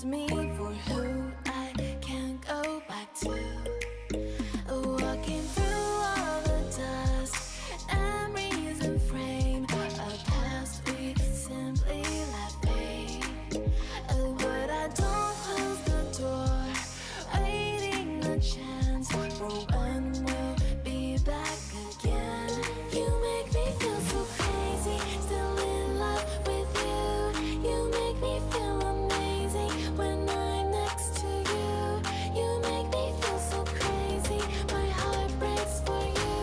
mold me for who I can't go back to. Walking through all the dust, memories and frame, a past we simply let fade. But I don't close the door, waiting a chance for when we'll be back again. You make me feel so crazy, still in love with you. You make me feel amazing when I'm next to you. You make me feel so crazy, my heart breaks for you.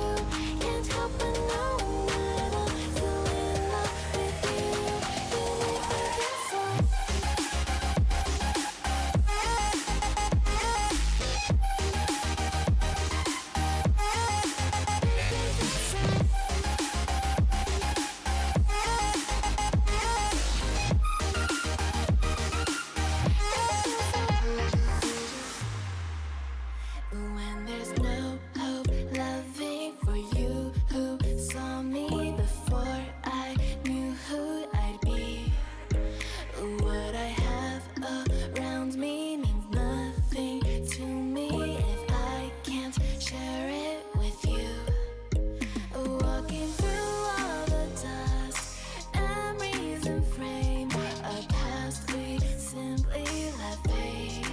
Can't help but know that I'm still in love with you. You make me feel so. When there's no hope loving for you who saw me before I knew who I'd be. What I have around me means nothing to me if I can't share it with you. Walking through all the dust, memories and frame, a past we simply let fade.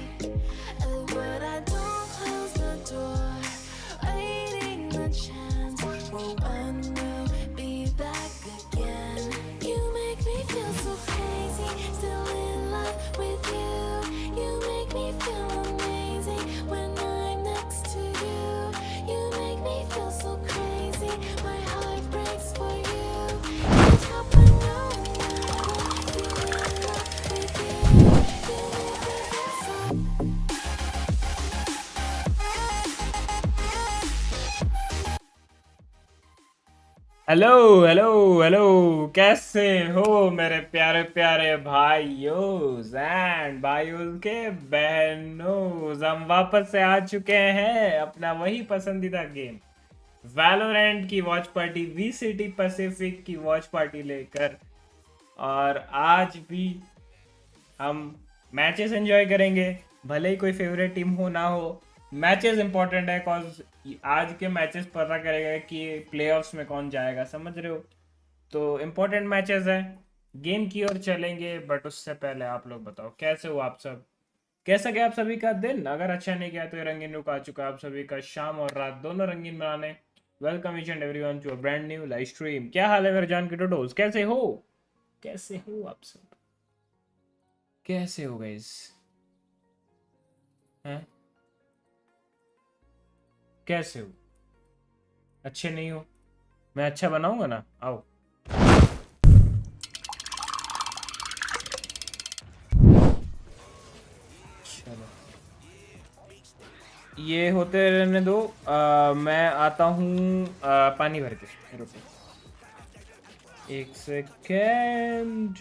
But I don't close the door, waiting the chance for when we'll be back again. You make me feel so crazy, still in love with you. You make me feel amazing when I'm next to you. You make me feel so crazy, my heart breaks for you. Can't help but know that I'm still in love with you. You make me feel so. Hello hello hello, कैसे हो मेरे प्यारे प्यारे भाइयों and भाइयों के बहनों। हम वापस से आ चुके हैं अपना वही पसंदीदा गेम वैलोरेंट की वॉच पार्टी, वीसीटी पैसिफिक की वॉच पार्टी लेकर। और आज भी हम मैचेस एंजॉय करेंगे, भले ही कोई फेवरेट टीम हो ना हो। मैचेस इंपॉर्टेंट है कॉज आज के मैचेस पता करेगा कि प्लेऑफ्स में कौन जाएगा, समझ रहे हो। तो इम्पोर्टेंट मैचेस हैं, गेम की ओर चलेंगे। बट उससे पहले आप लोग बताओ कैसे हो आप सब, कैसा गया आप सभी का दिन। अगर अच्छा नहीं गया तो ये रंगीन रुक आ चुका है आप सभी का शाम और रात दोनों रंगीन बनाने। Welcome each and everyone to a brand new live stream. क्या हाल है मेरे जान के टोटोस, कैसे हो आप सब, कैसे हो गाइस हैं, कैसे हो? अच्छे नहीं हो? मैं अच्छा बनाऊंगा ना, आओ। चलो ये होते रहने दो। मैं आता हूँ पानी भर के, रुको एक second.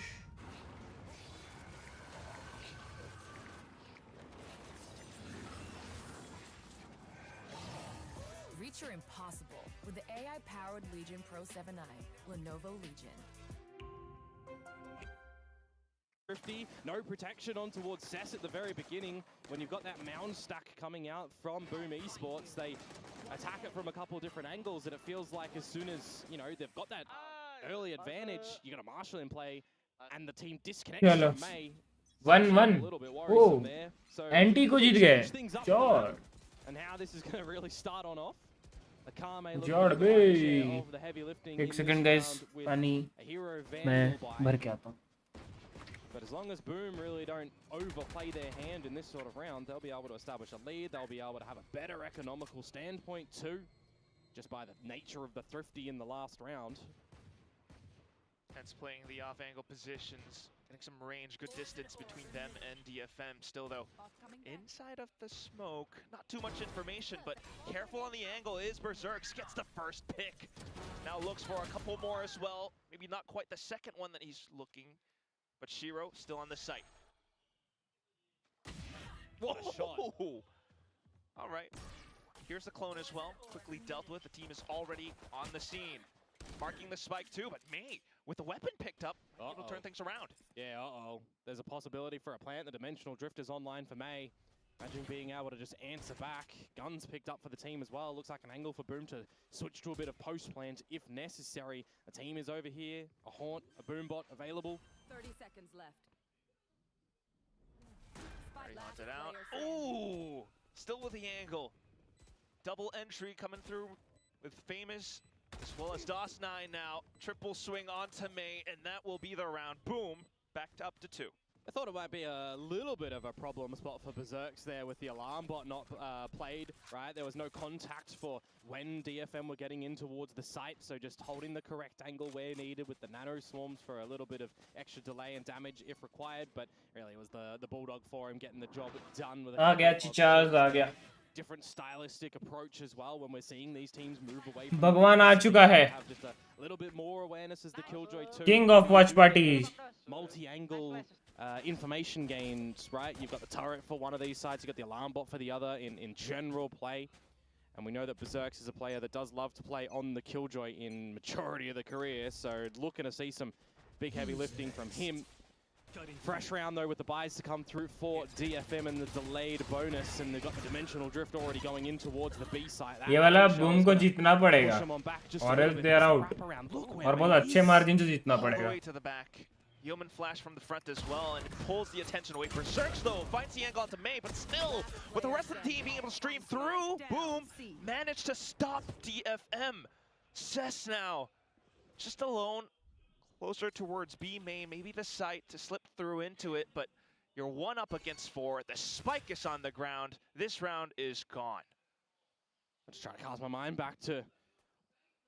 Reach your impossible with the AI-powered Legion Pro 7i, Lenovo Legion. No protection on towards Cess at the very beginning. When you've got that mound stack coming out from Boom Esports, they attack it from a couple of different angles, and it feels like as soon as, you know, they've got that early advantage, you got a Marshall in play, and the team disconnects from May. 1-1. A little bit worrisome there. So anti को जीत गए। जॉर्ड and how this is going to really start on off. जॉर्ड बे। एक second guys, पानी मैं भर के आता हूँ। But as long as Boom really don't overplay their hand in this sort of round, they'll be able to establish a lead. They'll be able to have a better economical standpoint too, just by the nature of the Thrifty in the last round. Hence playing the off-angle positions, getting some range, good distance between them and DFM. Still though, inside of the smoke, not too much information, but careful on the angle is Berserks, gets the first pick. Now looks for a couple more as well, maybe not quite the second one that he's looking, but Shiro still on the site. What a shot. All right, here's the clone as well, quickly dealt with. The team is already on the scene. Marking the spike too, but May with the weapon picked up. It'll turn things around. Yeah, There's a possibility for a plant. The Dimensional Drift is online for May. Imagine being able to just answer back. Guns picked up for the team as well. Looks like an angle for Boom to switch to a bit of post-plant if necessary. A team is over here. A Haunt, a Boom bot available. 30 seconds left. He wants it out. Ooh! Still with the angle. Double entry coming through with Famous as well as DOS9 now. Triple swing onto May, and that will be the round. Boom! Backed up to 2. I thought it might be a little bit of a problem spot for Berserks there with the alarm bot not played, right? There was no contact for when DFM were getting in towards the site, so just holding the correct angle where needed with the nano swarms for a little bit of extra delay and damage if required, but really it was the Bulldog for him getting the job done with a different stylistic approach as well when we're seeing these teams move away from भगवान आ चुका है. have just a little bit more awareness as the Killjoy 2. King of Watchparty. Multi-angle information gains, right? You've got the turret for one of these sides, you've got the alarm bot for the other in general play. And we know that Berserks is a player that does love to play on the Killjoy in majority of the career, so looking to see some big heavy lifting from him. Fresh round though with the buys to come through for DFM and the delayed bonus, and they've got the Dimensional Drift already going in towards the B site. ये वाला boom को जीतना पड़ेगा और else they are out और बहुत अच्छे margin से जीतना पड़ेगा. Yeoman flash from the front as well, and it pulls the attention away. Berserks, though, finds the angle onto May, but still, with the rest of the team being able to stream through, Boom managed to stop DFM. Cess now, just alone, closer towards B main, maybe the site to slip through into it, but you're 1 up against 4. The spike is on the ground. This round is gone. I'm just trying to cast my mind back to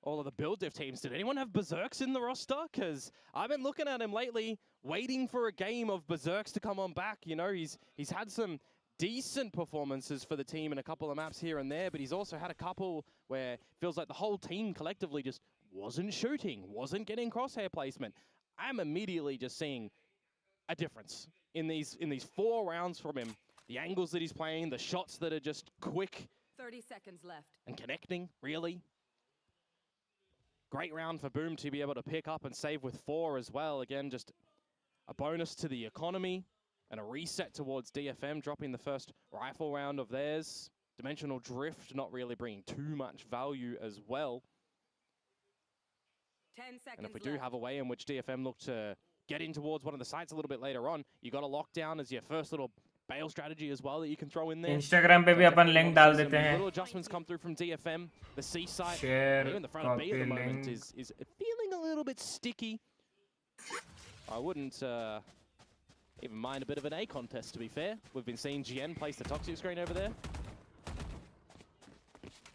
all of the build div teams. Did anyone have Berserks in the roster? Because I've been looking at him lately, waiting for a game of Berserks to come on back. You know, he's had some decent performances for the team in a couple of maps here and there, but he's also had a couple where it feels like the whole team collectively just wasn't shooting, wasn't getting crosshair placement. I'm immediately just seeing a difference in these 4 rounds from him. The angles that he's playing, the shots that are just quick. 30 seconds left. And connecting, really. Great round for Boom to be able to pick up and save with 4 as well. Again, just a bonus to the economy and a reset towards DFM, dropping the first rifle round of theirs. Dimensional Drift not really bringing too much value as well. 10 seconds And if we do have a way in which DFM look to get in towards one of the sites a little bit later on, you got a lockdown as your first little bail strategy as well that you can throw in there. Instagram पे भी अपन link डाल देते हैं. Little adjustments come through from DFM. The C site, Share, even the front of B at the copy moment link. is feeling a little bit sticky. I wouldn't even mind a bit of an A contest, to be fair. We've been seeing GN place the toxic screen over there.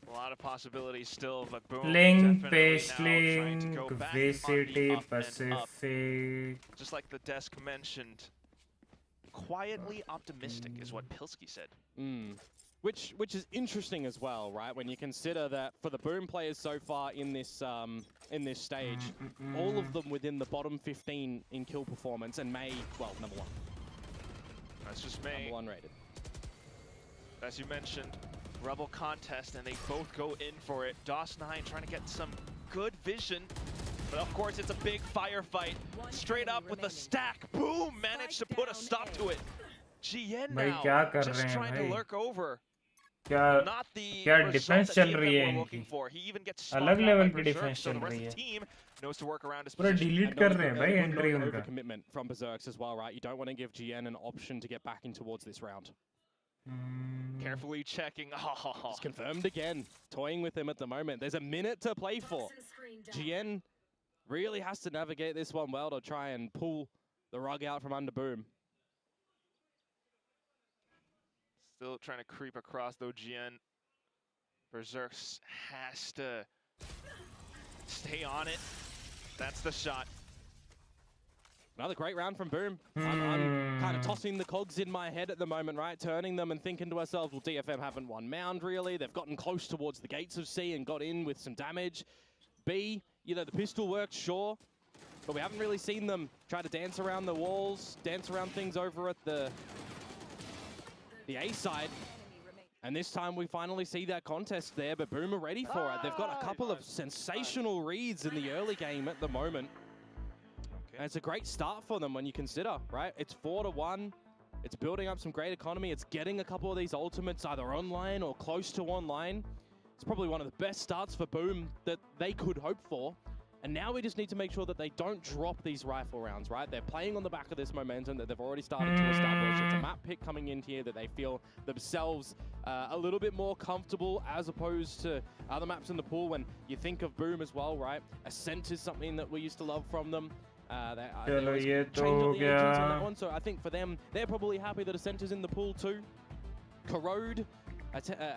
A lot of possibilities still, but Boom Link, definitely paste now trying to link, go back VCT, on the up and up. Pacific. Just like the desk mentioned, quietly optimistic is what Pilsky said. Which is interesting as well, right? When you consider that for the Boom players so far in this stage, all of them within the bottom 15 in kill performance, and May, well, number 1. That's just May. Number 1 rated. As you mentioned, Rebel contest, and they both go in for it. DOS9 trying to get some good vision, but of course it's a big firefight. Straight up with a stack. Boom! Managed to put a stop to it. GN now just trying to lurk over. Not the defense चल रही है looking for. He even gets अलग level की Berserk, defense so the चल rest रही of the team knows to work around his पूरा position. delete कर रहे हैं भाई entry उनका. Overcommitment from Berserks as well, right? You don't want to give GN an option to get back in towards this round. Carefully checking. It's confirmed again. Toying with him at the moment. There's a minute to play for. GN really has to navigate this one well to try and pull the rug out from under Boom. Still trying to creep across though, GN. Berserks has to stay on it. That's the shot. Another great round from Boom. I'm kind of tossing the cogs in my head at the moment, right? Turning them and thinking to ourselves, well, DFM haven't won mound, really. They've gotten close towards the gates of C and got in with some damage. B, you know, the pistol worked, sure. But we haven't really seen them try to dance around the walls, dance around things over at the A side. And this time we finally see that contest there, but Boom are ready for it. They've got a couple of sensational reads in the early game at the moment. And it's a great start for them when you consider, right? It's 4-1. It's building up some great economy. It's getting a couple of these ultimates either online or close to online. It's probably one of the best starts for Boom that they could hope for. And now we just need to make sure that they don't drop these rifle rounds, right? They're playing on the back of this momentum that they've already started to establish. It's a map pick coming in here that they feel themselves a little bit more comfortable as opposed to other maps in the pool. When you think of Boom as well, right? Ascent is something that we used to love from them. They always trained on the agents on that one, so I think for them, they're probably happy that Ascent is in the pool too. Corrode,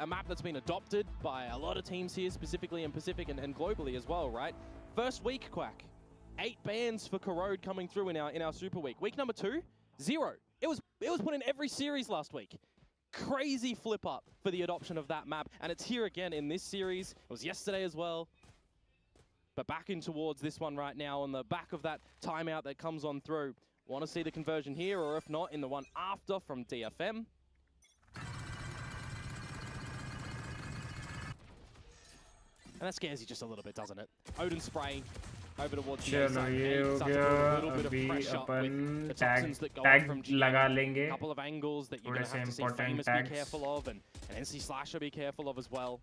a map that's been adopted by a lot of teams here, specifically in Pacific and globally as well, right? First week, Quack. 8 bans for Corrode coming through in our Super Week. Week number 2, 0. It was put in every series last week. Crazy flip up for the adoption of that map, and it's here again in this series. It was yesterday as well. But back in towards this one right now on the back of that timeout that comes on through. Want to see the conversion here, or if not, in the one after from DFM. And that scares you just a little bit, doesn't it? Odin spray over towards the A side. चलो ये हो Starts to गया put a little bit of अभी pressure upon with the toxins that go tag from लगा GM. लेंगे A couple of angles that you're going to have to see important Famous tags. be careful of, and NC Slasher be careful of as well.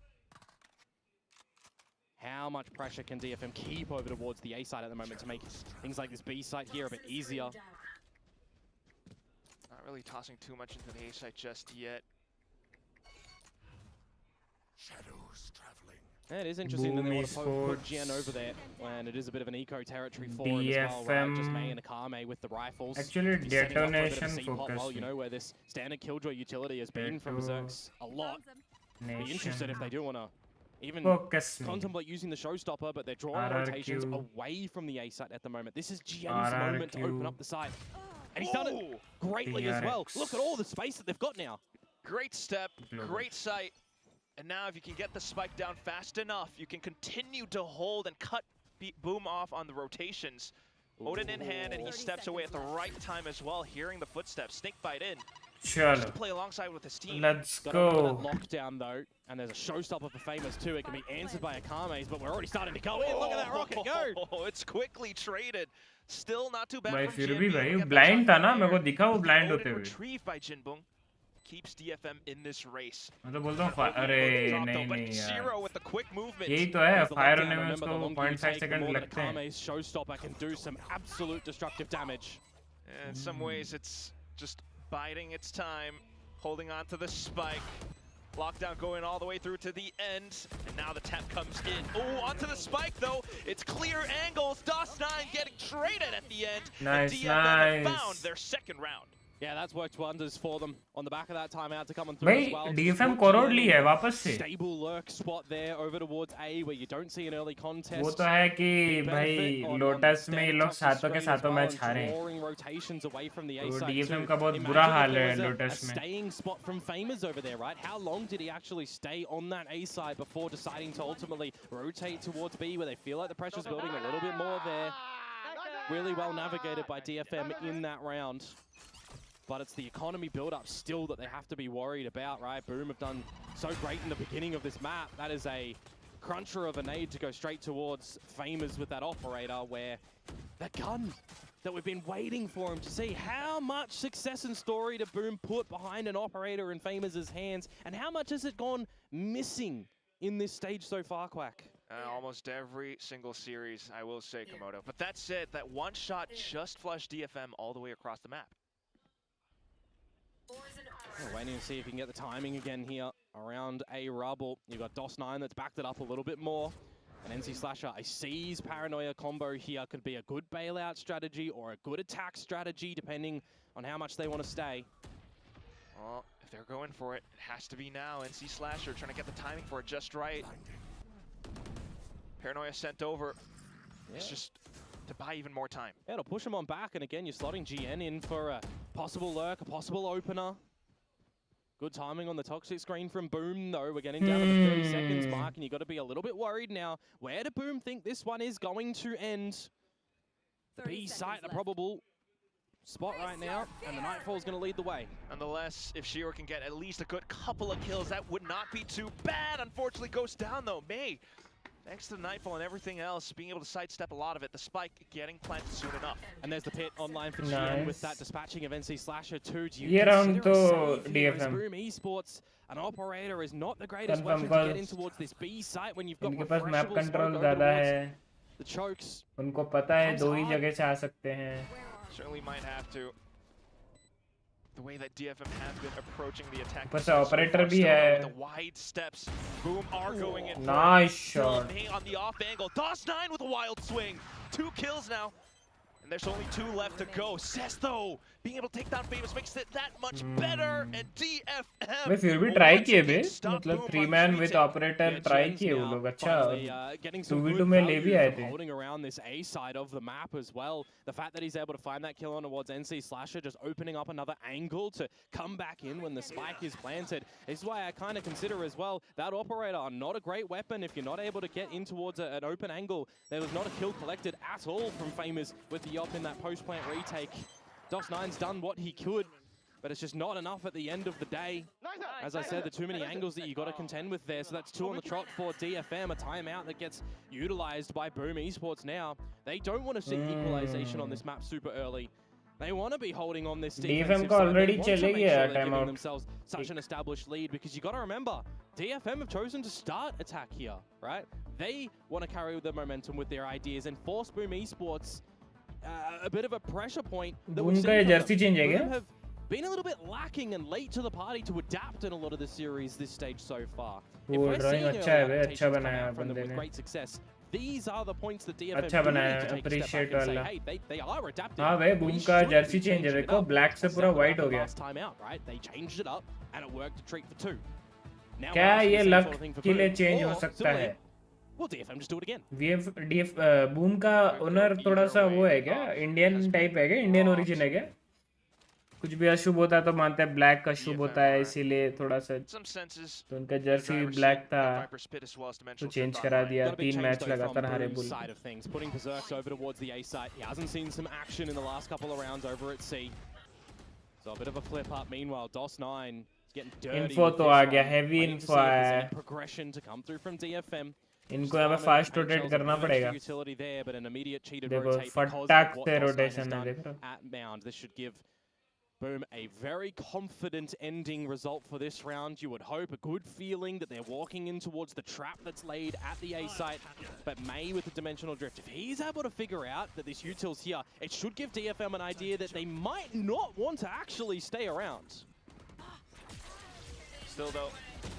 How much pressure can DFM keep over towards the A side at the moment to make things like this B side here a bit easier? Not really tossing too much into the A side just yet. Shadows traveling. Yeah, it is interesting that they want to put Esports. GN over there when it is a bit of an eco territory for him as well, right? Just May and Akame with the rifles. Actually, He's setting up for a bit of a detonation C-pot focus while, you know, where this standard killjoy utility has been from Berserks a lot. Be interested if they do want to even focus contemplate using the showstopper, but they're drawing RRQ. rotations away from the A site at the moment. This is GN's moment to open up the site. And he's done it greatly as well. DRX. Look at all the space that they've got now. Great step, Global. great sight. And now if you can get the spike down fast enough, you can continue to hold and cut Boom off on the rotations. Odin in hand, and he steps away at the right time as well, hearing the footsteps. Snakebite in. Just to चलो play alongside with his team. let's Got to go that lockdown though, and there's a showstopper for Famous too. It can be answered by Akame's, but we're already starting to go in. Look at that rocket go! Oh, it's quickly traded. Still not too bad भाई from फिर GMB. भी भाई Get the blind shot था ना from मेरे को there. दिखा वो ब्लाइंड होते Odin हुए retrieved by Jinbung. Keeps DFM in this race. मैं तो बोलता हूँ Odin अरे dropped नहीं though, but नहीं यार Zero with the quick movement. यही तो है There's the फायर lockdown. होने में Remember, the उसको longer you 0.5 take, the second more that लगते हैं Akame's showstopper can do some absolute destructive damage. In some ways, it's just biding its time, holding on to the spike. Lockdown going all the way through to the end, and now the tap comes in. Oh, onto the spike though. It's clear angles. DOS9 getting traded at the end. Nice, and DFM have nice. found their second round. Yeah, that's worked wonders for them on the back of that timeout to come on through भाई as well. DFM Good corrode GM. ली है वापस से Stable lurk spot there over towards A where you don't see an early contest. वो तो है कि भाई Benefit on lotus में ये standing लोग tough सातों के screen as सातों well मैच and हारे हैं drawing rotations away from the A तो side DFM too. का बहुत Imagine बुरा if हाल there है was a लोटस में staying spot from Famous over there, right? How long did he actually stay on that A side before deciding to ultimately rotate towards B where they feel like the pressure's building a little bit more there? Really well navigated by DFM in that round. But it's the economy build-up still that they have to be worried about, right? Boom have done so great in the beginning of this map. That is a cruncher of a nade to go straight towards Famous with that operator where the gun that we've been waiting for him to see. How much success and story did Boom put behind an operator in Famous's hands? And how much has it gone missing in this stage so far, Quack? Almost every single series, I will say, Komodo. But that's it. That one shot just flushed DFM all the way across the map. We're waiting to see if you can get the timing again here around A rubble. You've got DOS9 that's backed it up a little bit more. And NC Slasher, a Seize Paranoia combo here could be a good bailout strategy or a good attack strategy, depending on how much they want to stay. Well, if they're going for it, it has to be now. NC Slasher trying to get the timing for it just right. Paranoia sent over. It's just to buy even more time. Yeah, it'll push him on back, and again, you're slotting GN in for a possible lurk, a possible opener. Good timing on the toxic screen from Boom, though. We're getting down to the 30 seconds mark, and you've got to be a little bit worried now. Where do Boom think this one is going to end? B site, the probable spot right now, and the Nightfall's going to lead the way. Nonetheless, if Shiro can get at least a good couple of kills, that would not be too bad. Unfortunately, goes down, though. May Thanks to the Nightfall and everything else, being able to sidestep a lot of it, the spike getting planted soon enough. And there's the pit online for GN with that dispatching of NC Slasher too. Do you ये round consider तो a save here as DFM. Boom Esports? An operator is not the greatest Confirm weapon to get calls. in towards this B site when you've got इनके पास map refreshable control smoke ज़्यादा over है. towards the chokes. उनको पता है दो ही जगह से आ सकते हैं. Certainly might have to. The way that DFM has been approaching the attack. ऊपर से operator भी है. The wide steps. Boom are going in. Nice shot. On the off angle. DOS9 with a wild swing. 2 kills now. And there's only 2 left to go. Cess though, being able to take down Famous makes it that much better. And DFM. वे फिर भी try किए बे. मतलब 3 man with operator try किए वो लोग. अच्छा 2v2 में ले भी आए थे. Holding around this A side of the map as well. The fact that he's able to find that kill on towards NC Slasher, just opening up another angle to come back in when the spike is planted, is why I kind of consider as well that operator not a great weapon if you're not able to get in towards an open angle. There was not a kill collected at all from Famous with the op in that post-plant retake. DOS9's done what he could, but it's just not enough at the end of the day. As I said, the too many angles that you got to contend with there. So that's 2 on the trot for DFM, a timeout that gets utilized by Boom Esports now. They don't want to see equalization on this map super early. They want to be holding on this defensive को side. already They want to चले make गया sure they're giving timeout. themselves such an established lead, because you got to remember, DFM have chosen to start attack here, right? They want to carry the momentum with their ideas and force Boom Esports a bit of a pressure point that we've Boom seen का from them. jersey change है क्या? Boom have been a little bit lacking and late to the party to adapt in a lot of the series this stage so far. If वो we're drawing seeing अच्छा early है बे, adaptations अच्छा come बनाया out from them बंदे with ने. great success, these are the points that DFM अच्छा do बनाया, need to take a step appreciate back and say, वाला. hey, they are adapting. हाँ भाई, We Boom का should be jersey change है changing it देखो, up. black से That's पूरा what white happened हो गया. last time out, right? They changed it up and it worked a treat for 2. Now क्या we're asking ये the same luck sort of thing for के लिए Boom. change हो Or, सकता similarly, है? will DFM just do it again? Boom का owner थोड़ा सा वो है क्या? इंडियन टाइप है क्या? इंडियन ओरिजिन है क्या? कुछ भी अशुभ होता है तो मानते हैं ब्लैक का शुभ होता है, इसीलिए थोड़ा सा तो उनका जर्सी ब्लैक था तो चेंज करा दिया. 3 मैच लगातार हारे bull. Side of things, putting Berserks over towards the A site. He hasn't seen some action in the last couple of rounds over at C. So a bit of a flip up. Meanwhile, DOS9 is getting dirty. Info with तो this आ गया, one. heavy Waiting to info see if there's आया any है. progression to come through from DFM. इनको यहाँ पे fast rotate करना पड़ेगा. Utility there, but an immediate cheated देखो rotate because फटाक of what से DOS9 has रोटेशन है done देखो. at Mound. This should give Boom a very confident ending result for this round. You would hope a good feeling that they're walking in towards the trap that's laid at the A site. But May with the dimensional drift, if he's able to figure out that this util's here, it should give DFM an idea that they might not want to actually stay around. Still though,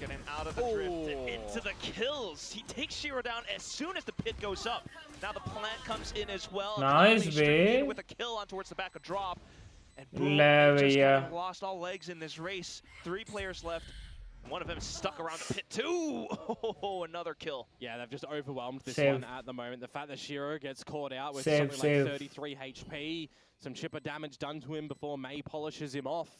getting out of the drift and into the kills. He takes Shiro down as soon as the pit goes up. Now the plant comes in as well. Nice, Conley babe. with a kill on towards the back of drop. And boom, ले they just भैया. kind of lost all legs in this race. 3 players left. One of them is stuck around the pit too. Oh, another kill. Yeah, they've just overwhelmed this Save. one at the moment. The fact that Shiro gets caught out with Save, something save. like 33 HP, some chipper damage done to him before May polishes him off.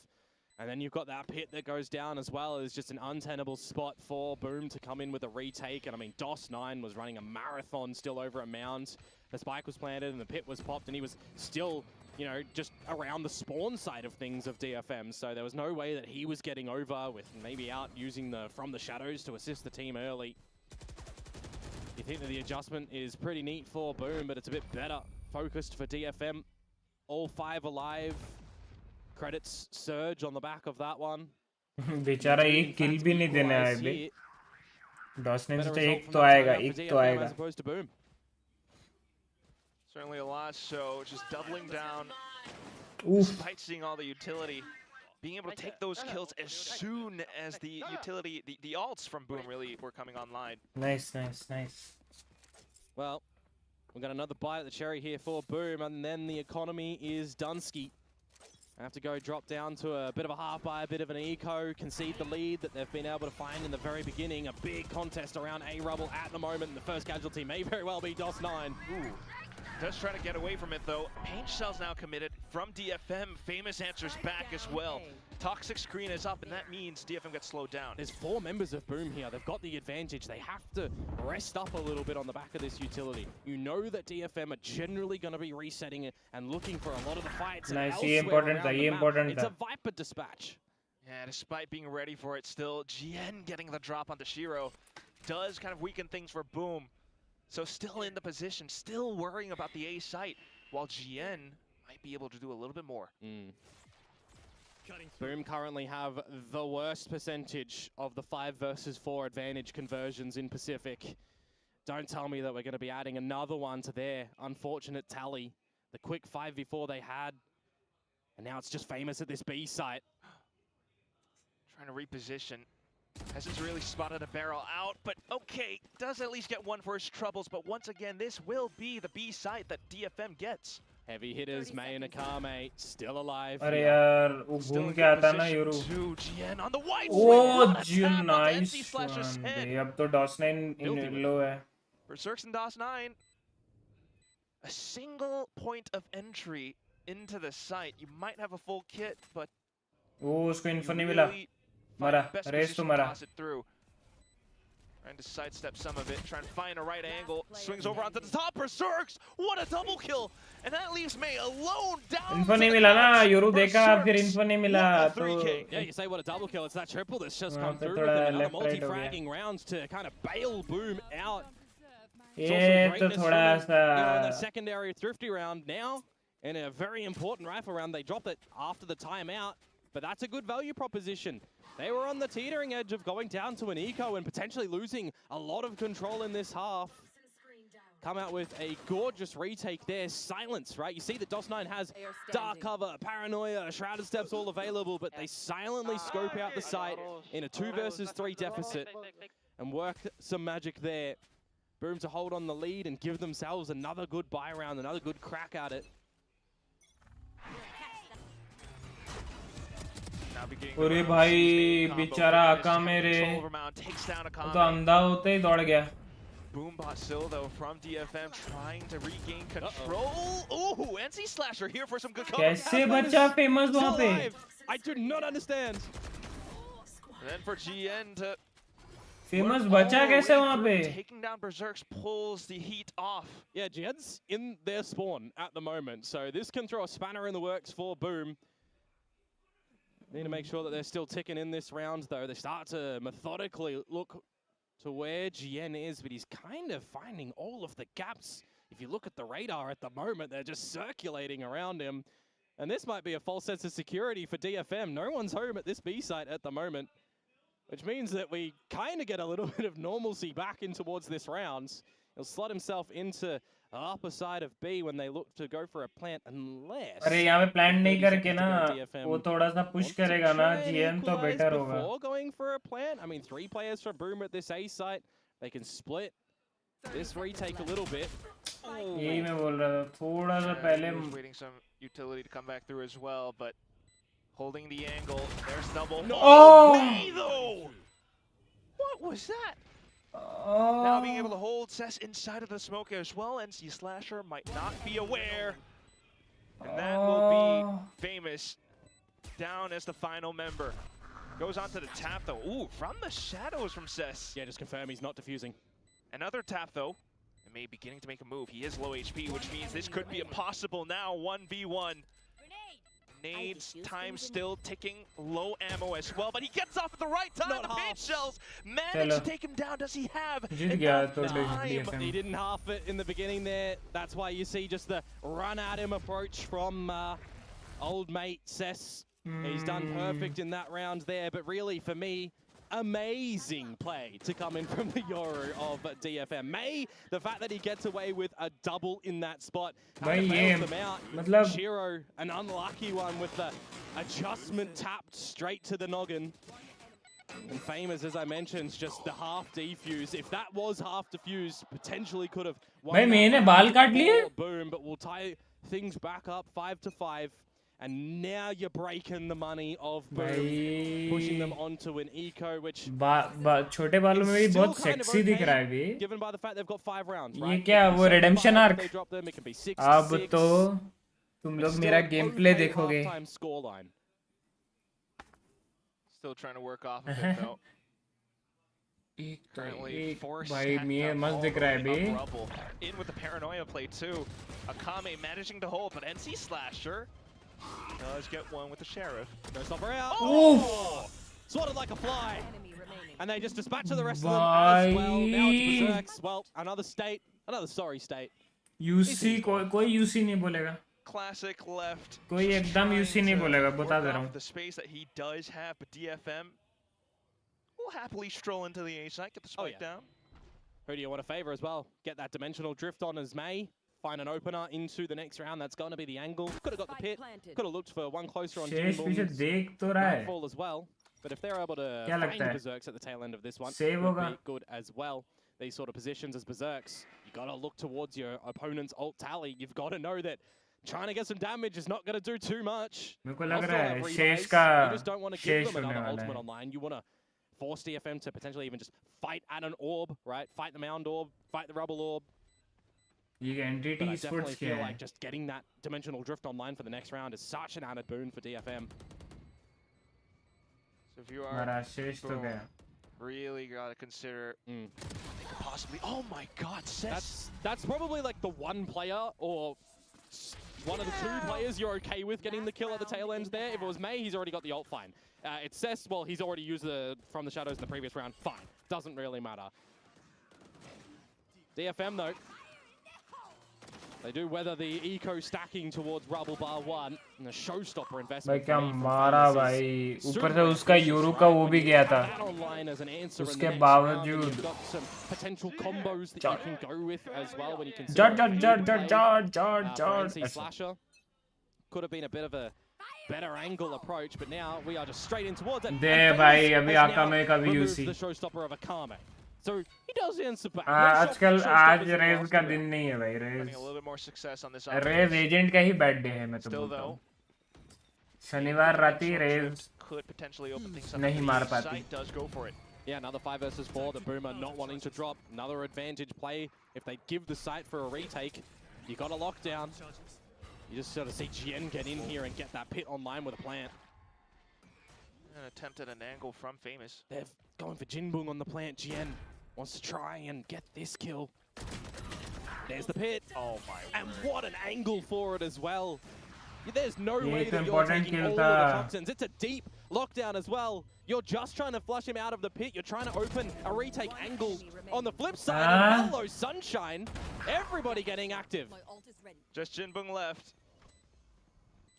And then you've got that pit that goes down as well. It's just an untenable spot for Boom to come in with a retake. And I mean, DOS9 was running a marathon still over at Mound. The spike was planted and the pit was popped, and he was still, you know, just around the spawn side of things of DFM. So there was no way that he was getting over with maybe out using the from the shadows to assist the team early. You think that the adjustment is pretty neat for Boom, but it's a bit better focused for DFM. All 5 alive. Credits surge on the back of that one. बेचारा एक किल भी नहीं देने आए बे. DOS9 Better से result एक from तो that आएगा, timeout for एक तो DFM आएगा. as opposed to Boom. Certainly a lot, so just doubling down, Oof. despite seeing all the utility, being able to take those kills as soon as the utility, the alts from Boom really were coming online. Nice, nice, nice. Well, we've got another bite at the cherry here for Boom, and then the economy is Dunsky. I have to go drop down to a bit of a half buy, a bit of an eco, concede the lead that they've been able to find in the very beginning. A big contest around A-Rubble at the moment, and the first casualty may very well be DOS9. Ooh. Does try to get away from it though. Pain Shell's now committed from DFM. Famous answers back as well. Toxic screen is up, and that means DFM gets slowed down. There's 4 members of Boom here. They've got the advantage. They have to rest up a little bit on the back of this utility. You know that DFM are generally going to be resetting it and looking for a lot of the fights. Nice, and ये elsewhere important था, around ये the map. important It's था. a Viper dispatch. Yeah, despite being ready for it still, GN getting the drop onto Shiro. does kind of weaken things for Boom. So still in the position, still worrying about the A site, while GN might be able to do a little bit more. Boom currently have the worst percentage of the 5 versus 4 advantage conversions in Pacific. Don't tell me that we're going to be adding another one to their unfortunate tally. The quick 5v4 they had, and now it's just famous at this B site. Trying to reposition. Hasn't really spotted a barrel out, but okay, does at least get one for his troubles. But once again, this will be the B site that DFM gets. Heavy hitters, May and Akame still alive. अरे यार वो घूम के आता ना यूरो GN on the white ओ जी नाइस वन बे अब तो DOS9 इन लो है Berserks and DOS9, a single point of entry into the site. You might have a full kit, but ओ उसको इन्फो नहीं मिला मरा रेस तो मरा Trying to sidestep some of it, trying to find a right angle, swings over onto the top, Berserks! What a double kill! And that leaves May alone down. Info नहीं मिला ना euro देखा फिर info नहीं मिला तो yeah, you say what a double kill, it's that triple that's just come through with another multi-fragging rounds to kind of bail Boom out. ये तो थोड़ा सा in the secondary thrifty round now, in a very important rifle round, they drop it after the timeout, but that's a good value proposition. They were on the teetering edge of going down to an eco and potentially losing a lot of control in this half. Come out with a gorgeous retake there. Silence, right? You see that DOS9 has dark cover, paranoia, shrouded steps all available, but they silently scope out the site in a 2 versus 3 deficit and work some magic there. Boom to hold on the lead and give themselves another good buy round, another good crack at it. अरे भाई बेचारा आकामे रे तो अंधा होते ही दौड़ गया Boombot still though from DFM trying to regain control. Ooh, NC Slasher here for some good cover. कैसे बचा फेमस वहाँ पे? I do not understand. And then for GN to famous बचा कैसे वहाँ पे? taking down Berserks pulls the heat off. Yeah, GN's in their spawn at the moment, so this can throw a spanner in the works for Boom. Need to make sure that they're still ticking in this round, though. They start to methodically look to where GN is, but he's kind of finding all of the gaps. If you look at the radar at the moment, they're just circulating around him. And this might be a false sense of security for DFM. No one's home at this B site at the moment, which means that we kind of get a little bit of normalcy back in towards this round. He'll slot himself into the upper side of B when they look to go for a plant, unless... अरे यहाँ पे plan नहीं करके ना वो थोड़ा सा push करेगा ना GN तो बेटर होगा. Before going for a plant, I mean 3 players from Boom at this A site, they can split this retake a little bit. यही मैं बोल रहा था थोड़ा सा पहले Waiting some utility to come back through as well, but holding the angle. There's double. Oh! May though. What was that? Now being able to hold Cess inside of the smoke as well. NC Slasher might not be aware. And that will be famous down as the final member. Goes on to the tap though. Ooh, from the shadows from Cess. Yeah, just confirm he's not defusing. Another tap though. And May beginning to make a move. He is low HP, which means this could be impossible now. 1v1. Nades, time still ticking, low ammo as well, but he gets off at the right time. The paint shells manage to take him down. Does he have enough time? He didn't half it in the beginning there. That's why you see just the run at him approach from old mate Cess. He's done perfect in that round there, but really for me, amazing play to come in from the Yoru of DFM. May, the fact that he gets away with a double in that spot, kind of bails them out. Shiro, an unlucky one with the adjustment tapped straight to the noggin. And Famous, as I mentioned, just the half defuse. If that was half defused, potentially could have won. Boom, but we'll tie things back up 5-5. And now you're breaking the money of Boom, pushing them onto an eco, which छोटे बालों में भी बहुत sexy दिख रहा है भी. Given by the fact they've got 5 rounds, ये क्या वो redemption arc? अब तो तुम लोग मेरा gameplay देखोगे. Still trying to work off of it though. Currently भाई मैं मस्त दिख रहा है भी. In with the paranoia play too. Akame managing to hold, but NC Slasher does get one with the Sheriff. No stopper out. Oh! Swatted like a fly. And they just dispatch the rest of them as well. Now it's Berserks. Well, another sorry state. UC कोई UC नहीं बोलेगा. Classic left. कोई एकदम UC नहीं बोलेगा, बता दे रहा हूँ. The space that he does have, but DFM will happily stroll into the A site, get the spike down. Who do you want to favor as well? Get that dimensional drift on as May. Find an opener into the next round. That's going to be the angle. Could have got the pit. Could have looked for one closer on Nightfall as well. But if they're able to find Berserks at the tail end of this one, it would be good as well. These sort of positions as Berserks, you got to look towards your opponent's ult tally. You've got to know that trying to get some damage is not going to do too much. You just don't want to give them another ultimate online. You want to force DFM to potentially even just fight at an orb, right? Fight the mound orb, fight the rubble orb. But I definitely feel like just getting that dimensional drift online for the next round is such an added boon for DFM. So if you are boom, really gotta consider they could possibly. Oh my God, that's probably like the one player or one of the two players you're okay with getting the kill at the tail end there. If it was May, he's already got the ult, fine. It's Cess, well, he's already used the From the Shadows in the previous round, fine. Doesn't really matter. DFM though, they do weather the eco stacking towards Rubble Bar 1 and the showstopper investment. भाई क्या मारा भाई, ऊपर से उसका euro का वो भी गया था. उसके बावजूद potential combos that you can go with as well when you can slasher. Could have been a bit of a better angle approach, but now we are just straight in towards it. दे भाई अभी आकामे का भी UC. The showstopper of Akame. So he does answer back. आजकल आज raise का दिन नहीं है भाई. रेज एजेंट का ही बैड डे है, मैं तो बोलता हूँ. शनिवार राती रेज नहीं मार पाती. Yeah, another 5 versus 4. The Boomer not wanting to drop. Another advantage play. If they give the site for a retake, you got a lockdown. You just sort of see Jien get in here and get that pit online with a plant. An attempt at an angle from Famous. They're going for Jinbung on the plant. Jien wants to try and get this kill. There's the pit. Oh my And word. what an angle for it as well. There's no way that you're taking all of the toxins. It's a deep lockdown as well. You're just trying to flush him out of the pit. You're trying to open a retake angle. On the flip side, hello Sunshine. Everybody getting active. Just Jinbung left.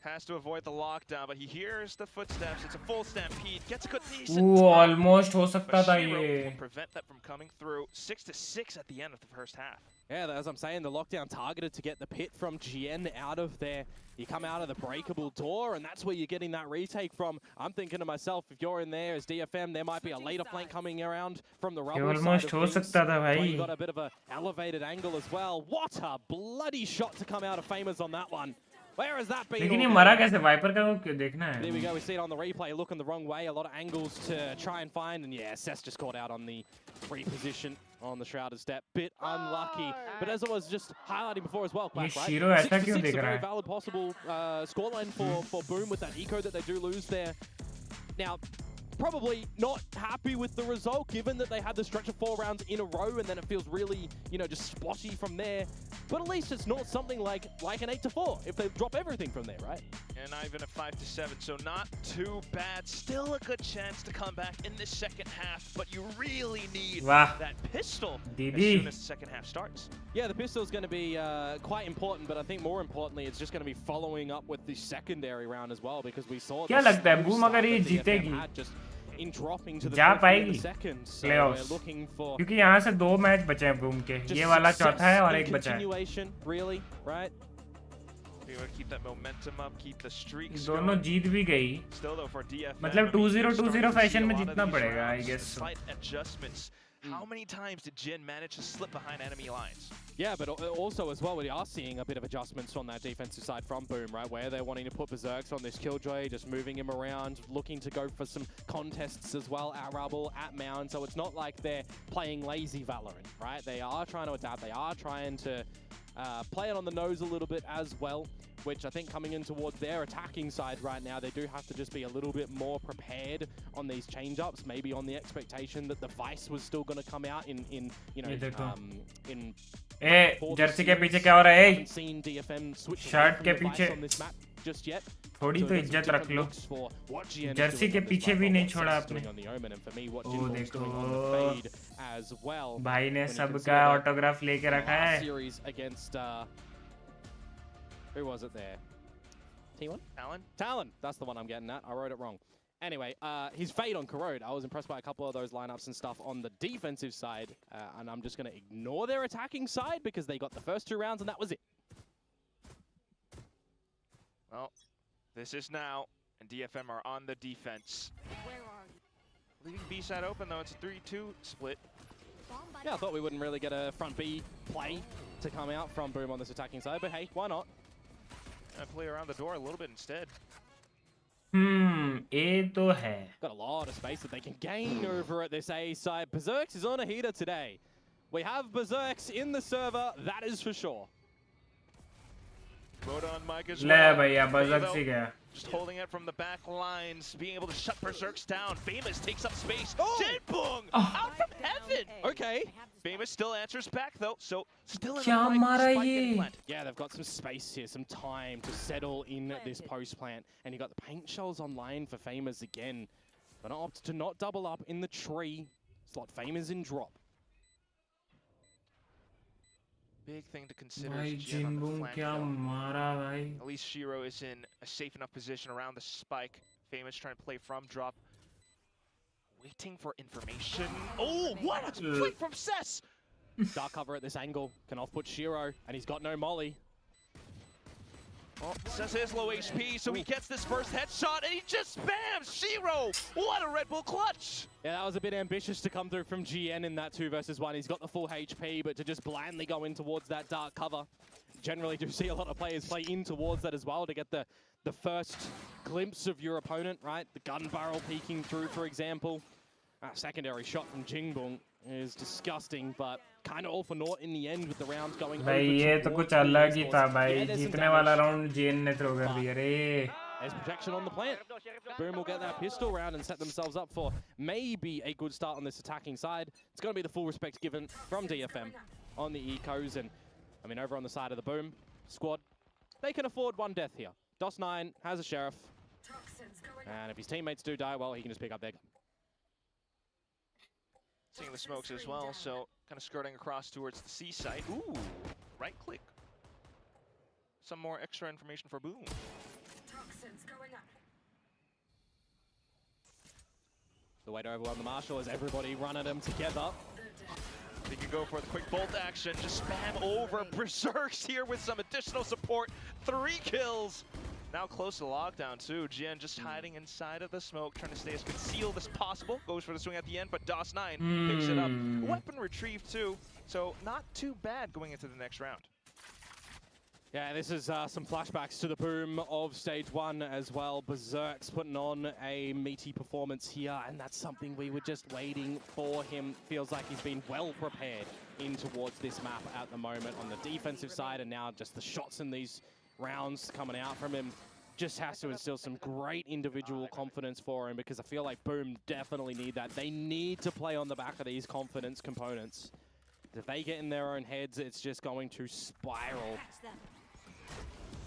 Has to avoid the lockdown, but he hears the footsteps. It's a full stampede. Gets a good decent almost हो सकता था ये. Will prevent that from coming through. 6-6 at the end of the first half. Yeah, as I'm saying, the lockdown targeted to get the pit from Jien out of there. You come out of the breakable door, and that's where you're getting that retake from. I'm thinking to myself, if you're in there as DFM, there might be a later flank coming around from the rubble side of things. You got a bit of an elevated angle as well. What a bloody shot to come out of Famous on that one. Where has that been? लेकिन ये मरा कैसे? Wiper का वो देखना है. There we go. We see it on the replay. Looking the wrong way. A lot of angles to try and find. And yeah, Cess just caught out on the reposition on the shrouded step. Bit unlucky. But as I was just highlighting before as well, Quack, right? 6-6 is a very valid possible scoreline for Boom with that eco that they do lose there. Now, probably not happy with the result, given that they had the stretch of 4 rounds in a row, and then it feels really, you know, just spotty from there. But at least it's not something like an 8-4 if they drop everything from there, right? And not even a 5-7, so not too bad. Still a good chance to come back in this second half, but you really need that pistol as soon as the second half starts. Yeah, the pistol is going to be quite important, but I think more importantly, it's just going to be following up with the secondary round as well, because we saw क्या लगता है boom अगर ये जीतेगी in dropping to the जा पाएगी so playoffs क्योंकि यहाँ से 2 मैच बचे हैं बूम के ये वाला चौथा है और एक बचा है really right we want to keep that momentum up keep the streaks दोनों जीत भी गई still though for DFM मतलब 2-0 फैशन में जीतना पड़ेगा I guess slight adjustments. How many times did Jin manage to slip behind enemy lines? Yeah, but also as well, we are seeing a bit of adjustments on that defensive side from Boom, right? Where they're wanting to put Berserks on this Killjoy, just moving him around, looking to go for some contests as well at Rubble, at Mound. So it's not like they're playing lazy Valorant, right? They are trying to adapt. They are trying to play it on the nose a little bit as well, which I think coming in towards their attacking side right now, they do have to just be a little bit more prepared on these change-ups, maybe on the expectation that the Vice was still going to come out in you know, in Jersey के पीछे क्या हो रहा है? seen DFM switch shirt के पीछे just yet. थोड़ी So तो we've got some इज्जत रख different low looks for what GN is Jersey doing के on this पीछे map, भी or नहीं what छोड़ा Sess is आपने doing on the Omen, and for me, what oh Jinbo's doing on the देखो Fade as well. भाई ने When you सबका consider that ऑटोग्राफ लेके रखा last है series against who was it there? T1? Talon. That's the one I'm getting at. I wrote it wrong. Anyway, his fade on Corrode. I was impressed by a couple of those lineups and stuff on the defensive side, and I'm just going to ignore their attacking side because they got the first 2 rounds and that was it. Well, this is now, and DFM are on the defense. Leaving B side open though, it's a 3-2 split. Yeah, I thought we wouldn't really get a front B play to come out from Boom on this attacking side, but hey, why not? And play around the door a little bit instead. ये तो है Got a lot of space that they can gain over at this A side. Berserks is on a heater today. We have Berserks in the server, that is for sure. Vote on Mike as ले well. भैया बजक Evo सी गया just holding it from the back lines, being able to shut Berserks down. Famous takes up space. Jinbong out from heaven. Okay. Famous still answers back though, so still in क्या the fight. मारा Spike getting ये planted. Yeah, they've got some space here, some time to settle in this post plant. And you got the paint shells online for Famous again. But opt to not double up in the tree. Slot Famous in drop. Big thing to consider भाई is Jin on the जिनबुंग flank, क्या though. मारा भाई At least Shiro is in a safe enough position around the spike. Famous trying to play from drop. Waiting for information. Oh, what a play from Sess! Dark cover at this angle can off-put Shiro, and he's got no molly. Well, Sess is low HP, so he gets this first headshot, and he just spams Shiro! What a Red Bull clutch! Yeah, that was a bit ambitious to come through from GN in that 2 versus 1. He's got the full HP, but to just blindly go in towards that dark cover. Generally do see a lot of players play in towards that as well to get the first glimpse of your opponent, right? The gun barrel peeking through, for example. Secondary shot from Jinbong is disgusting, but kind of all for naught in the end with the rounds going over भाई ये तो towards कुछ अलग ही Esports. था भाई Yeah, there's some जीतने वाला damage. Round जेन ने थ्रो कर दिया रे There's protection on the plant. Boom will get that pistol round and set themselves up for maybe a good start on this attacking side. It's going to be the full respect given from DFM on the ecos. And, I mean, over on the side of the Boom squad, they can afford 1 death here. DOS9 has a Sheriff. And if his teammates do die, well, he can just pick up their gun. Seeing the smokes as well, so kind of skirting across towards the C site. Ooh, right click. Some more extra information for Boom. The way to overwhelm the Marshal is everybody run at him together. They can go for the quick bolt action, just spam over Berserks here with some additional support. 3 kills. Now close to lockdown too. Jin just hiding inside of the smoke, trying to stay as concealed as possible. Goes for the swing at the end, but DOS9 picks it up. Weapon retrieved too, so not too bad going into the next round. Yeah, this is some flashbacks to the Boom of stage 1 as well. Berserk's putting on a meaty performance here, and that's something we were just waiting for him. Feels like he's been well prepared in towards this map at the moment on the defensive side, and now just the shots in these rounds coming out from him just has to instill some great individual confidence for him, because I feel like Boom definitely need that. They need to play on the back of these confidence components. If they get in their own heads, it's just going to spiral.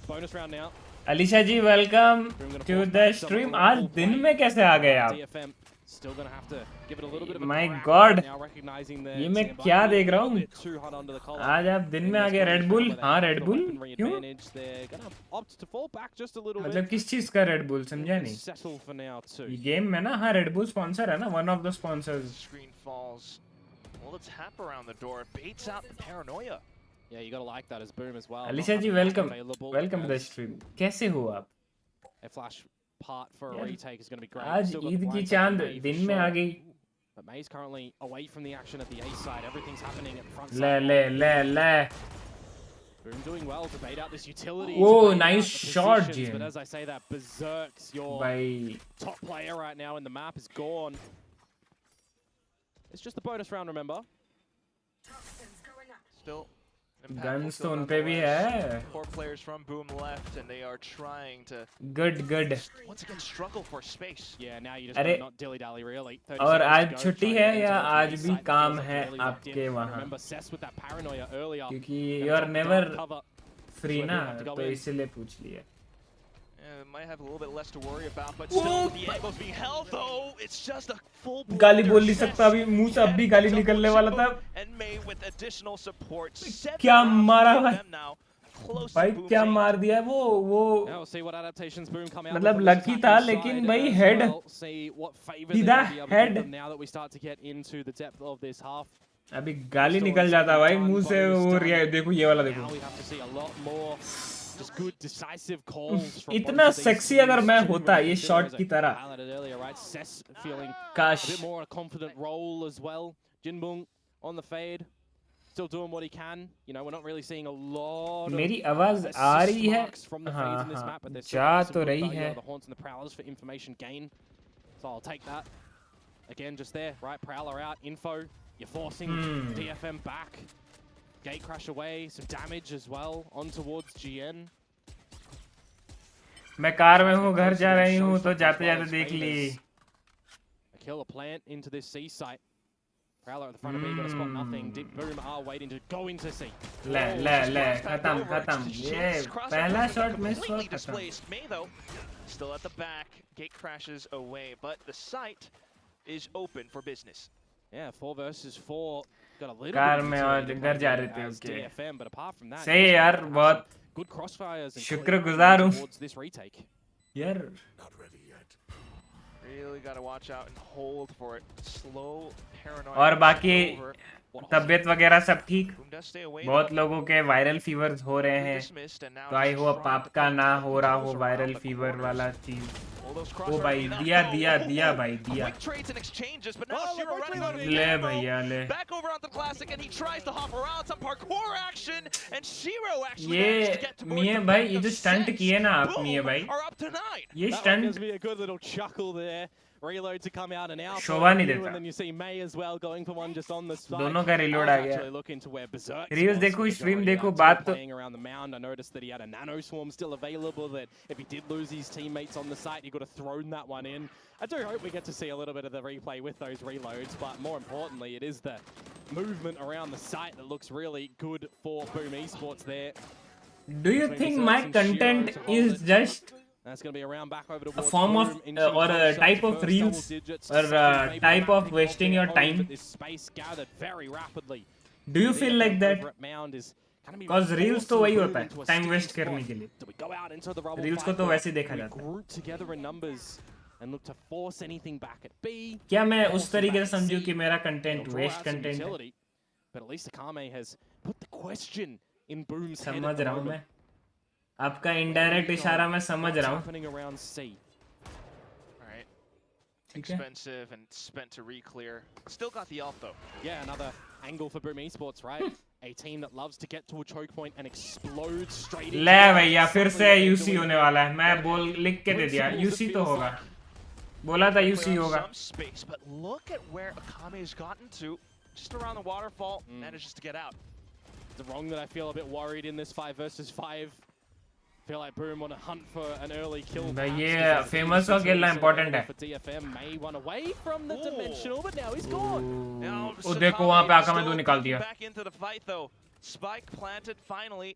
Bonus round now. Alisha ji welcome to the stream आज दिन में कैसे आ गए आप DFM still going to have to give it a little bit of a My crack God. now, recognizing the ये मैं standby क्या a देख little रहा हूँ bit too hot under the collar. आज आप दिन में आ गए रेड बुल हाँ रेड बुल क्यों They're going to opt to fall back just a little मतलब bit. किस चीज का रेड बुल समझा नहीं Settle for now too. ये गेम में ना हाँ रेड बुल स्पॉन्सर है ना one of the sponsors Screen falls. Well, let's tap around the door. Baits out the paranoia. Yeah, you got to like that as Boom as well. Alisha ji welcome welcome to the stream कैसे हो आप A flash part for a Yeah. retake is going to be great. आज Still got the Eid की blind चांद from May for दिन में sure. आ गई But May's currently away from the action at the A side. Everything's happening at front ले side. ले ले ले Boom doing well to bait out this utility. Oh, to bait out nice the shot, positions, Jin. But as I say that, Berserk's your भाई top player right now, and the map is gone. It's just the bonus round, remember? Still impactful guns तो kill उन पे भी nonetheless. है 4 players from Boom left, and they are trying to good good once again struggle for space. Yeah, now you just अरे, gotta not dilly-dally, really. 30 और seconds आज to go, छुट्टी try है and या get into आज the भी site, काम feels like है really locked आपके in. वहाँ Remember Cess with that paranoia earlier. क्योंकि Gonna you are drop never dark cover. Free So ना everyone have to go तो in. इसीलिए पूछ लिया Might have a little bit less to worry about, but still the angles being held though. It's just a full गाली बोल नहीं सकता अभी, मुंह से अब भी गाली निकलने वाला था। And May with additional support. क्या मारा भाई, Close भाई to क्या Boom's मार दिया वो Now we'll see what adaptations Boom come out मतलब with on this lucky attacking था, side लेकिन भाई as head well. See what favor सीधा they'll be able to head। give them now that we start to get into the depth of this half. अभी गाली निकल जाता भाई मुंह से, वो रिया देखो ये वाला देखो। Now we have to see a lot more just good decisive calls from इतना both of these सेक्सी अगर teams मैं to होता ये consider, शॉट as की I तरह, highlighted earlier, right? Cess feeling काश। a bit more a confident role as well. Jinbung on the fade, still doing what he can. You know, we're not really seeing a lot मेरी of आवाज आ रही है? marks from the fades in this हाँ map, but there's जा still तो some good रही value है। out of the haunts and the prowlers for information gain. So I'll take that. Again, just there, right? Prowler out, info. You're forcing DFM back. Gate crash away, some damage as well on towards GN. मैं car में हूँ, घर जा रही हूँ, तो जाते जाते देख ली। A killer plant into this C site. Prowler at the front of B, got to spot nothing. Deep Boom are waiting to go into C. ले खत्म। ये पहला शॉट मिस हुआ, खत्म। displaced. May though still at the back. Gate crashes away, but the site is open for business. Yeah, 4 versus 4. Got a little car bit में of और utility घर जा रहे as थे उसके। DFM, but apart from that, सही यार, बहुत good crossfires and शुक्रगुजार हूँ। towards this retake. यार Not ready yet. Really got to watch out and hold for it. Slow, paranoid. और बाकी over. तबीयत वगैरह सब ठीक? Boom does stay away. बहुत लोगों के वायरल फीवर्स हो रहे हैं, Dismissed, and now तो आई just होप trying to आपका put ना the हो रहा हो controls viral around the fever corners. वाला चीज। All those ओ crossfire भाई enough. दिया Oh, दिया oh, दिया oh. भाई दिया। Quick trades and exchanges, but now Oh, Shiro quick running reloading. the ले ammo. भैया ले। Back over on the classic, and he tries to hop around some parkour action, and Shiro actually ये managed to get towards मियां the भाई, back ये of जो stunt six. किए ना आप Boom मियां भाई, are up to 9. ये That one gives stunt me a good little chuckle there. Reload to come out and out. शोभा नहीं देता। And then you see May as well going for one just on the side. दोनों का reload आ गया। Actually looking to where Berserk Reels was देखो, for the stream majority of देखो, that बात time, तो playing around the mound. I noticed that he had a nano swarm still available, that if he did lose his teammates on the site, he could have thrown that one in. I do hope we get to see a little bit of the replay with those reloads, but more importantly, it is the movement around the site that looks really good for Boom Esports there. Do you think my content is just That's going to be around back over a towards form of Boom, into or a concept, type of first reels double digits, or second maybe type of wrapping wasting their your own, time? but this space gathered very rapidly. Do you feel like that? Over at Mound is gonna be Because reels तो forcing वही Boom होता है, into a time sticky waste spot. करने के लिए। Do we go out into the rubble Reels को fight, तो or वैसे ही देखा do we जाता है। group together in numbers and look to force anything back at B? क्या मैं force उस them तरीके back से at समझूं C? कि मेरा It'll content draw waste out some content है? utility, but at least Akame has put the question in Boom's head समझ at the रहा हूँ moment. मैं, आपका इनडायरेक्ट इशारा मैं समझ What's रहा हूँ। happening around C? Alright. ठीक है। Expensive and spent to re-clear. Still got the ult though. Yeah, another angle for Boom Esports, right? A team that loves to get to a choke point and explode straight into ले it. भैया फिर Exactly से what they're UC doing होने there. वाला है, मैं बोल लिख के दे दिया, यूसी तो होगा, बोला था यूसी Clear out होगा। some space, but look at where Akame has gotten to. Just around the waterfall, manages to get out. It's wrong that I feel a bit worried in this 5 versus 5. Feel like Boom on a hunt for an early kill. भाई perhaps, ये 'cause there's a famous decent का खेलना sort of important available है। for DFM. May run away from the Ooh. dimensional, but now he's gone. Now, ओ देखो वहाँ पे Sakame आका में दो still निकाल peeking दिया। back into the fight though. Spike planted finally,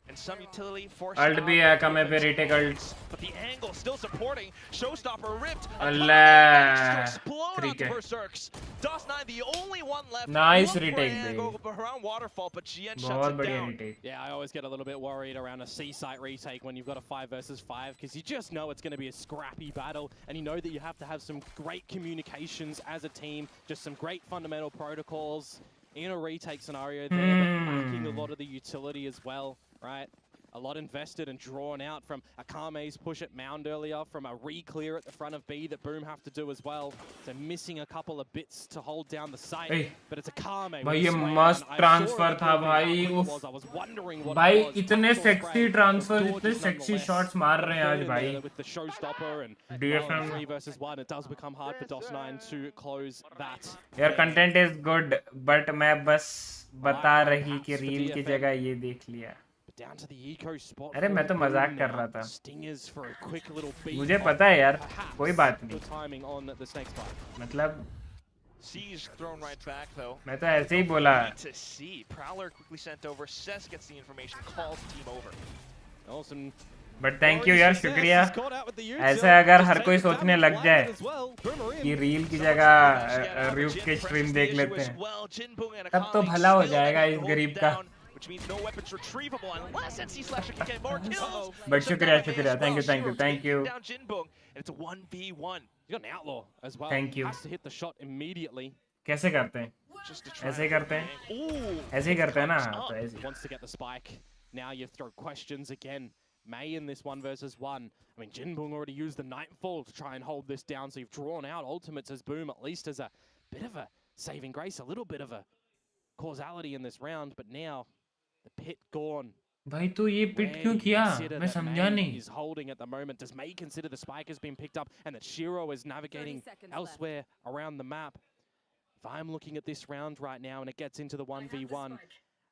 and some utility forced alt out भी है of आका में the पे retake alt. but the angle still supporting. Showstopper ripped. अल्ला, Managed to explode ठीक onto है। Berserks. DOS9 the only one left. Nice Looked for retake, an angle babe. around waterfall, but GN shuts बहुत it बढ़िया down. Retake. Yeah, I always get a little bit worried around a C-site retake when you've got a 5 versus 5, because you just know it's going to be a scrappy battle, and you know that you have to have some great communications as a team, just some great fundamental protocols in a retake scenario there, but lacking a lot of the utility as well, right? A lot invested and drawn out from Akame's push at Mound earlier, from a re-clear at the front of B that Boom have to do as well. So missing a couple of bits to hold down the site, Hey, but it's Akame. with भाई a ये sway मस्त on. I saw transfer it था moving, भाई, how quick it उफ। was. I was wondering what भाई it was. इतने Backdoor sexy spray, transfer, but इतने gorgeous sexy nonetheless. Shots मार रहे हैं आज Put in भाई। there with the showstopper and DFM 3 versus 1, it does become hard for DOS9 to close that. यार content is good, but मैं बस बता रही कि रील की जगह ये देख लिया। Down to the eco spot. अरे मैं तो for मजाक Boom कर now. रहा था। Stingers for a quick little beat मुझे on पता है यार, perhaps कोई बात नहीं। good timing on the snake spike. मतलब Siege thrown right back though. मैं तो ऐसे ही बोला। Need to see. Prowler quickly sent over. Cess gets the information, calls team over. Awesome. But thank you यार, शुक्रिया। ऐसे अगर हर कोई सोचने लग जाए कि रील की जगह RyuK के स्ट्रीम देख लेते हैं, तब तो भला हो जाएगा इस गरीब का। बट शुक्रिया, थैंक यू। Thank you. कैसे करते हैं? ऐसे ही करते हैं, ऐसे ही करते हैं ना, तो ऐसे ही। Wants to get the spike. Now you throw questions again. May in this 1v1. I mean, Jinbong already used the Nightfall to try and hold this down, so you've drawn out ultimates as Boom, at least as a bit of a saving grace, a little bit of a causality in this round, but now the pit gone. भाई तो ये पिट क्यों किया? मैं समझा नहीं। Is holding at the moment. Does May consider the spike has been picked up and that Shiro is navigating elsewhere around the map? If I'm looking at this round right now and it gets into the 1v1,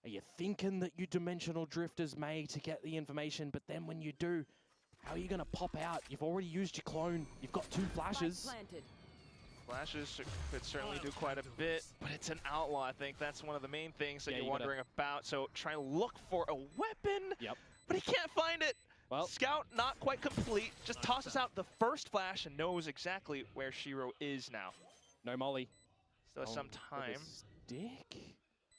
are you thinking that you dimensional drift as May to get the information, but then when you do, how are you going to pop out? You've already used your clone. You've got 2 flashes. Flashes could certainly do quite a bit, but it's an outlaw. I think that's one of the main things that you're wondering about. So try to look for a weapon, but he can't find it. Well, Scout not quite complete. Just tosses out the first flash and knows exactly where Shiro is now. No molly. Still has some time. Stick.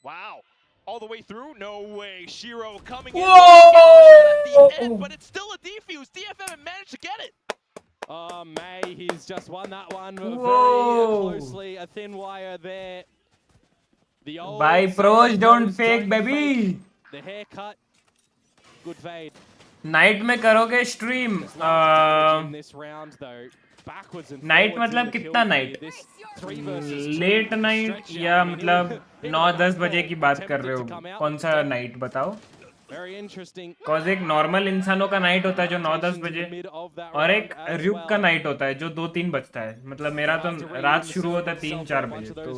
Wow. All the way through? No way. Shiro coming in. At the end, but it's still a defuse. DFM managed to get it. Oh, May, he's just won that one very closely. A thin wire there. The old Bye, pros don't fake, baby. The haircut. Good fade. Night में करोगे stream? Night मतलब कितना night? Late night या मतलब 9-10 बजे की बात कर रहे हो? कौन सा नाइट बताओ? कॉज एक नॉर्मल इंसानों का नाइट होता है जो 9-10 बजे, और एक RyuK का नाइट होता है जो 2-3 बजता है। मतलब मेरा तो रात शुरू होता है 3-4 बजे, तो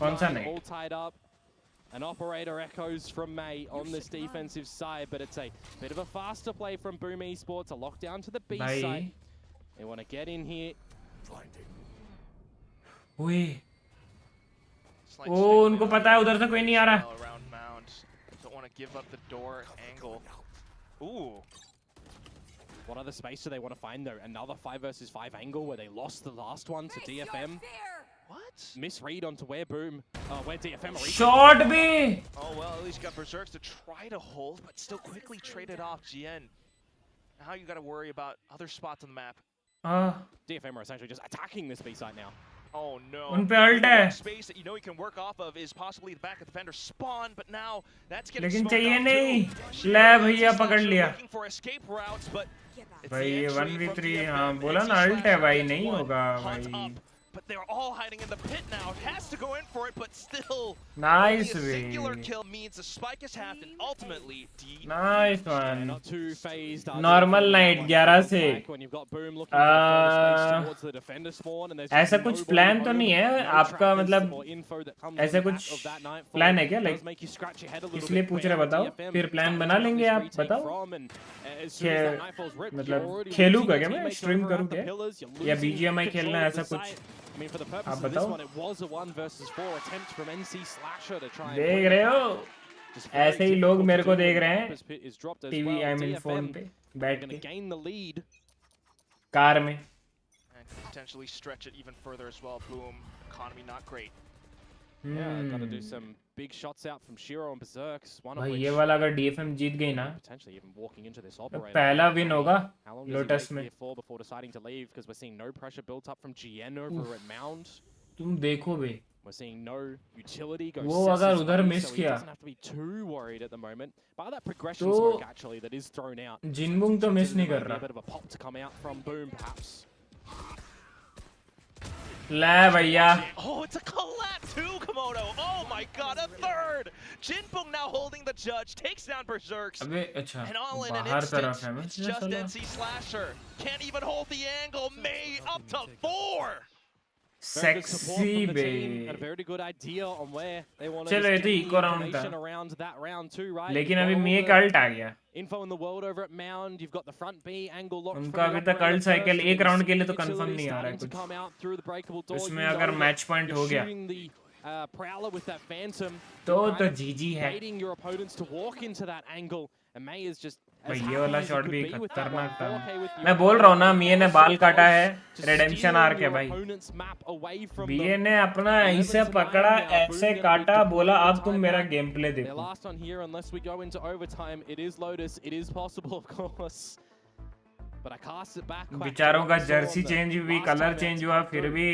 कौन सा night? An operator echoes from May on this defensive side, but it's a bit of a faster play from Boom Esports. A lockdown to the B side. They want to get in here. ओए, ओ उनको पता है उधर से कोई नहीं आ रहा। Don't want to give up the door angle. Ooh. What other space do they want to find though? Another 5 versus 5 angle where they lost the last one to DFM. What? Misread onto where Boom, where DFM are. Short B. Oh well, at least got Berserks to try to hold, but still quickly traded off GN. Now you got to worry about other spots on the map. DFM are essentially just attacking this B site now. Oh no. उन पे ult है. Space that you know he can work off of is possibly the back of defender spawn, but now that's getting लेकिन smoked चाहिए off नहीं. too. ले भैया पकड़ लिया. Looking for escape routes, but भाई ये 1v3, हाँ बोला ना ult है भाई, नहीं होगा भाई. But they're all hiding in the pit now. It has to go in for it, but still. Nice a singular way. kill means the spike has happened. Ultimately, Nice one. Not too phased. Normal night 11 से. When you've got Boom looking for space towards the defender spawn, and there's ऐसा कुछ plan तो नहीं है आपका? मतलब ऐसा कुछ प्लान है क्या? लाइक इसलिए पूछ रहे, बताओ फिर प्लान बना लेंगे आप, बताओ। मतलब खेलूंगा क्या मैं? स्ट्रीम करूँ क्या? या BGMI खेलना है, ऐसा कुछ आप बताओ। देख रहे हो, ऐसे ही लोग मेरे को देख रहे हैं टीवी, आई मीन फोन पे बैठ के कार में। potentially stretch it even further as well. Boom, economy not great. Yeah, got to do some big shots out from Shiro and Berserks. One of भाई which ये वाला अगर DFM जीत गई ना, potentially even walking into this operator. पहला win होगा Lotus में। before deciding to leave, because we're seeing no pressure built up from GN over at Mound. तुम देखो बे, We're seeing no utility go. वो अगर उधर मिस so he किया doesn't have to be too worried at the moment. By that progression smoke actually that is thrown out. जिनबुंग तो miss नहीं कर A रहा। bit of a pop to come out from Boom perhaps. ले भैया। Oh, it's a collab too, Komodo. Oh my god, a third! Jinbong now holding the judge, takes down Berserks. अबे अच्छा, And all in an बाहर तरफ है। instant, it's just NC Slasher. Can't even hold the angle. May up to 4! Sexy bay. Had a very good idea on where they wanted चलो to ये तो get eco round information था। around that round too, right? लेकिन You've अभी got all may the का alt आ गया। info in the world over at Mound. You've got the front B angle locked. उनका अभी तक अल्ट साइकिल एक round के लिए तो कंफर्म नहीं आ रहा है कुछ। उसमें अगर मैच पॉइंट हो गया Prowler with that phantom. तो GG है। Baiting your opponents to walk into that angle, and May is just भाई as ये happy वाला as you शॉट could भी be with that खतरनाक one. था 4K with मैं the बोल रहा हूँ ना opponent, मिये ने so बाल काटा close है to रेडेम्पशन stealing आर्क है your भाई opponent's map away from BA them. ने अपना The ऐसे Netherlands are पकड़ा dying now. ऐसे Boom काटा gonna be बोला deploying अब the तुम मेरा timeout. गेम प्ले Their देखो last one here, unless we go into overtime, it is Lotus. It is possible, of course. But I cast it back. बेचारों का Jersey change हुई colour change हुआ फिर भी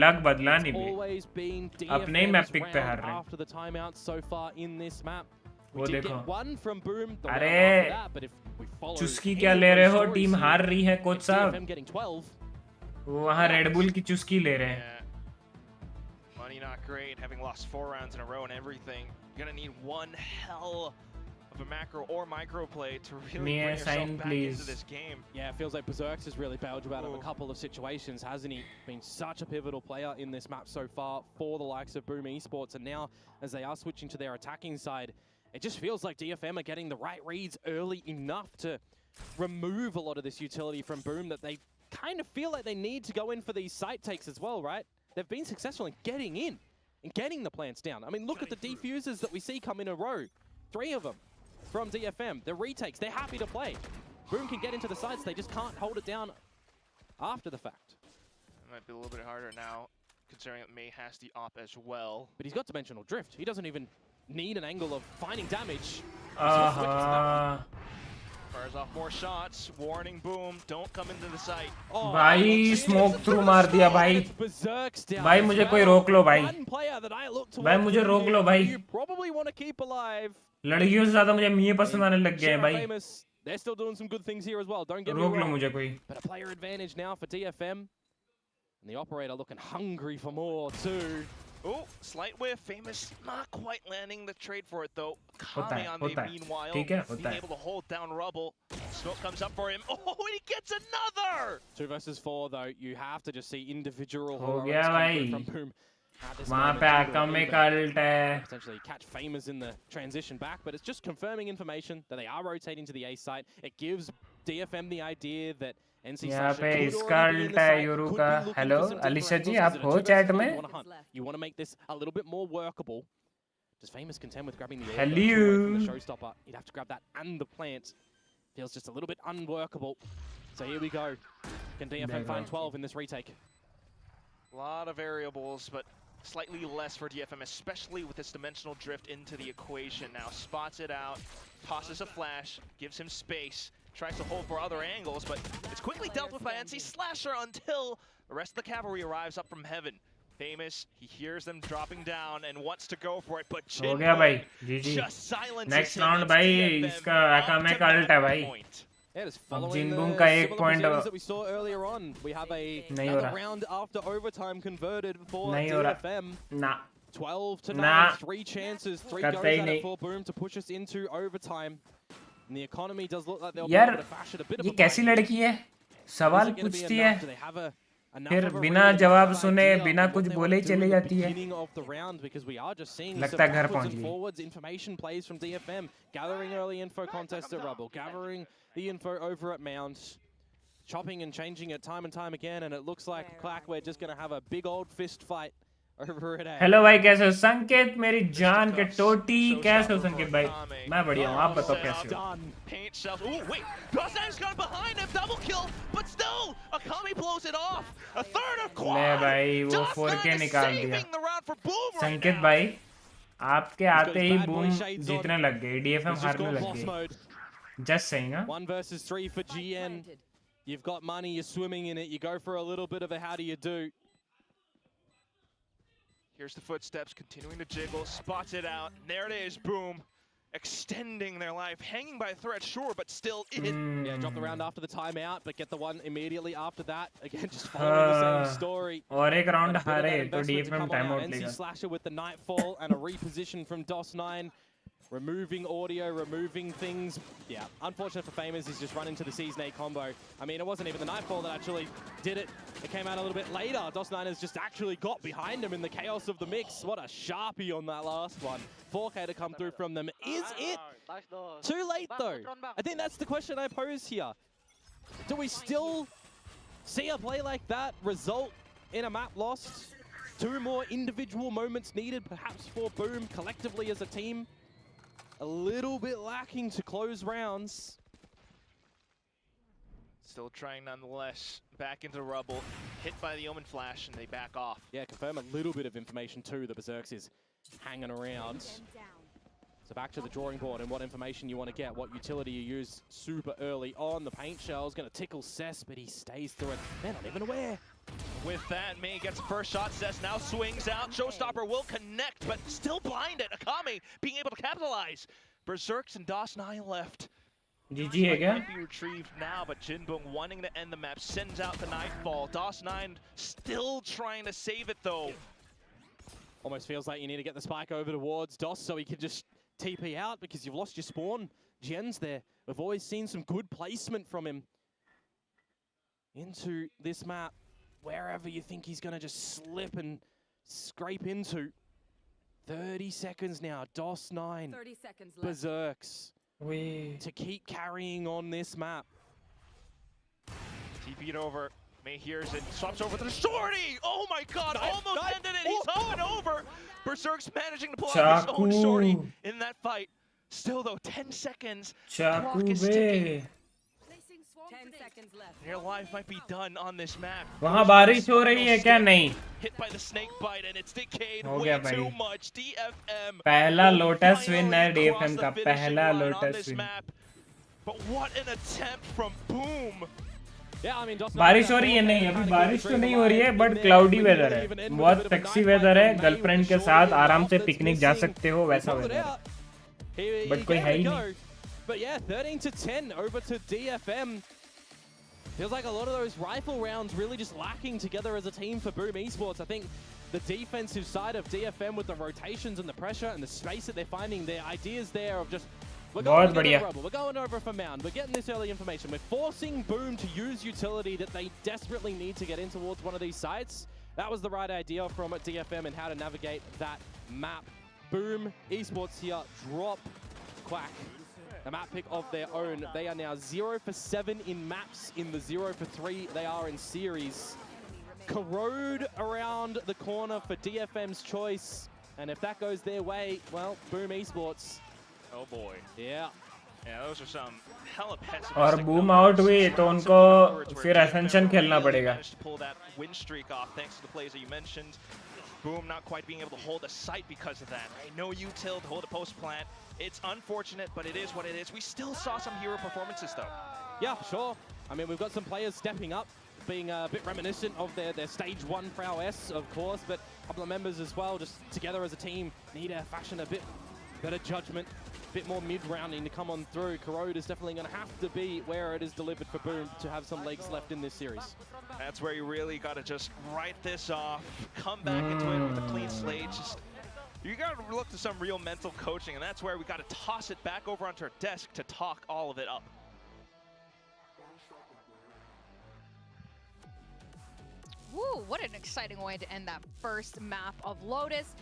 लक बदला नहीं भी अपने ही मैप पिक पे हार रहे after the timeout so far in this map. We वो did देखो get one from Boom the अरे round after that, but if we follow चुस्की any क्या of ले रहे those हो stories टीम here, हार रही है कोच it's साहब DFM getting 12. वो वहाँ रेडबुल की चुस्की ले रहे हैं Yeah. Money not great, having lost 4 rounds in a row and everything. You're gonna need one hell of a macro or micro play to really bring Mia, yourself sign, back please. into this game. Yeah, it feels like Berserks has really bailed you out of a Ooh. couple of situations, hasn't he? Been such a pivotal player in this map so far for the likes of Boom Esports, and now as they are switching to their attacking side, it just feels like DFM are getting the right reads early enough to remove a lot of this utility from Boom that they kind of feel like they need to go in for these site takes as well, right? They've been successful in getting in and getting the plants down. I mean, look at the defusers that we see come in a row. 3 of them from DFM. The retakes, they're happy to play. Boom can get into the sites, they just can't hold it down after the fact. It might be a little bit harder now, considering that May has the op as well. But he's got dimensional drift. He doesn't even need an angle of finding damage. Fires off more shots. Warning, Boom. Don't come into the site. Oh, भाई smoke through मार दिया भाई Berserks down भाई as मुझे well. कोई रोक लो भाई One player that I look भाई towards मुझे रोक लो भाई you probably want to keep alive. लड़कियों से ज्यादा मुझे मिये पसंद आने लग गए हैं भाई Famous, they're still doing some good things here as well. Don't get me रोक लो wrong. मुझे कोई But a player advantage now for DFM. And the operator looking hungry for more too. Oh, slight whiff. Famous not quite landing the trade for it though. होता Kami है on the होता है meanwhile, ठीक है होता being है able to hold down Rubble. Smoke comes up for him. Oh, and he gets another! 2 versus 4 though, you have to just see individual हो heroics गया come भाई through from Boom. At this वहाँ moment, पे Jungle आका में even cult है potentially catch famers in the transition back, but it's just confirming information that they are rotating to the A site. It gives DFM the idea that NC यहाँ Slasher पे could इसका already be in अल्ट the है site, Yoru could का be looking hello for some deeper Alisha ji angles. आप Is it a हो 2 versus chat 4? में You want to hunt. You want to make this a little bit more workable. Does Famous contend with grabbing the air? Hello. From the showstopper. He'd have to grab that and the plant. Feels just a little bit unworkable. So here we go. Can DFM find 12 in this retake? A lot of variables, but slightly less for DFM, especially with this dimensional drift into the equation now. Spots it out, tosses a flash, gives him space, tries to hold for other angles, but it's quickly dealt with by NC Slasher until the rest of the cavalry arrives up from heaven. Famous, he hears them dropping down and wants to go for it, but हो गया भाई Chin जीजी just silences next him. Round It's भाई DFM इसका आका up में to cult है match भाई point. Yeah, just अब following जिनबुंग the का एक similar point positions that we saw earlier on. We have नहीं हो another रहा round after overtime converted for नहीं हो रहा DFM. ना 12 to 9, Nah. 3 chances, 3 करते goes ही at नहीं it for Boom to push us into overtime. And the economy does look like they'll be यार able to fashion a bit of ये a कैसी bite. लड़की है Is सवाल it gonna be पूछती enough? है Do they have enough फिर of a बिना read and जवाब enough सुने idea बिना of what कुछ they बोले ही wanna do चली in the जाती है beginning of the round, because we are just seeing लगता some है घर backwards पहुंच and गई forwards information plays from DFM, gathering early info contest at Rubble, gathering the info over at Mound, chopping and changing it time and time again, and it looks like Clack, we're just going to have a big old fist fight over at A. Hello भाई कैसे हो संकेत मेरी जान के टोटी कैसे हो संकेत भाई मैं बढ़िया हूँ आप बताओ कैसे हो Done. Paint shells. Oh, wait. Crossname's gone behind him. Double kill. But still, Akami blows it off. A third of quad. ले भाई वो Just 4K nine is निकाल दिया saving the round for Boom right संकेत now. भाई आपके आते ही bad boy boom shades जीतने लग गए DFM He's just हारने gone लग boss गई mode. जस्ट सेइंग हां 1 versus 3 for GN. You've got money, you're swimming in it, you go for a little bit of a how do you do. Here's the footsteps, continuing to jiggle, spots it out. And there it is, Boom. Extending their life, hanging by a thread, sure, but still in. Yeah, drop the round after the timeout, but get the one immediately after that. Again, just following the same story. और एक round But a bit of हारे that तो investment to DFM come on time out. Out NC लेगा Slasher with the Nightfall and a reposition from DOS9. Removing audio, removing things. Yeah, unfortunate for Famous, he's just run into the Season 8 combo. I mean, it wasn't even the Nightfall that actually did it. It came out a little bit later. DOS9 has just actually got behind him in the chaos of the mix. What a sharpie on that last one. 4K to come through from them. Is it too late though? I think that's the question I pose here. Do we still see a play like that result in a map lost? 2 more individual moments needed, perhaps for Boom collectively as a team. A little bit lacking to close rounds. Still trying nonetheless. Back into rubble. Hit by the Omen Flash, and they back off. Yeah, confirm a little bit of information too. The Berserks is hanging around. So back to the drawing board and what information you want to get, what utility you use super early on. The paint shell's going to tickle Cess, but he stays through it. They're not even aware. With that, May gets the first shot. Cess now swings out. Showstopper will connect, but still blinded. Akame being able to capitalize. Berserks and DOS9 left. GG है क्या? Might be retrieved now, but Jinbong wanting to end the map sends out the Nightfall. DOS9 still trying to save it though. Almost feels like you need to get the spike over towards DOS so he can just TP out because you've lost your spawn. Jen's there. We've always seen some good placement from him into this map. Wherever you think he's going to just slip and scrape into. 30 seconds now. DOS9. 30 seconds left. Berserks. To keep carrying on this map. TP'd over. May hears it. Swaps over to the Shorty! Oh my god! Almost ended it! He's hopping over! Berserk's managing to pull out his own Shorty in that fight. Still though, 10 seconds. Clock is ticking. 10 seconds left. Their life might be done on this map. वहाँ बारिश हो रही है क्या? नहीं. Hit by the snake bite and it's decayed हो way गया भाई. too much. DFM. पहला लोटस विन है DFM का. पहला lotus win. But what an attempt from Boom. Yeah, I mean, बारिश हो रही है नहीं, अभी बारिश तो नहीं हो रही है, बट क्लाउडी वेदर है. बहुत सेक्सी वेदर है. गर्लफ्रेंड के साथ आराम से पिकनिक जा सकते हो, वैसा वेदर है. बट कोई है ही नहीं. But yeah, 13-10 over to DFM. Feels like a lot of those rifle rounds really just lacking together as a team for Boom Esports. I think the defensive side of DFM with the rotations and the pressure and the space that they're finding, their ideas there of just, we're going over rubble, we're going over for mound, we're getting this early information, we're forcing Boom to use utility that they desperately need to get in towards one of these sites. That was the right idea from DFM and how to navigate that map. Boom Esports here drop Quack. A map pick of their own. They are now 0 for 7 in maps. In the 0 for 3 they are in series. Corrode around the corner for DFM's choice. And if that goes their way, well, Boom Esports. Oh boy. Yeah. Yeah, those are some hella pessimistic. और Boom out हुई तो उनको फिर Ascension खेलना पड़ेगा. Managed to pull that win streak off thanks to the plays that you mentioned. Boom not quite being able to hold a site because of that. Right? No util to hold a post plant. It's unfortunate, but it is what it is. We still saw some hero performances though. Yeah, sure. I mean, we've got some players stepping up, being a bit reminiscent of their stage 1 prowess, of course, but a couple of members as well, just together as a team, need to fashion a bit better judgment, a bit more mid-rounding to come on through. Corrode is definitely going to have to be where it is delivered for Boom to have some legs left in this series. That's where you really got to just write this off, come back into it with a clean slate. Just, you got to look to some real mental coaching, and that's where we got to toss it back over onto our desk to talk all of it up. Woo, what an exciting way to end that first map of Lotus.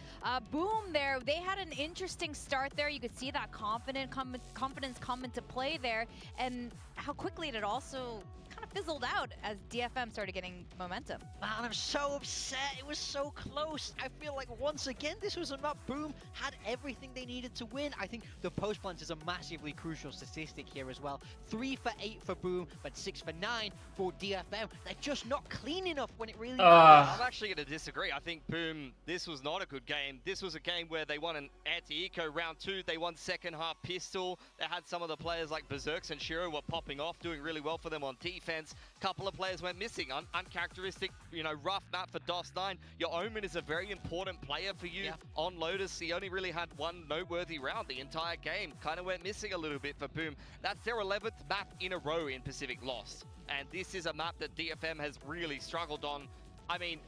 Boom there, they had an interesting start there. You could see that confidence come into play there, and how quickly it also kind of fizzled out as DFM started getting momentum. Man, I'm so upset. It was so close. I feel like once again, this was a map Boom had everything they needed to win. I think the post plant is a massively crucial statistic here as well. 3 for 8 for Boom, but 6 for 9 for DFM. They're just not clean enough when it really matters. I'm actually going to disagree. I think Boom, this was not a good game. This was a game where they won an anti-eco round 2. They won second half pistol. They had some of the players like Berserks and Shiro were popping off, doing really well for them on defense. Couple of players went missing. Uncharacteristic, you know, rough map for DOS9. Your Omen is a very important player for you on Lotus. He only really had one noteworthy round the entire game. Kind of went missing a little bit for Boom. That's their 11th map in a row in Pacific lost. And this is a map that DFM has really struggled on. I mean,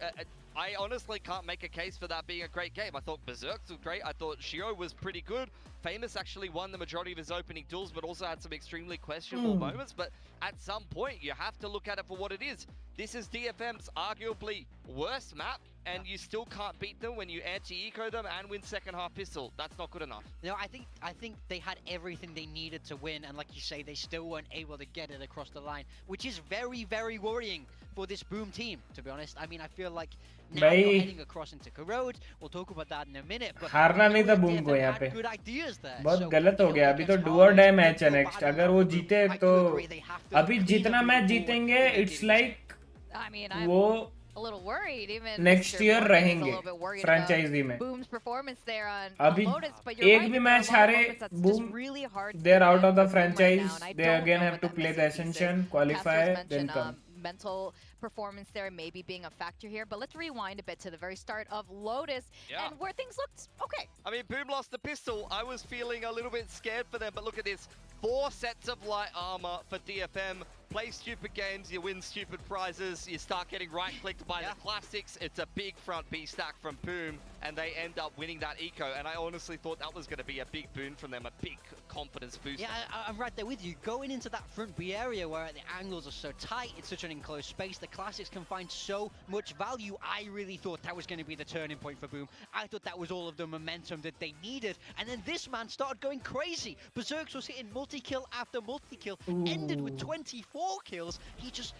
I honestly can't make a case for that being a great game. I thought Berserks was great. I thought Shiro was pretty good. Famous actually won the majority of his opening duels, but also had some extremely questionable moments. But at some point, you have to look at it for what it is. This is DFM's arguably worst map, and you still can't beat them when you anti-eco them and win second half pistol. That's not good enough. No, I think they had everything they needed to win, and like you say, they still weren't able to get it across the line, which is very, very worrying for this Boom team, to be honest. I mean, I feel like now you're heading across into Corrode. We'll talk about that in a minute. But हारना नहीं था Boom को यहाँ पे. good ideas numbers there. बहुत So, गलत हो you know, गया. अभी तो against do or Harvest, die they match है feel next. bad on अगर that वो front. जीते I तो do agree they have to अभी clean जितना up मैच moving जीतेंगे forward than they it's did recently. like I mean, I'm वो a little worried. Even next Mr. year Morgan is a रहेंगे little bit worried franchisee about में. Boom's performance there on अभी Lotus, but you're एक right. भी There are a match lot of हारे moments that's Boom, just really hard to they're out defend of the for Boom right now, franchise. and I They don't again know have what to that play the missing piece is. Ascension, qualify, Castro's then mentioned come. mental performance there maybe being a factor here, but let's rewind a bit to the very start of Lotus and where things looked okay. I mean, Boom lost the pistol. I was feeling a little bit scared for them, but look at this. 4 sets of light armor for DFM. Play stupid games, you win stupid prizes, you start getting right-clicked by the classics. It's a big front B stack from Boom, and they end up winning that eco. And I honestly thought that was going to be a big boon from them, a big confidence boost. Yeah, I'm right there with you. Going into that front B area where the angles are so tight, it's such an enclosed space, the classics can find so much value. I really thought that was going to be the turning point for Boom. I thought that was all of the momentum that they needed. And then this man started going crazy. Berserks was hitting multi-kill after multi-kill, ended with 24 kills.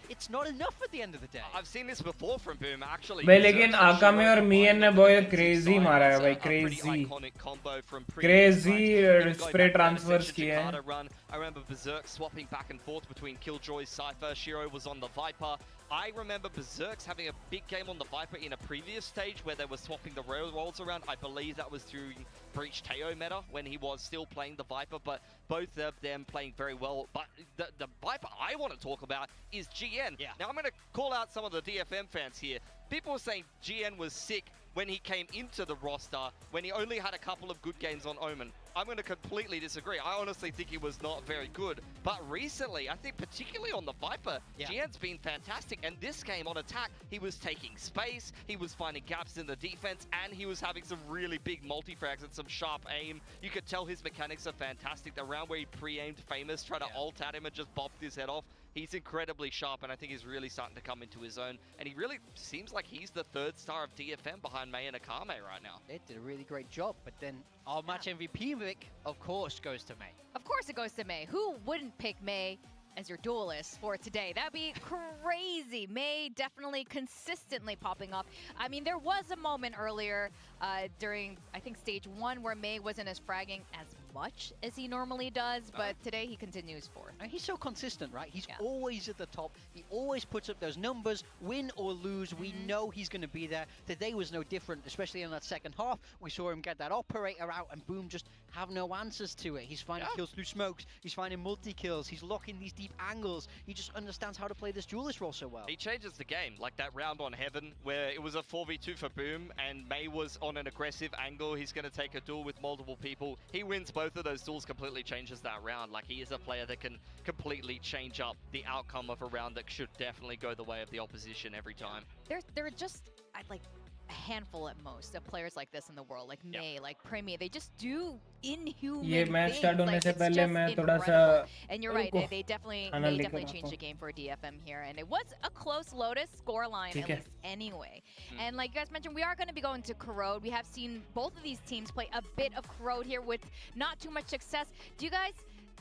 It's not enough at the end of the day. I've seen this before from Boom, actually. भाई लेकिन आकामे और मियन ने बहुत crazy मारा है भाई, crazy spray transfers किए हैं. I remember Berserk swapping back and forth between Killjoy, Cypher, Shiro was on the Viper. I remember Berserks having a big game on the Viper in a previous stage where they were swapping the railroads around. I believe that was through Breach Teo meta when he was still playing the Viper, but both of them playing very well. But the Viper I want to talk about is GN. Yeah. Now I'm going to call out some of the DFM fans here. People were saying GN was sick when he came into the roster, when he only had a couple of good games on Omen. I'm going to completely disagree. I honestly think he was not very good. But recently, I think particularly on the Viper, GN's been fantastic. And this game on attack, he was taking space, he was finding gaps in the defense, and he was having some really big multi-frags and some sharp aim. You could tell his mechanics are fantastic. The round where he pre-aimed Famous, tried to ult at him and just bopped his head off. He's incredibly sharp, and I think he's really starting to come into his own. And he really seems like he's the 3rd star of DFM behind Mei and Akame right now. They did a really great job, but then our match MVP pick, of course, goes to Mei. Of course it goes to Mei. Who wouldn't pick Mei as your duelist for today? That'd be crazy. Mei definitely consistently popping up. I mean, there was a moment earlier during, I think, stage 1 where Mei wasn't as fragging as much as he normally does, but today he continues forth. And he's so consistent, right? He's always at the top. He always puts up those numbers, win or lose. We know he's going to be there. Today was no different, especially in that second half. We saw him get that operator out and Boom just have no answers to it. He's finding kills through smokes. He's finding multi-kills. He's locking these deep angles. He just understands how to play this duelist role so well. He changes the game, like that round on Heaven, where it was a 4v2 for Boom, and Mei was on an aggressive angle. He's going to take a duel with multiple people. He wins both of those duels, completely changes that round. Like, he is a player that can completely change up the outcome of a round that should definitely go the way of the opposition every time. There are just, like, a handful at most of players like this in the world, like Mei, like Premier. They just do inhuman ये match things. Start होने Like, से it's पहले just मैं थोड़ा सा incredible. And you're right, रुको, they definitely खाना लेकर definitely आता changed the हूँ. game for DFM here, and it was a close Lotus scoreline ठीक at है. least anyway. And like you guys mentioned, we are going to be going to Corrode. We have seen both of these teams play a bit of Corrode here with not too much success. Do you guys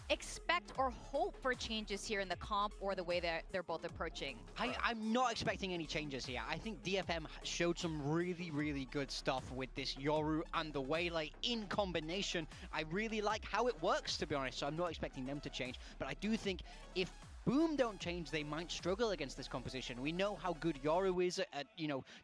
expect or hope for changes here in the comp or the way that they're both approaching? I'm not expecting any changes here. I think DFM showed some really, really good stuff with this Yoru and the Waylay in combination. I really like how it works, to be honest, so I'm not expecting them to change. But I do think if Boom don't change, they might struggle against this composition. We know how good Yoru is at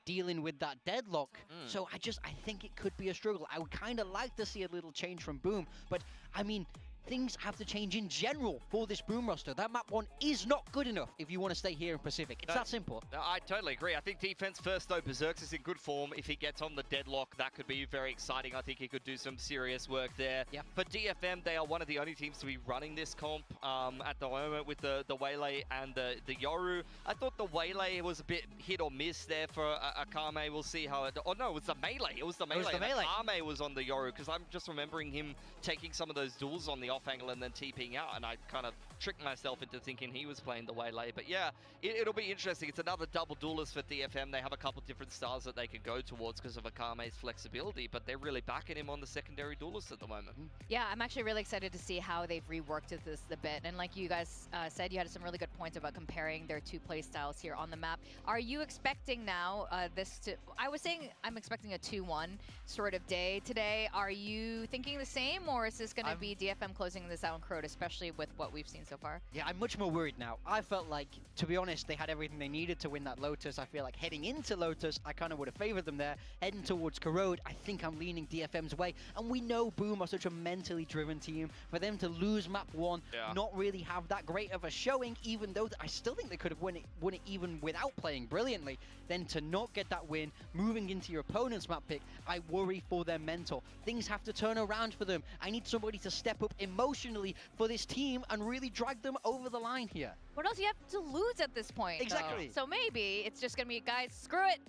dealing with that deadlock. So I think it could be a struggle. I would kind of like to see a little change from Boom, but I mean, things have to change in general for this Boom roster. That map 1 is not good enough if you want to stay here in Pacific. It's that simple. I totally agree. I think defense first, though. Berserks is in good form. If he gets on the deadlock, that could be very exciting. I think he could do some serious work there. Yeah. For DFM, they are one of the only teams to be running this comp at the moment with the Waylay and the Yoru. I thought the Waylay was a bit hit or miss there for Akame. We'll see how it... Oh, no, it was the Melee. It was the Melee. It was the Melee. Akame was on the Yoru, because I'm just remembering him taking some of those duels on the off angle and then TPing out, and I kind of tricked myself into thinking he was playing the waylay. But yeah, it'll be interesting. It's another double duelist for DFM. They have a couple different styles that they could go towards because of Akame's flexibility, but they're really backing him on the secondary duelist at the moment. Yeah, I'm actually really excited to see how they've reworked this a bit. And like you guys said, you had some really good points about comparing their two play styles here on the map. Are you expecting now this to... I was saying I'm expecting a 2-1 sort of day today. Are you thinking the same, or is this going to be DFM closing this out in Crowd, especially with what we've seen so far? Yeah, I'm much more worried now. I felt like, to be honest, they had everything they needed to win that Lotus. I feel like heading into Lotus, I kind of would have favored them there. Heading towards Corrode, I think I'm leaning DFM's way. And we know Boom are such a mentally driven team. For them to lose map 1, not really have that great of a showing, even though I still think they could have won it even without playing brilliantly. Then to not get that win, moving into your opponent's map pick, I worry for their mental. Things have to turn around for them. I need somebody to step up emotionally for this team and really drag them over the line here. What else do you have to lose at this point? Exactly. So maybe it's just going to be, guys, screw it.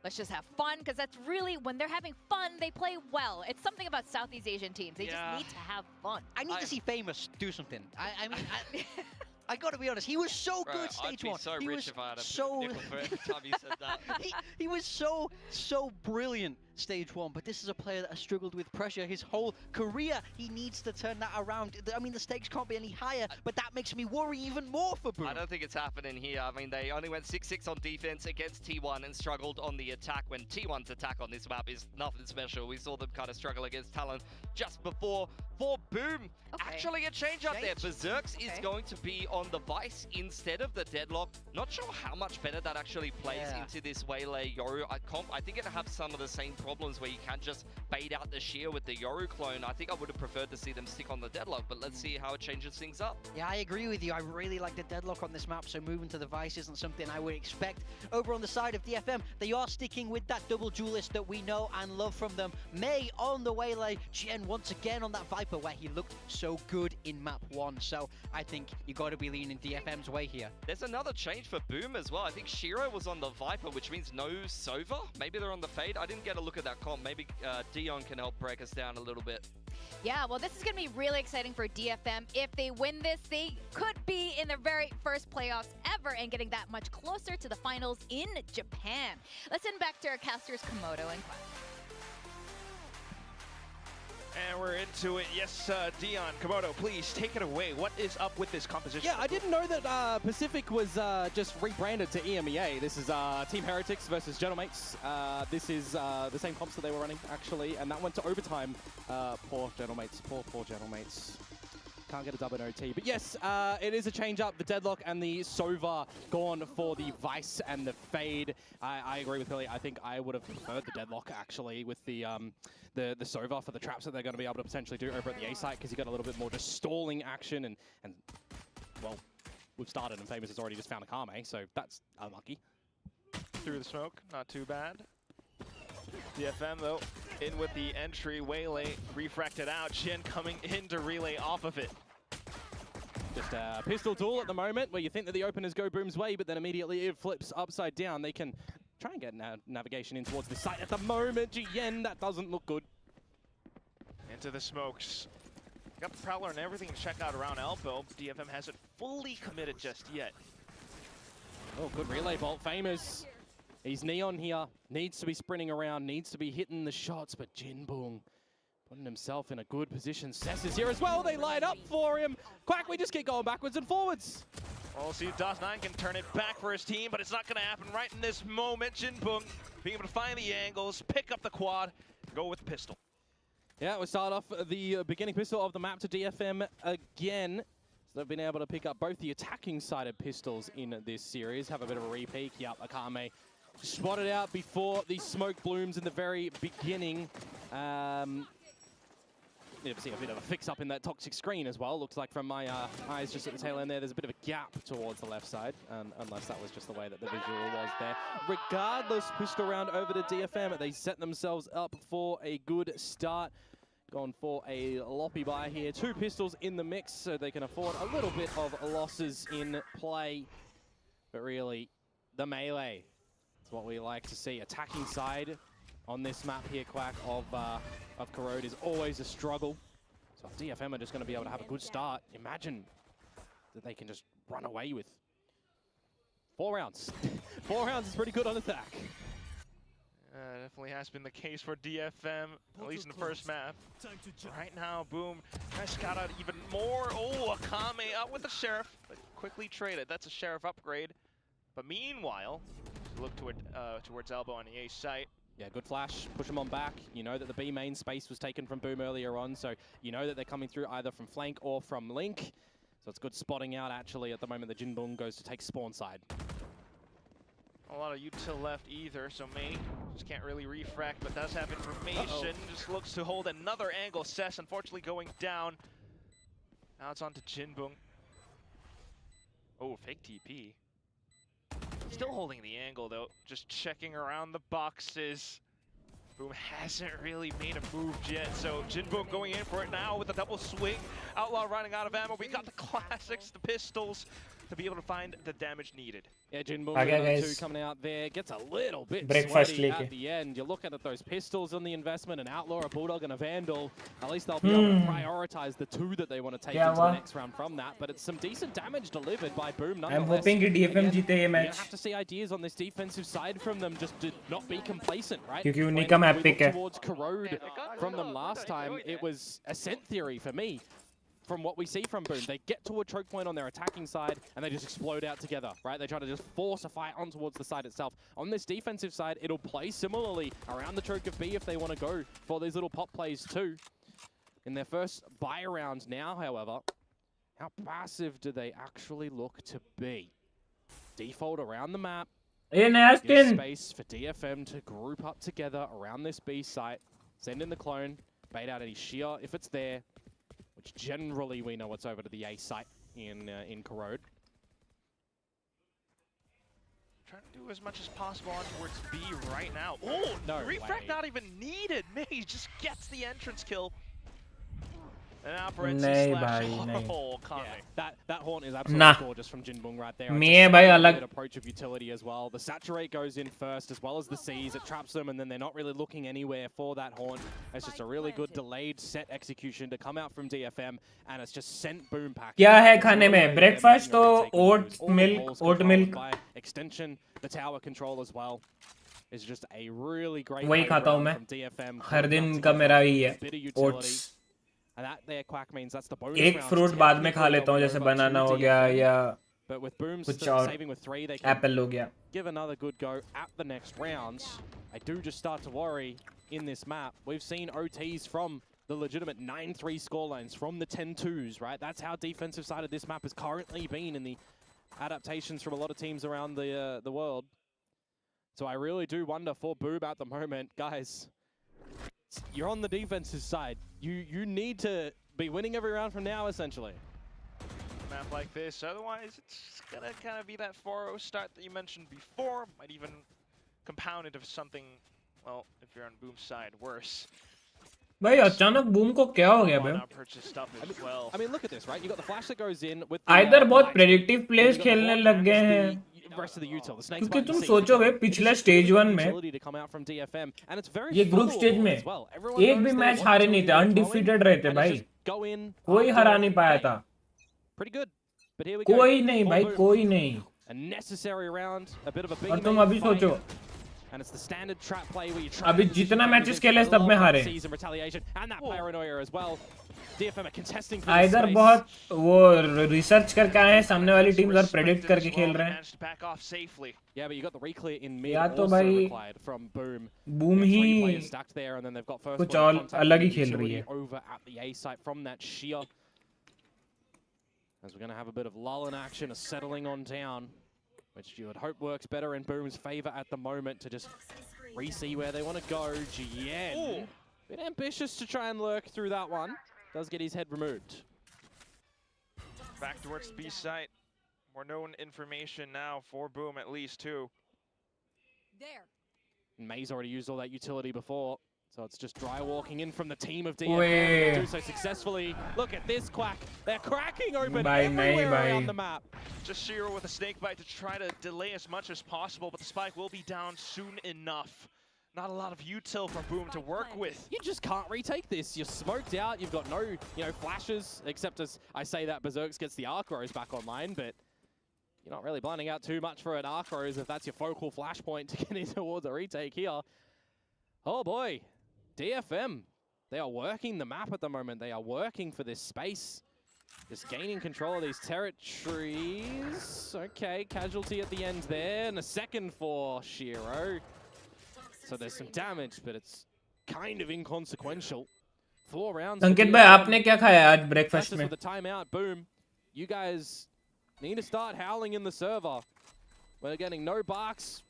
Let's just have fun, because that's really, when they're having fun, they play well. It's something about Southeast Asian teams. They just need to have fun. I need to see Famous do something. I mean, I gotta be honest, he was so good stage 1. I'd be so he rich was if I had a so nickel for every time you said that. he was so brilliant stage 1, but this is a player that has struggled with pressure his whole career. He needs to turn that around. I mean, the stakes can't be any higher, but that makes me worry even more for Boom. I don't think it's happening here. I mean, they only went 6-6 on defense against T1 and struggled on the attack, when T1's attack on this map is nothing special. We saw them kind of struggle against Talon just before. For Boom, actually a change up there. Berserks is going to be on the Vice instead of the Deadlock. Not sure how much better that actually plays into this Waylay Yoru comp. I think it'll have some of the same problems where you can't just bait out the sheer with the Yoru clone. I think I would have preferred to see them stick on the Deadlock, but let's see how it changes things up. Yeah, I agree with you. I really like the Deadlock on this map, so moving to the Vice isn't something I would expect. Over on the side of DFM, they are sticking with that double duelist that we know and love from them. May on the Waylay, Jen once again on that Viper where he looked so good in map 1. So I think you got to be leaning DFM's way here. There's another change for Boom as well. I think Shiro was on the Viper, which means no Sova. Maybe they're on the Fade. I didn't get a look at that comp. Maybe Dion can help break us down a little bit. Yeah, well, this is going to be really exciting for DFM. If they win this, they could be in their very first playoffs ever and getting that much closer to the finals in Japan. Let's send back to our casters, Komodo and Quack. And we're into it. Yes, Dion, Komodo, please take it away. What is up with this composition? Yeah, I didn't know that Pacific was just rebranded to EMEA. This is Team Heretics versus Gentlemates. This is the same comps that they were running, actually, and that went to overtime. Poor Gentlemates, poor Gentlemates. Can't get a double OT. But yes, it is a change-up. The Deadlock and the Sova gone for the Vice and the Fade. I agree with Billy. I think I would have preferred the Deadlock, actually, with the Sova for the traps that they're going to be able to potentially do over at the A site, because you got a little bit more just stalling action. And well, we've started and Famous has already just found a Kame, so that's unlucky. Through the smoke, not too bad. DFM, though, in with the entry. Waylay refracted out. Jin coming in to relay off of it. Just a pistol duel at the moment, where you think that the openers go Boom's way, but then immediately it flips upside down. They can try and get navigation in towards the site at the moment. GN, that doesn't look good. Into the smokes. Got the Prowler and everything to check out around Elbow. DFM hasn't fully committed just yet. Oh, good relay bolt. Famous. He's Neon here. Needs to be sprinting around. Needs to be hitting the shots, but Jinbong putting himself in a good position. Cess is here as well. They light up for him. Quack, we just keep going backwards and forwards. We'll see if DOS9 can turn it back for his team, but it's not going to happen right in this moment. Jinbong being able to find the angles, pick up the quad, go with the pistol. Yeah, we start off the beginning pistol of the map to DFM again. So they've been able to pick up both the attacking sided pistols in this series. Have a bit of a repeat. Yep, Akame spotted out before the smoke blooms in the very beginning. You see a bit of a fix-up in that toxic screen as well. Looks like from my eyes just at the tail end there, there's a bit of a gap towards the left side, unless that was just the way that the visual was there. Regardless, pistol round over to DFM. They set themselves up for a good start. Gone for a loppy buy here. 2 pistols in the mix, so they can afford a little bit of losses in play. But really, the melee is what we like to see. Attacking side on this map here, Quack, of Corrode is always a struggle. So if DFM are just going to be able to have a good start, imagine that they can just run away with 4 rounds. 4 rounds is pretty good on attack. Definitely has been the case for DFM, at least in the first map. Right now, Boom trying to scout out even more. Oh, Akame out with the Sheriff, but quickly traded. That's a Sheriff upgrade. But meanwhile, look towards Elbow on the A site. Yeah, good flash. Push them on back. You know that the B main space was taken from Boom earlier on, so you know that they're coming through either from flank or from link. So it's good spotting out, actually, at the moment that Jinbong goes to take spawn side. A lot of util left either, so May just can't really refract, but does have information. Just looks to hold another angle. Cess, unfortunately, going down. Now it's on to Jinbong. Oh, fake TP. Still holding the angle, though. Just checking around the boxes. Boom hasn't really made a move yet, so Jinbong going in for it now with a double swing. Outlaw running out of ammo. We got the classics, the pistols, to be able to find the damage needed. Yeah, Jinbong 2 coming out there, gets a little bit sweaty at the end. You're looking at those pistols on the investment, an Outlaw, a Bulldog, and a Vandal. At least they'll be able to prioritize the 2 that they want to take into the next round from that. But it's some decent damage delivered by Boom nonetheless. I'm hoping that DFM जीते ये match. You have to see ideas on this defensive side from them, just to not be complacent, right? क्योंकि उन्हीं का map pick है. Towards Corrode from them last time, it was a scent theory for me. From what we see from Boom, they get to a choke point on their attacking side and they just explode out together, right? They try to just force a fight on towards the side itself. On this defensive side, it'll play similarly around the choke of B if they want to go for these little pop plays too. In their first buy round now, however, how passive do they actually look to be? Default around the map. Give space for DFM to group up together around this B site. Send in the clone, bait out any shear if it's there. Which generally we know what's over to the A site in Corrode. Trying to do as much as possible on towards B right now. Oh, no refract not even needed. May just gets the entrance kill. And now for that horn is absolutely gorgeous from Jinbong right there. Good approach of utility as well. The saturate goes in first as well as the C's. It traps them and then they're not really looking anywhere for that horn. It's just a really good delayed set execution to come out from DFM and it's just sent Boom pack. क्या है खाने में? Breakfast तो oat milk. By extension, the tower control as well. Is just a really great वही खाता हूँ मैं. हर दिन का मेरा ही है. Oats. And that there quack means that's the bonus. एक fruit बाद में खा लेता हूँ जैसे banana हो गया या but with Boom saving with 3 they can apple हो गया. Give another good go at the next rounds. I do just start to worry in this map. We've seen OTs from the legitimate 9-3 scorelines from the 10-2s, right? That's how defensive side of this map has currently been in the adaptations from a lot of teams around the world. So I really do wonder for Boom at the moment, guys. You're on the defensive side. You need to be winning every round from now, essentially. A map like this, otherwise it's gonna kind of be that 4-0 start that you mentioned before. Might even compound into something, well, if you're on Boom's side, worse. भाई अचानक boom को क्या हो गया भाई? I mean, look at this, right? You got the flash that goes in with. इधर बहुत predictive plays खेलने लग गए हैं. क्योंकि तुम सोचोगे पिछले स्टेज 1 में ये ग्रुप स्टेज में एक भी मैच हारे नहीं थे, अनडिफीटेड रहे थे भाई. कोई हरा नहीं पाया था. कोई नहीं भाई, कोई नहीं. और तुम अभी सोचो अभी जितना मैचेस खेले सब में हारे. इधर बहुत वो रिसर्च करके आए हैं सामने वाली टीम और प्रेडिक्ट करके खेल रहे हैं. या तो भाई बूम ही कुछ और अलग ही खेल रही है. As we're going to have a bit of lull in action, a settling on down, which you would hope works better in Boom's favor at the moment to just re-see where they want to go. GN, bit ambitious to try and lurk through that one. Does get his head removed. Back towards the B site. More known information now for Boom, at least too. There. May's already used all that utility before. So it's just dry walking in from the team of DFM. Do so successfully. Look at this quack. They're cracking open everywhere around the map. Just Shiro with a snake bite to try to delay as much as possible, but the spike will be down soon enough. not a lot of util for Boom to work with. You just can't retake this. You're smoked out. You've got no, flashes, except as I say that Berserks gets the Arc Rose back online, but you're not really blinding out too much for an Arc Rose if that's your focal flashpoint to get in towards a retake here. Oh boy, DFM. They are working the map at the moment. They are working for this space. Just gaining control of these territories. Okay, casualty at the end there, and a second for Shiro. So there's some damage, but it's kind of inconsequential. 4 rounds. संकेत भाई आपने क्या खाया आज breakfast में? With the timeout, Boom. You guys need to start howling in the server. We're getting no barks.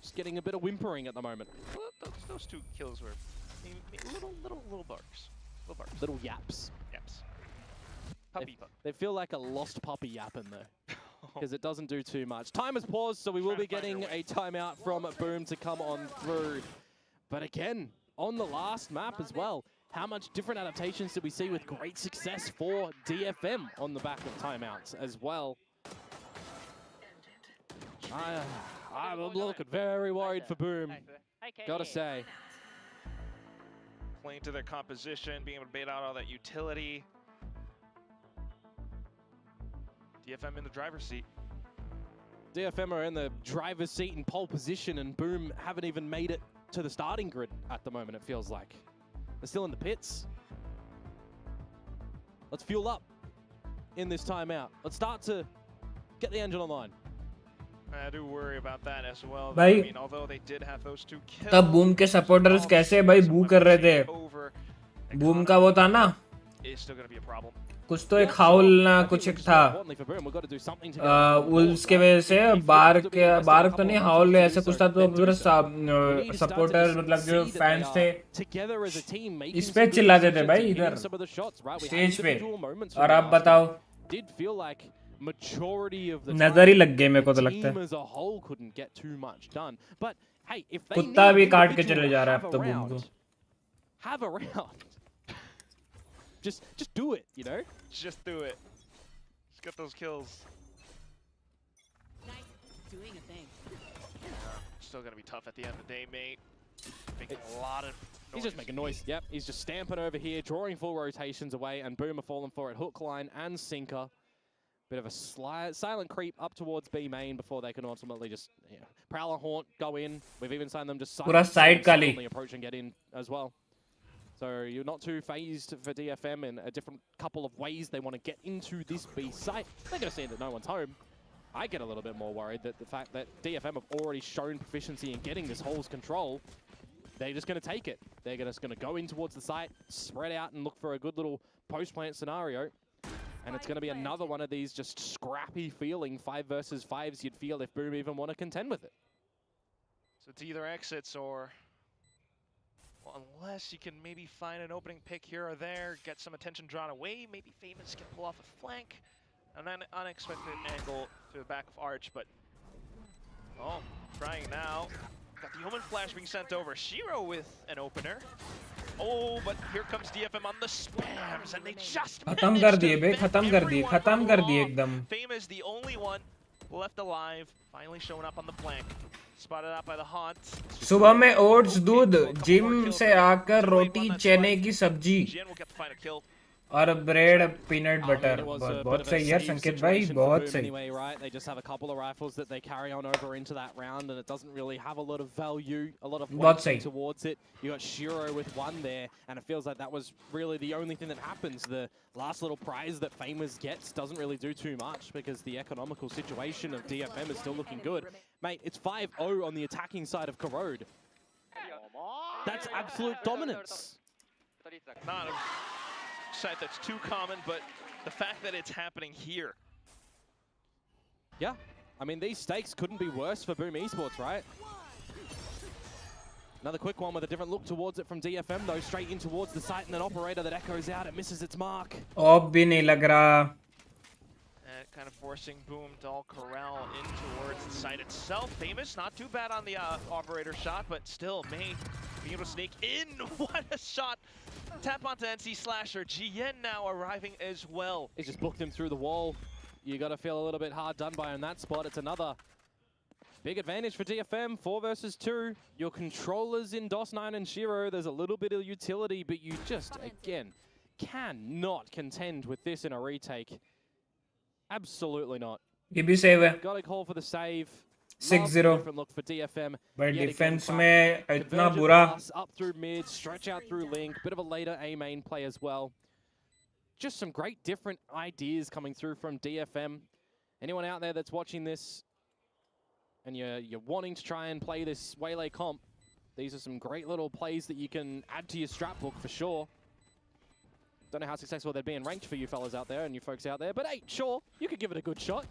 Just getting a bit of whimpering at the moment. Well, those 2 kills were little barks. Little barks. Little yaps. Yaps. Puppy. They feel like a lost puppy yapping though. Because it doesn't do too much. Time has paused, so we will be getting a timeout from Boom to come on through. But again, on the last map as well, how much different adaptations did we see with great success for DFM on the back of timeouts as well? I'm looking very worried for Boom, gotta say. Playing to their composition, being able to bait out all that utility. DFM in the driver's seat. DFM are in the driver's seat in pole position, and Boom haven't even made it to the starting grid at the moment, it feels like. They're still in the pits. Let's fuel up in this timeout. Let's start to get the engine online. I do worry about that as well. भाई, I mean, although they did have those 2 kills. तब boom के supporters कैसे भाई बू कर रहे थे? Boom का वो था ना? It's still going to be a problem. कुछ तो एक हाउल ना कुछ एक था वुल्व्स के वजह से बार्क तो नहीं हाउल ऐसा कुछ था, तो फिर सपोर्टर मतलब जो फैंस थे इस पे चिल्लाते थे भाई इधर स्टेज पे। और आप बताओ, नजर ही लग गए मेरे को तो लगता है। कुत्ता भी काट के चले जा रहा है अब तो बूम को। Just do it, you know? Just do it. Just get those kills. Doing a thing. Still gonna be tough at the end of the day, mate. Making a lot of noise. He's just making noise. Yep, he's just stamping over here, drawing full rotations away, and Boom are falling for it. Hook line and sinker. Bit of a silent creep up towards B main before they can ultimately just Prowler Haunt go in. We've even seen them just silently approach and get in as well. So you're not too phased for DFM in a different couple of ways they want to get into this B site. They're going to see that no one's home. I get a little bit more worried that the fact that DFM have already shown proficiency in getting this hole's control, they're just going to take it. They're just going to go in towards the site, spread out and look for a good little post-plant scenario. And it's going to be another one of these just scrappy feeling 5 versus 5s you'd feel if Boom even want to contend with it. So it's either exits or... Well, unless you can maybe find an opening pick here or there, get some attention drawn away, maybe Famous can pull off a flank. An unexpected angle to the back of Arch, but... Oh, trying now. Got the Omen Flash being sent over. Shiro with an opener. Oh, but here comes DFM on the spams, and they just खत्म कर दिए बे, खत्म कर दिए एकदम। Famous, the only one left alive, finally showing up on the flank. Spotted out by the Haunt. सुबह में oats दूध, जिम से आकर रोटी चने की सब्जी और ब्रेड पीनट बटर। बहुत सही यार संकेत भाई, बहुत सही। Anyway, right? They just have a couple of rifles that they carry on over into that round, and it doesn't really have a lot of value, a lot of weight towards it. You got Shiro with one there, and it feels like that was really the only thing that happens. The last little prize that Famous gets doesn't really do too much because the economical situation of DFM is still looking good. Mate, it's 5-0 on the attacking side of Corrode. That's absolute dominance. Not a site that's too common, but the fact that it's happening here. Yeah, I mean, these stakes couldn't be worse for Boom Esports, right? Another quick one with a different look towards it from DFM, though, straight in towards the site, and an operator that echoes out, it misses its mark. अब भी नहीं लग रहा. Kind of forcing Boom to all corral in towards the site itself. Famous, not too bad on the operator shot, but still, May being able to sneak in. What a shot! Tap onto NC Slasher. GN now arriving as well. He just booked him through the wall. You got to feel a little bit hard done by in that spot. It's another Big advantage for DFM, 4 versus 2. Your controllers in DOS9 and Shiro, there's a little bit of utility, but you just, again, cannot contend with this in a retake. Absolutely not. ये भी save है. Got a call for the save. 6-0. Different look for DFM. But Yet defense again, में back. इतना Convergent बुरा. pass up through mid, stretch out through link, bit of a later A main play as well. Just some great different ideas coming through from DFM. Anyone out there that's watching this and you're wanting to try and play this Waylay comp, these are some great little plays that you can add to your strat book for sure. Don't know how successful they'd be in ranked for you fellas out there and you folks out there, but hey, sure, you could give it a good shot.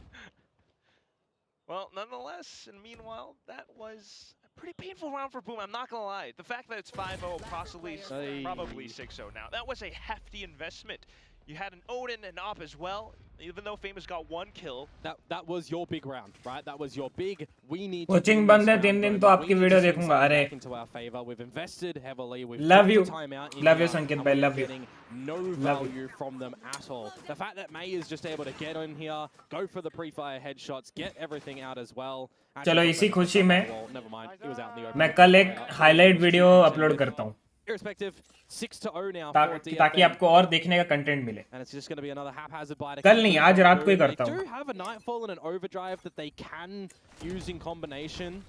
Well, nonetheless, and meanwhile, that was a pretty painful round for Boom. I'm not going to lie. The fact that it's 5-0, probably 6-0 now, that was a hefty investment. You had an Odin and Op as well, even though Famous got 1 kill. That was your big round, right? That was your big, we need Coaching बंद है 3 दिन तो आपकी video देखूंगा. अरे into our favor. We've invested heavily. We've love you. Love you Sanket bhai, love you. No value from them at all. The fact that May is just able to get in here, go for the pre-fire headshots, get everything out as well. चलो इसी खुशी में Never mind. It was out in the open. मैं कल एक highlight video upload करता हूँ. Irrespective, 6-0 now. ताकि आपको और देखने का कंटेंट मिले. And it's just going to be another haphazard buy. कल नहीं, आज रात को ही करता हूँ. They do have a Nightfall and an Overdrive that they can use in combination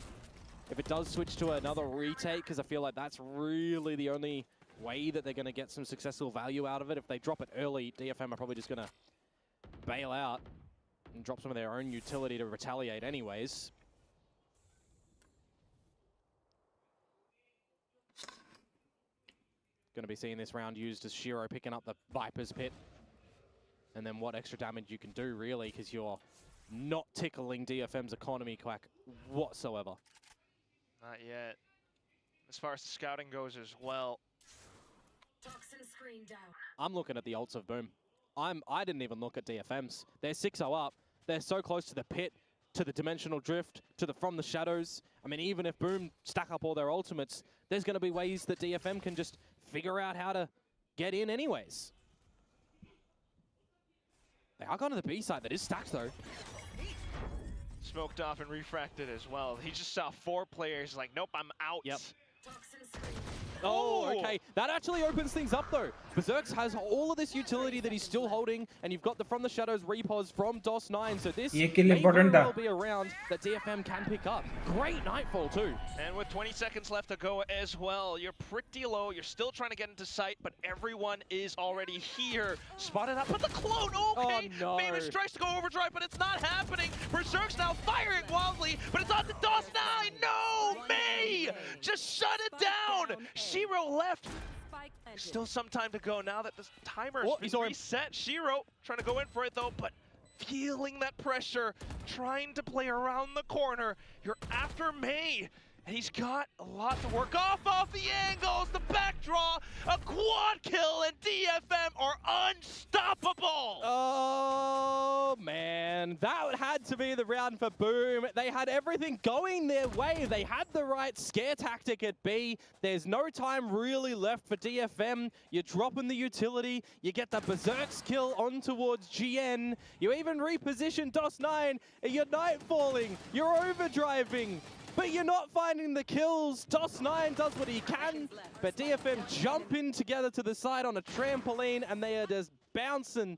if it does switch to another retake, because I feel like that's really the only way that they're going to get some successful value out of it. If they drop it early, DFM are probably just going to bail out and drop some of their own utility to retaliate anyways. Going to be seeing this round used as Shiro picking up the Viper's Pit. And then what extra damage you can do, really, because you're not tickling DFM's economy quack whatsoever. Not yet. As far as the scouting goes as well. I'm looking at the ults of Boom. I didn't even look at DFM's. They're 6-0 up. They're so close to the pit, to the dimensional drift, to the from the shadows. I mean, even if Boom stack up all their ultimates, there's going to be ways that DFM can just figure out how to get in anyways. They are going to the B side. That is stacked, though. Smoked off and refracted as well. He just saw 4 players like, nope, I'm out. Yep. Oh, okay. That actually opens things up, though. Berserks has all of this utility that he's still holding, and you've got the From the Shadows repos from DOS9, so this may very well be a round that DFM can pick up. Great Nightfall, too. And with 20 seconds left to go as well, you're pretty low. You're still trying to get into sight, but everyone is already here. Spotted up, but the clone, okay. Oh, no. Famous tries to go overdrive, but it's not happening. Berserk's now firing wildly, but it's on to DOS9. No, May! Just shut it down. Shiro left. Still some time to go now that the timer's been reset. Shiro trying to go in for it though, but feeling that pressure, trying to play around the corner. You're after May, and he's got a lot to work off the angles, the back draw, a quad kill, and DFM are unstoppable! Oh, man. That had to be the round for Boom. They had everything going their way. They had the right scare tactic at B. There's no time really left for DFM. You're dropping the utility. You get the Berserks kill on towards GN. You even reposition DOS9. You're nightfalling. You're overdriving. But you're not finding the kills. DOS9 does what he can, but DFM jump in together to the side on a trampoline, and they are just bouncing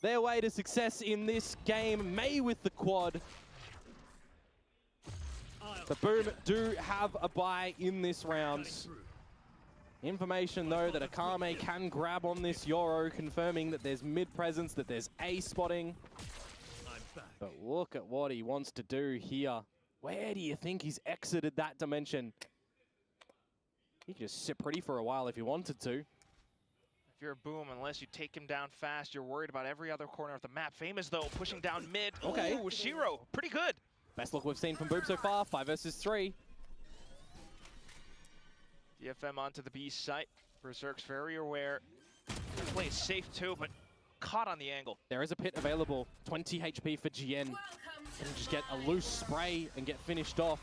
their way to success in this game. May with the quad. The Boom do have a bye in this round. Information, though, that Akame can grab on this Yoro, confirming that there's mid presence, that there's A spotting. But look at what he wants to do here. Where do you think he's exited that dimension? He could just sit pretty for a while if he wanted to. If you're a Boom, unless you take him down fast, you're worried about every other corner of the map. Famous, though, pushing down mid. Okay. Ooh, Shiro, pretty good. Best look we've seen from Boom so far, 5 versus 3. DFM onto the B site. Berserk's very aware. Play is safe, too, but caught on the angle. There is a pit available, 20 HP for GN. And just get a loose spray and get finished off.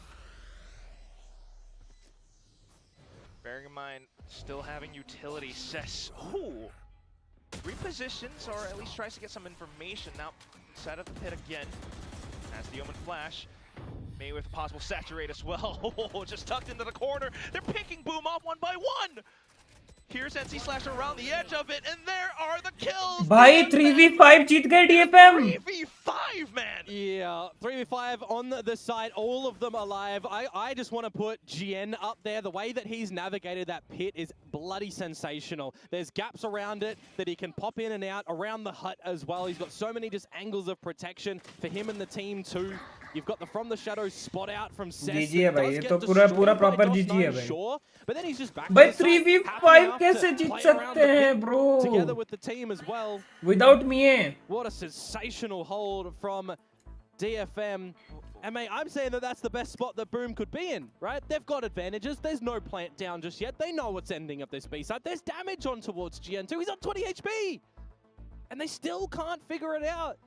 Bearing in mind, still having utility, Cess. Ooh! Repositions, or at least tries to get some information. Now, side of the pit again. Has the Omen Flash. May with a possible saturate as well. Just tucked into the corner. They're picking Boom off one by one. Here's NC Slasher around the edge of it, and there are the kills. भाई 3v5 जीत गए DFM. 3v5, man. Yeah, 3v5 on the side, all of them alive. I just want to put GN up there. The way that he's navigated that pit is bloody sensational. There's gaps around it that he can pop in and out, around the hut as well. He's got so many just angles of protection for him and the team too. You've got the from the shadows spot out from Cess. GG है भाई, ये तो पूरा proper GG है भाई. Sure, but then he's just back. भाई 3v5 कैसे जीत सकते हैं bro? Together with the team as well. Without me. What a sensational hold from DFM. And mate, I'm saying that that's the best spot that Boom could be in, right? They've got advantages. There's no plant down just yet. They know what's ending of this B side. There's damage on towards GN2. He's on 20 HP. And they still can't figure it out.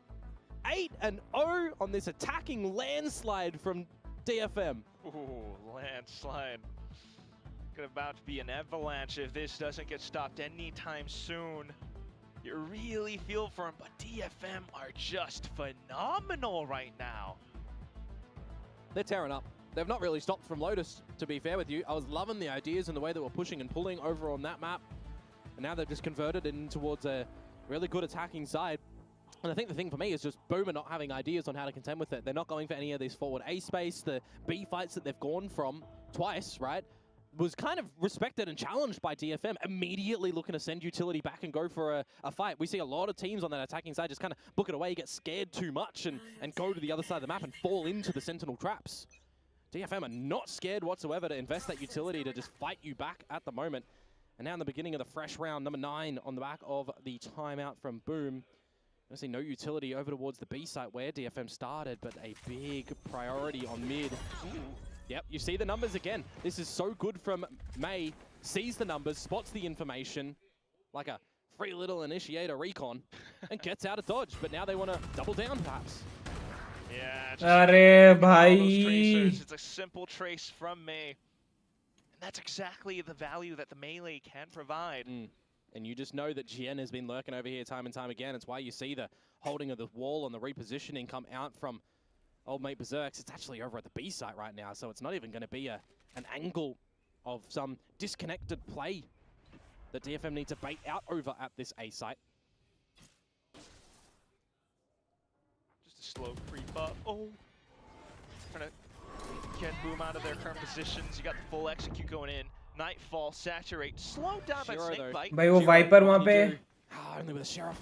8-0 on this attacking landslide from DFM. Ooh, landslide. About to be an avalanche if this doesn't get stopped anytime soon. You really feel for him, but DFM are just phenomenal right now. They're tearing up. They've not really stopped from Lotus, to be fair with you. I was loving the ideas and the way they were pushing and pulling over on that map. And now they've just converted it in towards a really good attacking side. And I think the thing for me is just Boom are not having ideas on how to contend with it. They're not going for any of these forward A space. The B fights that they've gone from twice, right, was kind of respected and challenged by DFM, immediately looking to send utility back and go for a fight. We see a lot of teams on that attacking side just kind of book it away, get scared too much, and go to the other side of the map and fall into the Sentinel traps. DFM are not scared whatsoever to invest that utility to just fight you back at the moment. And now in the beginning of the fresh round, number 9 on the back of the timeout from Boom. I see no utility over towards the B site where DFM started, but a big priority on mid. Ooh. Yep, you see the numbers again. This is so good from May. Sees the numbers, spots the information, like a free little initiator recon, and gets out of dodge. But now they want to double down, perhaps. Yeah, just अरे भाई. it's a simple trace from May. And that's exactly the value that the melee can provide. And you just know that GN has been lurking over here time and time again. It's why you see the holding of the wall and the repositioning come out from old mate Berserks. It's actually over at the B site right now, so it's not even going to be an angle of some disconnected play that DFM need to bait out over at this A site. Just a slow creep up. Oh, trying to get Boom out of their current positions. You got the full execute going in. Nightfall, saturate, slowed down by Snakebite. भाई वो Viper वहाँ पे. Only with a Sheriff.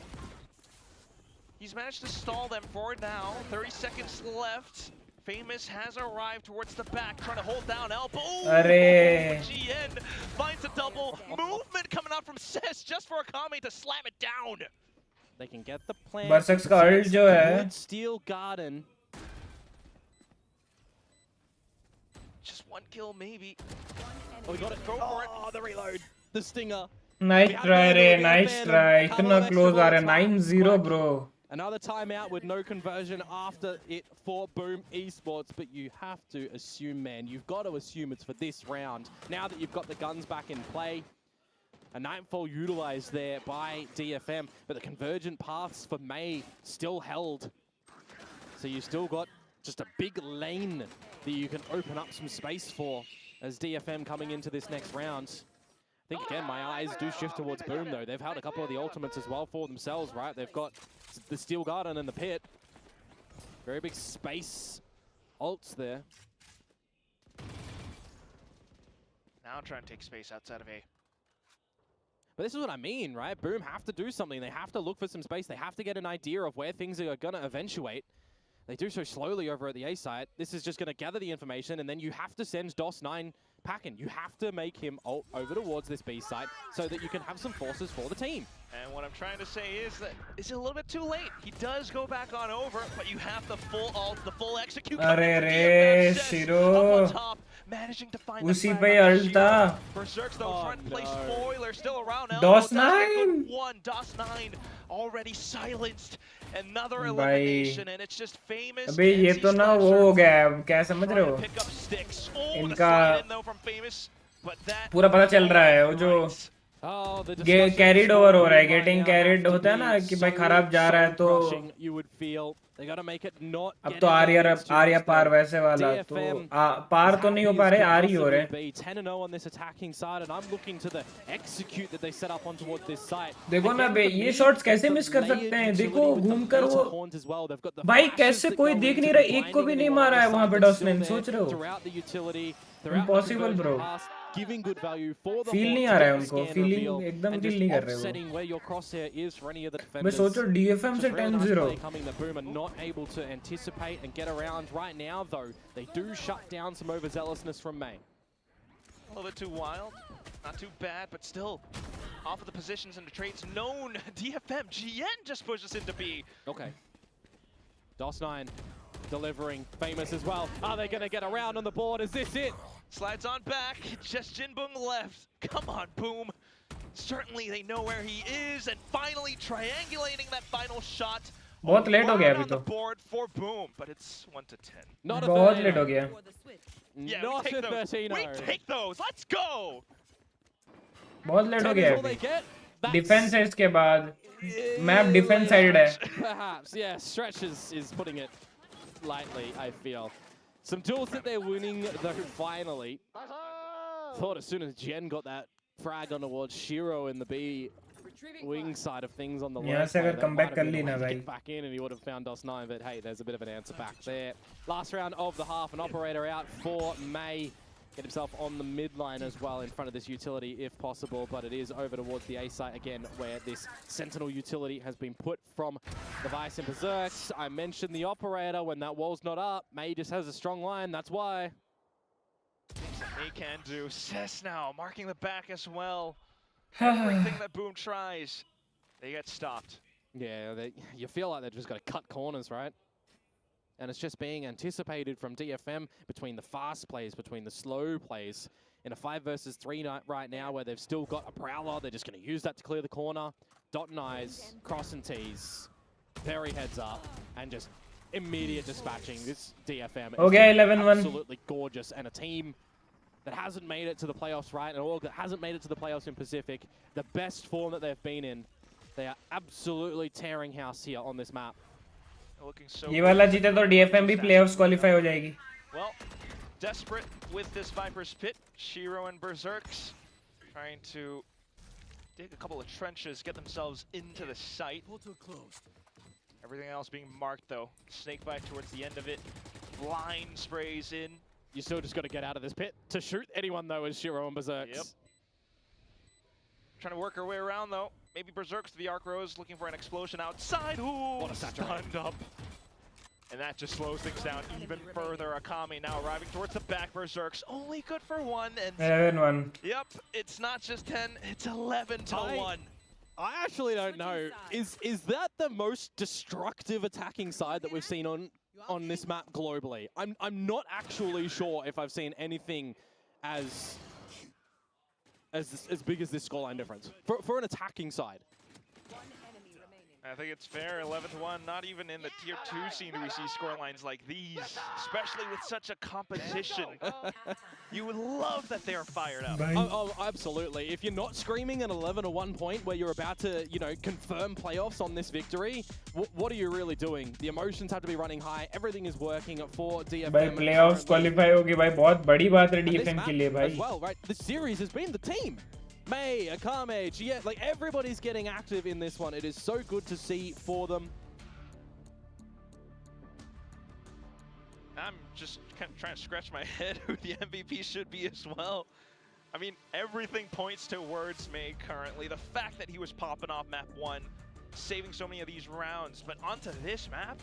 He's managed to stall them for now. 30 seconds left. Famous has arrived towards the back, trying to hold down elbow. अरे. GN finds a double movement coming out from Cess just for a Akame to slam it down. They can get the plan. Berserk's का ult जो है. Steel Garden. Just one kill, maybe. Oh, we got it. Go for it. Oh, the reload. The stinger. Nice try रे, nice try. इतना close आ रहा है. 9-0 bro. Another timeout with no conversion after it for Boom Esports, but you have to assume, man, you've got to assume it's for this round. Now that you've got the guns back in play, a Nightfall utilized there by DFM, but the convergent paths for May still held. So you still got just a big lane that you can open up some space for as DFM coming into this next round. I think, again, my eyes do shift towards Boom, though. They've held a couple of the ultimates as well for themselves, right? They've got the Steel Garden and the Pit. Very big space ults there. Now trying to take space outside of A. But this is what I mean, right? Boom have to do something. They have to look for some space. They have to get an idea of where things are going to eventuate. They do so slowly over at the A site. This is just going to gather the information, and then you have to send DOS9 packing. You have to make him ult over towards this B site so that you can have some forces for the team. And what I'm trying to say is that it's a little bit too late. He does go back on over, but you have the full ult, the full execute. अरे शिरो. Managing to find उसी पे ult था. Berserks though trying to play spoiler still around. DOS9. DOS9 already silenced. Another elimination, and it's just Famous. अबे ये तो ना वो हो गया, क्या समझ रहे हो? इनका पूरा पता चल रहा है वो जो Oh, the कैरिड ओवर हो रहा है, गेटिंग कैरिड होता है ना कि भाई खराब जा रहा है तो you would feel they got to make it not अब तो आर्या पार वैसे वाला तो पार तो नहीं हो पा रहे, आ रही हो रहे 10-0 on this attacking side, and I'm looking to the execute that they set up on towards this site. देखो ना बे, ये शॉट्स कैसे मिस कर सकते हैं? देखो घूमकर वो भाई कैसे कोई देख नहीं रहा, एक को भी नहीं मारा है वहां पे डॉसने, सोच रहे हो? Impossible bro, Giving good value for the feel नहीं आ रहा है उनको, फीलिंग एकदम फील नहीं कर रहे वो। मैं सोचो DFM से 10-0 coming that Boom are not able to anticipate and get around right now, though they do shut down some overzealousness from May. A little bit too wild, not too bad, but still off of the positions and the traits known. DFM GN just pushes into B. Okay. DOS9 delivering famous as well. Are they going to get around on the board? Is this it? Slides on back, just Jinbung left. Come on, Boom. Certainly they know where he is, and finally triangulating that final shot. बहुत late हो गया अभी तो। board for Boom, but it's 1-10. Not a बहुत late हो गया। Yeah, we take those. We take those. Let's go. बहुत late हो गया अभी। डिफेंस है इसके बाद, मैप डिफेंस साइड है। Perhaps, yeah. Stretch is putting it lightly, I feel. Some duels that they're winning, though, finally. Thought as soon as Jen got that frag on towards Shiro in the B wing side of things on the left. यहाँ से अगर comeback कर ली ना भाई. Get back in and he would have found DOS9, but hey, there's a bit of an answer back there. Last round of the half, an operator out for May. Get himself on the mid line as well in front of this utility if possible, but it is over towards the A site again where this Sentinel utility has been put from the Vice and Berserks. I mentioned the operator when that wall's not up. May just has a strong line, that's why. May can do. Cess now marking the back as well. Everything that Boom tries, they get stopped. Yeah, you feel like they've just got to cut corners, right? And it's just being anticipated from DFM between the fast plays, between the slow plays. In a 5 versus 3 night right now where they've still got a Prowler, they're just going to use that to clear the corner. Dot and eyes, cross and tease, very heads up, and just immediate dispatching. This DFM is 11-1. Absolutely gorgeous, and a team that hasn't made it to the playoffs, right? And all that hasn't made it to the playoffs in Pacific, the best form that they've been in. They are absolutely tearing house here on this map. Looking so ये वाला जीते तो DFM भी playoffs qualify हो जाएगी। Well, desperate with this Viper's Pit, Shiro and Berserks trying to dig a couple of trenches, get themselves into the site. Everything else being marked though. Snakebite towards the end of it. Blind sprays in. You still just got to get out of this pit to shoot anyone though as Shiro and Berserks. Yep. Trying to work her way around though. Maybe Berserks to the Arc Rose, looking for an explosion outside. Ooh, what a stunned up. And that just slows things down even further. Akami now arriving towards the back. Berserks only good for 1. And 11-1. Yep, it's not just 10, it's 11-1. I actually don't know. Is that the most destructive attacking side that we've seen on this map globally? I'm not actually sure if I've seen anything as big as this scoreline difference for an attacking side. I think it's fair, 11-1. Not even in the tier 2 scene do we see scorelines like these, especially with such a competition. You would love that they are fired up. Oh, absolutely. If you're not screaming an 11-1 point where you're about to, confirm playoffs on this victory, what are you really doing? The emotions have to be running high. Everything is working for DFM. भाई playoffs qualify होगी भाई, बहुत बड़ी बात है DFM के लिए भाई. As well, right? The series has been the team. May, Akame, Gia, like everybody's getting active in this one. It is so good to see for them. I'm just kind of trying to scratch my head who the MVP should be as well. I mean, everything points towards May currently. The fact that he was popping off map 1, saving so many of these rounds, but onto this map,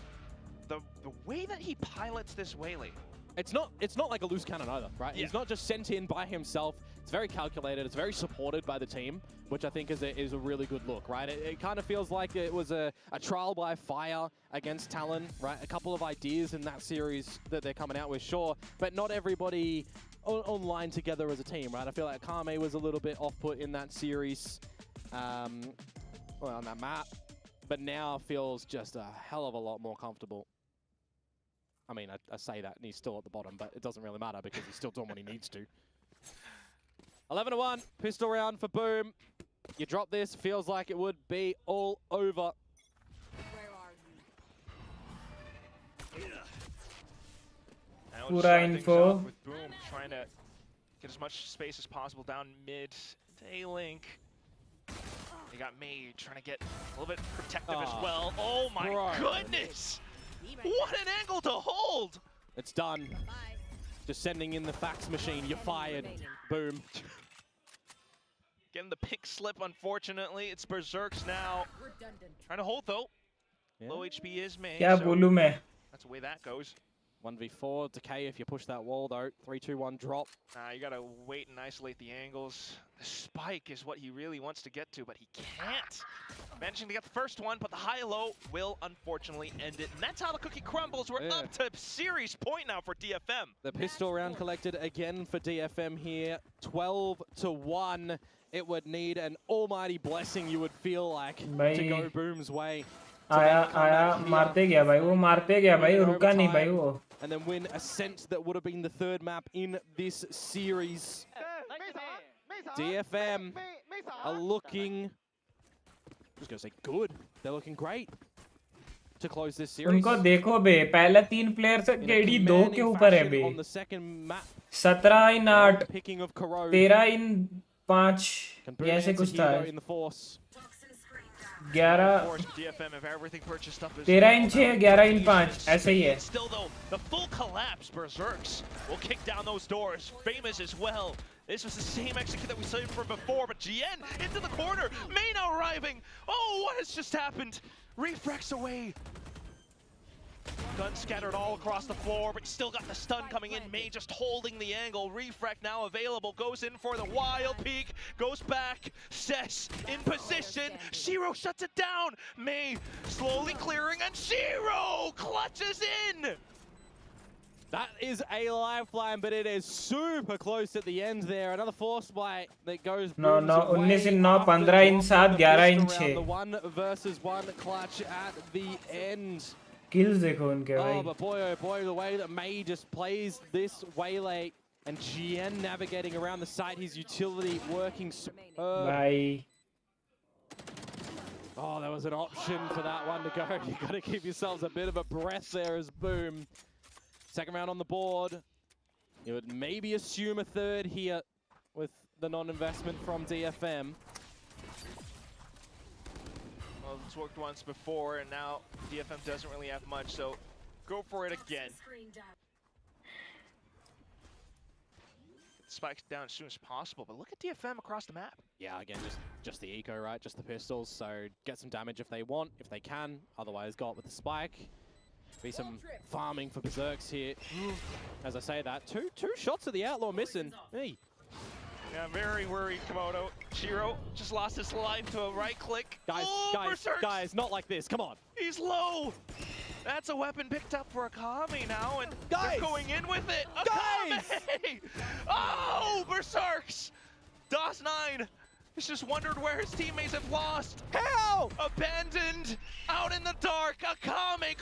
the way that he pilots this Whaley. It's not like a loose cannon either, right? Yeah. He's not just sent in by himself. It's very calculated. It's very supported by the team, which I think is a really good look, right? It kind of feels like it was a trial by fire against Talon, right? A couple of ideas in that series that they're coming out with, sure, but not everybody online together as a team, right? I feel like Kame was a little bit off-put in that series, well, on that map, but now feels just a hell of a lot more comfortable. I mean, I say that, and he's still at the bottom, but it doesn't really matter because he's still doing what he needs to. 11-1, pistol round for Boom. You drop this, feels like it would be all over. Now Pura just starting things info. off with Boom, trying to get as much space as possible down mid. A-Link. You got May trying to get a little bit protective as well. Oh my goodness! What an angle to hold! It's done. Just sending in the fax machine. You're fired. Boom. Getting the pink slip, unfortunately. It's Berserks now. Trying to hold though. Yeah. Low HP is May. क्या So बोलूं मैं? that's the way that goes. 1v4, decay if you push that wall though. 3-2-1 drop. You gotta wait and isolate the angles. The spike is what he really wants to get to, but he can't. Managing to get the first one, but the high-low will unfortunately end it. And that's how the cookie crumbles. We're up to series point now for DFM. The pistol round collected again for DFM here. 12-1. It would need an almighty blessing, you would feel like, to go Boom's way. आया मारते गया भाई वो मारते गया भाई रुका नहीं भाई वो And then win Ascent that would have been the third map in this series. DFM are looking, I was going to say good, they're looking great to close this series. उनको देखो बे पहले 3 प्लेयर से KD 2 के ऊपर है बे On the second map, 17 in 8 picking of Karo. 13 इन 5 ये ऐसे कुछ था 11 13 इन 6 11 इन 5 ऐसे ही है. Still though, the full collapse, Berserks will kick down those doors. Famous as well. This was the same execute that we saw from before, but GN into the corner. May now arriving. Oh, what has just happened? Refrex away. Gun scattered all across the floor, but still got the stun coming in. May just holding the angle. Refract now available. Goes in for the wild peek. Goes back. Sess in position. Shiro shuts it down. May slowly clearing, and Shiro clutches in. That is a lifeline, but it is super close at the end there. Another force blight that goes. No, 19 in 9 15 in 7 11 in 6 The 1 versus 1 clutch at the end. Kills देखो उनके भाई. Oh, but boy, oh boy, the way that May just plays this waylay and GN navigating around the site, his utility working superb. Bye. Oh, there was an option for that one to go. You got to give yourselves a bit of a breath there as Boom. Second round on the board. You would maybe assume a third here with the non-investment from DFM. Well, it's worked once before, and now DFM doesn't really have much, so go for it again. Spikes down as soon as possible, but look at DFM across the map. Yeah, again, just the eco, right? Just the pistols, so get some damage if they want, if they can. Otherwise, go up with the spike. Be some farming for Berserks here. As I say that, two shots of the Outlaw missing. Hey. Yeah, very worried, Komodo. Shiro just lost his life to a right click. Guys, not like this. Come on. He's low. That's a weapon picked up for Akame now, and they're going in with it. Akame! Oh, Berserks! DOS9 has just wondered where his teammates have lost. How? Abandoned, out in the dark. Akame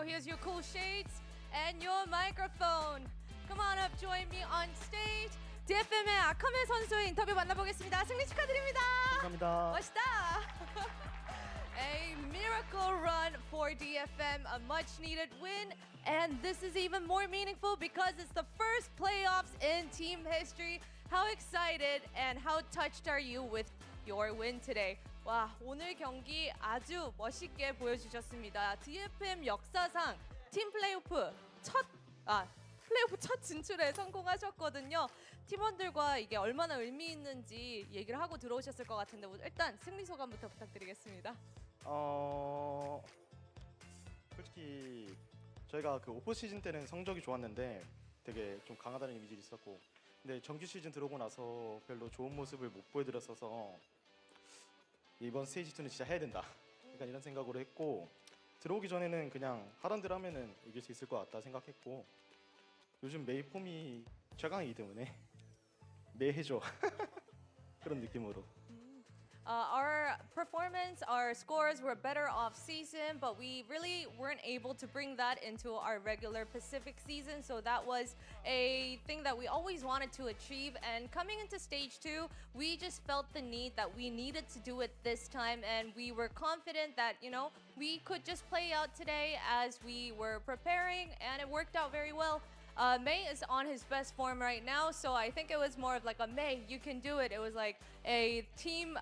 Here's your cool shades and your microphone. Come on up, join me on stage. DFM의 아카메 선수의 인터뷰 만나보겠습니다. 승리 축하드립니다. 감사합니다. 멋있다. A miracle run for DFM, a much-needed win, and this is even more meaningful because it's the first playoffs in team history. How excited and how touched are you with your win today? 와, 오늘 경기 아주 멋있게 보여주셨습니다. DFM 역사상 팀 플레이오프 플레이오프 첫 진출에 성공하셨거든요. 팀원들과 이게 얼마나 의미 있는지 얘기를 하고 들어오셨을 것 같은데 일단 승리 소감부터 부탁드리겠습니다. 솔직히 저희가 그 오프 시즌 때는 성적이 좋았는데 되게 좀 강하다는 이미지가 있었고, 근데 정규 시즌 들어오고 나서 별로 좋은 모습을 못 보여드렸어서 이번 스테이지 2는 진짜 해야 된다, 약간 이런 생각으로 했고, 들어오기 전에는 그냥 하던 대로 하면은 이길 수 있을 것 같다 생각했고, 요즘 메이 폼이 최강이기 때문에 매 해줘 그런 느낌으로. Our performance, our scores were better off season, but we really weren't able to bring that into our regular Pacific season. So that was a thing that we always wanted to achieve. And coming into stage 2, we just felt the need that we needed to do it this time. And we were confident that, we could just play out today as we were preparing, and it worked out very well. May is on his best form right now, so I think it was more of like a May, you can do it. It was like a team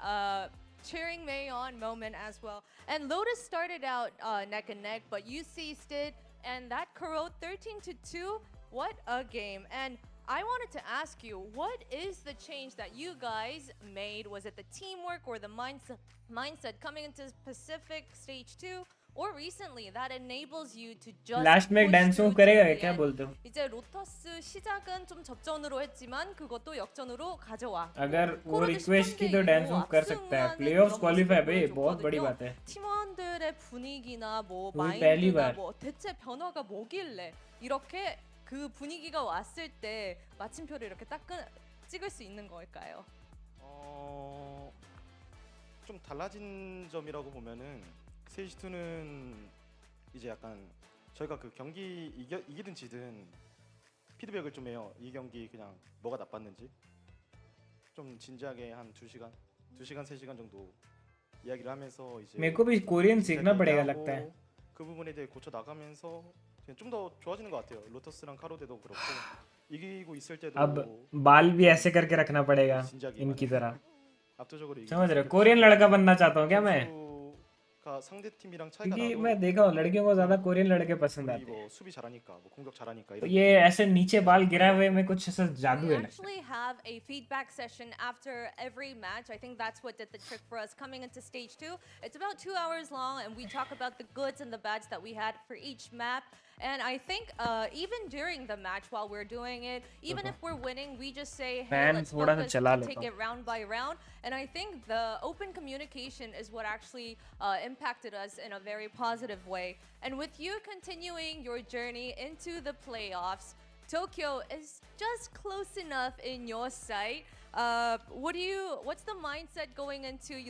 cheering May on moment as well. And Lotus started out neck and neck, but you seized it, and that corrode 13-2. What a game. And I wanted to ask you, what is the change that you guys made? Was it the teamwork or the mindset coming into Pacific Stage 2? Or recently that enables you to just last में dance move करेगा क्या बोलते हो? 이제 로터스 시작은 좀 접전으로 했지만 그것도 역전으로 가져와. अगर वो request की तो dance move कर सकता है. प्लेऑफ्स क्वालिफाई भाई बहुत बड़ी बात है. 팀원들의 분위기나 뭐 마인드나 뭐 대체 변화가 뭐길래 이렇게 그 분위기가 왔을 때 마침표를 이렇게 딱 찍을 수 있는 걸까요? 좀 달라진 점이라고 보면은 스테이지 2는 이제 약간 저희가 그 경기 이기든 지든 피드백을 좀 해요. 이 경기 그냥 뭐가 나빴는지 좀 진지하게 한 2시간 3시간 정도 이야기를 하면서 이제 मेरे को भी कोरियन सीखना पड़ेगा लगता है. 그 부분에 대해 고쳐 나가면서 좀 더 좋아지는 것 같아요. 로터스랑 카로데도 그렇고 이기고 있을 때도 अब बाल भी ऐसे करके रखना पड़ेगा इनकी तरह. 압도적으로 समझ रहे हो? कोरियन लड़का बनना चाहता हूँ क्या मैं? 상대 팀이랑 차이가 क्योंकि 나도 मैं देखा हूँ लड़कियों को ज्यादा कोरियन लड़के पसंद आते हैं. 뭐 수비 잘하니까 뭐 공격 잘하니까 तो ये ऐसे नीचे बाल गिरा हुए में कुछ ऐसा जादू We है. actually have a feedback session after every match. I think that's what did the trick for us coming into stage 2. It's about 2 hours long, and we talk about the goods and the bads that we had for each map. And I think even during the match while we're doing it, even if we're winning, we just say, hey, let's focus, take it round by round. And I think the open communication is what actually impacted us in a very positive way. And with you continuing your journey into the playoffs, Tokyo is just close enough in your sight. What's the mindset going into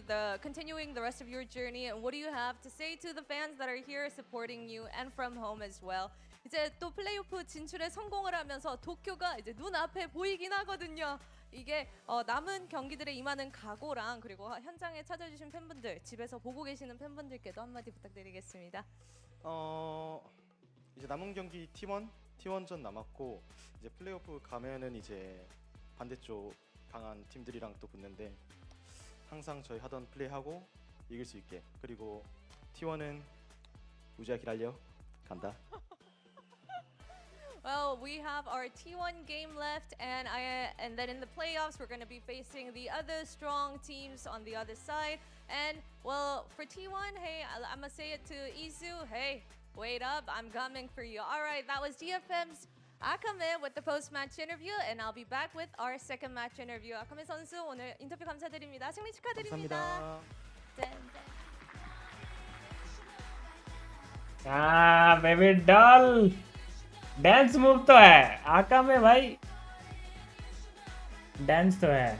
continuing the rest of your journey, and what do you have to say to the fans that are here supporting you and from home as well? 이제 또 플레이오프 진출에 성공을 하면서 도쿄가 이제 눈앞에 보이긴 하거든요. 이게 남은 경기들에 임하는 각오랑 그리고 현장에 찾아주신 팬분들, 집에서 보고 계시는 팬분들께도 한마디 부탁드리겠습니다. 이제 남은 경기 T1전 남았고, 이제 플레이오프 가면은 이제 반대쪽 강한 팀들이랑 또 붙는데 항상 저희 하던 플레이하고 이길 수 있게, 그리고 T1은 우지야 기다려 간다. Well, we have our T1 game left, and then in the playoffs we're going to be facing the other strong teams on the other side. And well, for T1, hey, I'm gonna say it to Izu, hey, wait up, I'm coming for you. All right, that was DFM's Akame with the post-match interview, and I'll be back with our second match interview. Akame 선수 오늘 인터뷰 감사드립니다. 승리 축하드립니다. हाँ baby doll dance move तो है आका में भाई, dance तो है.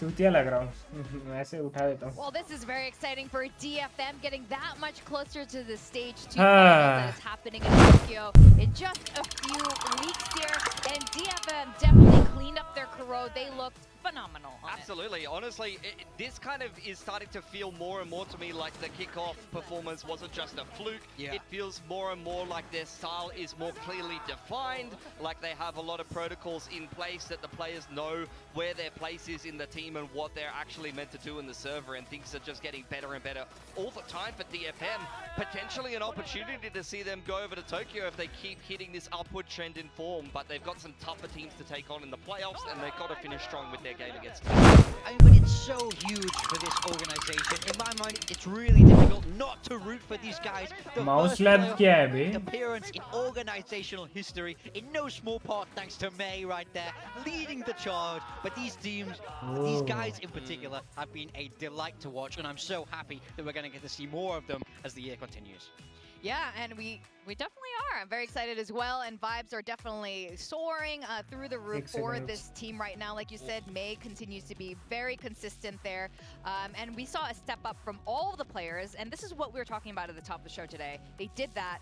चूतिया लग रहा हूँ ऐसे उठा देता हूँ. Well, this is very exciting for DFM, getting that much closer to the stage 2 finals that is happening in Tokyo in just a few weeks here. And DFM definitely cleaned up their corrode. They looked phenomenal. Absolutely. Honestly, this kind of is starting to feel more and more to me like the kickoff performance wasn't just a fluke. It feels more and more like their style is more clearly defined, like they have a lot of protocols in place that the players know where their place is in the team and what they're actually meant to do in the server, and things are just getting better and better all the time for DFM. Potentially an opportunity to see them go over to Tokyo if they keep hitting this upward trend in form, but they've got some tougher teams to take on in the playoffs, and they've got to finish strong with their game against Tokyo. I mean, but it's so huge for this organization. In my mind, it's really difficult not to root for these guys. The Mouse first lab playoff क्या है बे? appearance in organizational history, in no small part thanks to May right there, leading the charge. But these teams, these guys in particular, have been a delight to watch, and I'm so happy that we're going to get to see more of them as the year continues. Yeah, and we definitely are. I'm very excited as well, and vibes are definitely soaring through the roof for this team right now. Like you said, May continues to be very consistent there, and we saw a step up from all of the players, and this is what we were talking about at the top of the show today. They did that,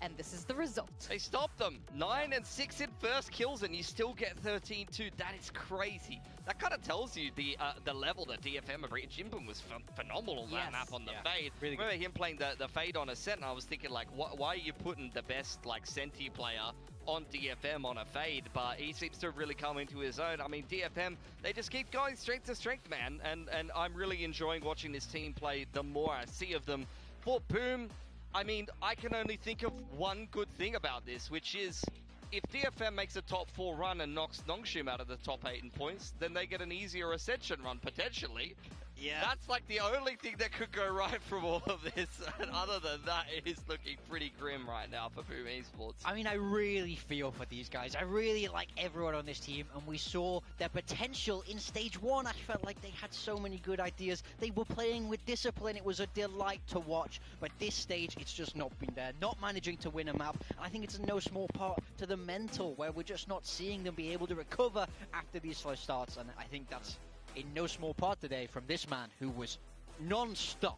and this is the result. They stopped them. 9 and 6 in first kills, and you still get 13-2. That is crazy. That kind of tells you the level that DFM have reached. Jimbun was phenomenal that map on the fade. Really I remember him playing the fade on Ascent, and I was thinking, like, why are you putting the best, like, Senti player on DFM on a fade? But he seems to have really come into his own. I mean, DFM, they just keep going strength to strength, man. And I'm really enjoying watching this team play the more I see of them. For Boom, I mean, I can only think of one good thing about this, which is if DFM makes a top 4 run and knocks Nongshim out of the top 8 in points, then they get an easier Ascension run, potentially. Yeah. That's like the only thing that could go right from all of this. And other than that, it is looking pretty grim right now for Boom Esports. I mean, I really feel for these guys. I really like everyone on this team, and we saw their potential in stage 1. I felt like they had so many good ideas. They were playing with discipline. It was a delight to watch. But this stage, it's just not been there. Not managing to win a map. I think it's in no small part to the mental, where we're just not seeing them be able to recover after these slow starts. And I think that's in no small part today from this man who was non-stop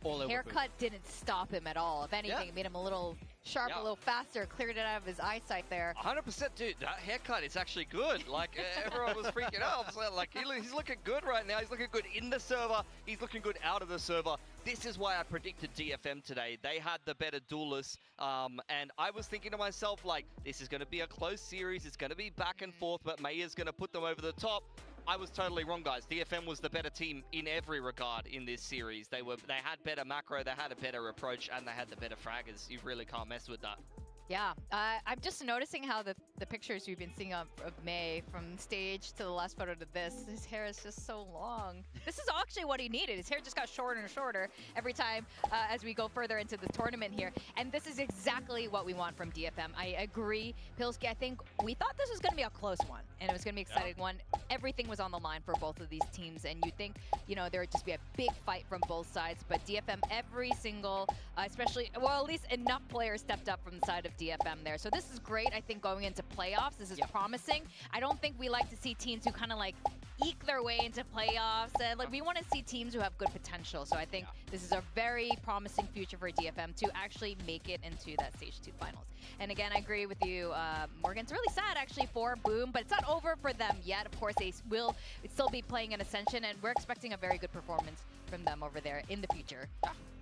all over. Haircut didn't stop him at all. If anything, it made him a little sharp, a little faster, cleared it out of his eyesight there. 100%, dude. That haircut is actually good. Like, everyone was freaking out. So, like, he's looking good right now. He's looking good in the server. He's looking good out of the server. This is why I predicted DFM today. They had the better duelists, and I was thinking to myself, like, this is going to be a close series. It's going to be back and forth, but Maya's going to put them over the top. I was totally wrong, guys. DFM was the better team in every regard in this series. They had better macro, they had a better approach, and they had the better fraggers. You really can't mess with that. Yeah, I'm just noticing how the pictures we've been seeing of May from stage to the last photo to this, his hair is just so long. This is actually what he needed. His hair just got shorter and shorter every time as we go further into the tournament here. And this is exactly what we want from DFM. I agree, Pilsky. I think we thought this was going to be a close one, and it was going to be an exciting one. Everything was on the line for both of these teams, and you'd think, you know, there would just be a big fight from both sides. But DFM, every single, especially, well, at least enough players stepped up from the side of DFM there. So this is great, I think, going into playoffs. This is promising. I don't think we like to see teams who kind of like eke their way into playoffs. And like we want to see teams who have good potential. So I think this is a very promising future for DFM to actually make it into that stage 2 finals. And again, I agree with you, Morgan. It's really sad actually for Boom, but it's not over for them yet. Of course, they will still be playing in Ascension, and we're expecting a very good performance from them over there in the future.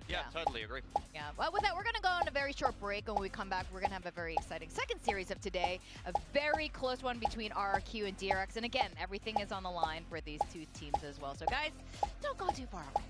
Yeah, totally agree. Yeah, well, with that, we're going to go on a very short break, and when we come back, we're going to have a very exciting second series of today. A very close one between RRQ and DRX, and again, everything is on the line for these two teams as well. So guys, don't go too far away.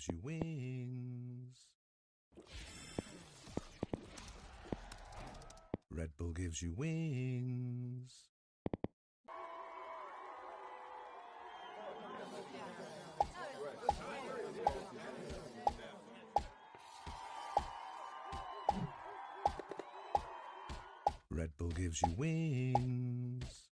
gives you wings. Red Bull gives you wings. Red Bull gives you wings.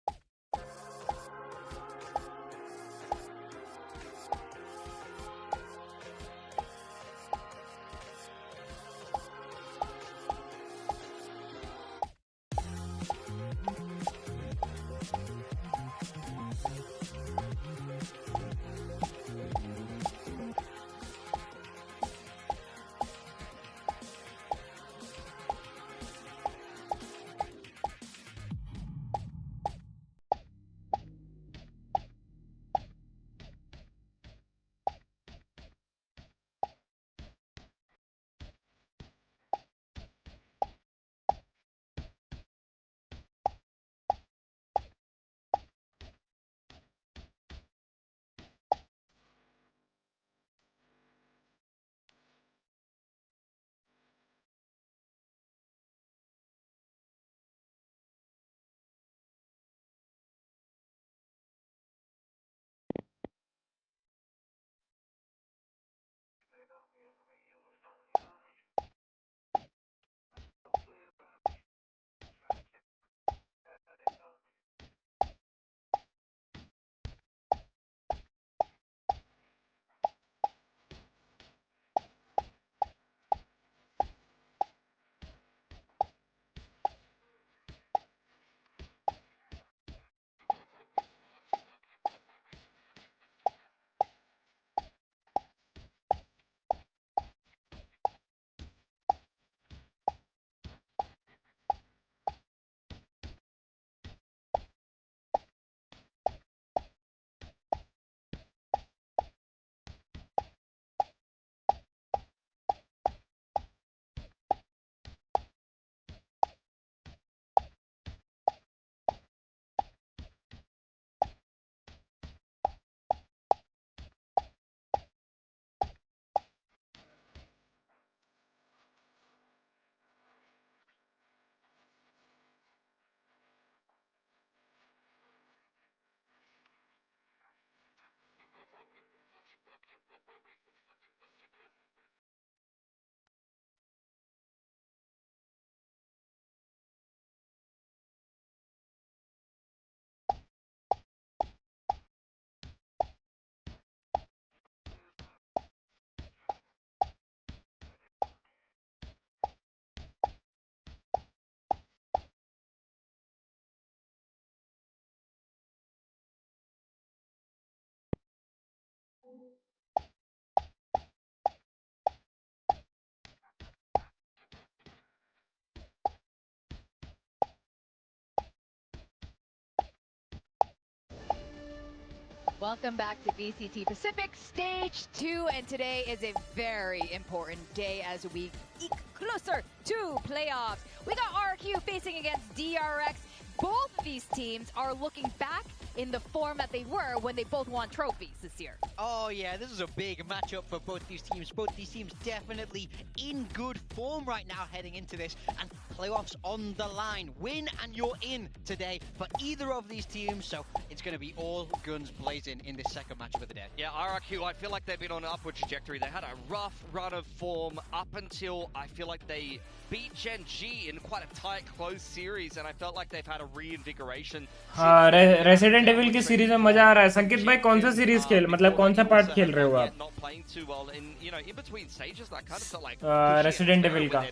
Welcome back to VCT Pacific Stage 2, and today is a very important day as we eke closer to playoffs. We got RRQ facing against DRX. Both of these teams are looking back in the form that they were when they both won trophies this year. Oh yeah, this is a big matchup for both these teams. Both these teams definitely in good form right now heading into this, and playoffs on the line. Win and you're in today for either of these teams, so it's going to be all guns blazing in this second match of the day. Yeah, RRQ, I feel like they've been on an upward trajectory. They had a rough run of form up until I feel like they beat Gen G in quite a tight, close series, and I felt like they've had a reinvigoration. हाँ, resident evil की series में मजा आ रहा है. संकेत भाई कौन सा सीरीज खेल मतलब कौन सा पार्ट खेल रहे हो आप? Not playing too well in, you know, in between stages, that kind of felt like Resident Evil का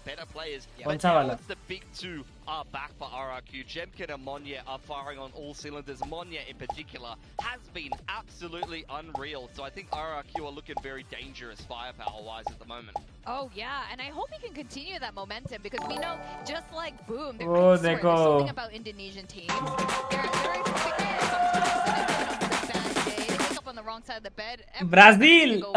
कौन सा वाला? The big two are back for RRQ. Jemkin and Monya are firing on all cylinders. Monya in particular has been absolutely unreal. So I think RRQ are looking very dangerous firepower-wise at the moment. Oh yeah, and I hope he can continue that momentum, because we know, just like Boom, Oh, there's something about Indonesian teams. They're very quick sometimes, and it's a bad day. They wake up on the wrong side of the bed. Brazil!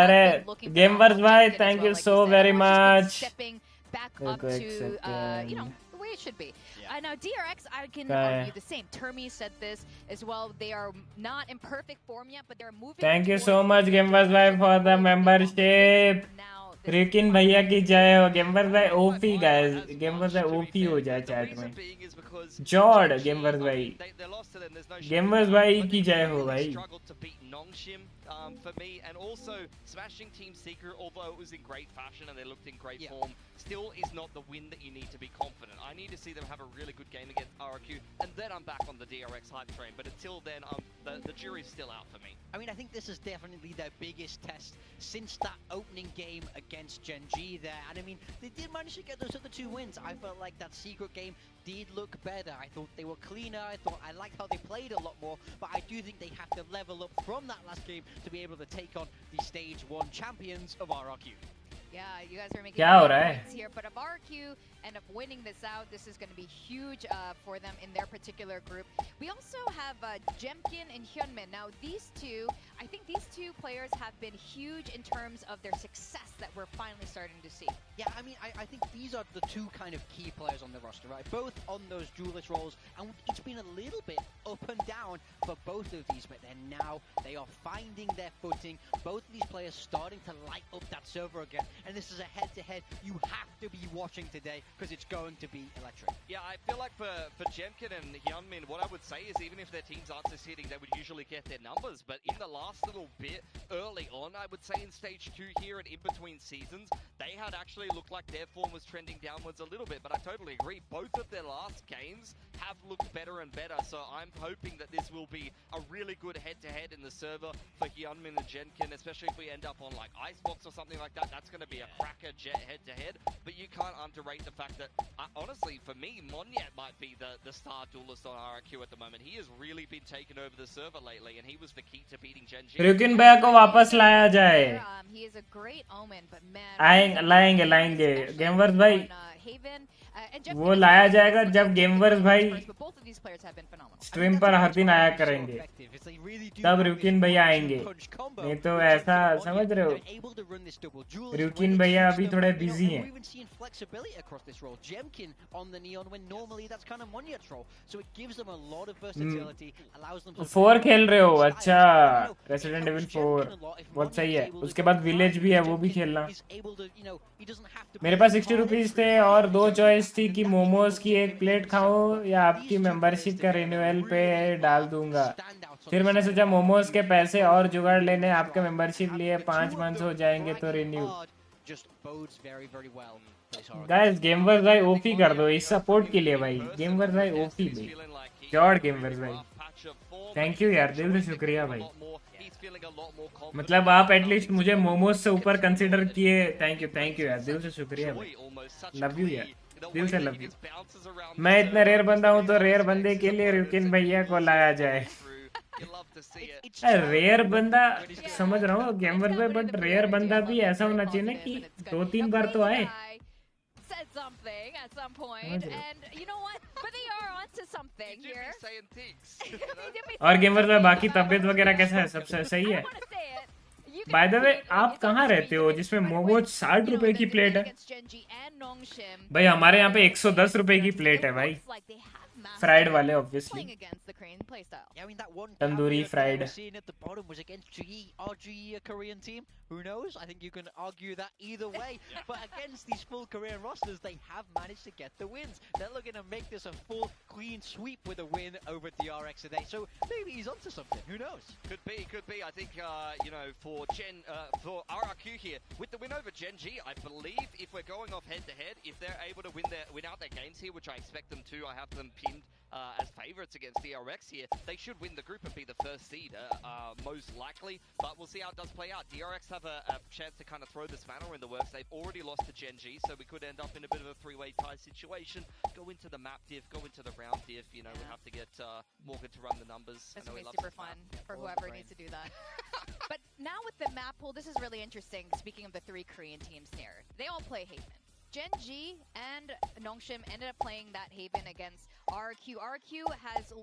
अरे Gamers भाई, thank you so very much. Stepping back up to, you know, way it should be. Yeah. Now DRX, I can Okay. argue the same. Termi said this as well. They are not in perfect form yet, but they're moving. Thank you so towards much, Gamers Bhai, for the membership. now. This रिकिन is भैया की जय हो. Gamers Bhai Quite OP fine, guys. as Gamers much, Bhai to be OP हो fair. जाए The chat reason में. being is because Jord, Gen G, Gamers Bhai. they lost to them, there's no Gamers shame, भाई but की they जय हो really भाई. struggled to beat Nongshim for me, and also smashing Team Secret, although it was in great fashion and they looked in great form, still is not the win that you need to be confident. I need to see them have a really good game against RRQ, and then I'm back on the DRX hype train, but until then, the jury's still out for me. I mean, I think this is definitely their biggest test since that opening game against Gen G there. And I mean, they did manage to get those other 2 wins. I felt like that Secret game did look better. I thought they were cleaner. I liked how they played a lot more. But I do think they have to level up from that last game to be able to take on the Stage 1 champions of RRQ. Yeah, you guys are making क्या हो great रहा है? points here, but if RRQ end up winning this out, this is going to be huge for them in their particular group. We also have Jemkin and Hyunmin. Now, these two, I think these two players have been huge in terms of their success that we're finally starting to see. Yeah, I mean, I think these are the 2 kind of key players on the roster, right? Both on those duelist roles, and it's been a little bit up and down for both of these, but then now they are finding their footing. Both of these players starting to light up that server again, and this is a head-to-head you have to be watching today because it's going to be electric. Yeah, I feel like for Jemkin and Hyunmin, what I would say is even if their teams aren't succeeding, they would usually get their numbers. But in the last little bit early on, I would say in Stage 2 here and in between seasons, they had actually looked like their form was trending downwards a little bit. But I totally agree. Both of their last games have looked better and better. So I'm hoping that this will be a really good head-to-head in the server for Hyunmin and Jemkin, especially if we end up on like Icebox or something like that. That's going to be a cracker jet head-to-head. But you can't underrate the fact that, honestly, for me, Monyet might be the star duelist on RRQ at the moment. He has really been taking over the server lately, and he was the key to beating Gen G. रिकिन भैया को वापस लाया जाए. He is a great omen, but man, लाएंगे. Gamers भाई, वो लाया जाएगा जब गेमवर्स भाई स्ट्रीम पर हर दिन आया करेंगे, तब रुकिन भैया आएंगे. नहीं तो ऐसा समझ रहे हो, रुकिन भैया अभी थोड़े बिजी हैं. फोर खेल रहे हो? अच्छा, रेसिडेंट एविल 4 बहुत सही है. उसके बाद विलेज भी है, वो भी खेलना. मेरे पास 60 रुपीज थे और 2 चॉइस थी कि मोमोज की 1 प्लेट खाऊं या आपकी मेंबरशिप का रिन्यूअल पे डाल दूंगा. फिर मैंने सोचा मोमोज के पैसे और जुगाड़ लेने, आपके मेंबरशिप लिए 5 मंथ्स हो जाएंगे तो रिन्यू. गाइस, गेमवर्स भाई ओपी कर दो इस सपोर्ट के लिए भाई. गेमवर्स भाई ओपी भाई. जॉर्ड गेमवर्स भाई, थैंक यू यार, दिल से शुक्रिया भाई. मतलब आप एटलीस्ट मुझे मोमोज से ऊपर कंसीडर किए. थैंक यू यार, दिल से शुक्रिया भाई. लव यू यार, दिल से लव यू. मैं इतना रेयर बंदा हूँ तो रेयर बंदे के लिए रुकिन भैया को लाया जाए. रेयर बंदा समझ रहा हूँ गेमर पे, बट रेयर बंदा भी ऐसा होना चाहिए ना कि 2-3 बार तो आए. Said something at some point, and you know what? But they are onto something here. और गेमर पे बाकी तबीयत वगैरह कैसा है? सब सही है? बाय द वे, आप कहाँ रहते हो जिसमें मोमोज 60 रुपए की प्लेट है? भाई हमारे यहाँ पे 110 रुपए की प्लेट है भाई. फ्राइड वाले obviously. Tandoori fried. Who knows? I think you can argue that either way. But against these full Korean rosters, they have managed to get the wins. They're looking to make this a full clean sweep with a win over DRX today. So maybe he's onto something. Who knows? Could be. I think for for RRQ here with the win over Gen G, I believe if we're going off head to head, if they're able to win out their games here, which I expect them to, I have them pinned as favourites against DRX here. They should win the group and be the first seed, most likely. But we'll see how it does play out. DRX have a chance to kind of throw this manor in the works. They've already lost to Gen G, so we could end up in a bit of a 3-way tie situation. Go into the map diff, go into the round diff. You know, we have to get Morgan to run the numbers. This will be super fun for whoever needs to do that. But now with the map pool, this is really interesting. Speaking of the 3 Korean teams here, they all play Haven. Gen G and Nongshim ended up playing that Haven against RRQ has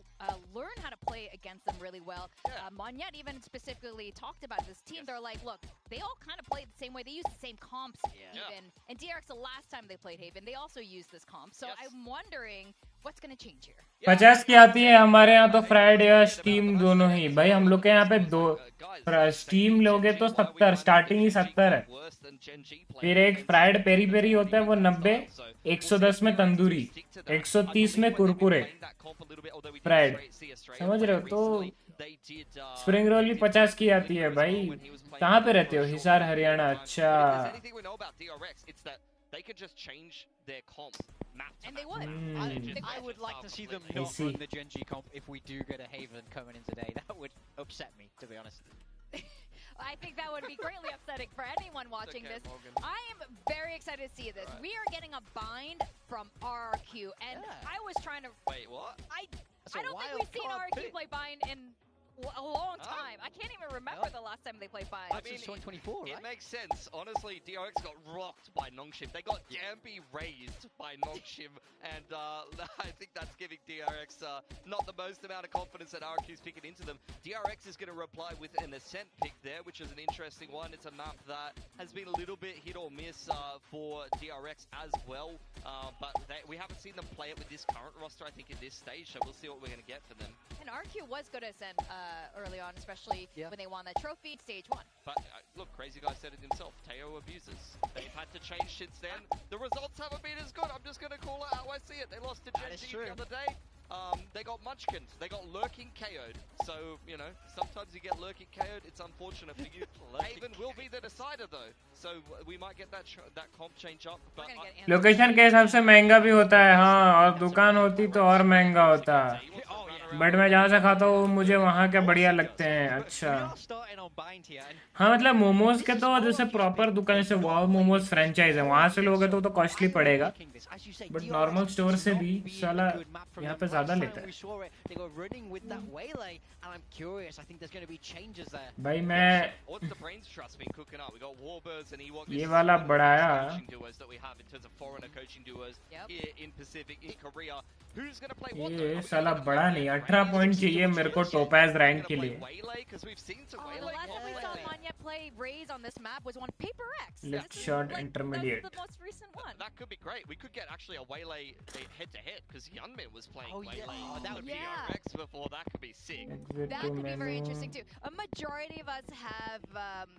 learned how to play against them really well. Monyet even specifically talked about this team. They're like, look, they all kind of play the same way. They use the same comps even. And DRX, the last time they played Haven, they also used this comp. So I'm wondering what's going to change here. 50 की आती है हमारे यहाँ तो fried या steam दोनों ही भाई हम लोग के यहाँ पे दो स्टीम लोगे तो 70 स्टार्टिंग ही 70 है फिर एक फ्राइड पेरी पेरी होता है वो 90 110 में तंदूरी 130 में कुरकुरे फ्राइड समझ रहे हो तो स्प्रिंग रोल ही 50 की आती है भाई कहाँ पे रहते हो हिसार हरियाणा अच्छा They could just change their comp map to and they would. I would like to see them not run the Genji comp if we do get a Haven coming in today. That would upset me, to be honest. I think that would be greatly upsetting for anyone watching this. I am very excited to see this. We are getting a bind from RRQ, and I was trying to... Wait, what? I don't think we've seen RRQ play bind in a long time. I can't even remember the last time they played bind. I mean, 2024, right? It makes sense. Honestly, DRX got rocked by Nongshim. They got Jambi raised by Nongshim, and I think that's giving DRX not the most amount of confidence that RRQ's picking into them. DRX is going to reply with an Ascent pick there, which is an interesting one. It's a map that has been a little bit hit or miss for DRX as well, but we haven't seen them play it with this current roster, I think, at this stage, so we'll see what we're going to get for them. And RQ was good at Ascent early on, especially when they won that trophy stage 1. But look, Crazy Guy said it himself, Teo abuses. They've had to change since then. The results haven't been as good. I'm just going to call it how I see it. They lost to Genji the other day. They got Munchkins. They got Lurking KO'd. So, you know, sometimes you get Lurking KO'd. It's unfortunate for you. Haven will be the decider, though. So we might get that comp change up. But location के हिसाब से महंगा भी होता है हाँ और दुकान होती तो और महंगा होता बट मैं जहाँ से खाता हूँ मुझे वहाँ के बढ़िया लगते हैं अच्छा हाँ मतलब मोमोज के तो जैसे प्रॉपर दुकान जैसे वाव मोमोज फ्रेंचाइज है वहाँ से लोगे तो कॉस्टली पड़ेगा बट नॉर्मल स्टोर से भी साला यहाँ पे ज्यादा लेता है भाई मैं ये वाला बढ़ाया ये साला बड़ा नहीं 18 पॉइंट चाहिए मेरे को टोपैज रैंक के लिए left shot intermediate That could be great. We could get actually a Waylay head-to-head because Yunmin was playing Waylay. That would be DRX before. That could be sick. That could be very interesting too. A majority of us have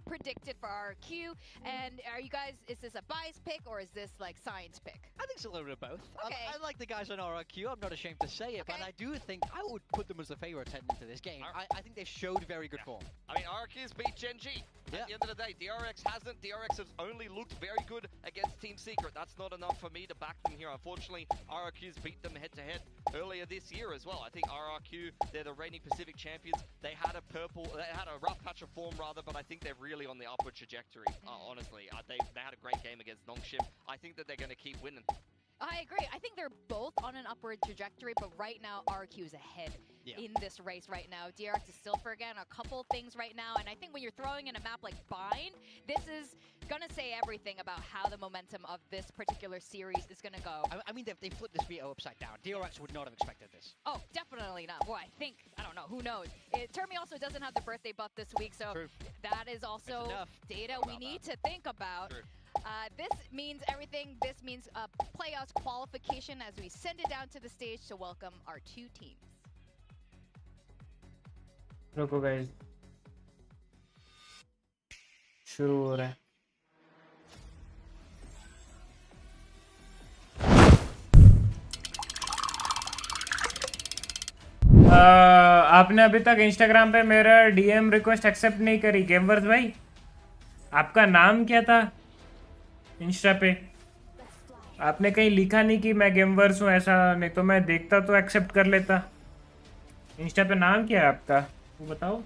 predicted for RRQ. And are you guys, is this a bias pick or is this like science pick? I think it's a little bit of both. Okay. I like the guys on RRQ. I'm not ashamed to say it, but I do think I would put them as a favorite heading into this game. I think they showed very good form. I mean, RRQ's beat Genji. At the end of the day, DRX hasn't. DRX has only looked very good against Team Secret. That's not enough for me to back them here. Unfortunately, RRQ's beat them head-to-head earlier this year as well. I think RRQ, they're the reigning Pacific champions. They had a rough patch of form rather, but I think they're really on the upward trajectory, honestly. They had a great game against Nongshim. I think that they're going to keep winning. I agree. I think they're both on an upward trajectory, but right now, RRQ is ahead in this race right now. DRX is still forgetting a couple things right now, and I think when you're throwing in a map like Bind, this is going to say everything about how the momentum of this particular series is going to go. I mean, they flipped this veto upside down. DRX would not have expected this. Oh, definitely not. Well, I think, I don't know, who knows? Termi also doesn't have the birthday buff this week, so that is also data we need to think about. This means everything. This means playoffs qualification as we send it down to the stage to welcome our two teams. रुको guys शुरू हो रहा है आपने अभी तक Instagram पे मेरा डीएम रिक्वेस्ट एक्सेप्ट नहीं करी गेमवर्स भाई आपका नाम क्या था इंस्टा पे आपने कहीं लिखा नहीं कि मैं गेमवर्स हूँ ऐसा नहीं तो मैं देखता तो एक्सेप्ट कर लेता इंस्टा पे नाम क्या है आपका वो बताओ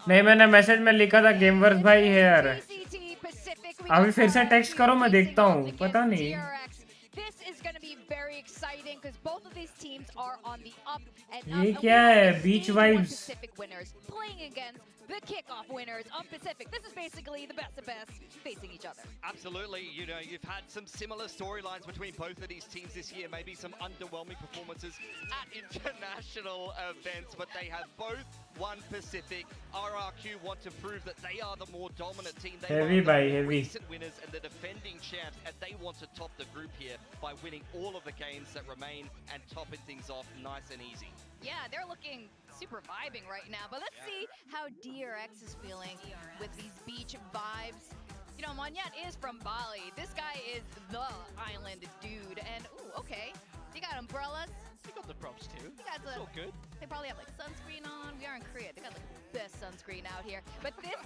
नहीं मैंने मैसेज में लिखा था गेमवर्स भाई है यार VCT Pacific, we अभी got फिर से टेक्स्ट करो मैं RRQ देखता हूँ facing off पता against नहीं DRX. This is going to be very exciting because both of these teams are on the up and up. ये And we क्या have है the beach Stage 1 vibes Pacific winners playing against the kickoff winners of Pacific. This is basically the best of best facing each other. Absolutely, you know, you've had some similar storylines between both of these teams this year, maybe some underwhelming performances at international events, but they have both won Pacific. RRQ want to prove that they are the more dominant team. They Heavy are by the heavy. recent winners and the defending champs, and they want to top the group here by winning all of the games that remain and topping things off nice and easy. Yeah, they're looking super vibing right now, but let's see how DRX is feeling with these beach vibes. You know, Monyet is from Bali. This guy is the island dude, and ooh, okay. You got umbrellas. We got the props too. You guys, It's all good. they probably have like sunscreen on. We are in Korea. They got like the best sunscreen out here. But this,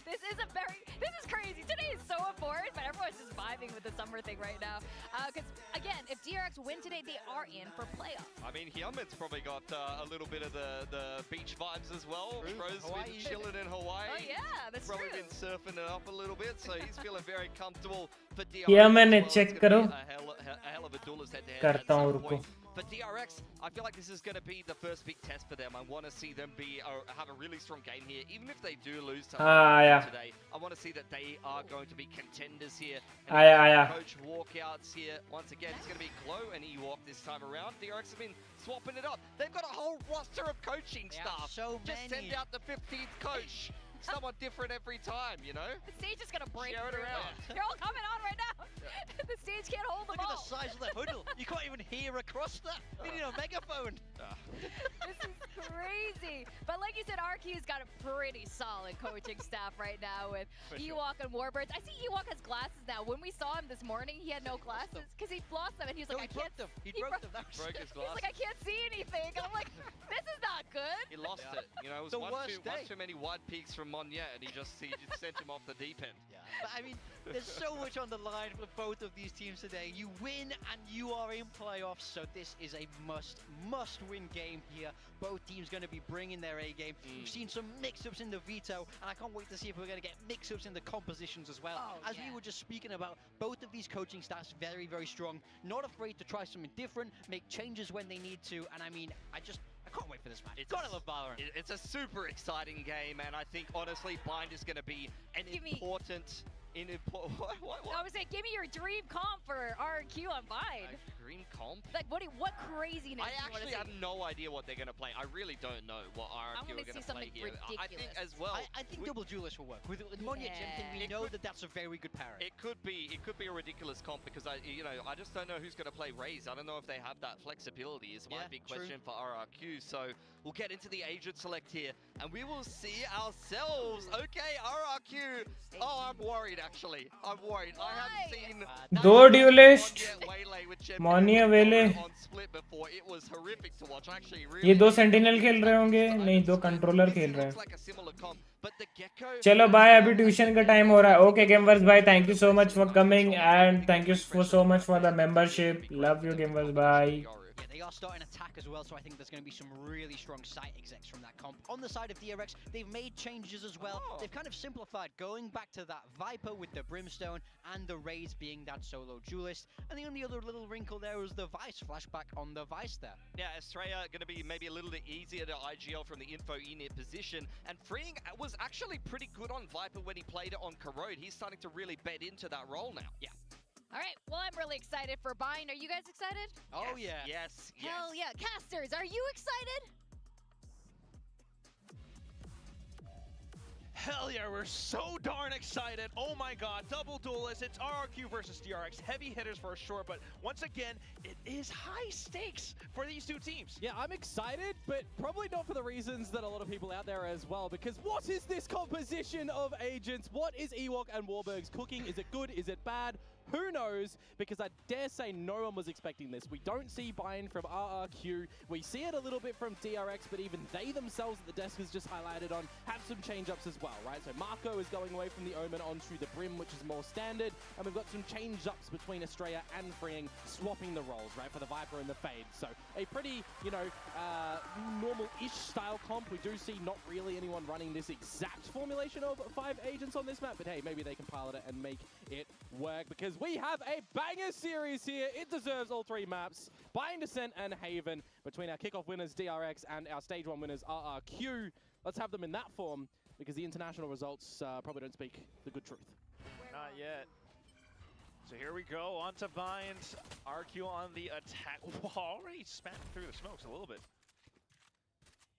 this is crazy. Today is so important, but everyone's just vibing with the summer thing right now. Because again, if DRX win today, they are in for playoffs. I mean, Hyunmin's probably got a little bit of the beach vibes as well. True. Bro's Hawaii. been chilling in Hawaii. Oh yeah, that's Probably true. been surfing it up a little bit, so he's feeling very comfortable for DRX. Yeah, as मैंने well. It's check gonna करो be a hell of a duelist head-to-head at करता हूँ some रुको point. For DRX, I feel like this is going to be the first big test for them. I want to see them have a really strong game here. Even if they do lose to आया today, I want to see that they are going to be contenders here. आया Coach walkouts here. Once again, it's going to be Glow and Ewok this time around. DRX have been swapping it up. They've got a whole roster of coaching They have staff. so Just many. send out the 15th coach. Someone different every time, you know? The stage is gonna break Share it through. around. They're all coming on right now. The stage can't hold them Look at all. the size of the huddle. You can't even hear across that. We need a megaphone. This is crazy. But like you said, RQ's got a pretty solid coaching staff right now with Ewok and Warbirds. I see Ewok has glasses now. When we saw him this morning, he had no glasses because he lost them and he was No, like, he broke them. He broke them. That was Broke his He's glass. like, I can't see anything. And I'm like, this is not good. He lost it. You know, it was The one worst too day. many wide peaks from Monyet, and he just sent him off the deep end. But I mean, there's so much on the line for both of these teams today. You win and you are in playoffs, so this is a must-win game here. Both teams going to be bringing their A game. We've seen some mix-ups in the veto, and I can't wait to see if we're going to get mix-ups in the compositions as well. Oh, As we were just speaking about, both of these coaching staffs very, very strong. Not afraid to try something different, make changes when they need to, and I mean, I can't wait for this match. Gotta love Valorant. It's a super exciting game, and I think honestly, Bind is going to be an important. I was saying, give me your dream comp for RRQ on Vine. Dream comp? Like, what craziness I do you wanna actually see? have no idea what they're going to play. I really don't know what RRQ wanna are going see to play something here. I think ridiculous. as well. I think double duelist will work. With Monya Jenkin, we It know could- that that's a very good pairing. It could be a ridiculous comp because I just don't know who's going to play Raze. I don't know if they have that flexibility. Is my Yeah, big true. question for RRQ. So we'll get into the agent select here, and we will see ourselves. Okay, RRQ. Oh, I'm worried actually. I'm worried. I haven't seen दो duelist Waylay with Jet Moniya वेले on split before. It was horrific to watch. Actually, ये really. दो sentinel खेल रहे होंगे नहीं दो controller खेल रहे Looks हैं like a similar comp, but the Gecko. चलो बाय अभी ट्यूशन का टाइम हो रहा है ओके गेमवर्स भाई thank you so much for coming and thank you so much for the membership love you Gameverse bye Yeah, they are starting attack as well, so I think there's going to be some really strong site execs from that comp. On the side of DRX, they've made changes as well. They've kind of simplified, going back to that Viper with the Brimstone and the Raze being that solo duelist. And the only other little wrinkle there was the Vice flashback on the Vice there. Yeah, Estrella going to be maybe a little bit easier to IGL from the info in position. And Freeing was actually pretty good on Viper when he played it on Corrode. He's starting to really bed into that role now. Yeah. All right, well, I'm really excited for Bind. Are you guys excited? Oh, yeah. Yes. Hell yeah. Casters, are you excited? Hell yeah, we're so darn excited. Oh my god, double duelist. It's RRQ versus DRX. Heavy hitters for sure, but once again, it is high stakes for these two teams. Yeah, I'm excited, but probably not for the reasons that a lot of people out there as well, because what is this composition of agents? What is Ewok and Warburg's cooking? Is it good? Is it bad? Who knows? Because I dare say no one was expecting this. We don't see buy-in from RRQ. We see it a little bit from DRX, but even they themselves at the desk has just highlighted on have some change-ups as well, right? So Marco is going away from the Omen onto the Brim, which is more standard, and we've got some change-ups between Estrella and Freeing, swapping the roles, right, for the Viper and the Fade. So a pretty, you know, normal-ish style comp. We do see not really anyone running this exact formulation of 5 agents on this map, but hey, maybe they can pilot it and make it work, because we have a banger series here. It deserves all 3 maps. Buying Descent and Haven between our kickoff winners DRX and our stage 1 winners RRQ. Let's have them in that form, because the international results probably don't speak the good truth. Not yet. So here we go, on to Bind. RQ on the attack. Already spat through the smokes a little bit.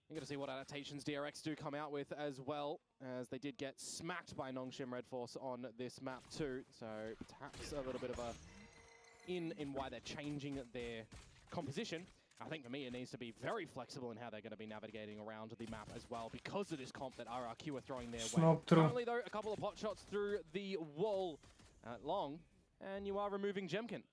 You're going to see what adaptations DRX do come out with as well, as they did get smacked by Nongshim Red Force on this map too. So perhaps a little bit of a in why they're changing their composition. I think for me it needs to be very flexible in how they're going to be navigating around the map as well, because of this comp that RRQ are throwing their way. Currently though, a couple of pot shots through the wall long, and you are removing Jemkin.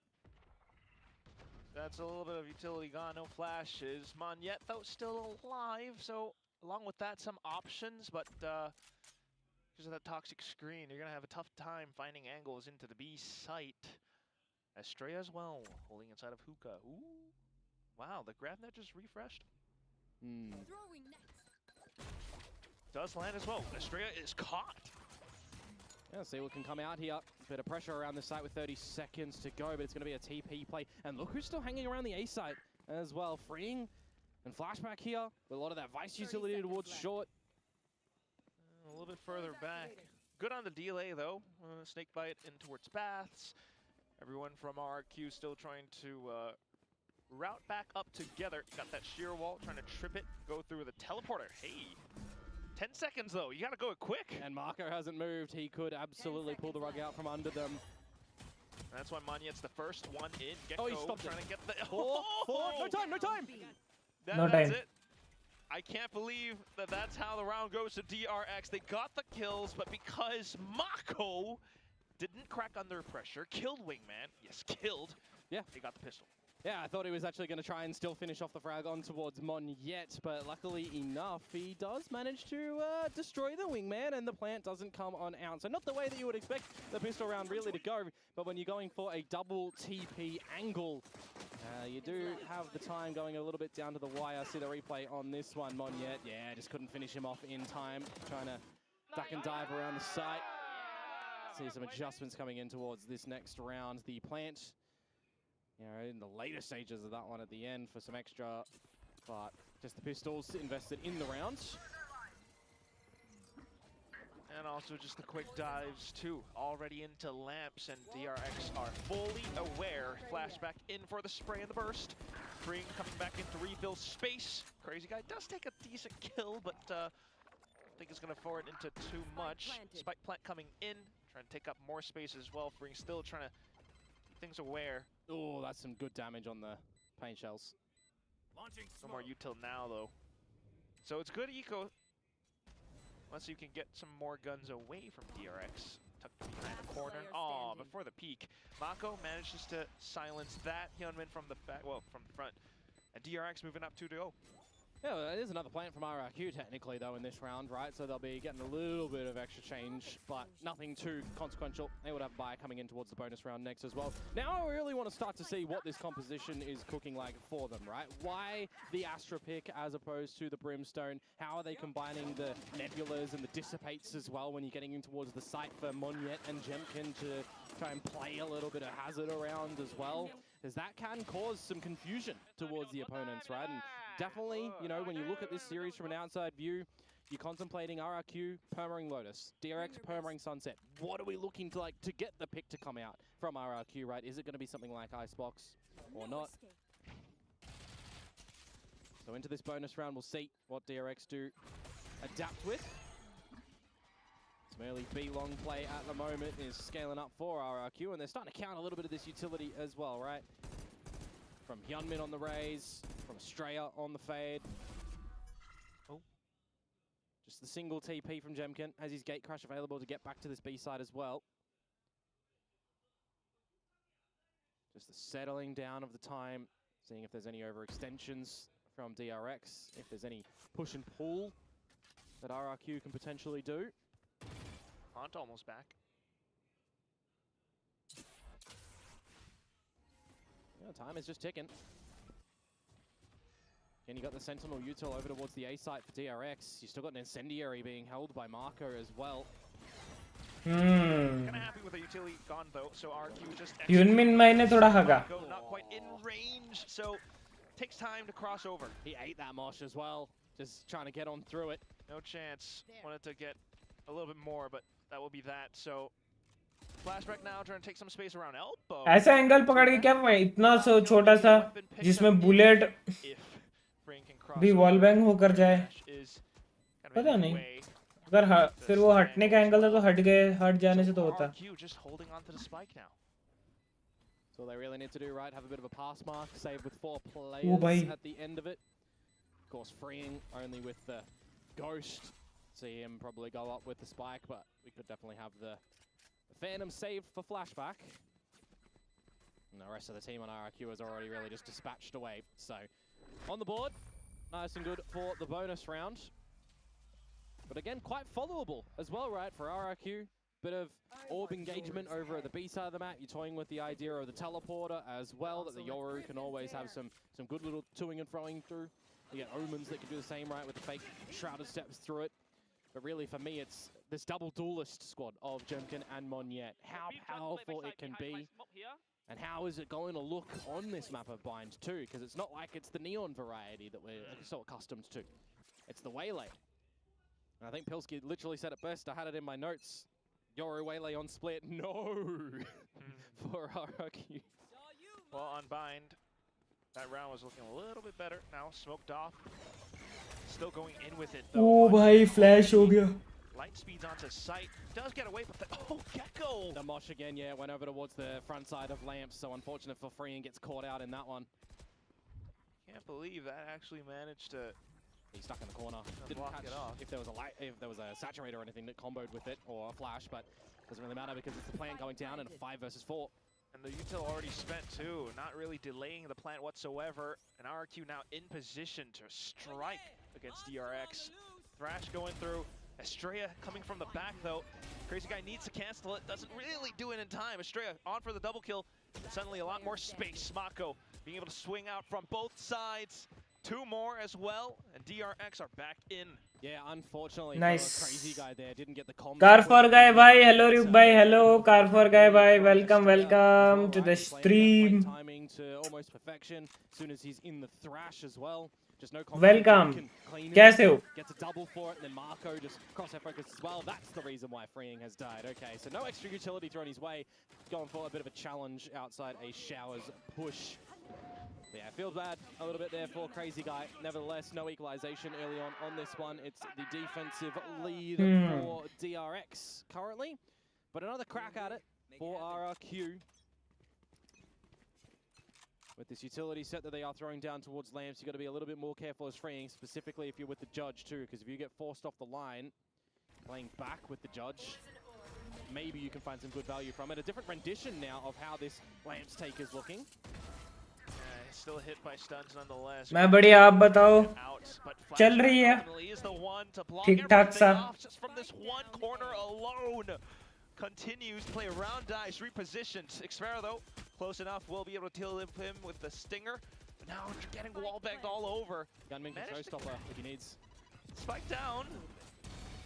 That's a little bit of utility gone, no flashes. Monyet, though, still alive, so along with that, some options, but because of that toxic screen, you're going to have a tough time finding angles into the B site. Estrella as well, holding inside of Hookah. Ooh, wow, the grab net just refreshed. Does land as well. Estrella is caught. Yeah, see what can come out here. Bit of pressure around the site with 30 seconds to go, but it's going to be a TP play. And look who's still hanging around the A site as well. Freeing and Flashback here with a lot of that Vice utility towards short. A little bit further back. Good on the delay, though. Snakebite in towards Baths. Everyone from RRQ still trying to route back up together. Got that shear wall, trying to trip it, go through the teleporter. Hey. 10 seconds though, you gotta go quick. And Marco hasn't moved. He could absolutely pull the rug out from under them. That's why Monyet's the first one in. Oh, he stopped trying it. to get the Four, no time, no time. That's it. I can't believe that that's how the round goes to DRX. They got the kills, but because Mako didn't crack under pressure, killed Wingman. Yes, killed. Yeah. They got the pistol. Yeah, I thought he was actually going to try and still finish off the frag on towards Monyet, but luckily enough, he does manage to destroy the Wingman, and the plant doesn't come on out. So not the way that you would expect the pistol round really to go, but when you're going for a double TP angle, you do have the time going a little bit down to the wire. See the replay on this one. Monyet, yeah, just couldn't finish him off in time, trying to duck and dive around the site. See some adjustments coming in towards this next round. The plant, you know, in the later stages of that one at the end for some extra, but just the pistols invested in the rounds. And also just the quick dives too, already into lamps, and DRX are fully aware. Flashback in for the spray and the burst. Freeing coming back in to refill space. Crazy Guy does take a decent kill, but I think it's gonna forward into too much. Spike plant coming in, trying to take up more space as well. Freeing still trying to keep things aware. Oh, that's some good damage on the paint shells. No more util now though. So it's good eco. Unless you can get some more guns away from DRX. Tucked behind the corner. Oh, before the peak. Mako manages to silence that. Hyunmin from the back, well, from the front. And DRX moving up 2-0. Yeah, well, it is another plant from RRQ technically though in this round, right? So they'll be getting a little bit of extra change, but nothing too consequential. They would have buy coming in towards the bonus round next as well. Now I really want to start to see what this composition is cooking like for them, right? Why the Astra pick as opposed to the Brimstone? How are they combining the Nebulas and the Dissipates as well when you're getting in towards the site for Monyet and Jemkin to try and play a little bit of hazard around as well? Because that can cause some confusion towards the opponents, right? And definitely, you know, when you look at this series from an outside view, you're contemplating RRQ permering Lotus, DRX permering Sunset. What are we looking to like to get the pick to come out from RRQ, right? Is it going to be something like Icebox or not? So into this bonus round, we'll see what DRX do adapt with. Some early B long play at the moment is scaling up for RRQ, and they're starting to count a little bit of this utility as well, right? From Hyunmin on the raise, from Estrella on the fade. Oh. Just the single TP from Jemkin. Has his gate crash available to get back to this B side as well. Just the settling down of the time, seeing if there's any overextensions from DRX, if there's any push and pull that RRQ can potentially do. Hunt almost back. Yeah, time is just ticking. And you got the Sentinel util over towards the A site for DRX. You still got an Incendiary being held by Marco as well. Kind of happy with the utility gone though, so RRQ just Yunmin मैंने थोड़ा हगा. not quite in range, so takes time to cross over. He ate that mosh as well, just trying to get on through it. No chance. Wanted to get a little bit more, but that will be that. So flashback now, trying to take some space around elbow. ऐसा angle पकड़ के क्या इतना सो छोटा सा जिसमें bullet भी wall bang होकर जाए, पता नहीं. अगर फिर वो हटने का एंगल था तो हट जाने से तो होता. So they really need to do right, have a bit of a pass mark, save with 4 players at the end of it. Of course, freeing only with the Ghost. See him probably go up with the spike, but we could definitely have the Phantom saved for flashback. And the rest of the team on RRQ has already really just dispatched away. So on the board, nice and good for the bonus round. But again, quite followable as well, right, for RRQ. Bit of orb engagement over at the B side of the map. You're toying with the idea of the teleporter as well, that the Yoru can always have some good little toing and throwing through. You get Omens that can do the same, right, with the fake Shrouded Steps through it. But really, for me, it's this double duelist squad of Jemkin and Monyet. How powerful it can be, and how is it going to look on this map of Bind too? Because it's not like it's the Neon variety that we're so accustomed to. It's the Waylay. And I think Pilsky literally said it best. I had it in my notes. Yoru Waylay on split. No! For RRQ. Well, on Bind, that round was looking a little bit better. Now smoked off. Still going in with it though. Oh भाई flash हो गया. Light speeds onto sight. Does get away, but Gecko! The mosh again, yeah, went over towards the front side of Lamps. So unfortunate for Free and gets caught out in that one. Can't believe that actually managed to. He's stuck in the corner. Didn't catch it off. If there was a saturator or anything that comboed with it, or a flash, but doesn't really matter because it's the plant going down in a 5 versus 4. And the util already spent too, not really delaying the plant whatsoever. And RRQ now in position to strike against DRX. Thrash going through. Estrella coming from the back though. Crazy Guy needs to cancel it, doesn't really do it in time. Estrella on for the double kill. Suddenly a lot more space. Mako being able to swing out from both sides. 2 more as well, and DRX are back in. Yeah, unfortunately, nice. Crazy Guy there didn't get the combo. Car for guy, bye. Hello, RyuK, bye. Hello, Car for guy, bye. Welcome to the stream. Timing to almost perfection. As soon as he's in the thrash as well. Just no Welcome. कैसे हो? Gets a double for it, and then Marco just crosshair focus as well. That's the reason why Freeing has died. Okay, so no extra utility thrown his way. Going for a bit of a challenge outside a Showers push. Yeah, it feels bad a little bit there for Crazy Guy. Nevertheless, no equalization early on this one. It's the defensive lead for DRX currently. But another crack at it for RRQ. With this utility set that they are throwing down towards Lamps, you've got to be a little bit more careful as Freeing, specifically if you're with the Judge too, because if you get forced off the line, playing back with the Judge, maybe you can find some good value from it. A different rendition now of how this Lamps take is looking. Still hit by stuns nonetheless. मैं बढ़िया, आप बताओ. चल रही है. ठीक ठाक सा. Just from this one corner alone. Continues to play around dice, repositioned. Xpera though, close enough, will be able to kill him with the stinger. But now getting wall banged all over. Gunman can showstopper if he needs. Spike down.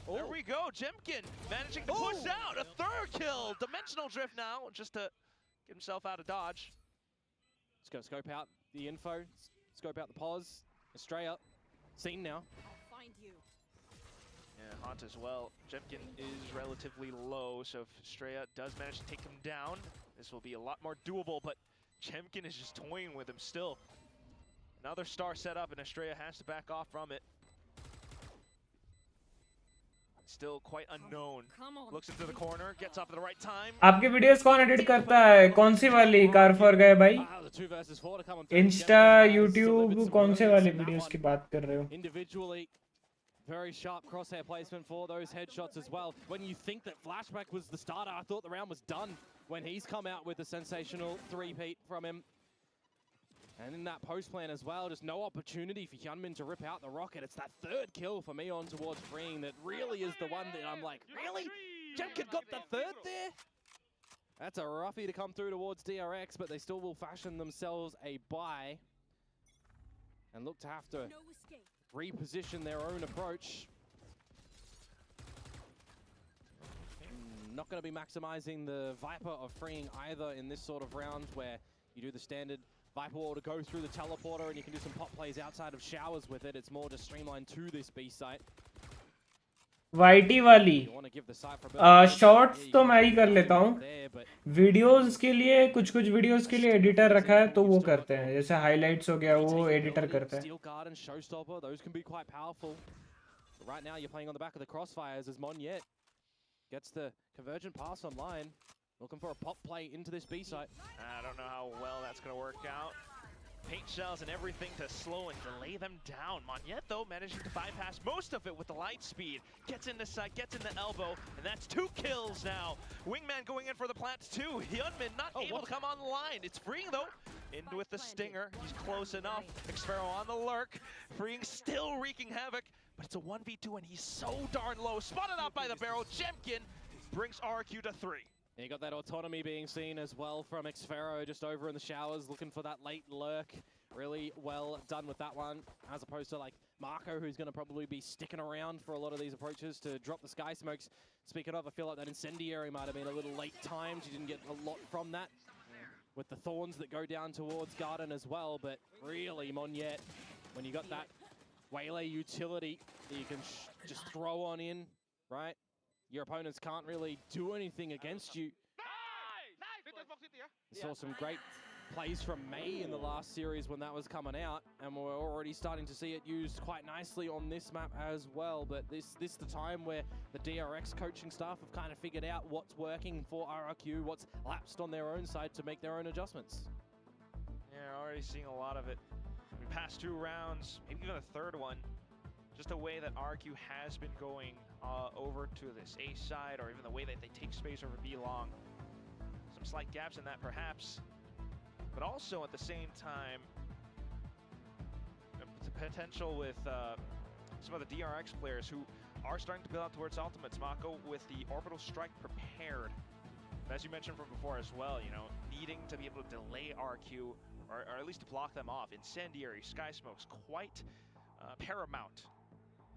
Oh. There we go, Jemkin managing to push out a 3rd kill. Dimensional drift now, just to get himself out of dodge. Let's go scope out the info, scope out the pause. Estrella, seen now. I'll find you. Yeah, Haunt as well. Jemkin is relatively low, so if Estrella does manage to take him down, this will be a lot more doable, but Jemkin is just toying with him still. Another star set up, and Estrella has to back off from it. Still quite unknown. Looks into the corner, gets up at the right time. आपकी videos कौन edit करता है? कौन सी वाली? Car for गए भाई? Insta, YouTube, कौन से वाली वीडियोस की बात कर रहे हो? Individually, Very sharp crosshair placement for those headshots as well. When you think that Flashback was the starter, I thought the round was done when he's come out with a sensational three-peat from him. And in that post plan as well, just no opportunity for Hyunmin to rip out the rocket. It's that third kill for Mion towards Freeing that really is the one that I'm like, really? Jemkin got the third there? That's a roughie to come through towards DRX, but they still will fashion themselves a buy and look to have to reposition their own approach. Not going to be maximizing the Viper of Freeing either in this sort of round where you do the standard Viper wall to go through the teleporter and you can do some pop plays outside of showers with it. It's more just streamlined to this B site. YT वाली shorts तो मैं ही कर लेता हूँ. Videos के लिए कुछ videos के लिए एडिटर रखा है तो वो करते हैं. जैसे हाइलाइट्स हो गया वो एडिटर करता है. Right now you're playing on the back of the crossfires as Monyet gets the convergent pass online, looking for a pop play into this B site. I don't know how well that's going to work out. Paint shells and everything to slow and delay them down. Monyet, though, managing to bypass most of it with the light speed. Gets in the side, gets in the elbow, and that's 2 kills now. Wingman going in for the plants too. Hyunmin not able to come on the line. It's Freeing, though. In with the stinger. He's close enough. Xfero on the lurk. Freeing still wreaking havoc, but it's a 1v2, and he's so darn low. Spotted out by the barrel. Jemkin brings RRQ to 3. And you got that autonomy being seen as well from Xfero just over in the showers, looking for that late lurk. Really well done with that one, as opposed to like Marco, who's going to probably be sticking around for a lot of these approaches to drop the sky smokes. Speaking of, I feel like that incendiary might have been a little late timed. You didn't get a lot from that with the thorns that go down towards Garden as well. But really, Monyet, when you got that Waylay utility that you can just throw on in, right? Your opponents can't really do anything against you. We saw some great plays from May in the last series when that was coming out, and we're already starting to see it used quite nicely on this map as well. But this is the time where the DRX coaching staff have kind of figured out what's working for RRQ, what's lapsed on their own side to make their own adjustments. Yeah, already seeing a lot of it. We passed 2 rounds, maybe even a third one. Just the way that RRQ has been going over to this A side, or even the way that they take space over B long. Some slight gaps in that perhaps, but also at the same time, the potential with some of the DRX players who are starting to build out towards ultimates. Mako with the orbital strike prepared. But as you mentioned from before as well, you know, needing to be able to delay RRQ, or at least to block them off. Incendiary, Sky Smokes, quite paramount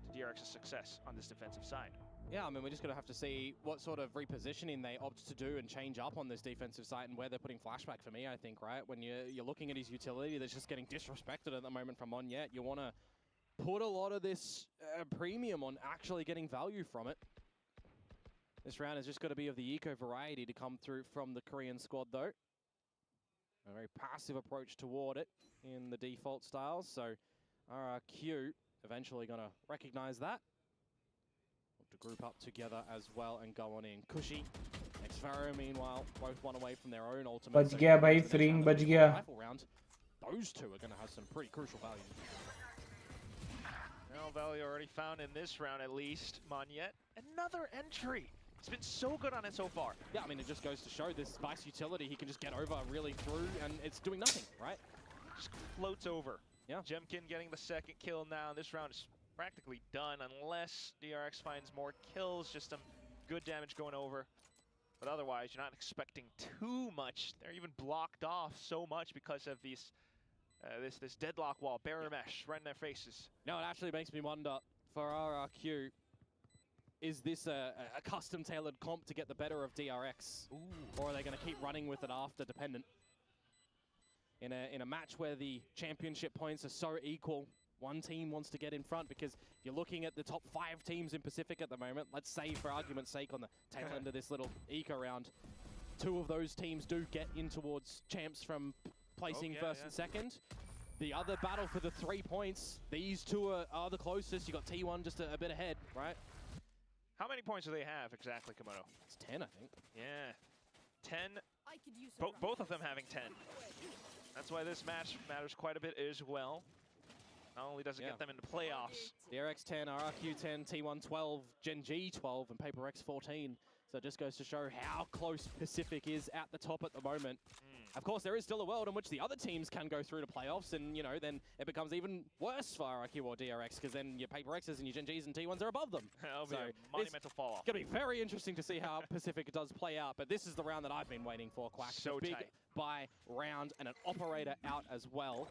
to DRX's success on this defensive side. Yeah, I mean, we're just going to have to see what sort of repositioning they opt to do and change up on this defensive side and where they're putting Flashback for me, I think, right? When you're looking at his utility that's just getting disrespected at the moment from Monyet, you want to put a lot of this premium on actually getting value from it. This round is just got to be of the eco variety to come through from the Korean squad, though. A very passive approach toward it in the default styles, so RRQ eventually going to recognize that. To group up together as well and go on in. Cushy, Xfero, meanwhile, both one away from their own ultimate. बच गया भाई, Freeing बच गया. Those two are going to have some pretty crucial value. Well, value already found in this round at least. Monyet, another entry. It's been so good on it so far. Yeah, I mean, it just goes to show this Spice utility, he can just get over really through, and it's doing nothing, right? Just floats over. Yeah. Jemkin getting the second kill now. This round is practically done unless DRX finds more kills, just some good damage going over. But otherwise, you're not expecting too much. They're even blocked off so much because of these this deadlock wall, barrier mesh right in their faces. No, it actually makes me wonder for RRQ, is this a custom-tailored comp to get the better of DRX? Ooh. Or are they going to keep running with it after dependent? In a match where the championship points are so equal, one team wants to get in front, because if you're looking at the top 5 teams in Pacific at the moment, let's say for argument's sake on the tail end of this little eco round, 2 of those teams do get in towards champs from placing first and second. The other battle for the 3 points, these 2 are the closest. You got T1 just a bit ahead, right? How many points do they have exactly, Komodo? It's 10, I think. Yeah, 10. Both of them having 10. That's why this match matters quite a bit as well. Not only does it get them into playoffs. DRX 10, RRQ 10, T1 12, Gen G 12, and Paper X 14. So it just goes to show how close Pacific is at the top at the moment. Of course, there is still a world in which the other teams can go through to playoffs, and, you know, then it becomes even worse for RRQ or DRX, because then your Paper X's and your Gen Gs and T1s are above them. That'll be a monumental fall off. It's going to be very interesting to see how Pacific does play out, but this is the round that I've been waiting for, Quack. So big tight. buy round and an operator out as well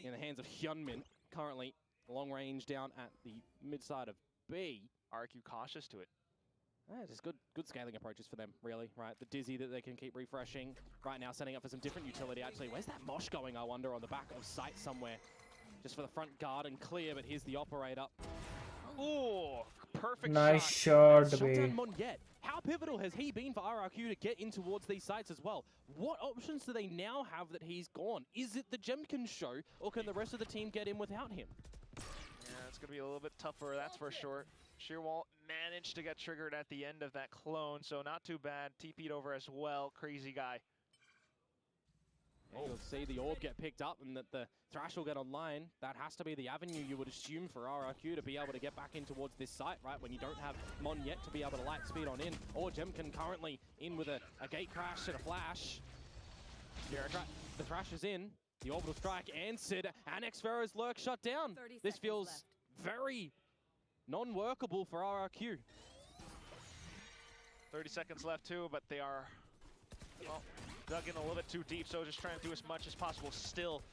in the hands of Hyunmin. Currently long range down at the mid side of B. RRQ cautious to it. Just good scaling approaches for them, really, right? The Dizzy that they can keep refreshing. Right now, setting up for some different utility, actually. Where's that Mosh going, I wonder, on the back of site somewhere? Just for the front guard and clear, but here's the operator. Ooh, perfect Nice shot. shot, Shut down B. Monjet. How pivotal has he been for RRQ to get in towards these sites as well? What options do they now have that he's gone? Is it the Jemkin show, or can the rest of the team get in without him? Yeah, it's going to be a little bit tougher, that's for sure. Shearwall managed to get triggered at the end of that clone, so not too bad. TP'd over as well, crazy guy. You'll see the orb get picked up and that the Thrash will get online. That has to be the avenue you would assume for RRQ to be able to get back in towards this site, right? When you don't have Mon yet to be able to light speed on in. Or Jemkin currently in with a gate crash and a flash. The Thrash is in. The orbital strike answered. And Xfero's lurk shut down. This feels very non-workable for RRQ. 30 seconds left too, but they are, well, dug in a little bit too deep, so just trying to do as much as possible still.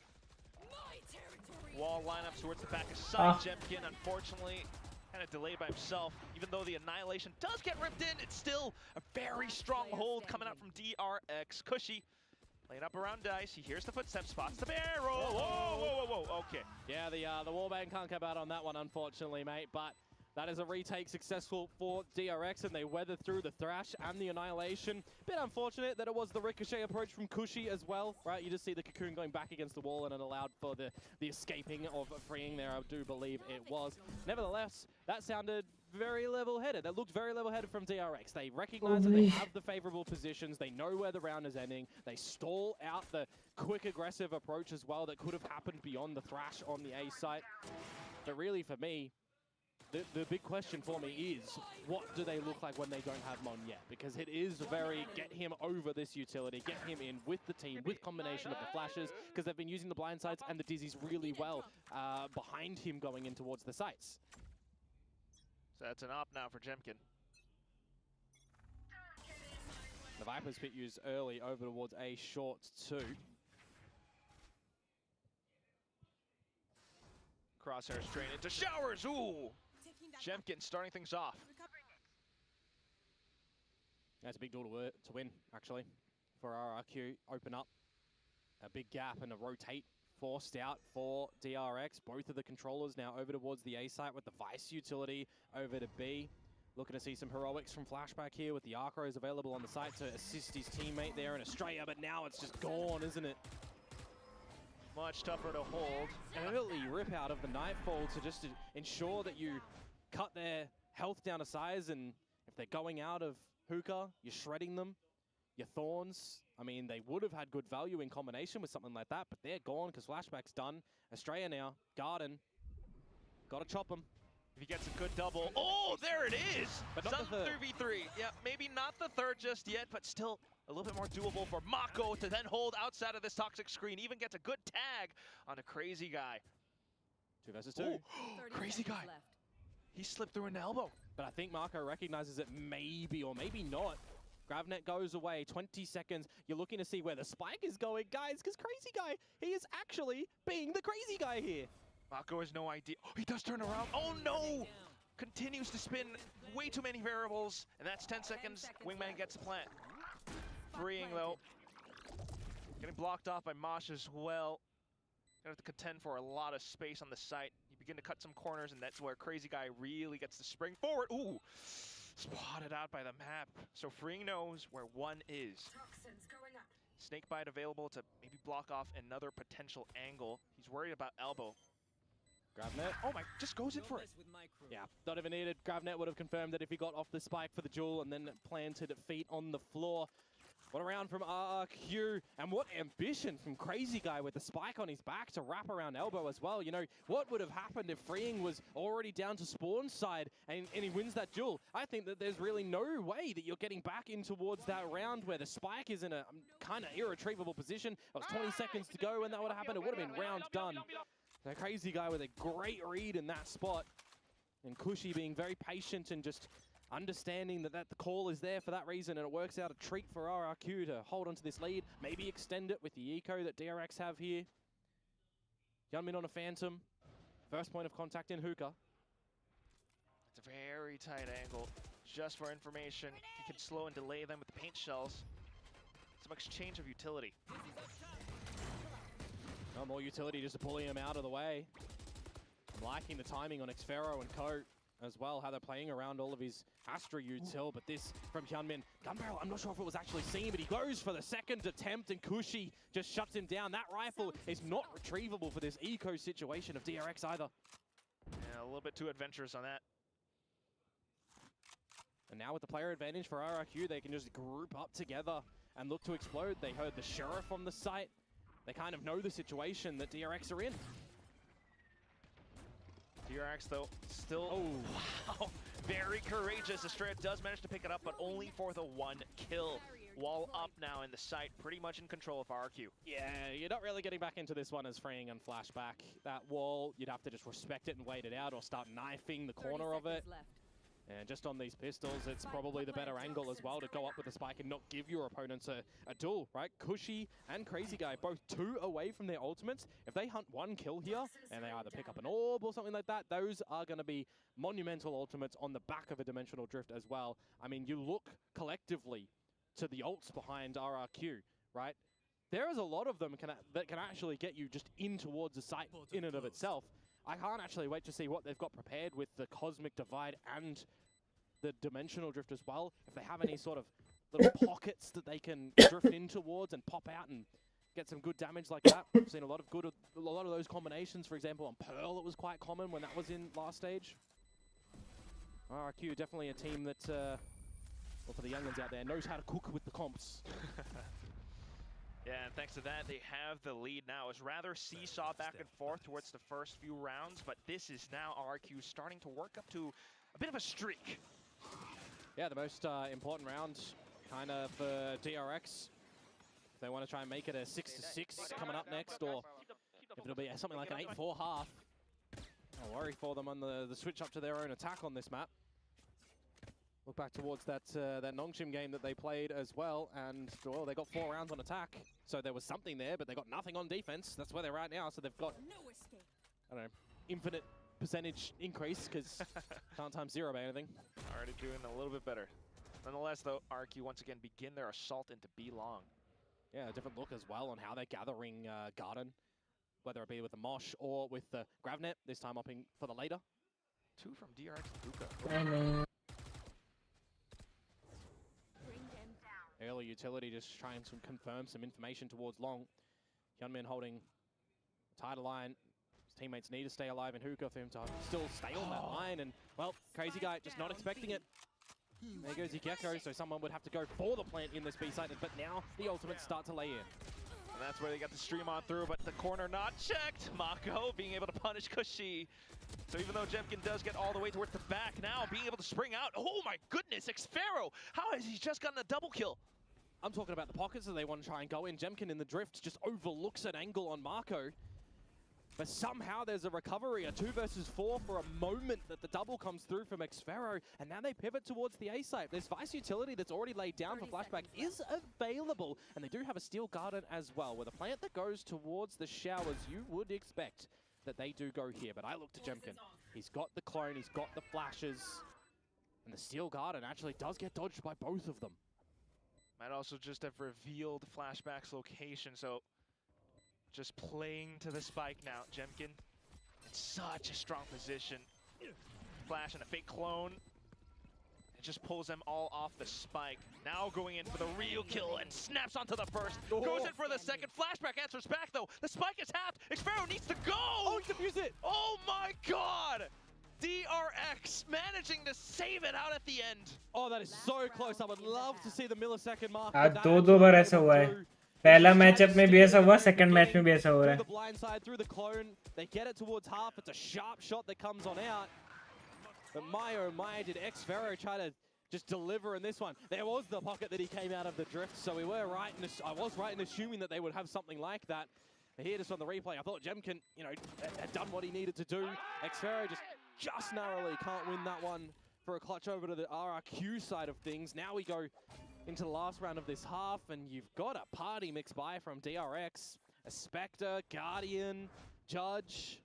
Wall lineup towards the back of site. Jemkin, unfortunately, kind of delayed by himself. Even though the Annihilation does get ripped in, it's still a very strong hold coming out from DRX. Cushy playing up around Dice. He hears the footsteps, spots the barrel. Whoa. Okay. Yeah, the wallbang can't come out on that one, unfortunately, mate, but that is a retake successful for DRX, and they weathered through the Thrash and the Annihilation. Bit unfortunate that it was the ricochet approach from Cushy as well, right? You just see the Cocoon going back against the wall, and it allowed for the escaping of freeing there, I do believe it was. Nevertheless, that sounded very level-headed. That looked very level-headed from DRX. They recognize that they have the favorable positions. They know where the round is ending. They stall out the quick, aggressive approach as well that could have happened beyond the Thrash on the A site. But really, for me, the big question for me is, what do they look like when they don't have Mon yet? Because it is very get him over this utility, get him in with the team, with combination of the flashes, because they've been using the blind sites and the Dizzies really well behind him going in towards the sites. So that's an op now for Jemkin. The Viper's pit used early over towards A short 2. Crosshair straight into showers. Ooh! Jemkin starting things off. That's a big duel to win, actually, for RRQ. Open up a big gap and a rotate forced out for DRX. Both of the controllers now over towards the A site with the Vice utility over to B. Looking to see some heroics from Flashback here with the Arcros available on the site to assist his teammate there in Australia, but now it's just gone, isn't it? Much tougher to hold. An early rip out of the Nightfall to just ensure that you cut their health down a size, and if they're going out of hookah, you're shredding them. Your Thorns, I mean, they would have had good value in combination with something like that, but they're gone because Flashback's done. Australia now, Garden, gotta chop them. If he gets a good double, oh, there it is! But not the third. 3v3. Yeah, maybe not the third just yet, but still a little bit more doable for Mako to then hold outside of this toxic screen. Even gets a good tag on a Crazy Guy. 2 versus 2. Ooh, Crazy Guy. He slipped through an elbow. But I think Marco recognizes it maybe or maybe not. Gravnet goes away, 20 seconds. You're looking to see where the spike is going, guys, because Crazy Guy, he is actually being the Crazy Guy here. Mako has no idea. Oh, he does turn around. Oh, no! Continues to spin way too many variables, and that's 10 seconds. Wingman gets the plant. Freeing, though. Getting blocked off by Mosh as well. Gonna have to contend for a lot of space on the site. You begin to cut some corners, and that's where Crazy Guy really gets to spring forward. Ooh! Spotted out by the map. So Freeing knows where one is. Snakebite available to maybe block off another potential angle. He's worried about elbow. Gravnet. Oh my, just goes in for it. Yeah, not even needed. Gravnet would have confirmed that if he got off the spike for the duel and then planted feet on the floor. What a round from RRQ, and what ambition from Crazy Guy with the spike on his back to wrap around elbow as well. You know, what would have happened if Freeing was already down to spawn side and he wins that duel? I think that there's really no way that you're getting back in towards that round where the spike is in a kind of irretrievable position. It was 20 seconds to go when that would have happened. It would have been round done. The Crazy Guy with a great read in that spot. And Cushy being very patient and just understanding that the call is there for that reason, and it works out a treat for RRQ to hold onto this lead, maybe extend it with the eco that DRX have here. Hyunmin on a Phantom. First point of contact in hookah. It's a very tight angle. Just for information, you can slow and delay them with the paint shells. Some exchange of utility. No more utility just to pull him out of the way. I'm liking the timing on Xfero and Co as well, how they're playing around all of his Astra util, but this from Hyunmin. Gun barrel, I'm not sure if it was actually seen, but he goes for the second attempt and Cushy just shuts him down. That rifle is not retrievable for this eco situation of DRX either. Yeah, a little bit too adventurous on that. And now with the player advantage for RRQ, they can just group up together and look to explode. They heard the Sheriff on the site. They kind of know the situation that DRX are in. DRX, though, still, wow, very courageous. Estrella does manage to pick it up, but only for the one kill. Wall up now in the site, pretty much in control of RRQ. Yeah, you're not really getting back into this one as Freeing on flashback. That wall, you'd have to just respect it and wait it out or start knifing the corner of it. And just on these pistols, it's probably the better angle as well to go up with the spike and not give your opponents a duel, right? Cushy and Crazy Guy, both 2 away from their ultimates. If they hunt 1 kill here, and they either pick up an orb or something like that, those are going to be monumental ultimates on the back of a Dimensional Drift as well. I mean, you look collectively to the ults behind RRQ, right? There is a lot of them that can actually get you just in towards the site in and of itself. I can't actually wait to see what they've got prepared with the Cosmic Divide and the Dimensional Drift as well. If they have any sort of little pockets that they can drift in towards and pop out and get some good damage like that. We've seen a lot of those combinations. For example, on Pearl, it was quite common when that was in last stage. RRQ, definitely a team that, well, for the youngins out there, knows how to cook with the comps. Yeah, and thanks to that, they have the lead now. It's rather seesaw back and forth towards the first few rounds, but this is now RRQ starting to work up to a bit of a streak. Yeah, the most important round kind of for DRX. If they want to try and make it a 6-6 coming up next, or if it'll be something like an 8-4 half. I worry for them on the switch up to their own attack on this map. Look back towards that Nongshim game that they played as well, and well, they got 4 rounds on attack, so there was something there, but they got nothing on defense. That's where they're at now, so they've got, I don't know, infinite percentage increase, because can't times 0 by anything. Already doing a little bit better. Nonetheless, though, RRQ once again begin their assault into B long. Yeah, a different look as well on how they're gathering Garden, whether it be with the Mosh or with the Gravnet, this time upping for the later. 2 from DRX and RyuK. Early utility just trying to confirm some information towards long. Hyunmin holding tight line. His teammates need to stay alive in hookah for him to still stay on that line. And, well, Crazy Guy just not expecting it. There goes Gecko, so someone would have to go for the plant in this B site. But now the ultimates start to lay in. And that's where they got the stream on through, but the corner not checked. Mako being able to punish Cushy. So even though Jemkin does get all the way towards the back, now being able to spring out. Oh my goodness, Xfero! How has he just gotten a double kill? I'm talking about the pockets that they want to try and go in. Jemkin in the drift just overlooks an angle on Marco. But somehow there's a recovery, a 2 versus 4 for a moment that the double comes through from Xfero, and now they pivot towards the A site. This Vice utility that's already laid down for flashback is available, and they do have a Steel Garden as well. With a plant that goes towards the showers, you would expect that they do go here, but I look to Jemkin. He's got the clone, he's got the flashes, and the Steel Garden actually does get dodged by both of them. Might also just have revealed flashback's location, so just playing to the spike now. Jemkin in such a strong position. Flash and a fake clone. It just pulls them all off the spike. Now going in for the real kill and snaps onto the first. Goes in for the second. Flashback answers back though. The spike is halved. Xfero needs to go! Oh, he defused it! Oh my god! DRX managing to save it out at the end. Oh, that is so close. I would love to see the millisecond mark. आज दो बार ऐसा हुआ है. पहला matchup में भी ऐसा हुआ, सेकंड मैच में भी ऐसा हो रहा है. The blind side through the clone, they get it towards half. It's a sharp shot that comes on out. But my oh my, did Xvero try to just deliver in this one? There was the pocket that he came out of the drift, so we were right. I was right in assuming that they would have something like that. But here, just on the replay, I thought Jemkin, you know, had done what he needed to do. Xvero just narrowly can't win that one for a clutch over to the RRQ side of things. Now we go into the last round of this half, and you've got a party mix by from DRX, a Spectre, Guardian, Judge,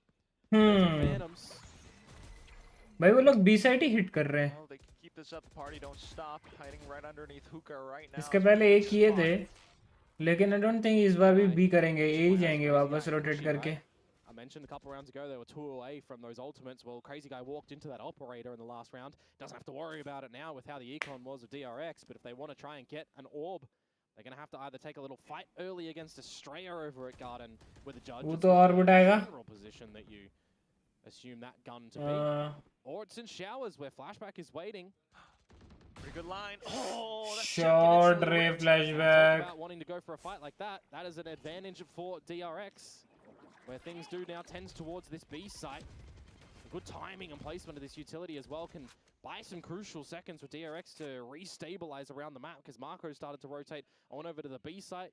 Phantoms. भाई वो लोग B-side ही hit कर रहे हैं. They can keep this up. The party don't stop. Hiding right underneath hookah right now. इसके पहले A किए थे, लेकिन I don't think इस बार भी B करेंगे. A ही जाएंगे वापस रोटेट करके. I mentioned a couple rounds ago they were 2 away from those ultimates. Well, Crazy Guy walked into that operator in the last round. Doesn't have to worry about it now with how the econ was of DRX, but if they want to try and get an orb, they're going to have to either take a little fight early against Estrella over at Garden with the Judge. वो तो orb उठाएगा. General position that you assume that gun to be. Or it's in showers where Flashback is waiting. Pretty good line. Oh, that's Short ray flashback. About wanting to go for a fight like that. That is an advantage for DRX. Where things do now tends towards this B site. Good timing and placement of this utility as well can buy some crucial seconds for DRX to restabilize around the map, because Marco started to rotate on over to the B site.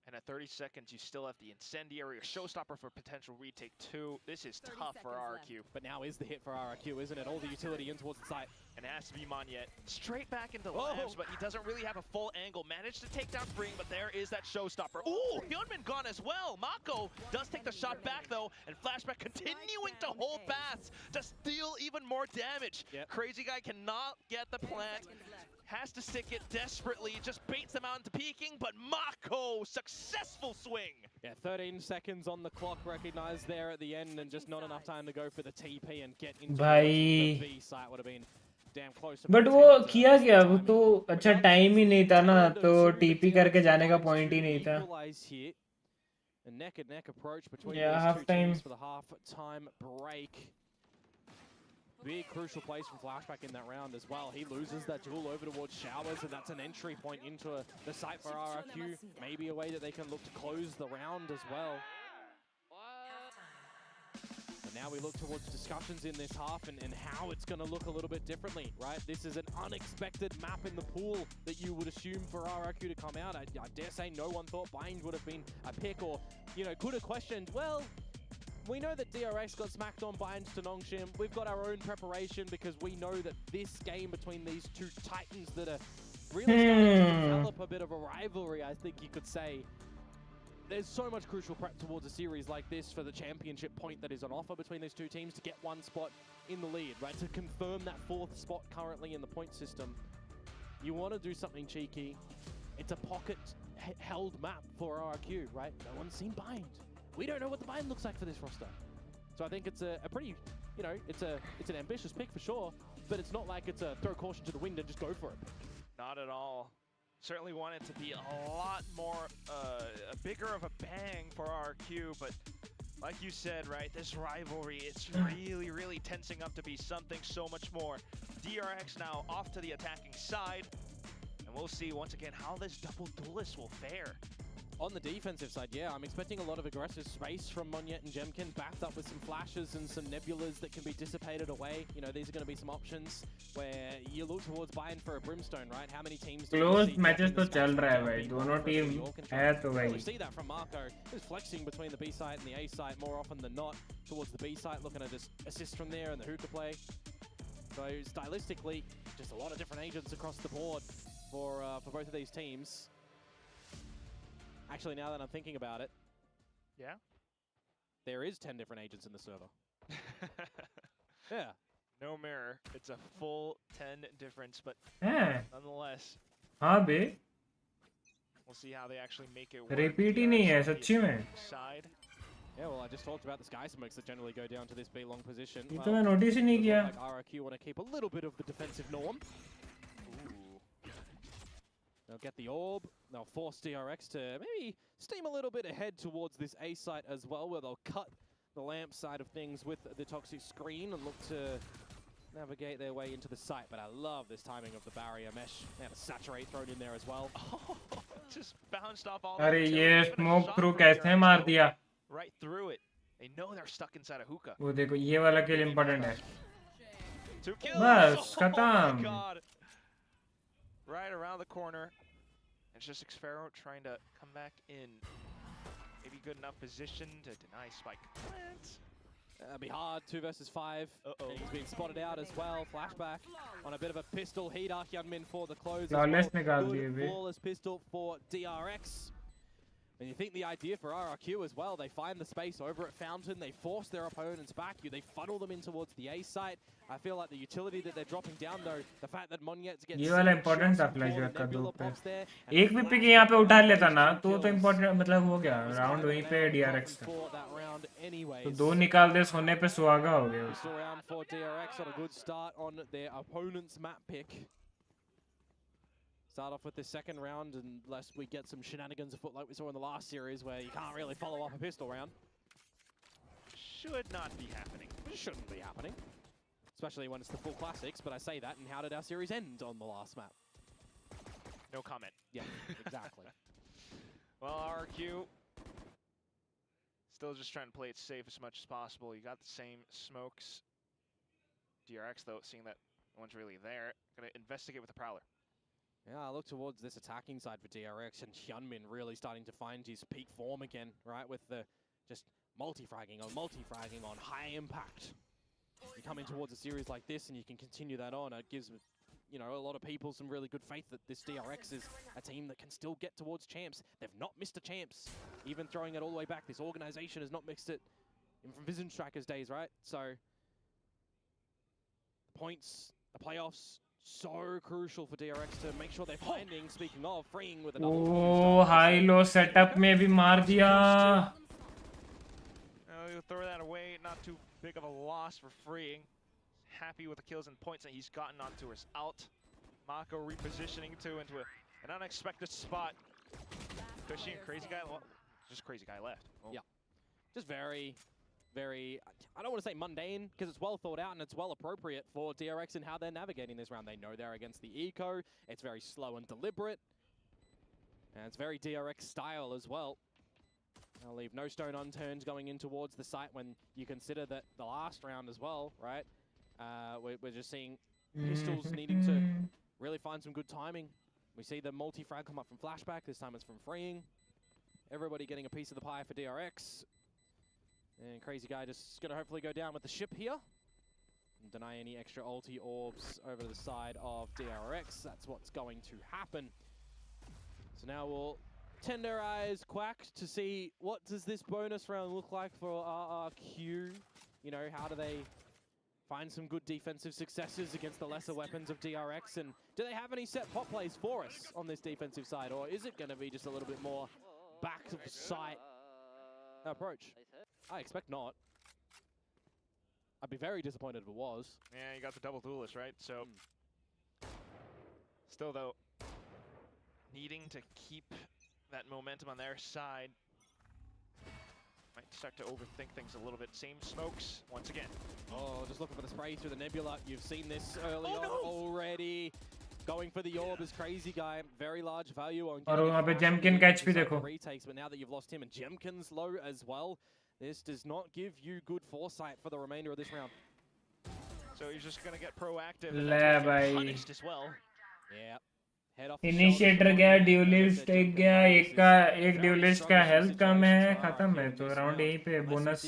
And at 30 seconds, you still have the incendiary, a showstopper for potential retake 2. This is tough for RRQ. But now is the hit for RRQ, isn't it? All the utility in towards the site. And it has to be Monyet. Straight back into labs, but he doesn't really have a full angle. Managed to take down Bring, but there is that showstopper. Ooh, Hyunmin gone as well. Mako does take the shot back, though, and Flashback continuing to hold fast to steal even more damage. Yep. Crazy Guy cannot get the plant. Has to stick it desperately, just baits them out into peeking, but Mako, successful swing! Yeah, 13 seconds on the clock recognized there at the end, and just not enough time to go for the TP and get into the B site. Would have been damn close. But वो किया क्या? वो तो अच्छा time ही नहीं था ना, तो TP करके जाने का पॉइंट ही नहीं था. A neck-and-neck approach between Yeah, these two teams for the half-time break. Big crucial place from Flashback in that round as well. He loses that duel over towards Showers, and that's an entry point into the site for RRQ. Maybe a way that they can look to close the round as well. But now we look towards discussions in this half and how it's going to look a little bit differently, right? This is an unexpected map in the pool that you would assume for RRQ to come out. I dare say no one thought Bind would have been a pick, or, you know, could have questioned, well, we know that DRX got smacked on by to Nongshim. We've got our own preparation because we know that this game between these two titans that are really starting to develop a bit of a rivalry, I think you could say. There's so much crucial prep towards a series like this for the championship point that is on offer between these two teams to get one spot in the lead, right? To confirm that 4th spot currently in the point system. You want to do something cheeky. It's a pocket-held map for RRQ, right? No one's seen Bind. We don't know what the Bind looks like for this roster. So I think it's a pretty, you know, it's an ambitious pick for sure, but it's not like it's a throw caution to the wind and just go for it. Not at all. Certainly want it to be a lot more, a bigger of a bang for RRQ, but like you said, right, this rivalry, it's really, really tensing up to be something so much more. DRX now off to the attacking side, and we'll see once again how this double duelist will fare. On the defensive side, yeah, I'm expecting a lot of aggressive space from Monyet and Jemkin, backed up with some flashes and some nebulas that can be dissipated away. You know, these are going to be some options where you look towards buying for a Brimstone, right? How many teams do close matches तो चल रहा है भाई, दोनों team है तो भाई. We see that from Marco. He's flexing between the B site and the A site more often than not towards the B site, looking to just assist from there and the hookah play. So stylistically, just a lot of different agents across the board for both of these teams. Actually, now that I'm thinking about it, yeah, there is 10 different agents in the server. Yeah. No mirror. It's a full 10 difference, but nonetheless. हाँ बे. We'll see how they actually make it work. Repeat ही नहीं है सच्ची में. Side. Yeah, well, I just talked about the sky smokes that generally go down to this B long position. ये तो मैं notice ही नहीं किया. Like RRQ want to keep a little bit of the defensive norm. They'll get the orb. They'll force DRX to maybe steam a little bit ahead towards this A site as well, where they'll cut the lamp side of things with the toxic screen and look to navigate their way into the site. But I love this timing of the barrier mesh. They have a saturate thrown in there as well. Oh, just bounced off all अरे that ये utility, but a smoke shot through from कैसे DRX मार though, दिया? right through it. They know they're stuck inside a hookah. वो देखो ये वाला किल important है. 2 kills. बस Oh my खत्म. god. Right around the corner. It's just Xfero trying to come back in. Maybe good enough position to deny spike plant. That'll be hard, 2 versus 5. Uh-oh. He's been spotted out as well. Flashback on a bit of a pistol heater. Hyunmin for the close as Flawless well. निकाल Good दिए वे. flawless pistol for DRX. And you think the idea for RRQ as well, they find the space over at Fountain, they force their opponents back, they funnel them in towards the A site. I feel like the utility that they're dropping down though, the fact that Monyets gets ये वाला important था flash back का 2 पे. एक भी pick यहाँ पे उठा लेता ना तो इम्पोर्टेंट मतलब हो गया. राउंड वहीं पे DRX था. तो 2 निकाल दे सोने पे सुहागा हो गया. Round for DRX on a good start on their opponent's map pick. Start off with the second round unless we get some shenanigans afoot like we saw in the last series where you can't really follow up a pistol round. Should not be happening. It shouldn't be happening. Especially when it's the full classics, but I say that, and how did our series end on the last map? No comment. Yeah, exactly. Well, RRQ still just trying to play it safe as much as possible. You got the same smokes. DRX, though, seeing that no one's really there, gonna investigate with the Prowler. Yeah, I look towards this attacking side for DRX and Hyunmin really starting to find his peak form again, right? With the just multi-fragging on high impact. You come in towards a series like this and you can continue that on. It gives, you know, a lot of people some really good faith that this DRX is a team that can still get towards champs. They've not missed a champs, even throwing it all the way back. This organization has not mixed it from Vision Strikers days, right? So, the points, the playoffs, so crucial for DRX to make sure they're finding, speaking of, freeing with a double. Oh, high low setup में भी मार दिया. You throw that away, not too big of a loss for freeing. Happy with the kills and points that he's gotten onto his alt. Mako repositioning too into an unexpected spot. Cushy and Crazy Guy, well, just Crazy Guy left. Oh. Yeah, just very, I don't want to say mundane, because it's well thought out and it's well appropriate for DRX and how they're navigating this round. They know they're against the eco, it's very slow and deliberate, and it's very DRX style as well. I'll leave no stone unturned going in towards the site when you consider that the last round as well, right? We're just seeing pistols needing to really find some good timing. We see the multi-frag come up from Flashback, this time it's from freeing. Everybody getting a piece of the pie for DRX. And Crazy Guy just going to hopefully go down with the ship here. And deny any extra ulti orbs over to the side of DRX. That's what's going to happen. So now we'll tend our eyes quack to see what does this bonus round look like for RRQ. You know, how do they find some good defensive successes against the lesser weapons of DRX? And do they have any set pop plays for us on this defensive side? Or is it going to be just a little bit more back of sight approach? I expect not. I'd be very disappointed if it was. Yeah, you got the double duelist, right? So, still though, needing to keep that momentum on their side. Might start to overthink things a little bit. Same smokes once again. Oh, just looking for the spray through the nebula. You've seen this early on already. Going for the orb is Crazy Guy. Very large value on. और वहाँ पे Jemkin catch भी देखो. Retakes, but now that you've lost him and Jemkin's low as well, this does not give you good foresight for the remainder of this round. So he's just gonna get proactive. ले भाई. Punished as well. Yeah. Initiator गया, dualist एक गया, एक dualist का health कम है, खत्म है. तो राउंड यहीं पे बोनस.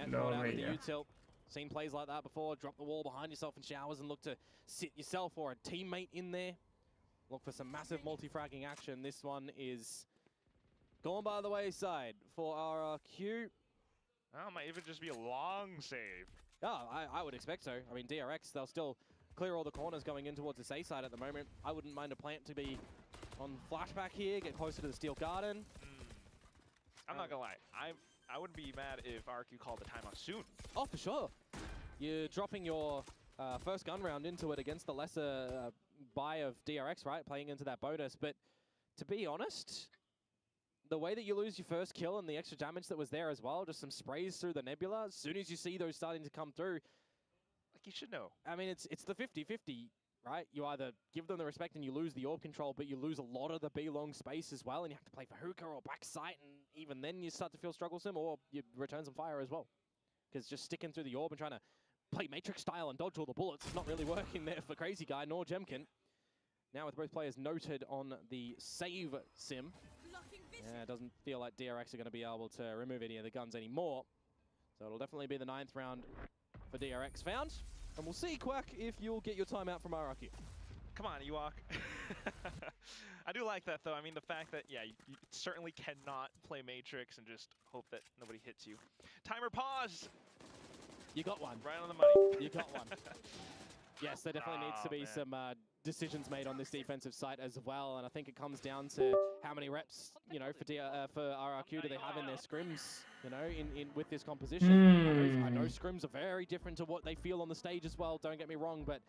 लो भैया. Seen plays like that before. Drop the wall behind yourself in showers and look to sit yourself or a teammate in there. Look for some massive multi-fragging action. This one is gone by the wayside for RRQ. Oh, might even just be a long save. Yeah, I would expect so. I mean, DRX, they'll still clear all the corners going in towards the C side at the moment. I wouldn't mind a plant to be on Flashback here, get closer to the Steel Garden. I'm not gonna lie. I wouldn't be mad if RRQ called the timeout soon. Oh, for sure. You're dropping your first gun round into it against the lesser buy of DRX, right? Playing into that bonus. But to be honest, the way that you lose your first kill and the extra damage that was there as well, just some sprays through the nebula, as soon as you see those starting to come through, Like, you should know. I mean, it's the 50-50, right? You either give them the respect and you lose the orb control, but you lose a lot of the B-long space as well, and you have to play for hookah or backside, and even then you start to feel strugglesome, or you return some fire as well. Because just sticking through the orb and trying to play Matrix style and dodge all the bullets is not really working there for Crazy Guy nor Jemkin. Now with both players noted on the save sim, yeah, it doesn't feel like DRX are going to be able to remove any of the guns anymore. So it'll definitely be the 9th round for DRX found. And we'll see, Quack, if you'll get your timeout from RRQ. Come on, RyuK. I do like that, though. I mean, the fact that, yeah, you certainly cannot play Matrix and just hope that nobody hits you. Timer pause! You got one. Right on the money. You got one. Yes, there definitely needs to be some decisions made on this defensive side as well, and I think it comes down to how many reps, you know, for RRQ do they have in their scrims, you know, in with this composition. I know scrims are very different to what they feel on the stage as well, don't get me wrong, but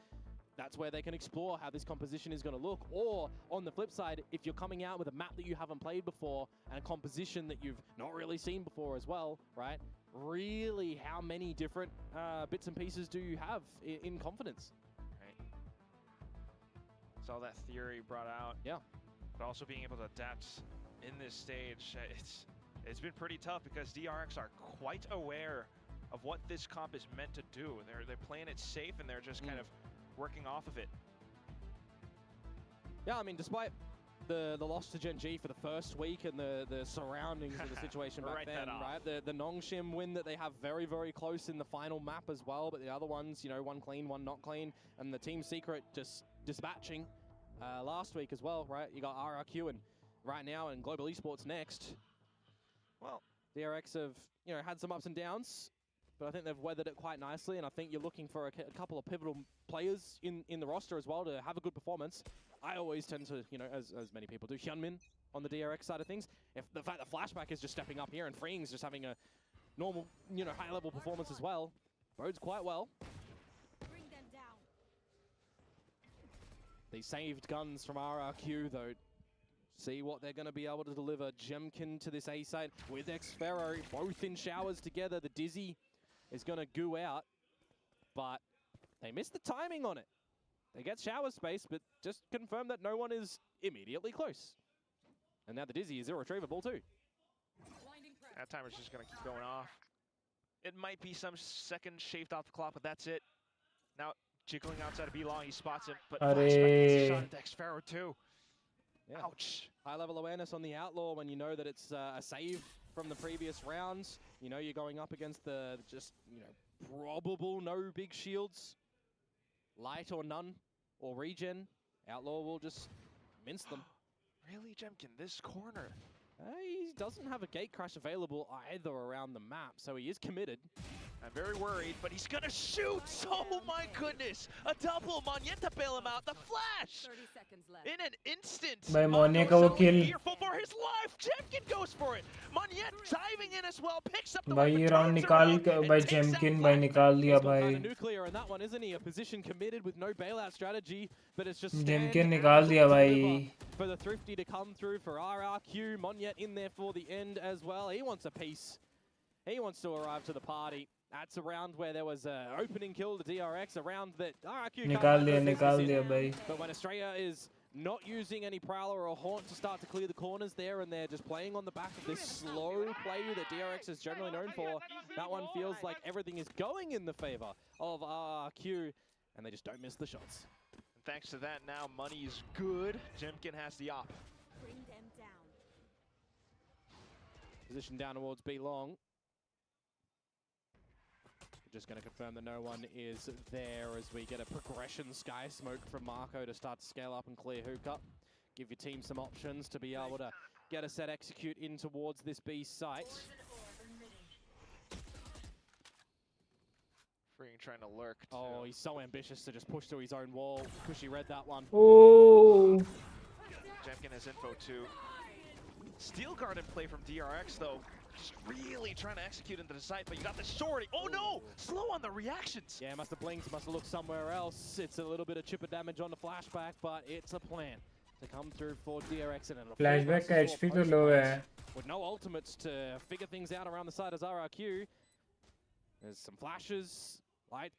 that's where they can explore how this composition is going to look. Or, on the flip side, if you're coming out with a map that you haven't played before and a composition that you've not really seen before as well, right? Really, how many different bits and pieces do you have in confidence? Right. Saw that theory brought out. Yeah. But also being able to adapt in this stage, it's been pretty tough because DRX are quite aware of what this comp is meant to do. They're playing it safe and they're just kind of working off of it. Yeah, I mean, despite the loss to Gen G for the first week and the surroundings of the situation back then, right? The Nongshim win that they have very, very close in the final map as well, but the other ones, you know, one clean, one not clean, and the Team Secret just dispatching last week as well, right? You got RRQ and right now and Global Esports next. Well, DRX have, you know, had some ups and downs, but I think they've weathered it quite nicely, and I think you're looking for a couple of pivotal players in the roster as well to have a good performance. I always tend to, you know, as many people do, Hyunmin on the DRX side of things. If the fact that Flashback is just stepping up here and Freeing's just having a normal, you know, high-level performance as well, bodes quite well. Bring them down. They saved guns from RRQ, though. See what they're going to be able to deliver. Jemkin to this A side with Xfero, both in showers together. The Dizzy is going to goo out, but they missed the timing on it. They get shower space, but just confirm that no one is immediately close. And now the Dizzy is irretrievable too. That timer's just going to keep going off. It might be some second shaved off the clock, but that's it. Now, jiggling outside of B-Long, he spots him, but Flashback gets a shot at Xfero too. Yeah. Ouch. High-level awareness on the Outlaw when you know that it's a save from the previous rounds. You know you're going up against the just, you know, probable no big shields. Light or none, or regen. Outlaw will just mince them. Really, Jemkin, this corner? He doesn't have a gate crash available either around the map, so he is committed. I'm very worried, but he's gonna shoot! Oh my goodness! A double! Monyet to bail him out! The flash! 30 seconds left. In an instant! भाई मोने का वो kill Fearful for his life! Jemkin goes for it! Monyet diving in as well, picks up the भाई ये round निकाल के भाई Jemkin भाई निकाल दिया भाई Nuclear in that one, isn't he? A position committed with no bailout strategy, but it's just Jemkin निकाल दिया भाई for the Thrifty to come through for RRQ. Monyet in there for the end as well. He wants a piece. He wants to arrive to the party. That's a round where there was an opening kill to DRX, a round that RRQ निकाल दिया भाई. But when Australia is not using any Prowler or Haunt to start to clear the corners there, and they're just playing on the back of this slow play that DRX is generally known for, that one feels like everything is going in the favor of RRQ, and they just don't miss the shots. And thanks to that, now money is good. Jemkin has the op. Bring them down. Position down towards B-Long. Just going to confirm that no one is there as we get a progression sky smoke from Marco to start to scale up and clear hookah. Give your team some options to be able to get a set execute in towards this B site. Freeing trying to lurk. Oh, he's so ambitious to just push through his own wall. Cushy read that one. Oh. Jemkin has info too. Steel guard in play from DRX though. Just really trying to execute into the site, but you got the shorty. Oh no! Slow on the reactions. Yeah, must have blinked, must have looked somewhere else. It's a little bit of chipper damage on the flashback, but it's a plan. to come through for DRX and a flashback का HP तो low है. With no ultimates to figure things out around the side as RRQ. There's some flashes, light,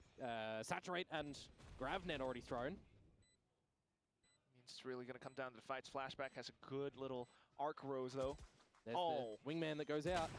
saturate, and Gravnet already thrown. Means it's really going to come down to the fights. Flashback has a good little arc rose, though. There's the wingman that goes out.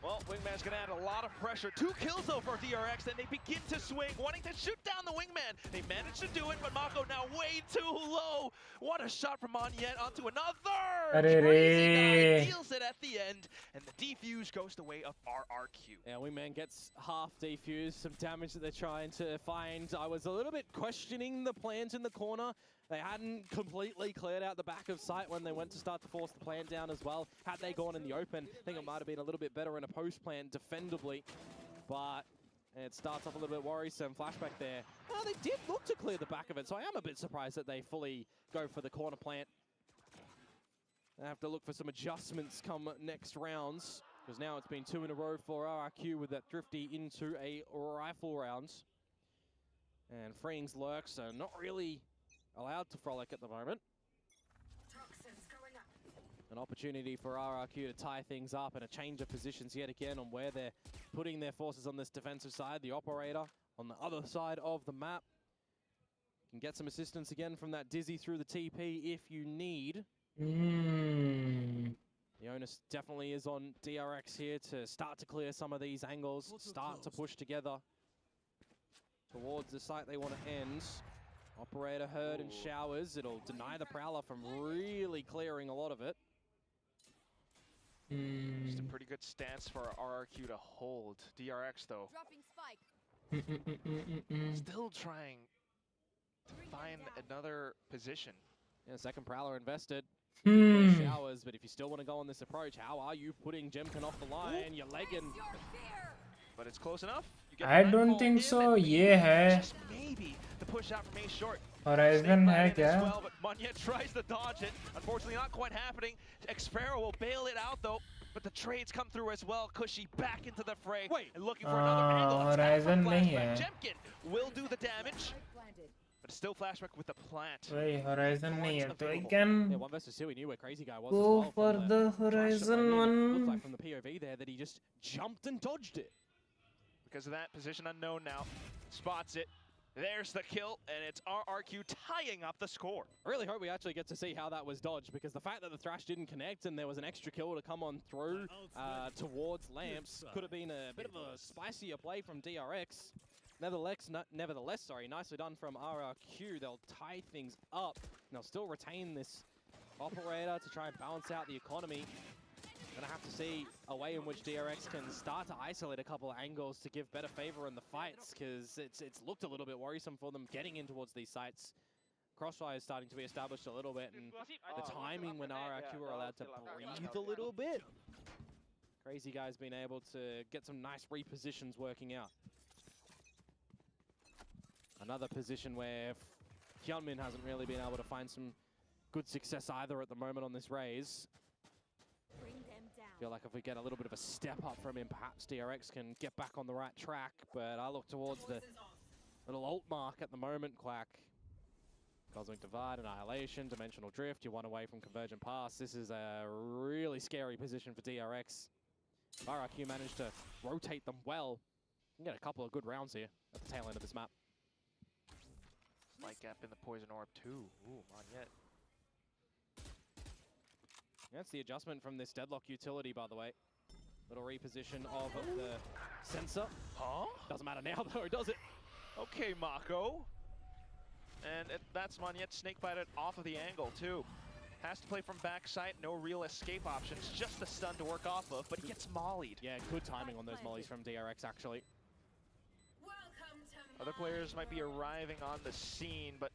Well, Wingman's going to add a lot of pressure. 2 kills, though, for DRX, and they begin to swing, wanting to shoot down the Wingman. They manage to do it, but Mako now way too low. What a shot from Monyet onto another! Crazy guy deals it at the end, and the defuse goes the way of RRQ. Yeah, Wingman gets half defuse, some damage that they're trying to find. I was a little bit questioning the plans in the corner. They hadn't completely cleared out the back of sight when they went to start to force the plant down as well. Had they gone in the open, I think it might have been a little bit better in a post plant defendably. But it starts off a little bit worrisome. Flashback there. Oh, they did look to clear the back of it, so I am a bit surprised that they fully go for the corner plant. They have to look for some adjustments come next rounds, because now it's been 2 in a row for RRQ with that Drifty into a rifle round. And Freeing's lurks are not really allowed to frolic at the moment. An opportunity for RRQ to tie things up and a change of positions yet again on where they're putting their forces on this defensive side. The operator on the other side of the map can get some assistance again from that Dizzy through the TP if you need. The onus definitely is on DRX here to start to clear some of these angles, start to push together towards the site they want to end. Operator heard and showers. It'll deny the Prowler from really clearing a lot of it. Just a pretty good stance for RRQ to hold. DRX, though, still trying to find another position. Yeah, second Prowler invested. Showers, but if you still want to go on this approach, how are you putting Jemkin off the line? You're legging. But it's close enough. I don't think so. ये है. Maybe the push out from A short. Horizon है क्या? Well, but Monyet tries to dodge it. Unfortunately, not quite happening. Xpero will bail it out though. But the trades come through as well. Cushy back into the fray. And looking for another angle. Horizon नहीं है. Jemkin will do the damage. But still Flashback with the plant. वही Horizon नहीं है. So he can Yeah, 1 versus 2. We knew where Crazy Guy was. go as well for the Horizon one. Looked like from the POV there that he just jumped and dodged it. Because of that position unknown now. Spots it. There's the kill, and it's RRQ tying up the score. I really hope we actually get to see how that was dodged, because the fact that the Thrash didn't connect and there was an extra kill to come on through towards Lamps could have been a bit of a spicier play from DRX. Nevertheless, nicely done from RRQ. They'll tie things up, and they'll still retain this operator to try and balance out the economy. Gonna have to see a way in which DRX can start to isolate a couple of angles to give better favor in the fights, because it's looked a little bit worrisome for them getting in towards these sites. Crossfire is starting to be established a little bit, and the timing when RRQ are allowed to breathe a little bit. Crazy Guy's been able to get some nice repositions working out. Another position where Hyunmin hasn't really been able to find some good success either at the moment on this raise. Feel like if we get a little bit of a step up from him, perhaps DRX can get back on the right track, but I look towards the little alt mark at the moment, Quack. Cosmic Divide, Annihilation, Dimensional Drift, you're 1 away from Convergent Pass. This is a really scary position for DRX. RRQ managed to rotate them well. You can get a couple of good rounds here at the tail end of this map. Light gap in the Poison Orb too. Ooh, Monyet. That's the adjustment from this Deadlock utility, by the way. Little reposition of the sensor. Huh? Doesn't matter now, though, does it? Okay, Mako. And that's Monyet snake-bited off of the angle, too. Has to play from backside, no real escape options, just a stun to work off of, but he gets mollied. Yeah, good timing on those mollies from DRX, actually. Other players might be arriving on the scene, but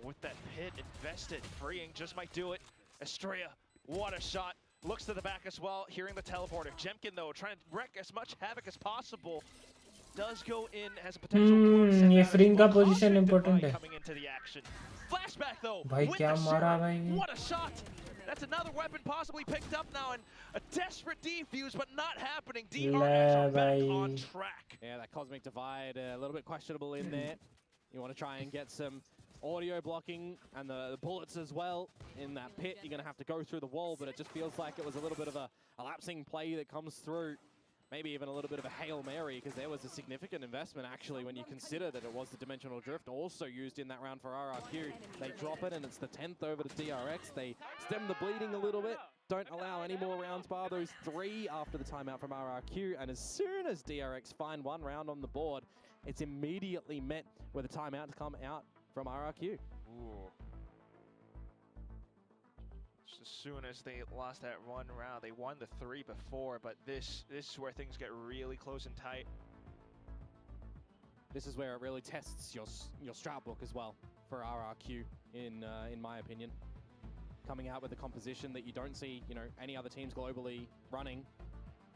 with that pit invested, Freeing just might do it. Estrella, what a shot. Looks to the back as well, hearing the teleporter. Jemkin, though, trying to wreak as much havoc as possible. Does go in, has a potential ये Freeing का position important है. Coming into the action. Flashback, though, भाई क्या मारा भाई. What a shot. That's another weapon possibly picked up now, and a desperate defuse, but not happening. DRX are back on track. Yeah, that Cosmic Divide, a little bit questionable in there. You want to try and get some audio blocking and the bullets as well in that pit. You're going to have to go through the wall, but it just feels like it was a little bit of a lapsing play that comes through. Maybe even a little bit of a Hail Mary, because there was a significant investment actually when you consider that it was the Dimensional Drift also used in that round for RRQ. They drop it and it's the 10th over to DRX. They stem the bleeding a little bit, don't allow any more rounds bar those 3 after the timeout from RRQ, and as soon as DRX find 1 round on the board, it's immediately met with a timeout to come out from RRQ. Ooh. As soon as they lost that 1 round, they won the 3 before, but this is where things get really close and tight. This is where it really tests your strat book as well for RRQ, in my opinion. Coming out with a composition that you don't see, any other teams globally running.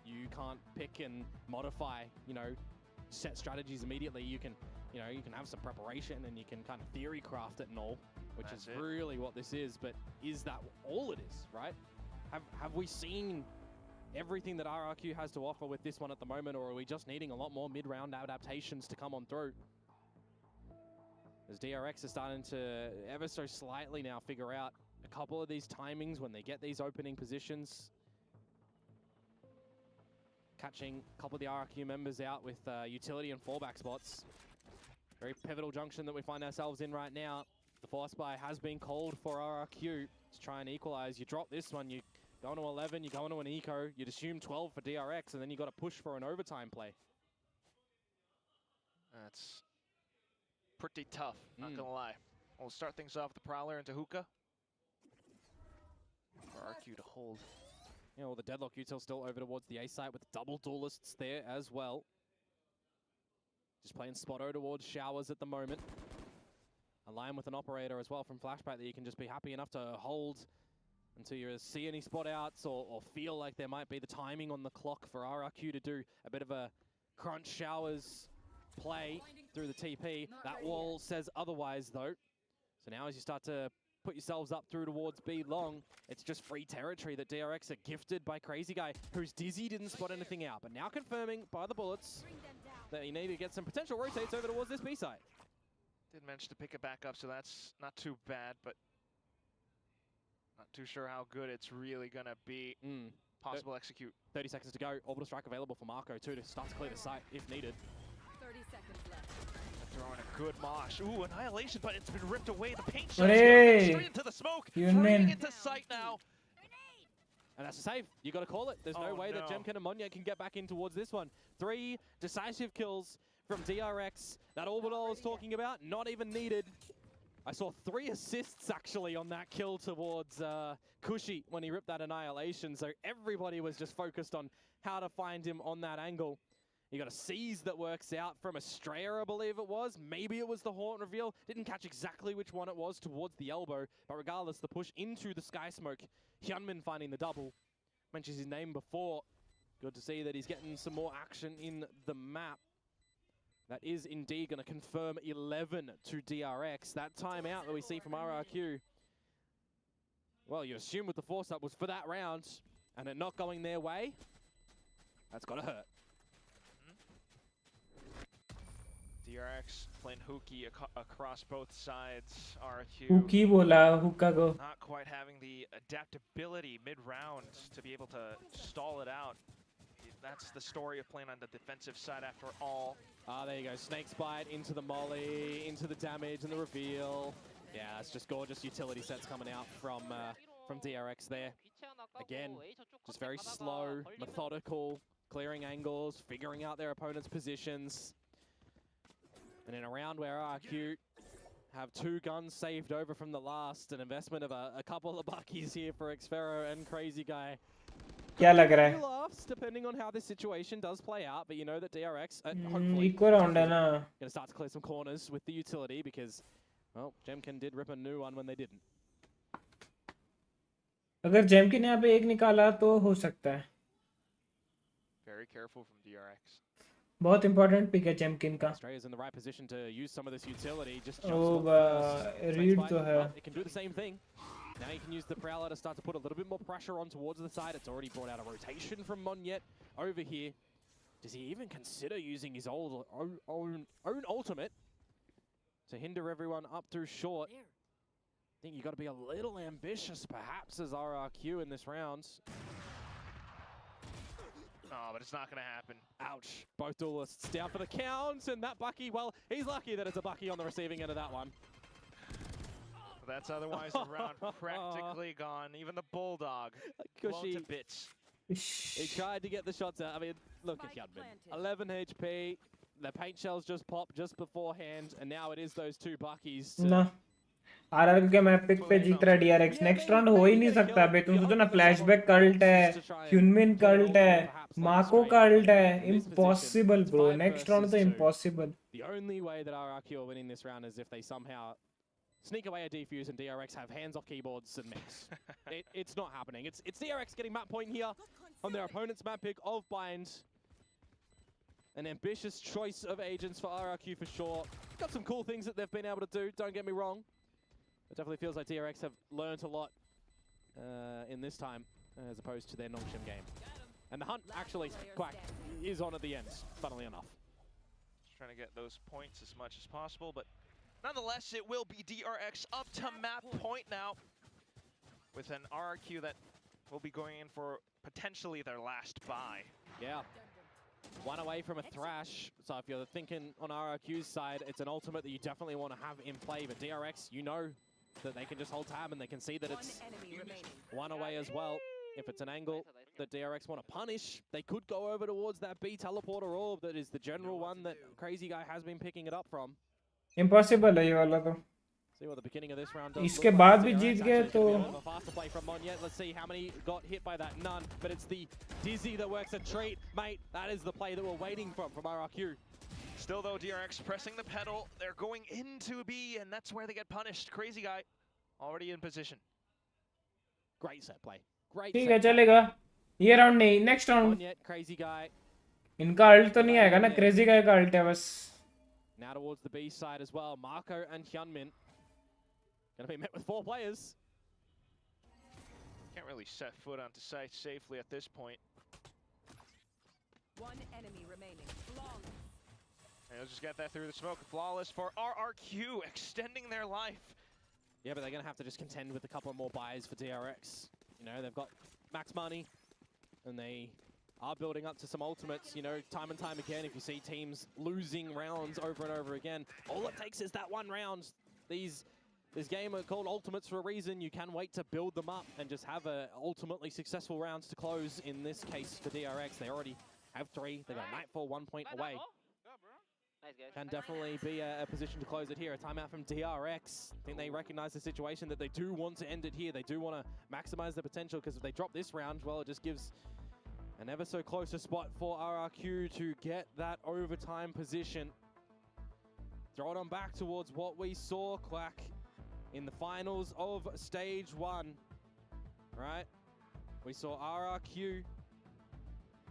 You can't pick and modify, set strategies immediately. You can have some preparation and you can kind of theory craft it and all, which is really what this is. But is that all it is, right? Have we seen everything that RRQ has to offer with this one at the moment, or are we just needing a lot more mid-round adaptations to come on through? As DRX is starting to ever so slightly now figure out a couple of these timings when they get these opening positions. Catching a couple of the RRQ members out with utility and fallback spots. Very pivotal junction that we find ourselves in right now. The force buy has been called for RRQ to try and equalize. You drop this one, you go into 11, you go into an eco, you'd assume 12 for DRX, and then you got to push for an overtime play. That's pretty tough, not gonna lie. We'll start things off with the Prowler into hookah. For RRQ to hold. Yeah, well, the Deadlock util still over towards the A site with double duelists there as well. Just playing Spotto towards Showers at the moment. Align with an operator as well from Flashback that you can just be happy enough to hold until you see any spot outs or feel like there might be the timing on the clock for RRQ to do a bit of a crunch Showers play through the TP. That wall says otherwise though. So now as you start to put yourselves up through towards B long, it's just free territory that DRX are gifted by Crazy Guy, who's dizzy, didn't spot anything out, but now confirming by the bullets that you need to get some potential rotates over towards this B side. Did manage to pick it back up, so that's not too bad, but not too sure how good it's really gonna be. Possible execute. 30 seconds to go. Orbital strike available for Marco too to start to clear the site if needed. 30 seconds left. Throwing a good mosh. Ooh, Annihilation, but it's been ripped away. The paint Hooray! shots straight into the smoke. Bringing into sight now. And that's a save. You got to call it. There's no way that Jemkin and Monya can get back in towards this one. 3 decisive kills from DRX. That orbital I was talking about, not even needed. I saw 3 assists actually on that kill towards Kushi when he ripped that Annihilation. So everybody was just focused on how to find him on that angle. You got a seize that works out from Estrella, I believe it was. Maybe it was the Haunt reveal. Didn't catch exactly which one it was towards the elbow. But regardless, the push into the Sky Smoke. Hyunmin finding the double. Mentions his name before. Good to see that he's getting some more action in the map. That is indeed going to confirm 11 to DRX. That timeout that we see from RRQ. Well, you assume with the force up was for that round. And it not going their way. That's got to hurt. DRX playing hooky across both sides. RRQ Hooky bola, hookah go. not quite having the adaptability mid-round to be able to stall it out. That's the story of playing on the defensive side after all. Ah, there you go. Snake's Bite into the molly, into the damage and the reveal. Yeah, it's just gorgeous utility sets coming out from DRX there. Again, just very slow, methodical, clearing angles, figuring out their opponent's positions. And in a round where RRQ have 2 guns saved over from the last, an investment of a couple of buckies here for Xfero and Crazy Guy. क्या लग रहा है? Laughs, depending on how this situation does play out, but you know that DRX hopefully Equal round है ना? Gonna start to clear some corners with the utility because, well, Jemkin did rip a new one when they didn't. अगर जेमकिन यहाँ पे एक निकाला तो हो सकता है. Very careful from DRX. बहुत important pick है जेमकिन का. Australia's in the right position to use some of this utility. Just Oh, read तो है. It can do the same thing. Now you can use the Prowler to start to put a little bit more pressure on towards the side. It's already brought out a rotation from Monyet over here. Does he even consider using his own ultimate? to hinder everyone up through short. I think you got to be a little ambitious, perhaps, as RRQ in this round. Oh, but it's not going to happen. Ouch. Both duelists down for the count, and that Bucky, well, he's lucky that it's a Bucky on the receiving end of that one. That's otherwise a round practically gone. Even the Bulldog blown to bits. He tried to get the shots out. I mean, look at Hyunmin. 11 HP. The paint shells just popped just beforehand, and now it is those two Buckies. ना RRQ के map pick पे जीत रहा है DRX. Next round हो ही नहीं सकता बे. तुम सोचो ना, फ्लैशबैक कल्ट है, ह्यूनमिन कल्ट है, माको कल्ट है. Impossible bro. नेक्स्ट राउंड तो impossible. The only way that RRQ are winning this round is if they somehow sneak away a defuse and DRX have hands off keyboards and mix. It's not happening. It's DRX getting map point here on their opponent's map pick of Bind. An ambitious choice of agents for RRQ for sure. Got some cool things that they've been able to do, don't get me wrong. It definitely feels like DRX have learned a lot in this time as opposed to their Nongshim game. And the hunt actually, Quack, is on at the end, funnily enough. Just trying to get those points as much as possible, but nonetheless, it will be DRX up to map point now with an RRQ that will be going in for potentially their last buy. Yeah. One away from a thrash, so if you're thinking on RRQ's side, it's an ultimate that you definitely want to have in play, but DRX, you know that they can just hold tab and they can see that it's one away as well. If it's an angle that DRX want to punish, they could go over towards that B teleporter orb that is the general one that Crazy Guy has been picking it up from. Impossible है ये वाला तो. See what the beginning of this round does. इसके बाद भी जीत गए तो. A faster play from Monyet. Let's see how many got hit by that. None. But it's the Dizzy that works a treat, mate. That is the play that we're waiting from RRQ. Still though, DRX pressing the pedal. They're going into B, and that's where they get punished. Crazy Guy already in position. Great set play. Great. ठीक है चलेगा. ये round नहीं, next round. Monyet, Crazy Guy. इनका alt तो नहीं आएगा ना, क्रेजी गाय का अल्ट है बस. Now towards the B side as well. Marco and Hyunmin gonna be met with 4 players. Can't really set foot onto site safely at this point. One enemy remaining. Flawless. And they'll just get that through the smoke. Flawless for RRQ, extending their life. Yeah, but they're gonna have to just contend with a couple more buys for DRX. You know, they've got max money, and they are building up to some ultimates. You know, time and time again, if you see teams losing rounds over and over again, all it takes is that one round. This game are called ultimates for a reason. You can wait to build them up and just have a ultimately successful rounds to close. In this case for DRX, they already have 3. They got Nightfall 1 point away. Can definitely be a position to close it here. A timeout from DRX. I think they recognize the situation that they do want to end it here. They do want to maximize their potential, because if they drop this round, well, it just gives an ever so closer spot for RRQ to get that overtime position. Throw it on back towards what we saw, Quack, in the finals of stage 1, right? We saw RRQ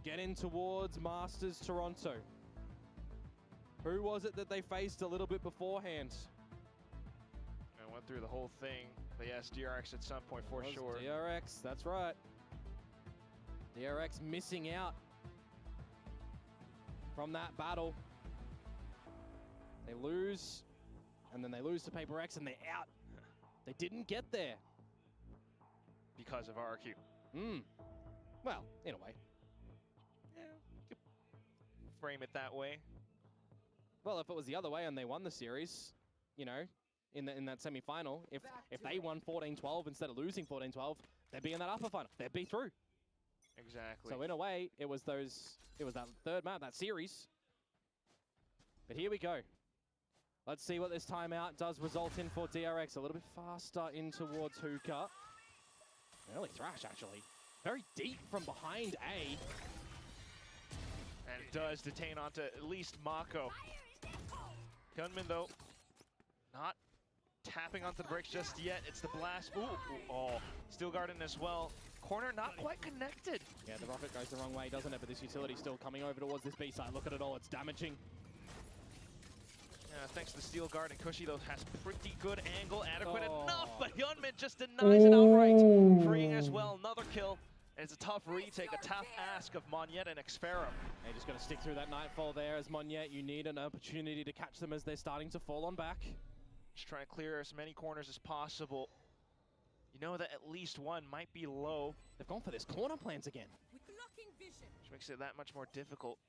get in towards Masters Toronto. Who was it that they faced a little bit beforehand? And went through the whole thing. But yes, DRX at some point for sure. DRX, that's right. DRX missing out from that battle. They lose, and then they lose to Paper X, and they're out. They didn't get there. Because of RRQ. Well, in a way. Yeah, you could frame it that way. Well, if it was the other way and they won the series, you know, in that semi-final, if they won 14-12 instead of losing 14-12, they'd be in that upper final. They'd be through. Exactly. So in a way, it was that third map, that series. But here we go. Let's see what this timeout does result in for DRX. A little bit faster in towards Hookah. Early thrash, actually. Very deep from behind A. And does detain onto at least Mako. Gunman, though, not tapping onto the bricks just yet. It's the blast. Oh, Steel Garden as well. Corner not quite connected. Yeah, the rocket goes the wrong way, doesn't it? But this utility still coming over towards this B side. Look at it all, it's damaging. Thanks to the Steel Guard, and Cushy, though, has pretty good angle, adequate enough, but Hyunmin just denies it outright. Freeing as well, another kill. And it's a tough retake, a tough ask of Monyet and Xfero. They're just going to stick through that Nightfall there as Monyet. You need an opportunity to catch them as they're starting to fall on back. Just trying to clear as many corners as possible. You know that at least one might be low. They've gone for this corner plans again. Which makes it that much more difficult.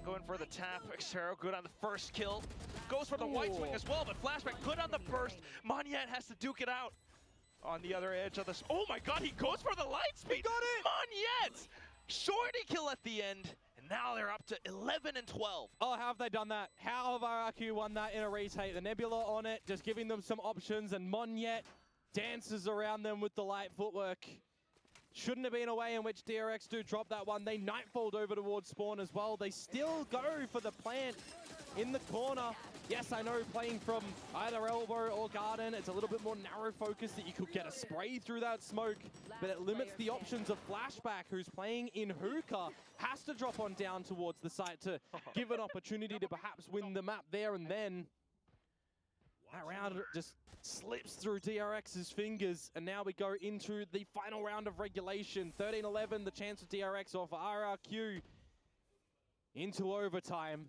Going for the tap. Xero good on the first kill. Goes for the white swing as well, but Flashback good on the burst. Monyet has to duke it out. On the other edge of this. Oh my god, he goes for the light speed. He got it! Monyet! Shorty kill at the end. And now they're up to 11 and 12. Oh, how have they done that? How have RRQ won that in a retake? The Nebula on it, just giving them some options, and Monyet dances around them with the light footwork. Shouldn't have been a way in which DRX do drop that one. They nightfalled over towards spawn as well. They still go for the plant in the corner. Yes, I know playing from either elbow or garden, it's a little bit more narrow focus that you could get a spray through that smoke, but it limits the options of Flashback, who's playing in hookah, has to drop on down towards the site to give an opportunity to perhaps win the map there and then. That round just slips through DRX's fingers, and now we go into the final round of regulation. 13-11, the chance of DRX off RRQ into overtime.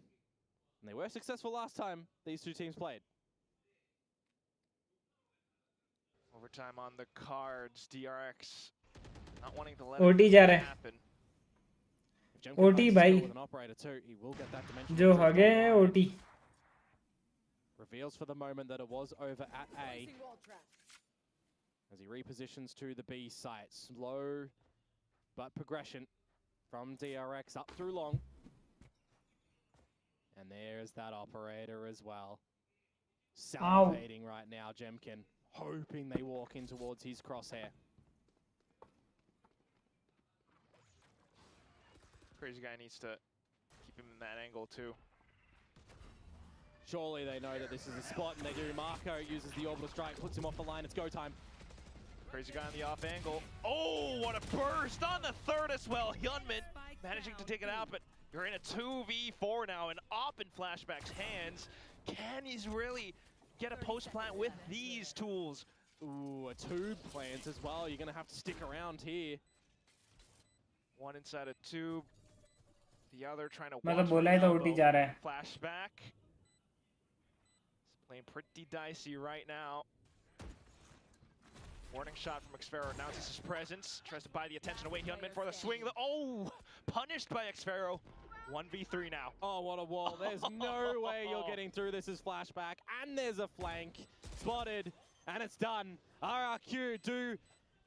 And they were successful last time these two teams played. Overtime on the cards. DRX not wanting to let OT it जा रहा है. happen. OT भाई. With an operator too, he will get that dimension. जो हो गए OT. Reveals for the moment that it was over at A. As he repositions to the B site. Slow, but progression from DRX up through long. And there's that operator as well. Salivating right now, Jemkin. Hoping they walk in towards his crosshair. Crazy guy needs to keep him in that angle too. Surely they know that this is a spot, and they do. Marco uses the orbital strike, puts him off the line. It's go time. Crazy guy on the off angle. Oh, what a burst on the third as well. Hyunmin managing to take it out, but you're in a 2v4 now, and up in Flashback's hands. Can he really get a post plant with these tools? Ooh, a tube plant as well. You're going to have to stick around here. One inside a tube. The other trying to मतलब watch for बोला ही तो combo. OT जा रहा है. Flashback. It's playing pretty dicey right now. Warning shot from Xfero announces his presence. Tries to buy the attention away. Hyunmin for the swing. Oh, punished by Xfero. 1v3 now. Oh, what a wall. There's no way you're getting through this as Flashback. And there's a flank. Spotted. And it's done. RRQ do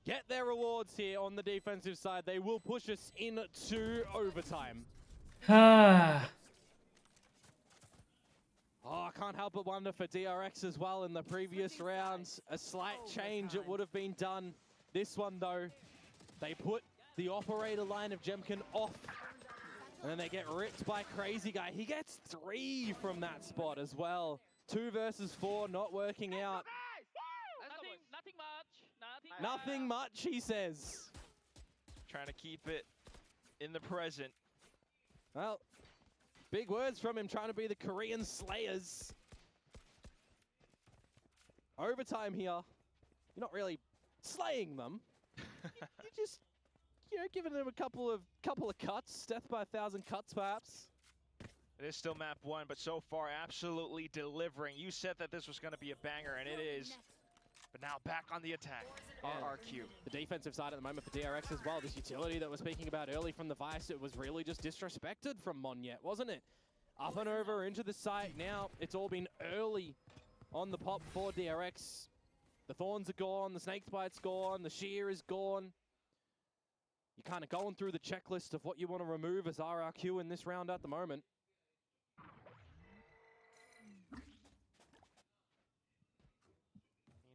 get their rewards here on the defensive side. They will push us into overtime. Oh, I can't help but wonder for DRX as well in the previous rounds. A slight change, it would have been done. This one, though, they put the operator line of Jemkin off. And then they get ripped by Crazy Guy. He gets 3 from that spot as well. 2 versus 4, not working out. Nothing much, he says. Trying to keep it in the present. Well, big words from him, trying to be the Korean Slayers. Overtime here. You're not really slaying them. You're just, you know, giving them a couple of cuts, death by 1,000 cuts perhaps. It is still map 1, but so far absolutely delivering. You said that this was going to be a banger, and it is. But now back on the attack. RRQ. The defensive side at the moment for DRX as well. This utility that we're speaking about early from the Vice, it was really just disrespected from Monyet, wasn't it? Up and over into the site. Now it's all been early on the pop for DRX. The Thorns are gone, the Snakebite's gone, the Shear is gone. You're kind of going through the checklist of what you want to remove as RRQ in this round at the moment.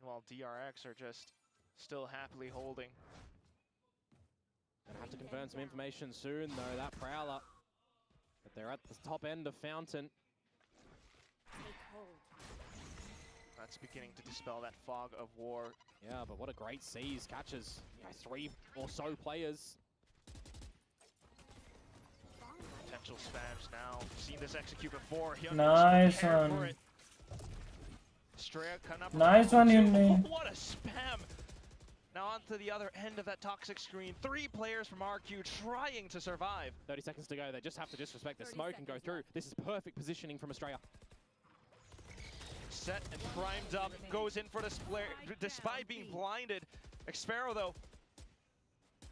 Meanwhile, DRX are just still happily holding. Gonna have to confirm some information soon, though, that Prowler. But they're at the top end of Fountain. That's beginning to dispel that fog of war. Yeah, but what a great seize. Catches 3 or so players. Potential spams now. Seen this execute before. Nice one. Up nice one, Hyunmin. What a spam! Now on to the other end of that toxic screen. 3 players from RQ trying to survive. 30 seconds to go. They just have to disrespect the smoke and go through. This is perfect positioning from Australia. set and primed up, goes in for the split despite being blinded. Xpero though,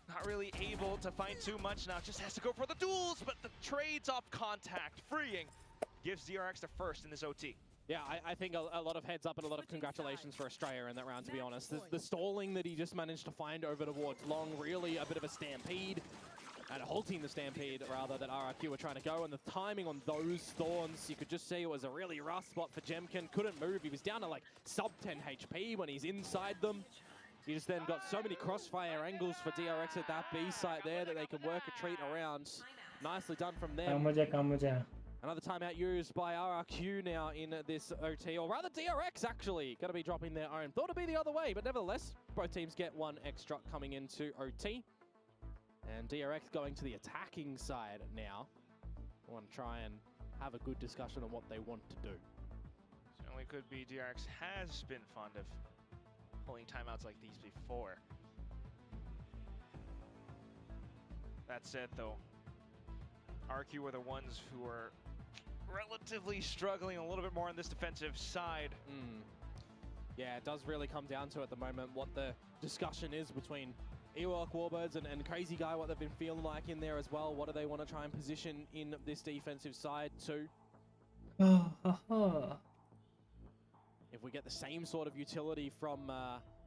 not really able to find too much now, just has to go for the duels, but the trades off contact, freeing, gives DRX the first in this OT. Yeah, I think a lot of heads up and a lot of congratulations for Australia in that round, to be honest. The stalling that he just managed to find over towards long, really a bit of a stampede, and halting the stampede, rather, that RRQ were trying to go, and the timing on those thorns, you could just see it was a really rough spot for Jemkin. Couldn't move. He was down to like sub 10 HP when he's inside them. He just then got so many crossfire angles for DRX at that B site there that they can work a treat around. Nicely done from them. Another timeout used by RRQ now in this OT, or rather DRX actually going to be dropping their own. Thought it'd be the other way, but nevertheless, both teams get one extra coming into OT. And DRX going to the attacking side now. I want to try and have a good discussion on what they want to do. Certainly could be. DRX has been fond of pulling timeouts like these before. That said though, RQ were the ones who are relatively struggling a little bit more on this defensive side. Yeah, it does really come down to at the moment what the discussion is between RyuK Warbirds and Crazy Guy, what they've been feeling like in there as well. What do they want to try and position in this defensive side too? If we get the same sort of utility from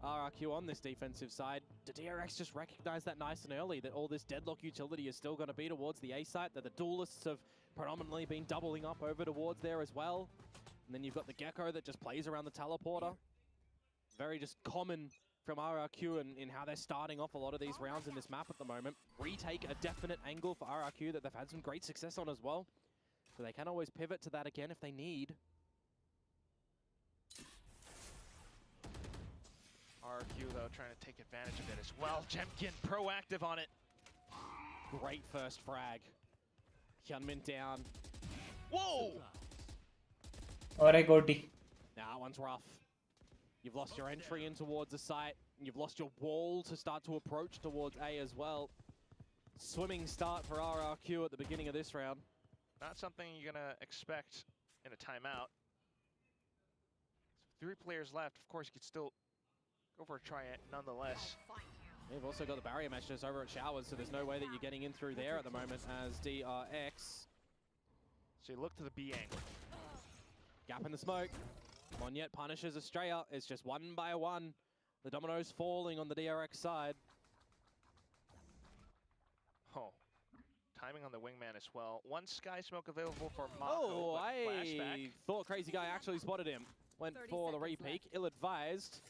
RRQ on this defensive side, do DRX just recognize that nice and early, that all this deadlock utility is still going to be towards the A site, that the duelists have predominantly been doubling up over towards there as well? And then you've got the Gecko that just plays around the teleporter. Very just common from RRQ in how they're starting off a lot of these rounds in this map at the moment. Retake, a definite angle for RRQ that they've had some great success on as well. So they can always pivot to that again if they need. RRQ though trying to take advantage of it as well. Jemkin proactive on it. Great first frag. Hyunmin down. Whoa! और एक OT. Nah, that one's rough. You've lost your entry in towards the site, and you've lost your wall to start to approach towards A as well. Swimming start for RRQ at the beginning of this round. Not something you're gonna expect in a timeout. So 3 players left. Of course, you could still go for a try it nonetheless. You've also got the barrier mesh just over at Showers, so there's no way that you're getting in through there at the moment as DRX. So you look to the B angle. Gap in the smoke. Monyet punishes Australia. It's just 1 by 1. The dominoes falling on the DRX side. Oh, timing on the wingman as well. 1 sky smoke available for Mako. Oh, but I flashback. thought Crazy Guy actually spotted him. Went for the repeak. Ill-advised.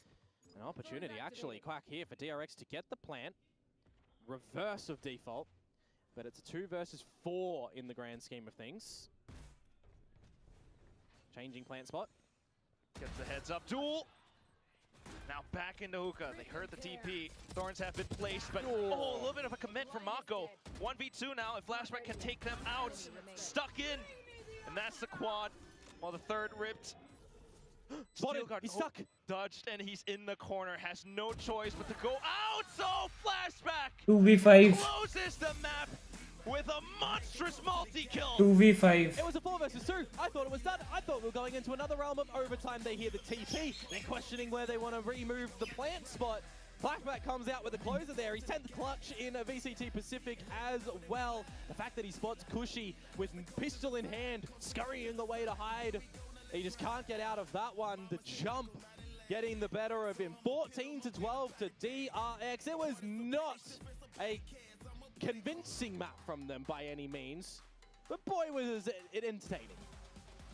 An opportunity actually, Quack, here for DRX to get the plant. Reverse of default. But it's a 2 versus 4 in the grand scheme of things. Changing plant spot. Gets the heads up duel. Now back into Hookah. They heard the TP. Thorns have been placed, but oh, a little bit of a commit from Mako. 1v2 now. If Flashback can take them out, stuck in, and that's the quad. While the third ripped. Spotted. He's stuck. Dodged, and he's in the corner. Has no choice but to go out. So Flashback 2v5. closes the map with a monstrous multi-kill. 2v5. It was a 4 versus 2. I thought it was done. I thought we were going into another realm of overtime. They hear the TP. They're questioning where they want to remove the plant spot. Flashback comes out with the closer there. He's 10th clutch in a VCT Pacific as well. The fact that he spots Cushy with pistol in hand, scurrying away to hide. He just can't get out of that one. The jump getting the better of him. 14-12 to DRX. It was not a convincing map from them by any means, but boy was it entertaining.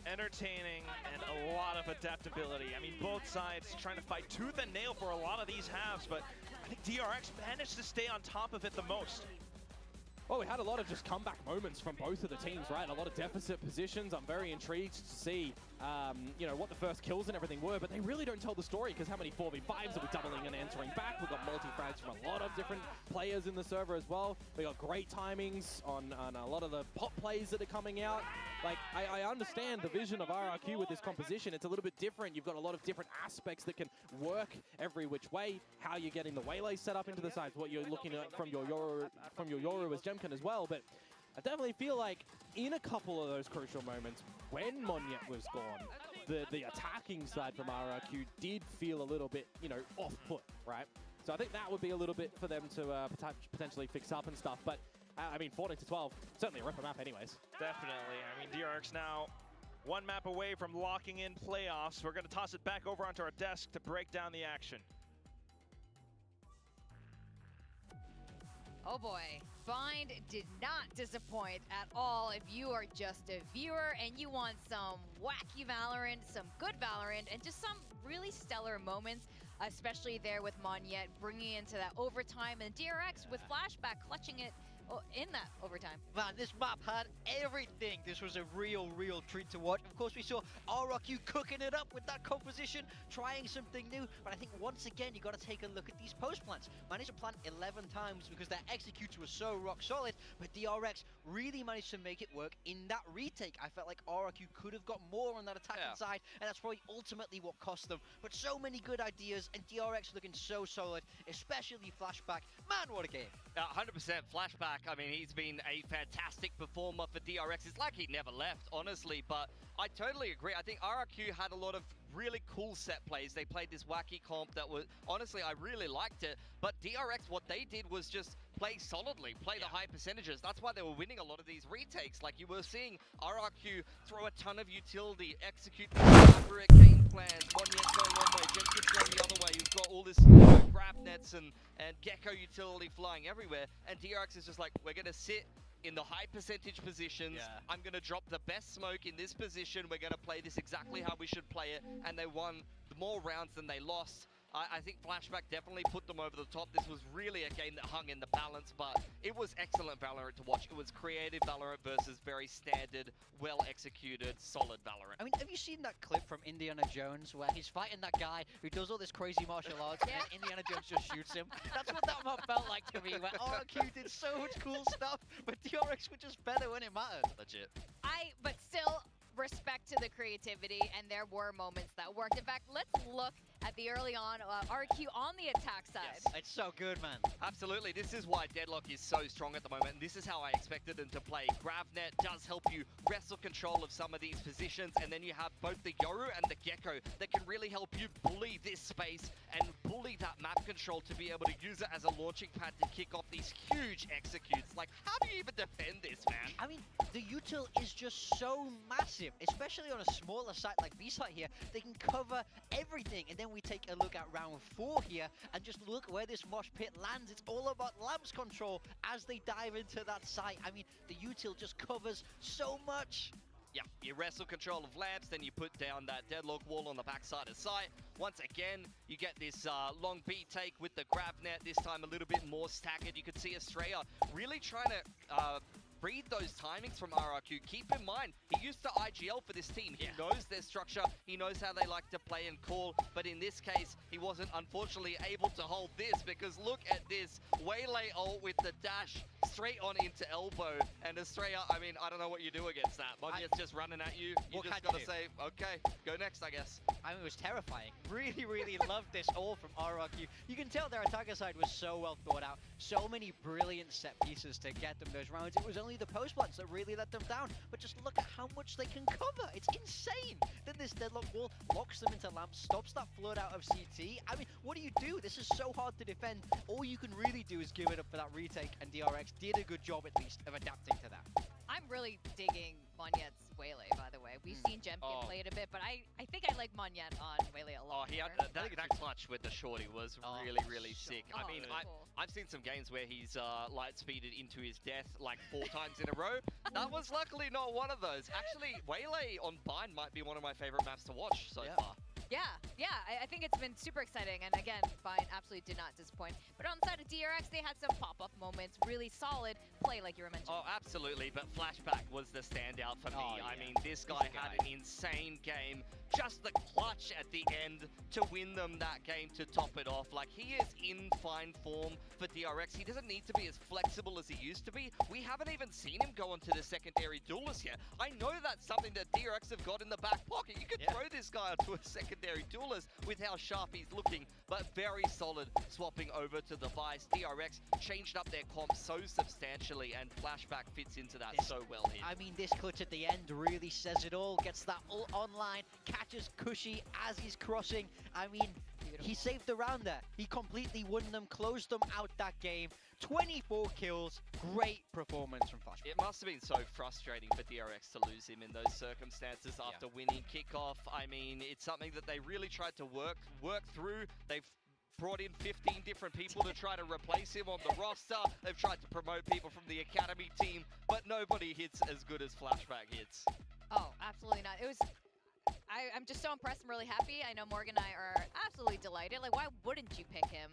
Entertaining and a lot of adaptability. I mean, both sides trying to fight tooth and nail for a lot of these halves, but I think DRX managed to stay on top of it the most. Well, we had a lot of just comeback moments from both of the teams, right? A lot of deficit positions. I'm very intrigued to see, you know, what the first kills and everything were, but they really don't tell the story because how many 4v5s are we doubling and answering back? We've got multi-frags from a lot of different players in the server as well. We got great timings on a lot of the pop plays that are coming out. Like, I understand the vision of RRQ with this composition. It's a little bit different. You've got a lot of different aspects that can work every which way. How you're getting the waylay set up into the sides, what you're looking at from your Yoru as Jemkin as well. But I definitely feel like in a couple of those crucial moments, when Monyet was gone, the attacking side from RRQ did feel a little bit, you know, off-put, right? So I think that would be a little bit for them to potentially fix up and stuff. But I mean, 14-12, certainly a ripper map anyways. Definitely. I mean, DRX now one map away from locking in playoffs. We're going to toss it back over onto our desk to break down the action. Oh boy, Bind did not disappoint at all. If you are just a viewer and you want some wacky Valorant, some good Valorant, and just some really stellar moments, especially there with Monyet bringing it into that overtime, and DRX with flashback clutching it in that overtime. Man, this map had everything. This was a real treat to watch. Of course, we saw RRQ cooking it up with that composition, trying something new. But I think once again, you got to take a look at these post plants. Managed to plant 11 times because their executes were so rock solid. But DRX really managed to make it work in that retake. I felt like RRQ could have got more on that attacking side, and that's probably ultimately what cost them. But so many good ideas, and DRX looking so solid, especially flashback. Man, what a game! 100% flashback. I mean, he's been a fantastic performer for DRX. It's like he never left, honestly, but I totally agree. I think RRQ had a lot of really cool set plays. They played this wacky comp that was, honestly, I really liked it. But DRX, what they did was just play solidly, play the high percentages. That's why they were winning a lot of these retakes. Like, you were seeing RRQ throw a ton of utility, execute elaborate game plans. Monyet going one way, Jenkins going the other way. You've got all this grab nets and Gecko utility flying everywhere. And DRX is just like, we're going to sit in the high percentage positions. I'm going to drop the best smoke in this position. We're going to play this exactly how we should play it. And they won more rounds than they lost. I think Flashback definitely put them over the top. This was really a game that hung in the balance, but it was excellent Valorant to watch. It was creative Valorant versus very standard, well-executed, solid Valorant. I mean, have you seen that clip from Indiana Jones where he's fighting that guy who does all this crazy martial arts and then Indiana Jones just shoots him? That's what that map felt like to me, where RRQ did so much cool stuff, but DRX were just better when it mattered. Legit. But still, respect to the creativity, and there were moments that worked. In fact, let's look at the early on RQ on the attack side. Yes, it's so good, man. Absolutely. This is why Deadlock is so strong at the moment, and this is how I expected them to play. GravNet does help you wrestle control of some of these positions, and then you have both the Yoru and the Gecko that can really help you bully this space and bully that map control to be able to use it as a launching pad to kick off these huge executes. Like, how do you even defend this, man? I mean, the util is just so massive, especially on a smaller site like B-site here. They can cover everything, and then we take a look at round 4 here, and just look where this mosh pit lands. It's all about lamps control as they dive into that site. I mean, the util just covers so much. Yeah, you wrestle control of lamps, then you put down that Deadlock wall on the backside of site. Once again, you get this long beat take with the grab net, this time a little bit more staggered. You could see Estrella really trying to read those timings from RRQ. Keep in mind, he used to IGL for this team. He knows their structure. He knows how they like to play and call. But in this case, he wasn't unfortunately able to hold this, because look at this. Waylay ult with the dash straight on into elbow. And Estrella, I mean, I don't know what you do against that. Monyet's just running at you. You just got to say, okay, go next, I guess. I mean, it was terrifying. Really loved this all from RRQ. You can tell their attacker side was so well thought out. So many brilliant set pieces to get them those rounds. It was only the post plants that really let them down. But just look at how much they can cover. It's insane. Then this Deadlock wall locks them into lamps, stops that flood out of CT. I mean, what do? This is so hard to defend. All you can really do is give it up for that retake, and DRX did a good job at least of adapting to that. I'm really digging Monyet's Waylay, by the way. We've seen Jemkin play it a bit, but I think I like Monyet on Waylay a lot. Oh, he had that clutch with the shorty was really sick. I mean, I've seen some games where he's light speeded into his death like 4 times in a row. That was luckily not one of those. Actually, Waylay on Bind might be one of my favorite maps to watch so far. Yeah, I think it's been super exciting, and again, Bind absolutely did not disappoint. But on the side of DRX, they had some pop-up moments, really solid play like you were mentioning. Oh, absolutely, but Flashback was the standout for me. I mean, this guy had an insane game. Just the clutch at the end to win them that game to top it off. Like, he is in fine form for DRX. He doesn't need to be as flexible as he used to be. We haven't even seen him go onto the secondary duelist yet. I know that's something that DRX have got in the back pocket. You could throw this guy onto a secondary secondary duelist with how sharp he's looking, but very solid swapping over to the Vice. DRX changed up their comp so substantially, and Flashback fits into that so well here. I mean, this clutch at the end really says it all. Gets that ult online, catches Cushy as he's crossing. I mean, he saved the round there. He completely won them, closed them out that game. 24 kills, great performance from Flashback. It must have been so frustrating for DRX to lose him in those circumstances after winning kickoff. I mean, it's something that they really tried to work through. They've brought in 15 different people to try to replace him on the roster. They've tried to promote people from the academy team, but nobody hits as good as Flashback hits. Oh, absolutely not. It was... I'm just so impressed. I'm really happy. I know Morgan and I are absolutely delighted. Like, why wouldn't you pick him?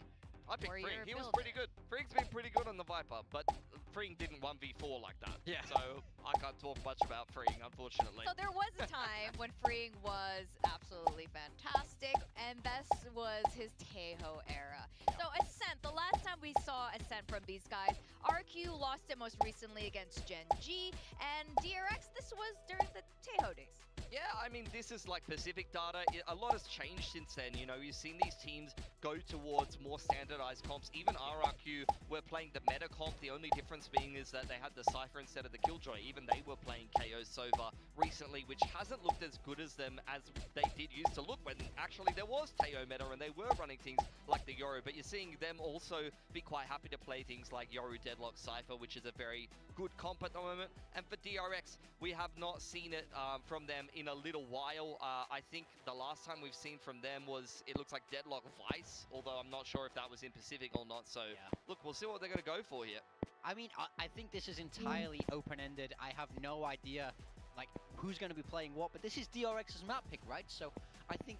I picked Freeing. He was pretty good. Freeing's been pretty good on the Viper, but Freeing didn't 1v4 like that. Yeah. So I can't talk much about Freeing, unfortunately. So there was a time when Freeing was absolutely fantastic, and this was his Tejo era. So Ascent, the last time we saw Ascent from these guys, RRQ lost it most recently against Gen G, and DRX, this was during the Tejo days. Yeah, I mean, this is like Pacific data. A lot has changed since then. You know, you've seen these teams go towards more standardized comps. Even RRQ were playing the meta comp. The only difference being is that they had the Cypher instead of the Killjoy. Even they were playing KO Sova recently, which hasn't looked as good as them as they did used to look when actually there was Teo meta and they were running things like the Yoru. But you're seeing them also be quite happy to play things like Yoru Deadlock Cypher, which is a very good comp at the moment. And for DRX, we have not seen it from them in a little while. I think the last time we've seen from them was, it looks like Deadlock Vice, although I'm not sure if that was in Pacific or not. So look, we'll see what they're going to go for here. I mean, I think this is entirely open-ended. I have no idea, like, who's going to be playing what, but this is DRX's map pick, right? So I think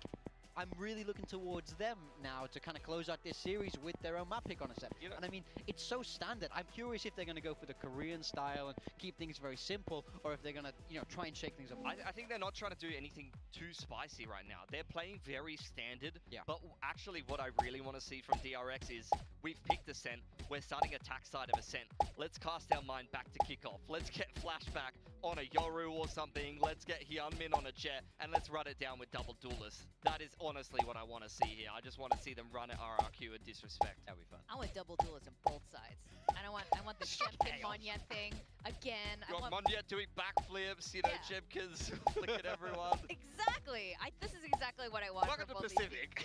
I'm really looking towards them now to kind of close out this series with their own map pick on a set. You know, and I mean, it's so standard. I'm curious if they're going to go for the Korean style and keep things very simple, or if they're going to, you know, try and shake things up. I think they're not trying to do anything too spicy right now. They're playing very standard. Yeah. But actually, what I really want to see from DRX is we've picked Ascent. We're starting attack side of Ascent. Let's cast our mind back to kickoff. Let's get Flashback on a Yoru or something. Let's get Hyunmin on a Jet, and let's run it down with double duelists. That is honestly what I want to see here. I just want to see them run at RRQ with disrespect. That'd be fun. I want double duelists on both sides. I want the Jemkin Monyet thing again. You want Monyet doing backflips, you know, Jemkin's flicking everyone. Exactly. This is exactly what I want. Welcome to Pacific.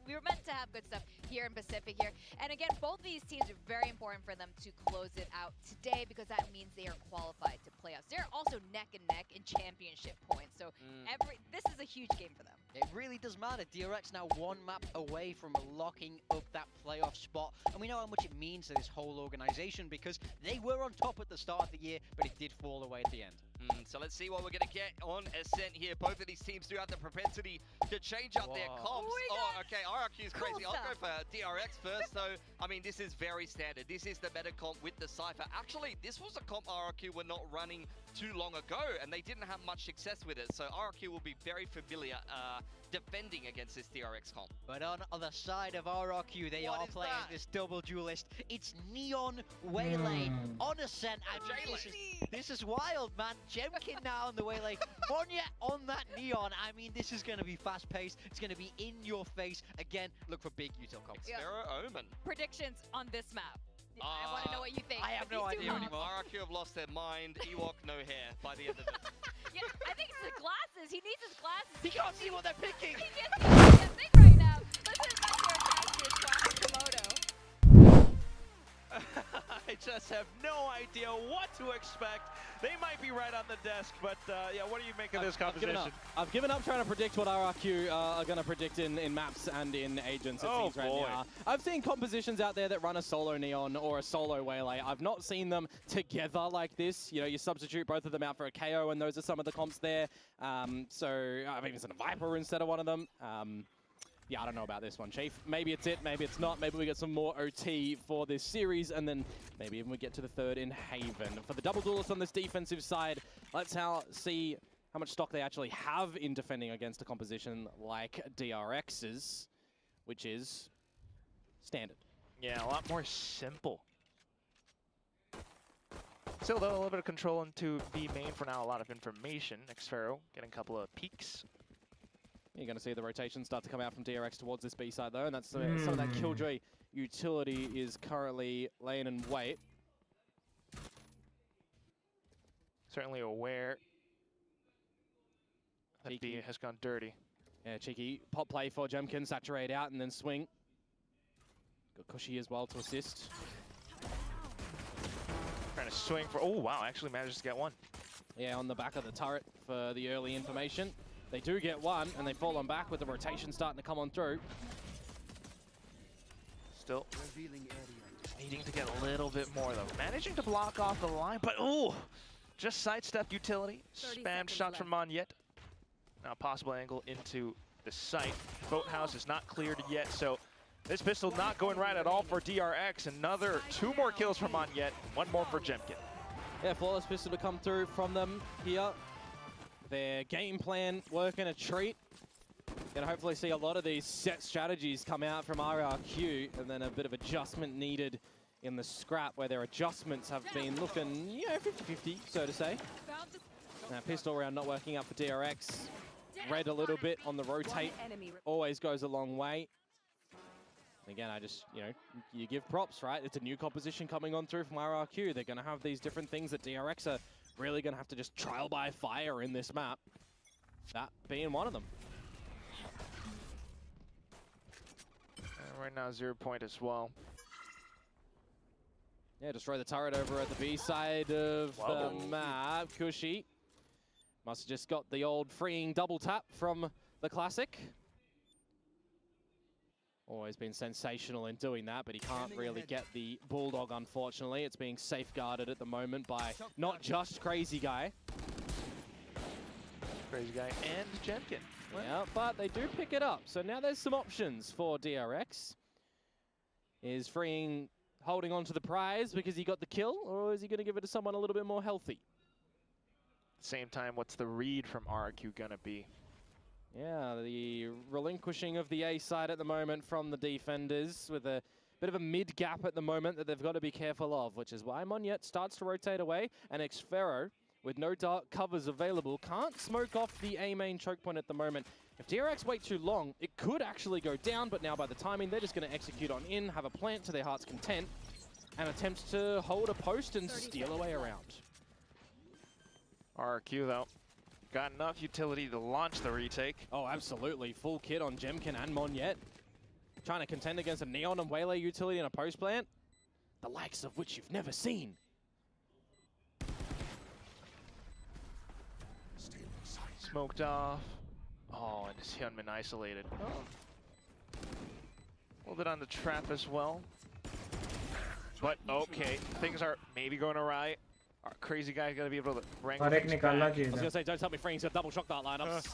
We were meant to have good stuff here in Pacific here. And again, both these teams are very important for them to close it out today because that means they are qualified to playoffs. They're also neck and neck in championship points. So this is a huge game for them. It really does matter. DRX now one map away from locking up that playoff spot. And we know how much it means to this whole organization because they were on top at the start of the year, but it did fall away at the end. So let's see what we're going to get on Ascent here. Both of these teams do have the propensity to change up their comps. Oh, okay, RRQ is crazy. I'll go for DRX first, though. I mean, this is very standard. This is the meta comp with the Cypher. Actually, this was a comp RRQ were not running too long ago, and they didn't have much success with it. So RRQ will be very familiar defending against this DRX comp. But on the side of RRQ, they are playing this double duelist. It's Neon Waylay on Ascent. And this is wild, man. Jemkin now on the Waylay. Monya on that Neon. I mean, this is going to be fast-paced. It's going to be in your face. Again, look for big util comps. Pharaoh Omen. Predictions on this map. I want to know what you think. I have no idea anymore. RRQ have lost their mind. Ewok, no hair by the end of it. Yeah, I think it's the glasses. He needs his glasses. He can't see what they're picking. He can't see what they're picking right now. Listen to that here, Komodo. I just have no idea what to expect. They might be right on the desk, but yeah, what do you make of this composition? I've given up trying to predict what RRQ are going to predict in maps and in agents, it seems right now. I've seen compositions out there that run a solo Neon or a solo Waylay. I've not seen them together like this. You know, you substitute both of them out for a KO, and those are some of the comps there. So I've even seen a Viper instead of one of them. Yeah, I don't know about this one, Chief. Maybe it's it, maybe it's not. Maybe we get some more OT for this series, and then maybe even we get to the third in Haven. For the double duelist on this defensive side, let's see how much stock they actually have in defending against a composition like DRX's, which is standard. Yeah, a lot more simple. Still, though, a little bit of control into B main for now. A lot of information. Xpharaoh getting a couple of peeks. You're going to see the rotation start to come out from DRX towards this B side though, and that's some of that Killjoy utility is currently laying in wait. Certainly aware that B has gone dirty. Yeah, cheeky pop play for Jemkin, saturate out and then swing. Got Cushy as well to assist. Trying to swing for, oh wow, actually manages to get one. Yeah, on the back of the turret for the early information. They do get one, and they fall on back with the rotation starting to come on through. Still needing to get a little bit more though. Managing to block off the line, but oh, just sidestep utility. Spam shot from Monyet. Now possible angle into the site. Boathouse is not cleared yet, so this pistol not going right at all for DRX. Another 2 more kills from Monyet, 1 more for Jemkin. Yeah, flawless pistol to come through from them here. Their game plan working a treat. Gonna hopefully see a lot of these set strategies come out from RRQ, and then a bit of adjustment needed in the scrap, where their adjustments have been looking, you know, 50-50, so to say. Now, pistol round not working out for DRX. Red a little bit on the rotate, always goes a long way. Again, I just, you know, you give props, right? It's a new composition coming on through from RRQ. They're going to have these different things that DRX are really going to have to just trial by fire in this map. That being one of them. Right now, 0 point as well. Yeah, destroy the turret over at the B side of the map. Cushy must have just got the old freeing double tap from the Classic. Always been sensational in doing that, but he can't really get the Bulldog, unfortunately. It's being safeguarded at the moment by not just Crazy Guy. Crazy Guy and Jemkin. Yeah, but they do pick it up. So now there's some options for DRX. Is freeing holding on to the prize because he got the kill, or is he going to give it to someone a little bit more healthy? Same time, what's the read from RRQ going to be? Yeah, the relinquishing of the A side at the moment from the defenders with a bit of a mid gap at the moment that they've got to be careful of, which is why Monyet starts to rotate away, and Xfero, with no dark covers available, can't smoke off the A main choke point at the moment. If DRX wait too long, it could actually go down, but now by the timing, they're just going to execute on in, have a plant to their heart's content, and attempt to hold a post and steal away around. RRQ, though, got enough utility to launch the retake. Oh, absolutely. Full kit on Jemkin and Monyet. Trying to contend against a Neon and Waylay utility in a post plant, the likes of which you've never seen. Smoked off. Oh, and his Hyunmin isolated. Oh. A little bit on the trap as well. But okay, things are maybe going awry. Our Crazy Guy going to be able to rank. और एक निकालना I was going to say, don't tell me Freeing's got double shock dart lineups.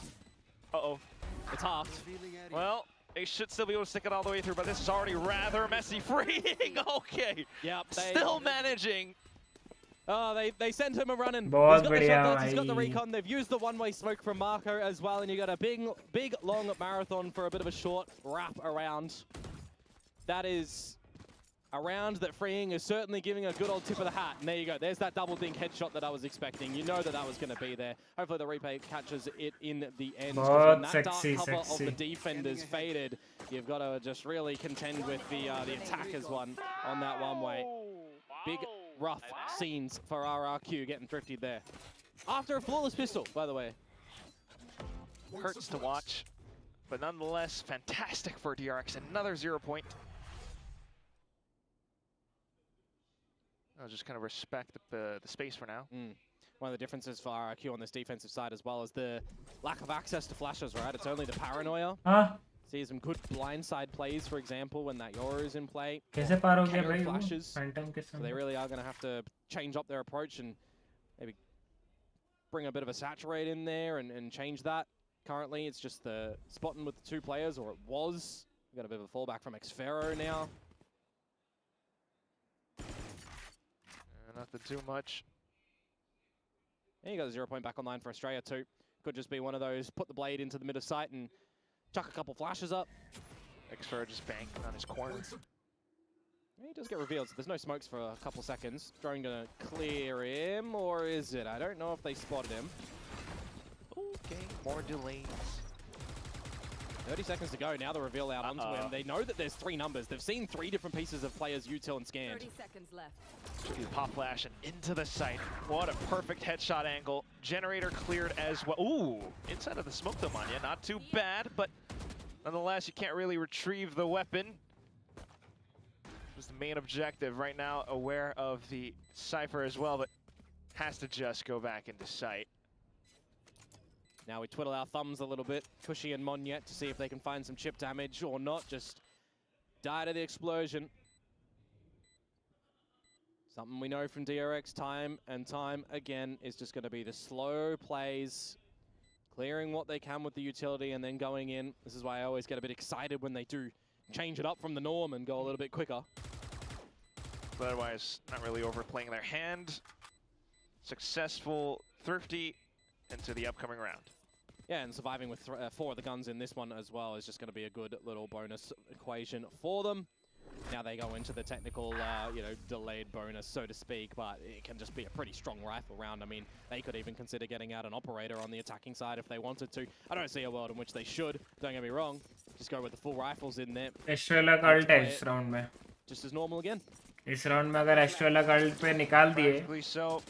Uh-oh. It's halved. Well, they should still be able to stick it all the way through, but this is already rather messy. Freeing, okay. Yep. Still managing. Oh, they sent him a running. He's बहुत got the बढ़िया shot darts, he's got the भाई. recon. They've used the one-way smoke from Marco as well, and you got a big, long marathon for a bit of a short wrap around. That is a round that Freeing is certainly giving a good old tip of the hat. And there you go. There's that double dink headshot that I was expecting. You know that that was going to be there. Hopefully the replay catches it in the end. बहुत When that dark sexy, cover of the sexy. defenders faded, you've got to just really contend with the attackers one on that one-way. Big, rough scenes for RRQ getting thrifted there. After a flawless pistol, by the way. Hurts to watch, but nonetheless, fantastic for DRX. Another 0 point. I'll just kind of respect the space for now. One of the differences for RRQ on this defensive side as well is the lack of access to flashes, right? It's only the paranoia. See some good blindside plays, for example, when that Yoru is in play. कैसे पार हो गया KO भाई वो? flashes. Phantom के So they सामने. really are going to have to change up their approach and maybe bring a bit of a saturate in there and change that. Currently, it's just the spotting with the 2 players, or it was. We've got a bit of a fallback from Xfero now. Nothing too much. And you got a 0 point back online for Australia too. Could just be one of those, put the blade into the mid of sight and chuck a couple flashes up. Xfero just banking on his corner. Yeah, he does get revealed, so there's no smokes for a couple seconds. Drone gonna clear him, or is it? I don't know if they spotted him. Okay, more delays. 30 seconds to go. Now the reveal out onto him. They know that there's 3 numbers. They've seen 3 different pieces of players util and scanned. 30 seconds left. Pop flash and into the site. What a perfect headshot angle. Generator cleared as well. Ooh, inside of the smoke though, Manya. Not too bad, but nonetheless, you can't really retrieve the weapon. Was the main objective right now, aware of the Cypher as well, but has to just go back into sight. Now we twiddle our thumbs a little bit, Cushy and Monyet, to see if they can find some chip damage or not. Just die to the explosion. Something we know from DRX time and time again is just going to be the slow plays, clearing what they can with the utility and then going in. This is why I always get a bit excited when they do change it up from the norm and go a little bit quicker. But otherwise, not really overplaying their hand. Successful, thrifty into the upcoming round. Yeah, and surviving with 4 of the guns in this one as well is just going to be a good little bonus equation for them. Now they go into the technical, delayed bonus, so to speak, but it can just be a pretty strong rifle round. I mean, they could even consider getting out an operator on the attacking side if they wanted to. I don't see a world in which they should, don't get me wrong. Just go with the full rifles in there. एस्ट्रेला कल्ट है इस round में. Just as normal again. इस round में अगर Estrella cult पे निकाल दिए. So.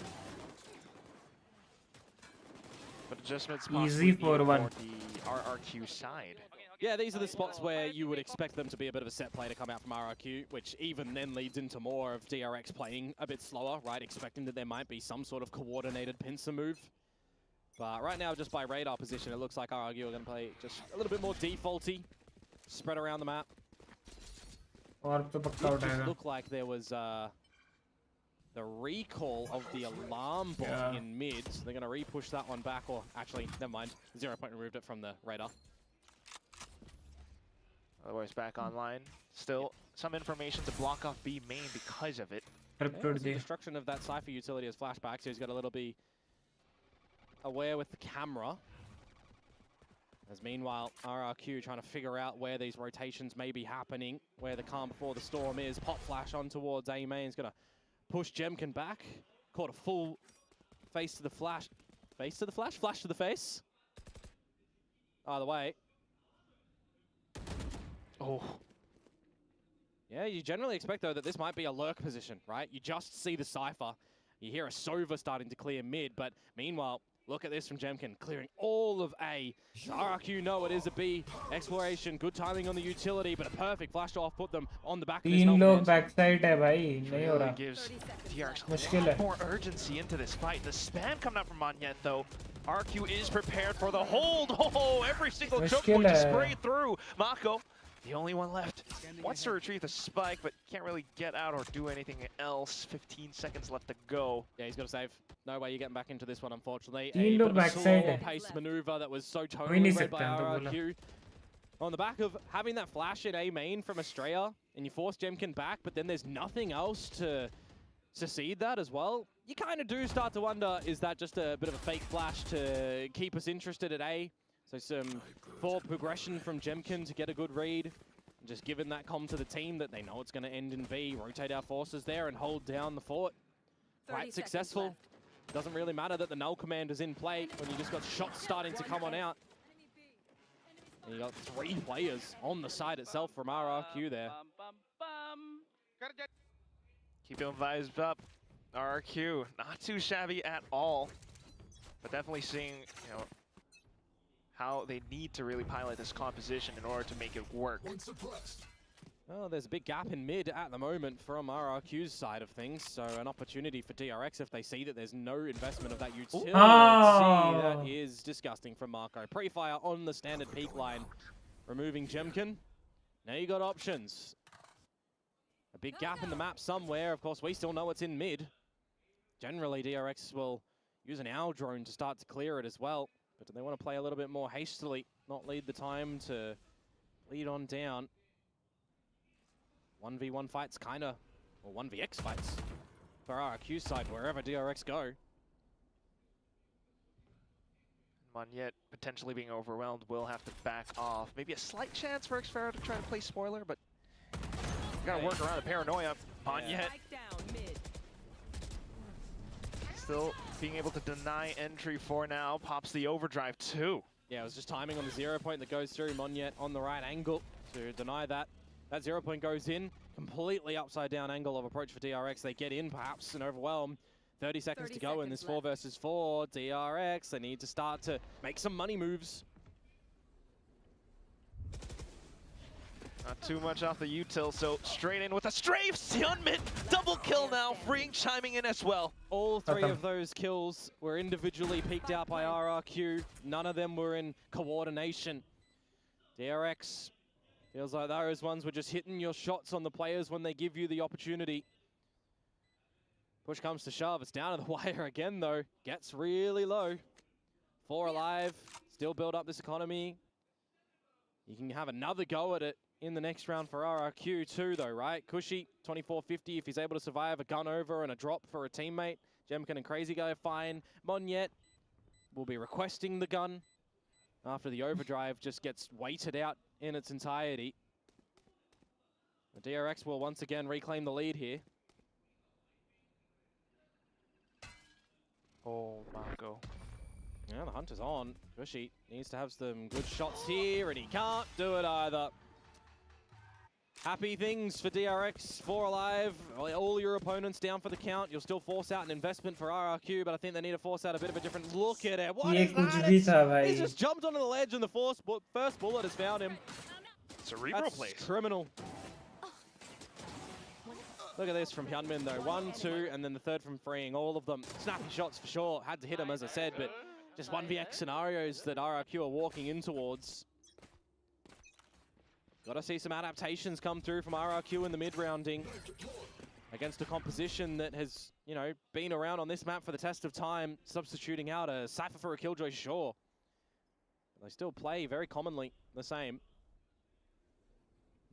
But adjustments easy for one. The RRQ side. Yeah, these are the spots where you would expect them to be a bit of a set play to come out from RRQ, which even then leads into more of DRX playing a bit slower, right? Expecting that there might be some sort of coordinated pincer move. But right now, just by radar position, it looks like RRQ are going to play just a little bit more defaulty, spread around the map. It just looked like there was the recall of the alarm bot in mid. So they're going to re-push that one back, or actually, never mind. 0 point removed it from the radar. Otherwise, back online. Still, some information to block off B main because of it. Yeah, the destruction of that Cypher utility as flashback, so he's got a little be aware with the camera. As meanwhile, RRQ trying to figure out where these rotations may be happening, where the calm before the storm is. Pop flash on towards A main. He's going to push Jemkin back. Caught a full face to the flash. Face to the flash? Flash to the face. Either way. Oh. Yeah, you generally expect, though, that this might be a lurk position, right? You just see the Cypher. You hear a Sova starting to clear mid, but meanwhile, look at this from Jemkin, clearing all of A. RRQ know it is a B exploration. Good timing on the utility, but a perfect flash off put them on the back of this. 3 लोग backside है भाई, नहीं हो रहा. Gives DRX a lot more urgency into this fight. The spam coming out from Monyet, though. RRQ is prepared for the hold. Oh, every single choke point to spray through. Mako, the only one left, wants to retrieve the spike, but can't really get out or do anything else. 15 seconds left to go. Yeah, he's got to save. No way you're getting back into this one, unfortunately. A bit of a slow-paced maneuver that was so totally led by RRQ. On the back of having that flash in A main from Australia, and you force Jemkin back, but then there's nothing else to succeed that as well. You kind of do start to wonder, is that just a bit of a fake flash to keep us interested at A? So some forward progression from Jemkin to get a good read. Just giving that comm to the team that they know it's going to end in B. Rotate our forces there and hold down the fort. Quite successful. Doesn't really matter that the null command is in play when you just got shots starting to come on out. And you got 3 players on the side itself from RRQ there. Keep your vibes up. RRQ, not too shabby at all. But definitely seeing, how they need to really pilot this composition in order to make it work. Well, there's a big gap in mid at the moment from RRQ's side of things, so an opportunity for DRX if they see that there's no investment of that utility. That is disgusting from Marco. Pre-fire on the standard peak line, removing Jemkin. Now you got options. A big gap in the map somewhere. Of course, we still know it's in mid. Generally, DRX will use an owl drone to start to clear it as well. But do they want to play a little bit more hastily, not lead the time to lead on down? 1v1 fights or 1vx fights for RRQ's side, wherever DRX go. Monyet potentially being overwhelmed will have to back off. Maybe a slight chance for Xfero to try to play spoiler, but gotta work around the paranoia. Monyet still being able to deny entry for now. Pops the overdrive too. Yeah, it was just timing on the 0 point that goes through. Monyet on the right angle to deny that. That 0 point goes in. Completely upside down angle of approach for DRX. They get in perhaps and overwhelm. 30 seconds to go in this 4 versus 4. DRX, they need to start to make some money moves. Not too much off the util, so straight in with a strafe. Hyunmin, double kill now. Freeing chiming in as well. All 3 of those kills were individually peeked out by RRQ. None of them were in coordination. DRX feels like those ones were just hitting your shots on the players when they give you the opportunity. Push comes to shove. It's down to the wire again, though. Gets really low. 4 alive. Still build up this economy. You can have another go at it in the next round for RRQ too, though, right? Cushy, 2450 if he's able to survive a gun over and a drop for a teammate. Jemkin and Crazy Guy fine. Monyet will be requesting the gun after the overdrive just gets weighted out in its entirety. The DRX will once again reclaim the lead here. Oh, Marco. Yeah, the hunt is on. Cushy needs to have some good shots here, and he can't do it either. Happy things for DRX, 4 alive. All your opponents down for the count. You'll still force out an investment for RRQ, but I think they need to force out a bit of a different look at it. What is that? He just jumped onto the ledge and the first bullet has found him. Cerebral plays. Criminal. Look at this from Hyunmin though. 1, 2, and then the third from Freeing. All of them snappy shots for sure. Had to hit him, as I said, but just 1vx scenarios that RRQ are walking in towards. Got to see some adaptations come through from RRQ in the mid-rounding against a composition that has, you know, been around on this map for the test of time, substituting out a Cypher for a Killjoy, sure. But they still play very commonly the same.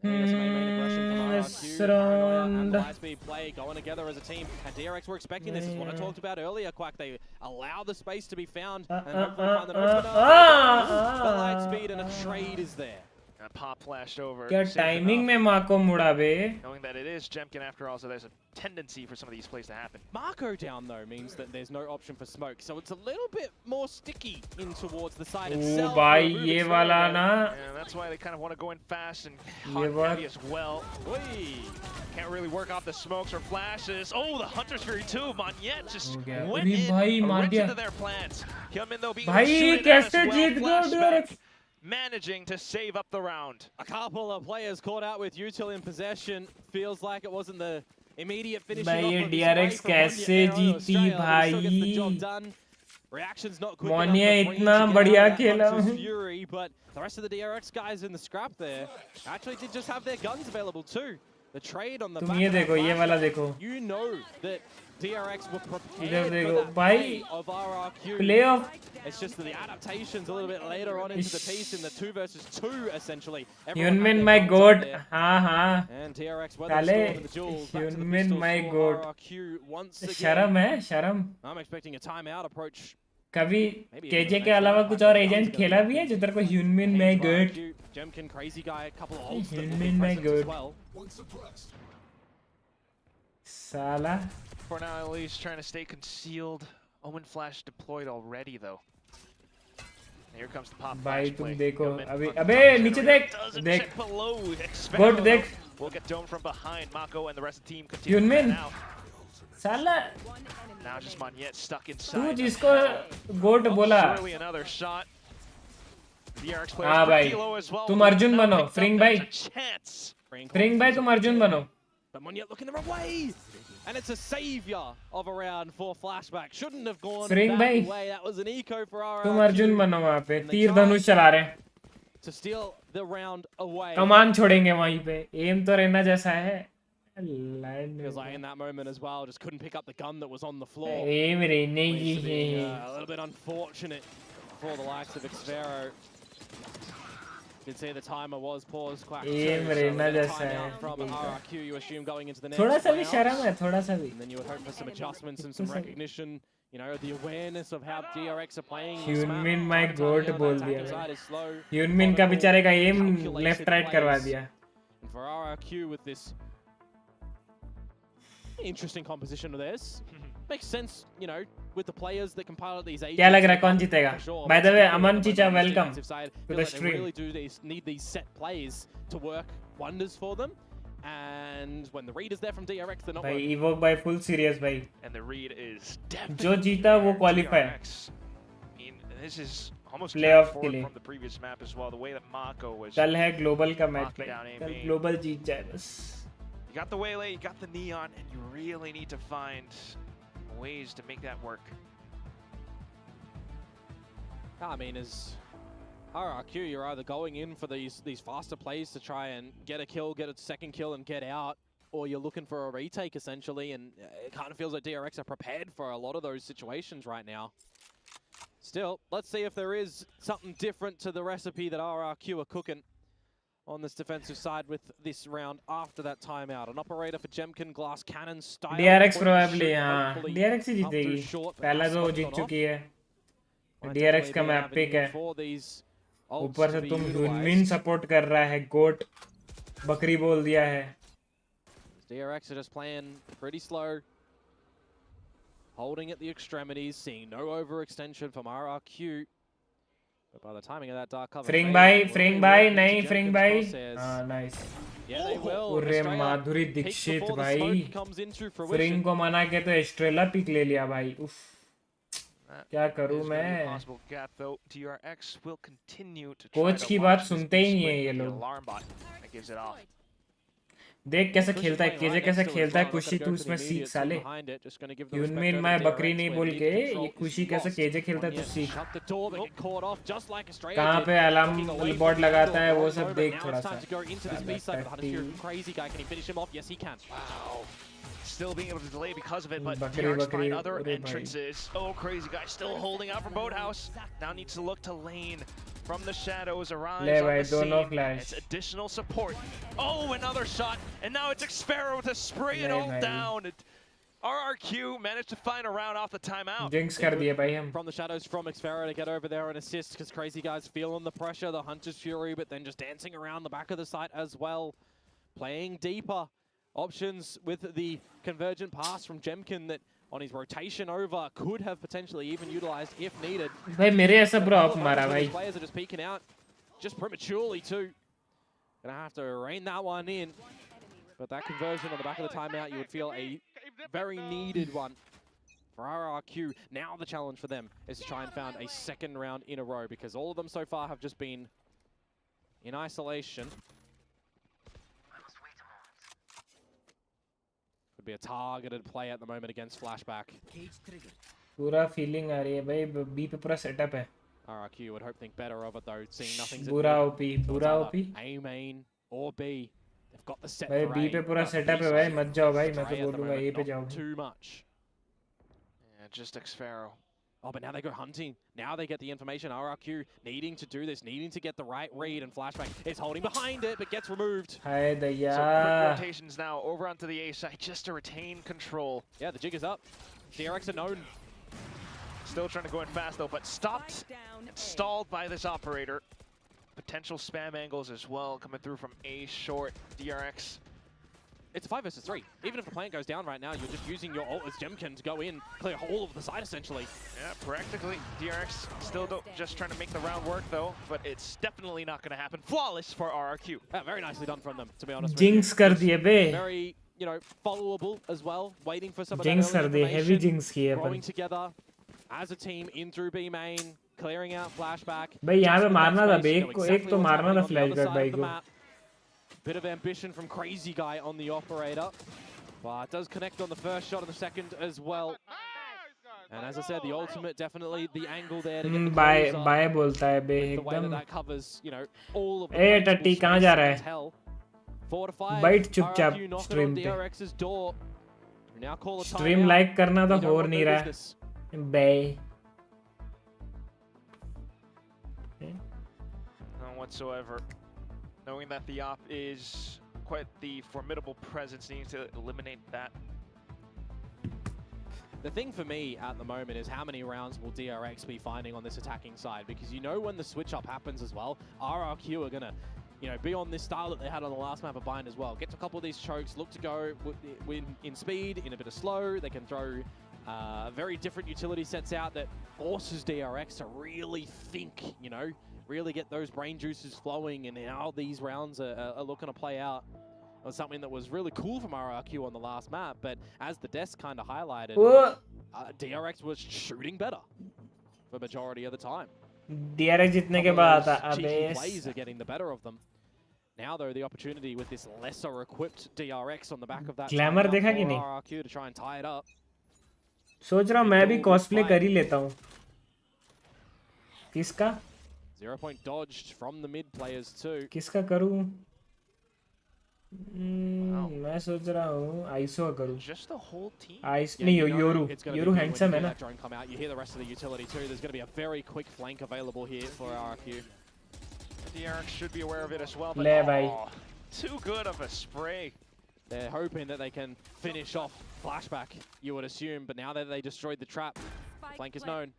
Main aggression from RRQ, Paranoia and the high-speed play going together as a team. And DRX were expecting this, is what I talked about earlier, Quack. They allow the space to be found and hopefully find an opener. The light speed and a trade is there. Pop flashed over. क्या timing में Marco मुड़ा बे? Knowing that it is Jemkin after all, so there's a tendency for some of these plays to happen. Marco down though means that there's no option for smoke, so it's a little bit more sticky in towards the side itself. Oh भाई ये वाला ना. Yeah, that's why they kind of want to go in fast and hot and heavy as well. Can't really work off the smokes or flashes. Oh, the Hunter's Fury too. Monyet just went in right into their plans. Hyunmin though being shooting as well. Flashback. Managing to save up the round. A couple of players caught out with util in possession. Feels like it wasn't the immediate finishing off भाई of DRX कैसे जीती भाई? Reaction's not quick Monyet इतना बढ़िया खेला. Fury, but the rest of the DRX guys in the scrap there actually did just have their guns available too. The trade on the तुम ये देखो, ये वाला देखो. You know that DRX were prepared इधर for देखो that भाई. play of RRQ. Playoff. It's just that the adaptations a little bit later on into the piece in the 2 versus 2 essentially. Hyunmin my god. हाँ हाँ. And DRX काले. Hyunmin my god. शर्म है शर्म. I'm expecting a timeout approach. कभी KJ के अलावा कुछ और एजेंट खेला भी है जो तेरे को Hyunmin my god. Jemkin, Crazy Guy, a couple of ults that will Hyunmin my be present as god. well. साला. For now, at least trying to stay concealed. Omen Flash deployed already, though. And here comes the pop flash भाई तुम play. देखो Omen अभी on अबे top नीचे generator, देख doesn't देख check below. गोट देख We'll get domed from behind. Mako and the rest of the team continue Hyunmin now. साला Now just Monyet stuck तू inside. जिसको गोट बोला Surely another shot. DRX हाँ players भाई pretty low as well. तुम अर्जुन बनो फ्रिंग भाई Chance. फ्रिंग भाई तुम अर्जुन बनो. But Monyet looking the wrong way. And it's a savior of a round for flashback. Shouldn't have gone Spring that Bay. way. That was an eco for RRQ. तुम अर्जुन बनो वहाँ पे तीर धनुष चला रहे हैं. To steal the round away. कमान छोड़ेंगे वहीं पे. एम तो रहना जैसा है. Feels like in that moment as well, just couldn't pick up the gun that was on the floor. एम रहने की है. A little bit unfortunate for the likes of Xvero. You can see the timer was paused quite from RRQ, you assume going into the next थोड़ा सा भी round. शर्म है थोड़ा सा भी. And then you would hope for some adjustments and some recognition, you know, the awareness of how DRX are playing. Hyunmin my god बोल दिया. Hyunmin का बेचारे का एम लेफ्ट राइट करवा दिया. And for RRQ with this interesting composition of theirs, makes sense, you know, with the players that can pilot these agents. क्या लग रहा है कौन जीतेगा? By the way, Aman Chicha, welcome to the They stream. really do need these set plays to work wonders for them. And when the read is there from DRX, they're not. भाई evoke by full serious भाई. And the read is definitely जो जीता वो qualify. DRX. I mean, this is almost Playoff carried के forward लिए. from the previous map as well. The way that Mako was. कल है global का match locking भाई. down कल AB. global जीत जाए बस. You got the Waylay, you got the Neon, and you really need to find ways to make that work. I mean, as RRQ, you're either going in for these faster plays to try and get a kill, get a second kill, and get out, or you're looking for a retake essentially. And it kind of feels like DRX are prepared for a lot of those situations right now. Still, let's see if there is something different to the recipe that RRQ are cooking on this defensive side with this round after that timeout. An operator for Jemkin, glass cannon style. DRX probably हाँ. DRX ही जीतेगी. पहला तो जीत चुकी है. DRX का map pick है. ऊपर से तुम यूनमिन सपोर्ट कर रहा है. गोट बकरी बोल दिया है. DRX are just playing pretty slow. Holding at the extremities, seeing no overextension from RRQ. But by the timing of that dark cover, Fring by, नहीं Fring by. हाँ nice. Yeah, they will. उरे माधुरी दीक्षित भाई. Fring को मना के तो Estrella pick ले लिया भाई. उफ. क्या करूँ मैं? कोच की बात सुनते ही नहीं है ये लोग. देख कैसे खेलता है, केजे कैसे खेलता है. खुशी तू इसमें सीख साले. यूनमिन मैं बकरी नहीं बोल के ये खुशी कैसे केजे खेलता है तू सीख. कहाँ पे अलार्म बॉट लगाता है वो सब देख थोड़ा सा. Still being able to delay because of it, but DRX find other entrances. Oh, crazy guy still holding out from Boathouse. Now needs to look to lane from the shadows. Arise on the scene. It's additional support. Oh, another shot, and now it's Xfero to spray it all down. RRQ managed to find a round off the timeout. Jinx कर दिए भाई हम. From the shadows from Xfero to get over there and assist because crazy guys feeling the pressure, the Hunter's Fury, but then just dancing around the back of the site as well, playing deeper. Options with the convergent pass from Jemkin that on his rotation over could have potentially even utilized if needed. भाई मेरे ऐसा ब्रॉप मारा भाई. Players are just peeking out, just prematurely too. Gonna have to rein that one in. But that conversion on the back of the timeout, you would feel a very needed one for RRQ. Now the challenge for them is to try and find a second round in a row because all of them so far have just been in isolation. Could be a targeted play at the moment against Flashback. पूरा feeling आ रही है भाई. B पे पूरा setup है. RRQ would hope think better of it though, seeing nothing's बुरा OP, बुरा OP. A main or B. They've got the set भाई for B पे पूरा setup है भाई. मत जाओ भाई. मैं तो बोलूँगा A पे जाओ. Too much. Yeah, just Xfero. Oh, but now they go hunting. Now they get the information. RRQ needing to do this, needing to get the right read, and Flashback is holding behind it, but gets removed. Hi, Daya. So quick rotations now over onto the A side just to retain control. Yeah, the jig is up. DRX are known. Still trying to go in fast though, but stopped and stalled by this operator. Potential spam angles as well coming through from A short. DRX. It's a 5 versus 3. Even if the plant goes down right now, you're just using your ult as Jemkin to go in, clear all of the side essentially. Yeah, practically. DRX still just trying to make the round work though, but it's definitely not going to happen. Flawless for RRQ. Very nicely done from them, to be honest. Jinx कर दिए बे. Very, you know, followable as well. Waiting for some of Jinx that कर दिए. Heavy Jinx की है growing together as a team in through B main, clearing out Flashback. भाई यहाँ पे मारना था बे. एक तो मारना था Flashback भाई को. Bit of ambition from Crazy Guy on the operator. But it does connect on the first shot and the second as well. And as I said, the ultimate, definitely the angle there to get the bye बोलता है बे the way एकदम. that covers, you know, all of the ए टट्टी कहाँ जा रहा है? 4 to 5. Bite चुपचाप RRQ knocking stream on पे. DRX's door. Now call a Stream timeout. like करना तो You don't हो want नहीं no रहा. business. Bay. None whatsoever. Knowing that the op is quite the formidable presence, needs to eliminate that. The thing for me at the moment is how many rounds will DRX be finding on this attacking side? Because you know when the switch up happens as well, RRQ are going to, you know, be on this style that they had on the last map of Bind as well. Get to a couple of these chokes, look to go in speed, in a bit of slow. They can throw Very different utility sets out that forces DRX to really think, you know, really get those brain juices flowing, and how these rounds are looking to play out. It was something that was really cool from RRQ on the last map, but as the desk kind of highlighted, DRX was shooting better for majority of the time. DRX जीतने के बाद cheeky plays are getting the better of them. Now though, the opportunity with this lesser equipped DRX on the back of that Glamour देखा कि नहीं? RRQ to try and tie it up. सोच रहा हूँ मैं भी cosplay कर ही लेता हूँ. किसका? 0 point dodged from the mid players too. किसका करूँ? मैं सोच रहा हूँ आइसो करूँ. Just the whole team. Ice नहीं योरू handsome है ना. Drone come out. You hear the rest of the utility too. There's going to be a very quick flank available here for RRQ. DRX should be aware of it as well. ले भाई. Too good of a spray. They're hoping that they can finish off Flashback, you would assume, but now that they destroyed the trap, flank is known.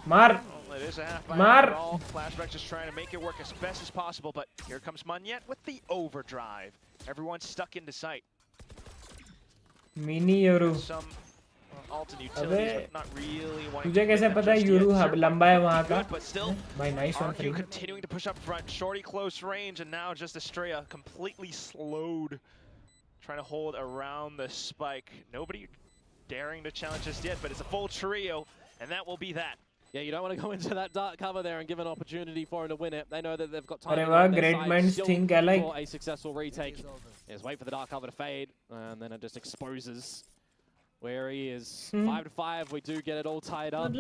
Mar. Well, it is a half by Mar. all. Flashback just trying to make it work as best as possible, but here comes Monyet with the overdrive. Everyone's stuck into sight. Mini yoru. Some alt and utilities, but not really wanting तुझे कैसे पता है Yoru लंबा है वहाँ का? but still, भाई nice one RRQ continuing to push up front. Shorty close range, and now just Estrella completely slowed. Trying to hold around the spike. Nobody daring to challenge just yet, but it's a full trio, and that will be that. Yeah, you don't want to go into that dark cover there and give an opportunity for him to win it. They know that they've got time अरे on वाह, their great side minds still think alike. for a successful retake. Just wait for the dark cover to fade, and then it just exposes where he is. 5 to 5, we do get it all tied up.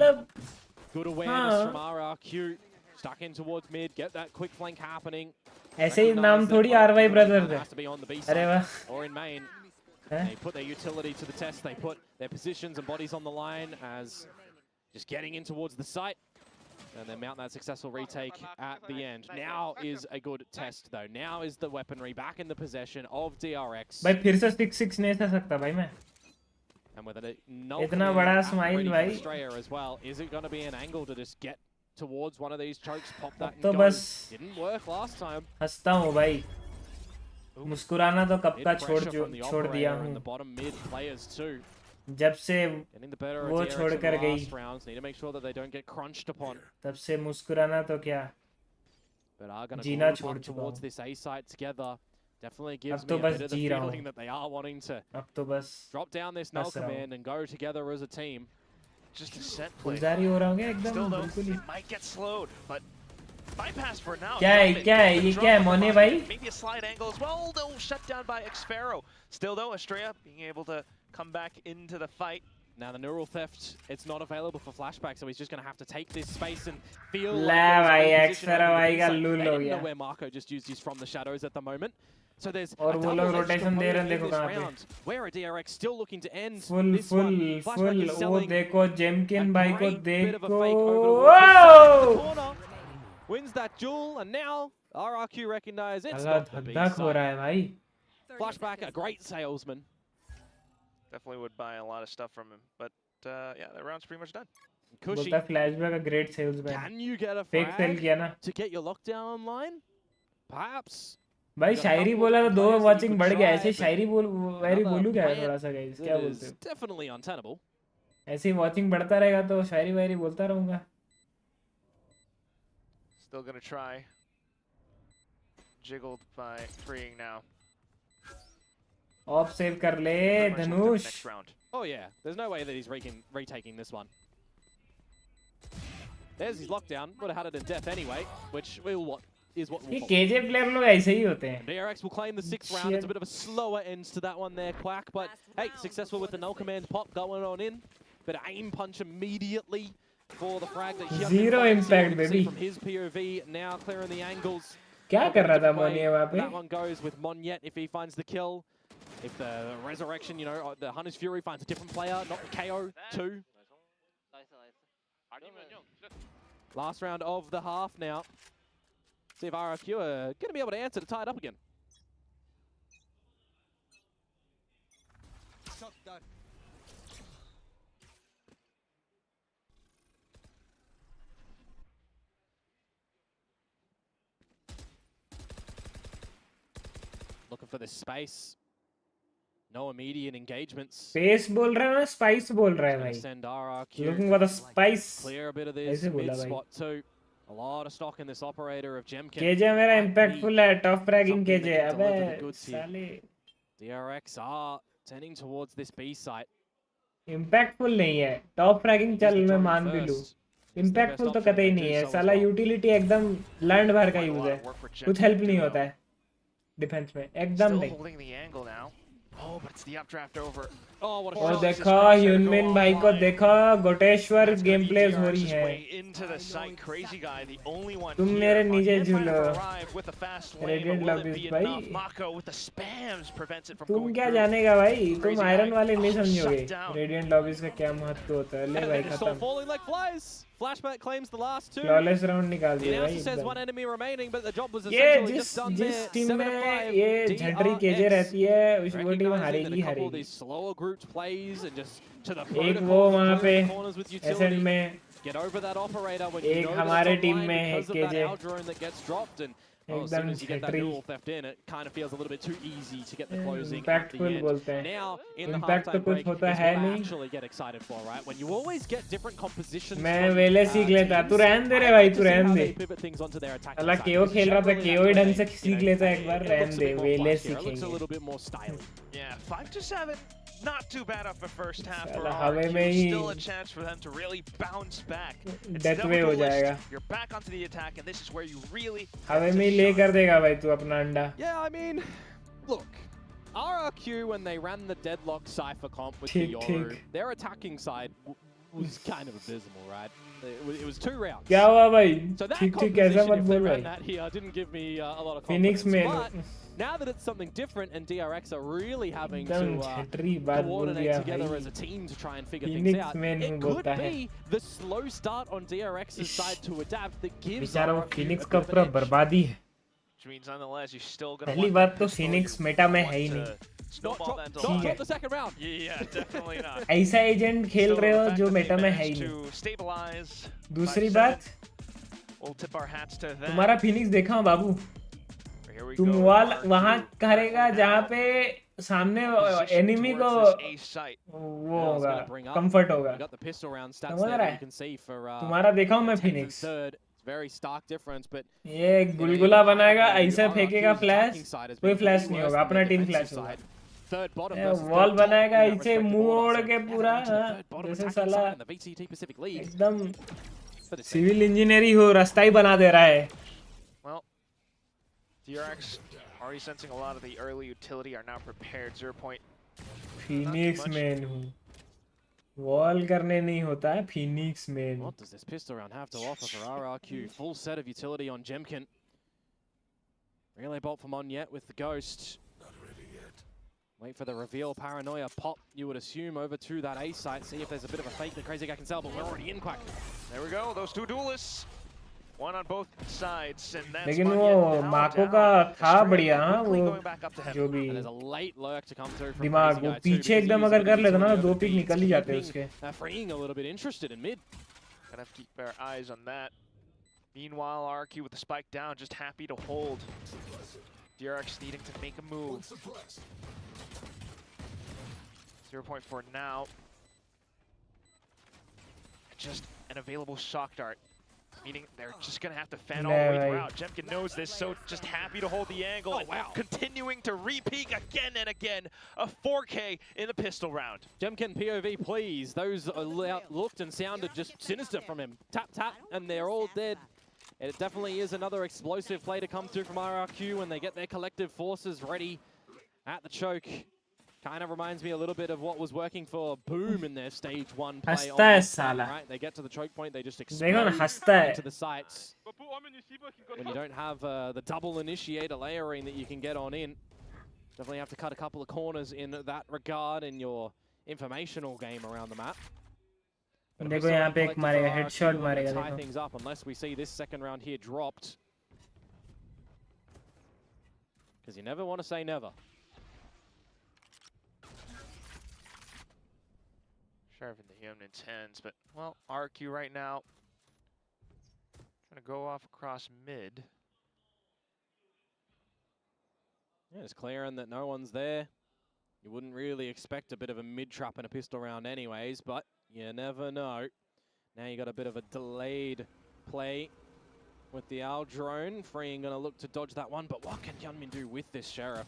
Good awareness from RRQ. Stuck in towards mid, get that quick flank happening. ऐसे ही नाम थोड़ी RY brothers है. Has to be on the B अरे side वाह. or in main. They put their utility to the test. They put their positions and bodies on the line as just getting in towards the site. And then mount that successful retake at the end. Now is a good test though. Now is the weaponry back in the possession of DRX. भाई फिर से 6-6 नहीं था सकता भाई मैं. And with it, no इतना बड़ा smile भाई. Australia as well. Is it going to be an angle to just get towards one of these chokes, pop that and तो go? बस Didn't work last time. हंसता हूँ भाई. मुस्कुराना तो कब का छोड़ दिया हूँ. The bottom mid players too. जब से वो छोड़कर गई. Need to make sure that they don't get crunched upon. तब से मुस्कुराना तो क्या. But are going Jeena to छोड़ go चुका towards हूँ. this A site together. Definitely gives अब me तो a बस bit of the जी रहा feeling हूँ. that they are wanting to अब तो बस drop down this null हंस रहा हूँ. command and go together as a team. Just a set play. Gulzari हो रहा हूँ क्या एकदम Still though, बिल्कुल ही. it might get slowed, but bypass for now. क्या है ये क्या है मोने भाई? Maybe a slide angle as well, though shut down by Xfero. Still though, Estrella being able to come back into the fight. Now the neural theft, it's not available for Flashback, so he's just going to have to take this space and feel La like भाई there's a position Xfero over the भाई B का side. Lol They हो didn't know गया. where Marco just used his from the shadows at the moment. So there's और वो लोग rotation दे रहे हैं देखो कहाँ पे. round. Where are DRX still looking to end Full this one? Flashback is वो selling देखो जेमकिन भाई को great bit of a fake देखो. over the corner. Wins that duel, and now RRQ recognize it's not the B धक हो रहा side. है भाई. Flashback, a great salesman. Definitely would buy a lot of stuff from him, but yeah, that round's pretty much done. Cushy, बोलता flashback a great salesman. can you get a Fake sell frag किया ना. to get your lockdown online? Perhaps. भाई शायरी बोला तो 2 watching बढ़ गया. ऐसे शायरी बोलूँ क्या थोड़ा सा guys? क्या That बोलते is हो? definitely untenable. ऐसे ही watching बढ़ता रहेगा तो शायरी वायरी बोलता रहूँगा. Still gonna try. Jiggled by freeing now. Off save कर ले Pretty much looked at the Dhanush. next round. Oh yeah, there's no way that he's retaking this one. There's his lockdown. Would have had it in death anyway, which is what ये will follow. KJ player लोग ऐसे ही होते हैं. DRX will claim the 6th round. It's a bit of a slower ends to that one there, Quack. But hey, successful with the null command pop going on in. But aim punch immediately for the frag that he Zero impact, baby. From his POV, now clearing the angles. क्या कर रहा था मोनिया वहाँ पे? That one goes with Monyet if he finds the kill. If the resurrection, you know, the Hunter's Fury finds a different player, not the KO too. Last round of the half now. See if RRQ are going to be able to answer to tie it up again. Looking for this space. No immediate engagements. Space बोल रहा है ना spice बोल रहा है Gonna भाई send RRQ. looking for the spice Clear a bit of this ऐसे बोला mid भाई spot too. A lot of stock in this operator of Jemkin. KJ मेरा Might be impactful है top fragging something KJ that can अबे deliver the goods here. साले DRX are tending towards this B site. impactful नहीं है top fragging Use चल the मैं drone मान भी लूं first. It's their best impactful तो option कतई if they नहीं do है so as साला well. यूटिलिटी एकदम लैंड भर का Quite a यूज lot है of work for कुछ Jemkin हेल्प to नहीं do, होता though. है डिफेंस में एकदम Still नहीं holding the angle now. Oh, but it's the updraft over. Oh, what a और shot. देखो ह्यूनमिन भाई को देखो गोटेश्वर That's gonna game be place हो रही DRX's है way into the site. Crazy guy, the only one तुम here. मेरे On नीचे mid might झूलो have arrived with a fast lane, Radiant but will love it is be भाई enough? Mako with the spams prevents it from तुम going क्या through. जानेगा भाई तुम Crazy आयरन guy. वाले नहीं Oh, समझोगे shut down. रेडिएंट लॉबीज का क्या महत्व होता है ले And भाई they're just all खत्म falling like flies. Flashback claims the last two. Flawless round निकाल The दिया भाई announcer says एकदम one enemy remaining, but the job was ये essentially just done जिस there. टीम 7 में to 5. ये झंडरी केजे DRX रहती है उस वो team recognizing that हारेगी a couple of हारेगी these slower grouped plays and just to the एक protocol वो वहाँ पे corners with एसएन utility. में Get over that operator when you एक know that हमारे it's टीम online में है because of that KJ outdrone that gets dropped. And as soon एकदम as you get that झटरी neural theft in, it kind of feels a little bit too easy to get the closing at the impactful end. बोलते हैं Now, in the impact तो halftime कुछ break, होता is है what I नहीं actually get excited for, right? When you always get different compositions मैं from, वेले सीख लेता teams, तू रहन दे रे I भाई like तू to see रहन how they they pivot things onto their attacking साला side, केओ because खेल रहा था generally केओ ही that ढंग way, से you सीख know, लेता एक बार it रहन looks a they bit more वेले flashy, it looks a सीखेंगे little bit more stylish. Yeah, 5 to 7. Not too bad off the first half for साला हवे RRQ. में ही Still a chance for them to really bounce back. It's death double वे हो duelist. जाएगा You're back onto the attack, and this is where you really हवे get में to ही ले shine. कर देगा भाई तू अपना अंडा Yeah, I mean, look, RRQ, when they ran the deadlock Cypher comp with ठीक, the ठीक. Yoru, their attacking side was kind of abysmal, right? It was 2 rounds. क्या हुआ भाई So that ठीक ठीक ऐसा composition, मत if they बोल ran भाई that here, didn't give me a lot of Phoenix confidence. में But now that it's something different and DRX are really having to एकदम झटरी बात बोल coordinate दिया together भाई as a team to try and figure Phoenix things out, में नहीं it could बोलता है be the slow start on DRX's side to adapt that gives बेचारा वो RRQ फिनिक्स a का bit of पूरा an edge. बर्बादी है Which means nonetheless, you're still going to पहली want बात that तो pistol. फिनिक्स You मेटा में want है ही to नहीं snowball that into Not ठीक drop है the second round. Yeah, definitely not. ऐसा एजेंट खेल Still, रहे the हो fact जो that they मेटा में है ही managed नहीं to stabilize दूसरी 5-7, बात we'll tip our hats to them. तुम्हारा फिनिक्स देखा हूँ बाबू Here we तुम go, वाल RRQ वहां करेगा now जहाँ पे सामने positioned एनिमी को towards this A site. वो I was होगा gonna bring up, कंफर्ट होगा You got the pistol round stats समझ there रहा that है you can see for तुम्हारा देखा हूँ मैं 10th and Phoenix 3rd. It's very stark difference, but ये गुलगुला बनाएगा ऐसे फेंकेगा फ्लैश कोई फ्लैश नहीं होगा अपना टीम फ्लैश होगा third bottom ये versus वॉल third top बनाएगा in that ऐसे respective मोड़ order. So के heading पूरा into the हाँ, third bottom जैसे attacking साला side in the VCT Pacific League. एकदम For this सिविल इंजीनियरी हो रास्ता ही बना दे रहा है Well, DRX already sensing a lot of the early utility are now prepared. 0 point. Phoenix man हूँ वॉल करने नहीं होता है Phoenix man What does this pistol round have to offer for RRQ? Full set of utility on Jemkin. Relay bolt from on yet with the Ghost. Wait for the reveal. Paranoia pop, you would assume, over to that A site. See if there's a bit of a fake that Crazy Guy can sell, but we're already in, Quack. There we go. Those two duelists. One on both sides, and that's लेकिन Mon वो Yet now माको down. का था Astray बढ़िया हाँ quickly वो going back up to heaven. जो भी And there's a late lurk to come through from दिमाग Crazy वो Guy too, पीछे because he एकदम used a अगर bit of कर लेता ना utility दो over पिक B, निकल ही जाते keeping, उसके Freeing a little bit interested in mid. Gonna have to keep our eyes on that. Meanwhile, RRQ with the spike down, just happy to hold. DRX needing to make a move. 0 point for now. Just an available shock dart. Meaning they're just gonna have to fan all the way throughout. Jemkin knows this, so just happy to hold the angle. Oh, wow. Continuing to re-peak again and again. A 4K in the pistol round. Jemkin POV, please. Those looked and sounded just sinister from him. Tap, tap, and they're all dead. It definitely is another explosive play to come through from RRQ when they get their collective forces ready at the choke. Kind of reminds me a little bit of what was working for Boom in their stage 1 play. हंसता है On साला right, they get to the choke point, they just देखो ना explode हंसता है into the sites. When you don't have the double initiator layering that you can get on in, definitely have to cut a couple of corners in that regard in your informational game around the map. But देखो यहाँ पे एक मारेगा headshot मारेगा tie देखो things up unless we see this second round here dropped. Because you never want to say never. Sharpen the Humnan's hands, but, well, RQ right now trying to go off across mid. Yeah, it's clearing that no one's there. You wouldn't really expect a bit of a mid-trap and a pistol round anyways, but you never know. Now you got a bit of a delayed play with the Al drone. Freeing gonna look to dodge that one, but what can Hyunmin do with this Sheriff?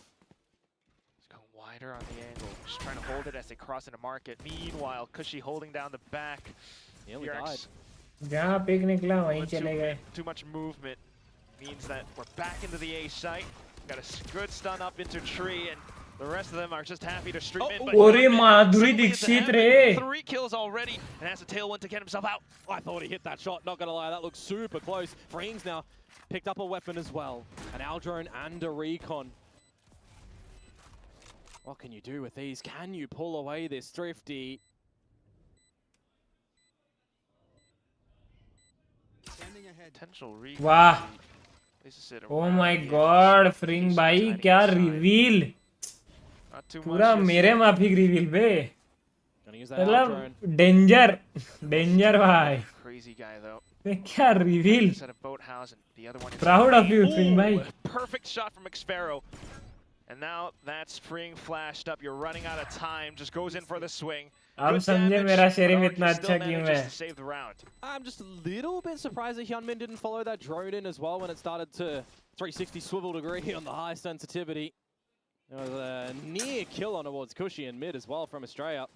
He's going wider on the angle, just trying to hold it as they cross into market. Meanwhile, Cushy holding down the back. Nearly died. जहाँ pick निकला वहीं चले गए. Too much movement means that we're back into the A site. Got a good stun up into tree, and the rest of them are just happy to stream in. ओरे माधुरी दीक्षित रे. 3 kills already, and has a tailwind to get himself out. I thought he hit that shot, not gonna lie, that looks super close. Freeing's now picked up a weapon as well. An Al drone and a recon. What can you do with these? Can you pull away this Thrifty? Potential वाह. Oh my god, Freeing भाई क्या reveal. पूरा मेरे माफिक reveal बे. मतलब danger भाई. Crazy guy though. क्या reveal. Proud of you, Freeing भाई. Perfect shot from Xpero. And now that's Freeing flashed up. You're running out of time. Just goes in for the swing. अब समझे मेरा sheriff इतना अच्छा क्यों है. I'm just a little bit surprised that Hyunmin didn't follow that drone in as well when it started to 360 swivel degree on the high sensitivity. There was a near kill on towards Cushy and mid as well from Australia.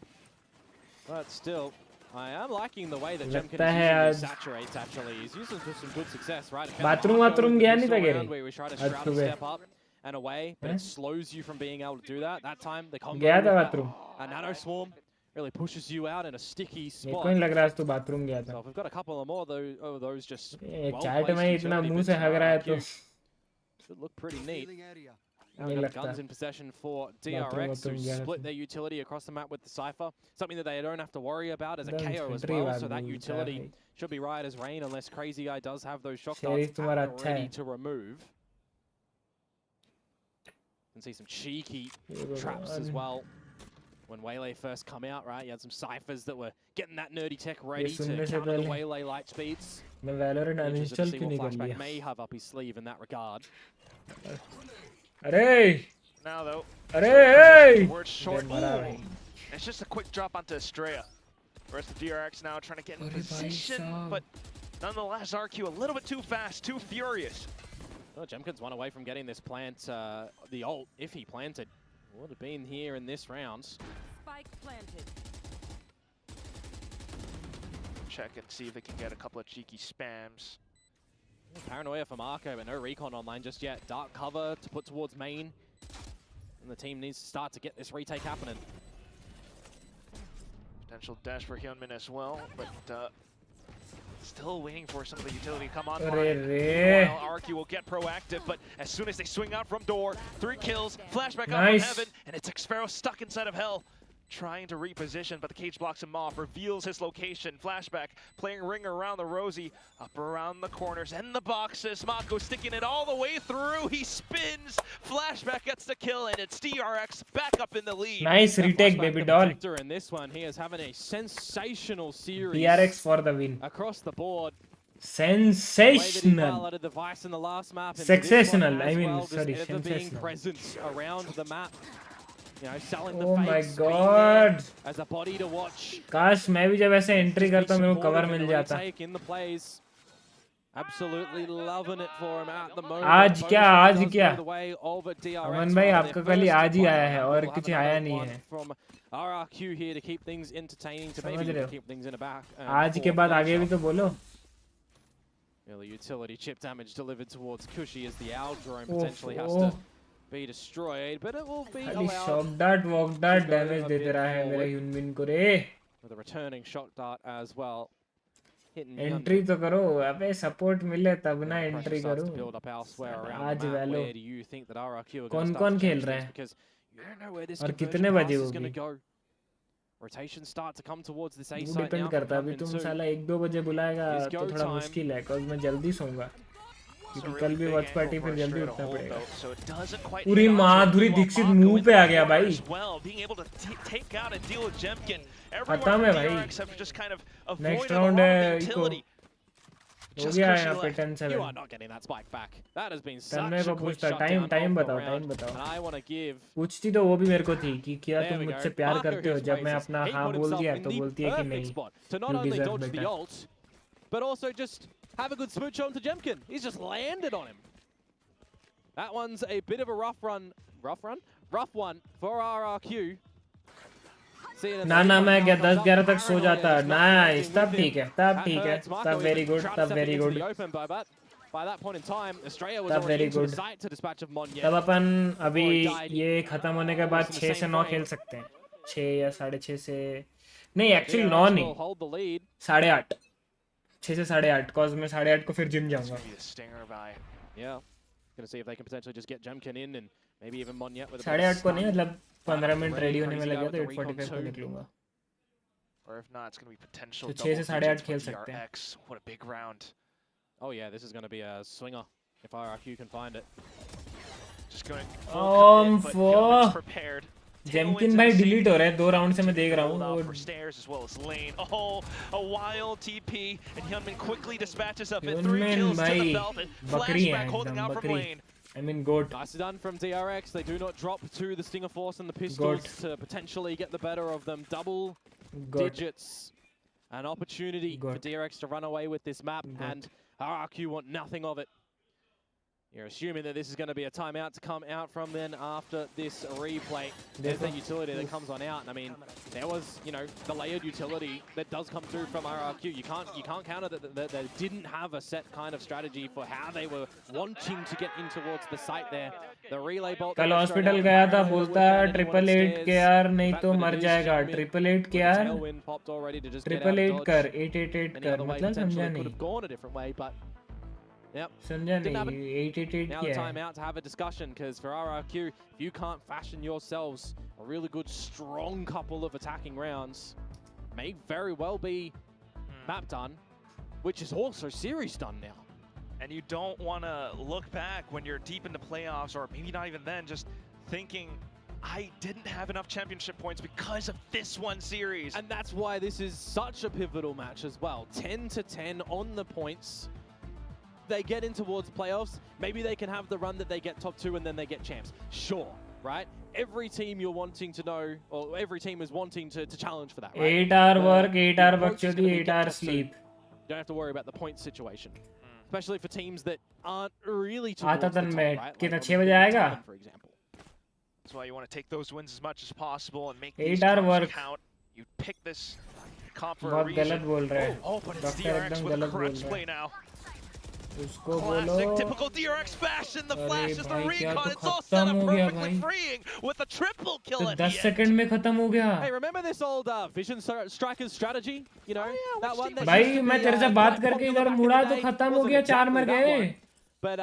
But still, I am liking the way that Jemkin is using these saturates actually. He's using them for some good success, right? Bathroom गया नहीं था गेरी. Where we try to shroud a step up and away, but it slows you from being able to do that. That time, the combo गया था bathroom. A nano swarm really pushes you out in a sticky spot. मेरे को नहीं लग रहा है तू bathroom गया था. So if we've got a couple more of those just chat में इतना मुंह से हग रहा है तो should look pretty neat. Now we've got guns in possession for DRX who split their utility across the map with the Cypher. Something that they don't have to worry about as a KO as well. So that utility should be right as rain unless Crazy Guy does have those shock darts ready to remove. You can see some cheeky traps as well. When Waylay first come out, right, you had some Cyphers that were getting that nerdy tech ready to counter the Waylay light speeds. मैं Valorant uninstall क्यों नहीं कर लिया? May have up his sleeve in that regard. अरे! Now though, अरे! word short. It's just a quick drop onto Estrella. Whereas the DRX now trying to get in position, but nonetheless, RQ a little bit too fast, too furious. Well, Jemkin's one away from getting this plant, the ult, if he planted. Would have been here in this round. Spike planted. Check and see if they can get a couple of cheeky spams. Paranoia for Marco, but no recon online just yet. Dark cover to put towards main. And the team needs to start to get this retake happening. Potential dash for Hyunmin as well, but still waiting for some of the utility to come online. While RRQ will get proactive, but as soon as they swing out from door, 3 kills, flashback up from heaven, and it's Xpero stuck inside of hell. Trying to reposition, but the cage blocks him off, reveals his location. Flashback playing ring around the Rosie, up around the corners and the boxes. Mako sticking it all the way through. He spins. Flashback gets the kill, and it's DRX back up in the lead. Nice retake, baby doll. In this one, he is having a sensational series. DRX for the win. Across the board. Sensational. Sensational. I mean, sorry, sensational. Presence around the map. You know, selling the oh my god! As a body to watch. काश मैं भी जब ऐसे entry करता मेरे को cover मिल जाता. Absolutely loving it for him at the moment. आज क्या? अमन भाई आपका कल ही आज ही आया है और कुछ आया नहीं है. RRQ here to keep things entertaining, to maybe keep things in a back. आज के बाद आगे भी तो बोलो. The utility chip damage delivered towards Cushy as the Owl drone potentially has to be destroyed, but it will be allowed. Shock dart, walk dart damage देते रहा है मेरे Hyunmin को रे. With a returning shock dart as well. Entry तो करो, अबे support मिले तब ना entry करो. आज वैलो. कौन खेल रहे हैं? और कितने बजे होगी? Rotations start to come towards this A side now. करता है अभी तुम साला 1-2 बजे बुलाएगा तो थोड़ा मुश्किल है, क्योंकि मैं जल्दी सोऊंगा. क्योंकि कल भी वॉच पार्टी फिर जल्दी उठना पड़ेगा. पूरी माधुरी दीक्षित मुंह पे आ गया भाई. खत्म है भाई. नेक्स्ट राउंड है इको. हो गया है यहाँ पे 10-7. You are not getting that spike back. That has been such मेरे a को quick पूछता shutdown टाइम of the बताओ round. And I want to give. पूछती तो वो भी मेरे को थी कि क्या There तुम we मुझसे go. प्यार Marco करते हो who's जब मैं raises. अपना He हाँ put बोल himself दिया in तो the बोलती है कि perfect नहीं spot to not you only deserve dodge the better. ult, but also just have a good smooch on to Jemkin. He's just landed on him. That one's a bit of a rough one. Rough one for RRQ. ना ना मैं 10-11 तक सो जाता. Nice, तब ठीक है, तब very good, तब very good. By that point in time, Australia was तब already very into the good. site to dispatch of Monye. तब अपन अभी ये खत्म होने के बाद 6 से 9 खेल सकते हैं. 6 या 6:30 से नहीं, एक्चुअली 9 नहीं, 8:30. 6 से 8:30 cause मैं 8:30 को फिर जिम जाऊंगा. Yeah, gonna see if they can potentially just get Jemkin in and maybe even Monye with a 8:30 को नहीं, मतलब 15 मिनट रेडी होने में लग गया तो 8:45 को निकलूंगा. Or if not, it's going to be potential तो 6 double से digits 8:30 for खेल सकते हैं. DRX. What a big round. Oh yeah, this is going to be a swinger if RRQ can find it. Just going full commit, but Gilman's prepared. जेमकिन भाई delete हो रहा है 2 round से मैं देख रहा हूँ. For stairs as well as lane. Oh, a wild TP, and Hyunmin quickly dispatches up it. 3 kills to the belt, and flashback holding out from lane. I mean, goat. Nice done from DRX. They do not drop to the Stinger Force and the pistols to potentially get the better of them. Double digits. An opportunity for DRX to run away with this map, and RRQ want nothing of it. You're assuming that this is going to be a timeout to come out from then after this replay. There's that utility that comes on out. And I mean, there was, you know, the layered utility that does come through from RRQ. You can't counter that they didn't have a set kind of strategy for how they were wanting to get in towards the site there. The relay bolt. कल hospital गया था, बोलता 888 के यार नहीं तो मर जाएगा. 888 के यार 888 कर 888 कर, मतलब समझा नहीं. Yep. समझा नहीं. 888 now the timeout to have a discussion, because for RRQ, if you can't fashion yourselves a really good, strong couple of attacking rounds, may very well be map done, which is also series done now. And you don't want to look back when you're deep into playoffs, or maybe not even then, just thinking, I didn't have enough championship points because of this one series. And that's why this is such a pivotal match as well. 10-10 on the points. They get in towards playoffs, maybe they can have the run that they get top 2 and then they get champs. Sure, right? Every team you're wanting to know, or every team is wanting to challenge for that, right? 8-hour work, 8-hour bakchodi, 8-hour sleep. You don't have to worry about the point situation. Especially for teams that aren't really आता towards the तन top, में right? कितना 6 बजे आएगा? For example. That's why you want to take those wins as much as possible and make 8 these hour comps work. count. You pick this comp for a बहुत reason. गलत बोल रहा है. Oh, but it's doctor DRX एकदम with गलत बोल crunch रहा play है. now. उसको Classic, बोलो. typical DRX fashion. The flash is the भाई, क्या recon. तो It's all खत्म set up हो गया perfectly भाई. freeing with a triple kill तो at 10 the end. सेकंड में खत्म हो गया. Hey, remember this old Vision Strikers strategy? You know, that one that भाई used to मैं be, तेरे से quite बात करके popular इधर back in मुड़ा the तो day. खत्म हो Wasn't गया, 4 मर exactly that गए. one. But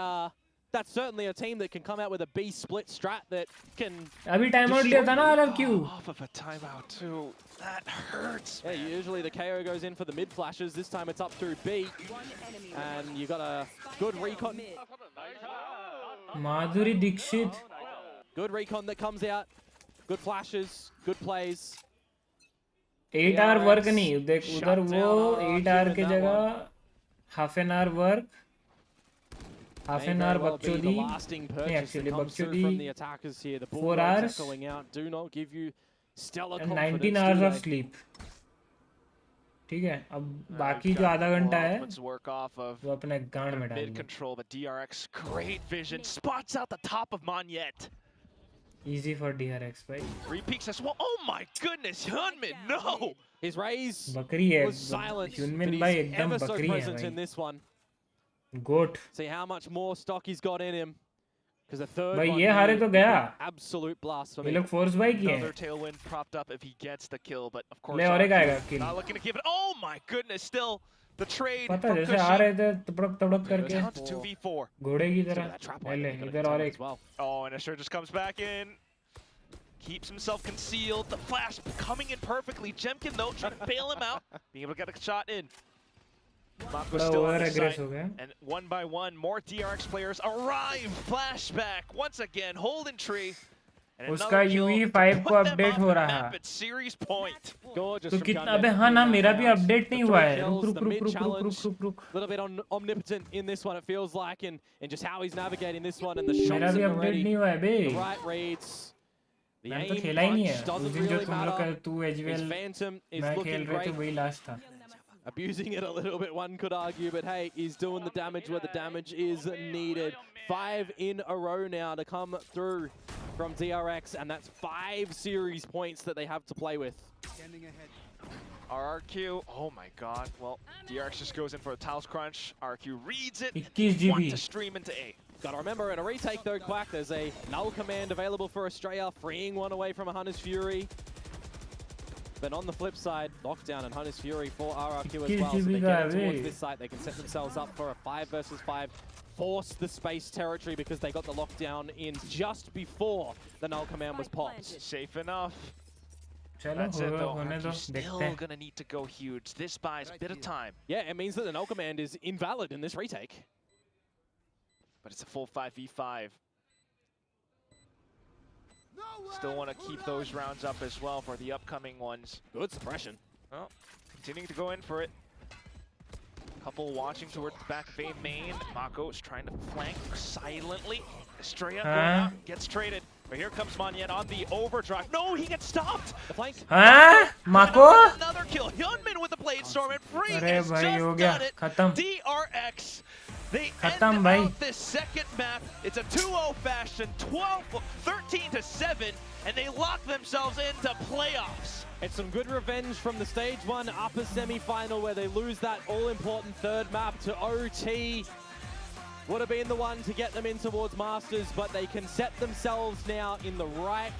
that's certainly a team that can come out with a B split strat that can. अभी टाइम आउट लिया था ना RRQ. Off of a timeout too. That hurts. Yeah, usually the KO goes in for the mid flashes. This time it's up through B, and you got a good recon. Madhuri Dixit. Good recon that comes out. Good flashes. Good plays. 8 hour work नहीं, देख उधर वो 8 hour के जगह half an hour work. Half an hour bakchodi. नहीं, actually bakchodi 4 hours do not give you stellar and 19 hours of sleep. ठीक है, अब बाकी जो आधा घंटा है वो अपने गांड में डाल mid control, but DRX great vision spots out the top of Monyet. Easy for DRX भाई. Repeaks as well. Oh my goodness, Hyunmin, no. His raise बकरी है. was silent, Hyunmin but भाई he's एकदम ever so बकरी है present in भाई. this one. Goat. See how much more stock he's got in him. Because the third भाई one ये हारे तो गया. absolute blast for ये me. लोग force buy किए हैं. Another tailwind propped up if he gets the kill, but of course ले और एक आएगा kill. not looking to give it. Oh my goodness, still the trade पता from जैसे आ रहे थे तड़क तड़क करके. down to 2v4. घोड़े की तरह. ले इधर और एक. Oh, and Asher just comes back in. Keeps himself concealed. The flash coming in perfectly. Jemkin though trying to bail him out. Being able to get a shot in. Mako's still on the side. And one by one, more DRX players arrive. Flashback once again. Holden Tree And उसका another kill UE5 to को put them update up हो and रहा map at series point. Gorgeous तो from कितना Gunman अबे हाँ in ना that मेरा भी round. अपडेट नहीं The हुआ three है रुक kills, रुक the रुक mid रुक रुक challenge, रुक रुक a little bit omnipotent in this one, it feels like, and just how he's navigating this one and the मेरा shots भी in अपडेट already. नहीं हुआ है बे The right reads. The मैंने तो aim खेला ही नहीं punch है उस doesn't दिन जो really तुम लोग matter. तू His एजवेल Phantom is मैं looking खेल रहे थे great. वही लास्ट था Abusing it a little bit, one could argue, but hey, he's doing the damage where the damage is needed. 5 in a row now to come through from DRX, and that's 5 series points that they have to play with. RRQ, oh my god. Well, DRX just goes in for a tiles crunch. RRQ reads it. 21 Want GB to stream into A. Gotta remember, in a retake though, Quack, there's a null command available for Australia, freeing one away from a Hunter's Fury. But on the flip side, lockdown and Hunter's Fury for RRQ as well, so they get in towards this site, they can set themselves up for a 5 versus 5, force the space territory because they got the lockdown in just before the null command was popped. Safe enough. चलो That's it though. होने दो RRQ देखते still हैं gonna need to go huge. This buys a bit of time. Yeah, it means that the null command is invalid in this retake. But it's a full 5v5. Still want to keep those rounds up as well for the upcoming ones. Good suppression. Well, continuing to go in for it. Couple watching towards the back of A main. Mako is trying to flank silently. Estrella going up, gets traded. But here comes Manyan on the overdrive. No, he gets stopped. The flank. हाँ माको Another kill. Hyunmin with the blade storm and Free अरे has भाई just हो गया done it. खत्म DRX. They खत्म end भाई out this second map. It's a 2-0 fashion, 13-7, and they lock themselves into playoffs. It's some good revenge from the stage 1 upper semi-final where they lose that all-important third map to OT. Would have been the one to get them in towards Masters, but they can set themselves now in the right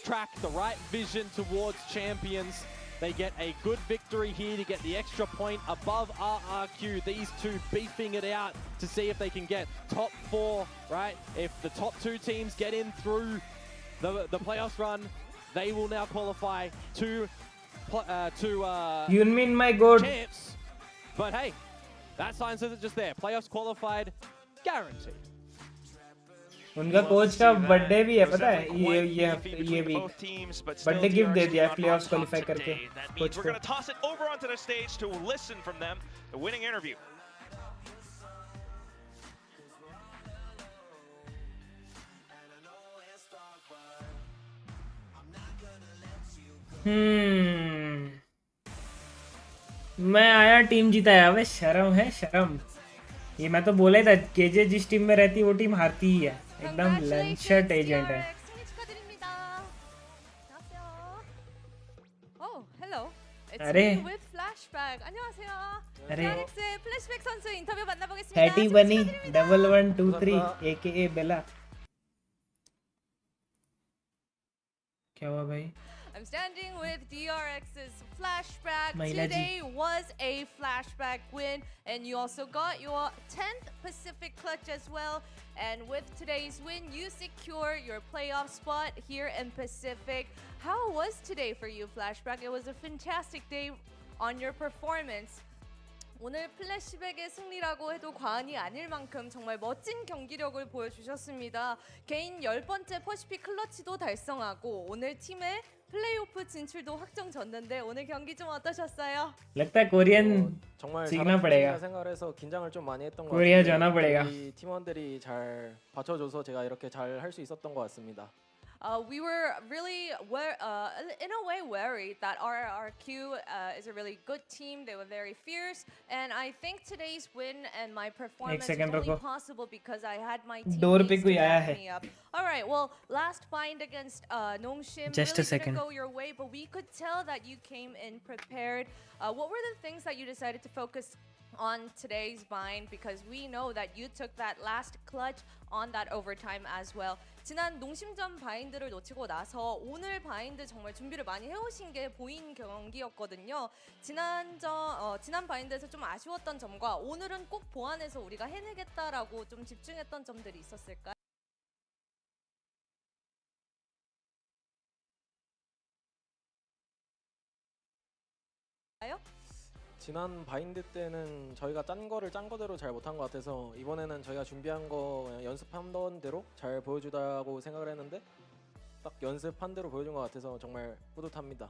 track, the right vision towards champions. They get a good victory here to get the extra point above RRQ. These two beefing it out to see if they can get top 4, right? If the top 2 teams get in through the playoffs run, they will now qualify to Hyunmin my god champs. But hey, that sign says it just there. Playoffs qualified, guaranteed. उनका coach का birthday भी है पता है ये week birthday gift दे दिया playoffs qualify करके coach We're को going to toss it over onto the stage to listen from them, the winning interview. मैं आया टीम जिताया वे शर्म है शर्म ये मैं तो बोला ही था केजे जिस टीम में रहती वो टीम हारती ही है एकदम लंचट एजेंट है अरे अरे हैटी बनी 1123 AKA बेला क्या हुआ भाई I'm standing with DRX's flashback. Mahila ji. Today was a flashback win, and you also got your 10th Pacific clutch as well. And with today's win, you secure your playoff spot here in Pacific. How was today for you, flashback? It was a fantastic day on your performance. 오늘 플래시백의 승리라고 해도 과언이 아닐 만큼 정말 멋진 경기력을 보여주셨습니다. 개인 10번째 퍼시픽 클러치도 달성하고 오늘 팀의 플레이오프 진출도 확정졌는데 오늘 경기 좀 어떠셨어요? लगता है Korean 정말 सीखना पड़ेगा 생각해서 긴장을 좀 많이 했던 것 Korea 같아요. जाना पड़ेगा 우리 팀원들이 잘 받쳐줘서 제가 이렇게 잘 할 수 있었던 것 같습니다. We were really, in a way, worried that RRQ is a really good team. They were very fierce, and I think today's win and my performance is only possible because I had my teammates to back me up. All right, well, last bind against Nongshim really didn't go your way, but we could tell that you came in prepared. What were the things that you decided to focus on today's bind, because we know that you took that last clutch on that overtime as well. 지난 농심전 바인드를 놓치고 나서 오늘 바인드 정말 준비를 많이 해오신 게 보인 경기였거든요. 지난 바인드에서 좀 아쉬웠던 점과 오늘은 꼭 보완해서 우리가 해내겠다라고 좀 집중했던 점들이 있었을까요? 지난 바인드 때는 저희가 짠 거대로 잘 못한 것 같아서 이번에는 저희가 준비한 거 그냥 연습한 대로 잘 보여주다고 생각을 했는데 딱 연습한 대로 보여준 것 같아서 정말 뿌듯합니다.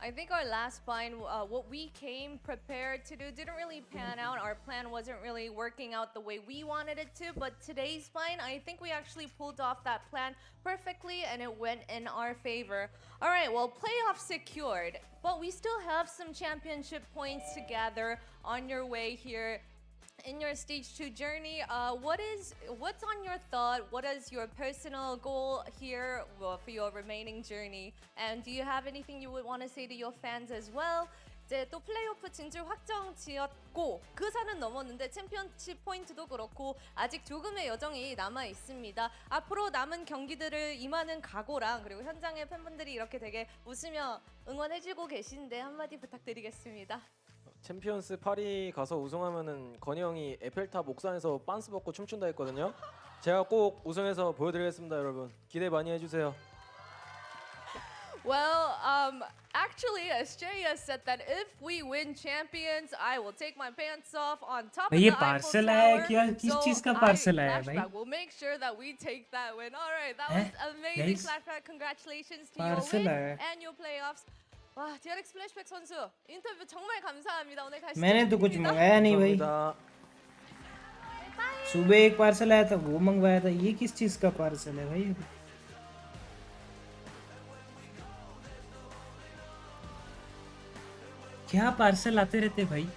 I think our last spine, what we came prepared to do didn't really pan out. Our plan wasn't really working out the way we wanted it to, but today's spine, I think we actually pulled off that plan perfectly and it went in our favor. All right, well, playoff secured, but we still have some championship points to gather on your way here in your stage 2 journey. What's on your thought? What is your personal goal here for your remaining journey? And do you have anything you would want to say to your fans as well? 이제 또 플레이오프 진출 확정 지었고 그 산은 넘었는데 챔피언십 포인트도 그렇고 아직 조금의 여정이 남아 있습니다. 앞으로 남은 경기들을 임하는 각오랑 그리고 현장의 팬분들이 이렇게 되게 웃으며 응원해주고 계신데 한마디 부탁드리겠습니다. 챔피언스 파리 가서 우승하면은 건희 형이 에펠탑 옥상에서 빤스 벗고 춤춘다 했거든요. 제가 꼭 우승해서 보여드리겠습니다, 여러분. 기대 많이 해주세요. Well, actually, Australia said that if we win champions, I will take my pants off on top of the ये Eiffel parcel है Tower. क्या किस चीज का parcel है भाई Flashback. We'll make sure that we take that win. All right, that was amazing. Guys, Flashback, congratulations to your parcel win है and your playoffs. 와, DRX 플래시백 선수 인터뷰 정말 감사합니다. 오늘 같이 मैंने तो कुछ मंगाया नहीं भाई सुबह एक पार्सल आया था वो मंगवाया था ये किस चीज का पार्सल है भाई क्या पार्सल आते रहते भाई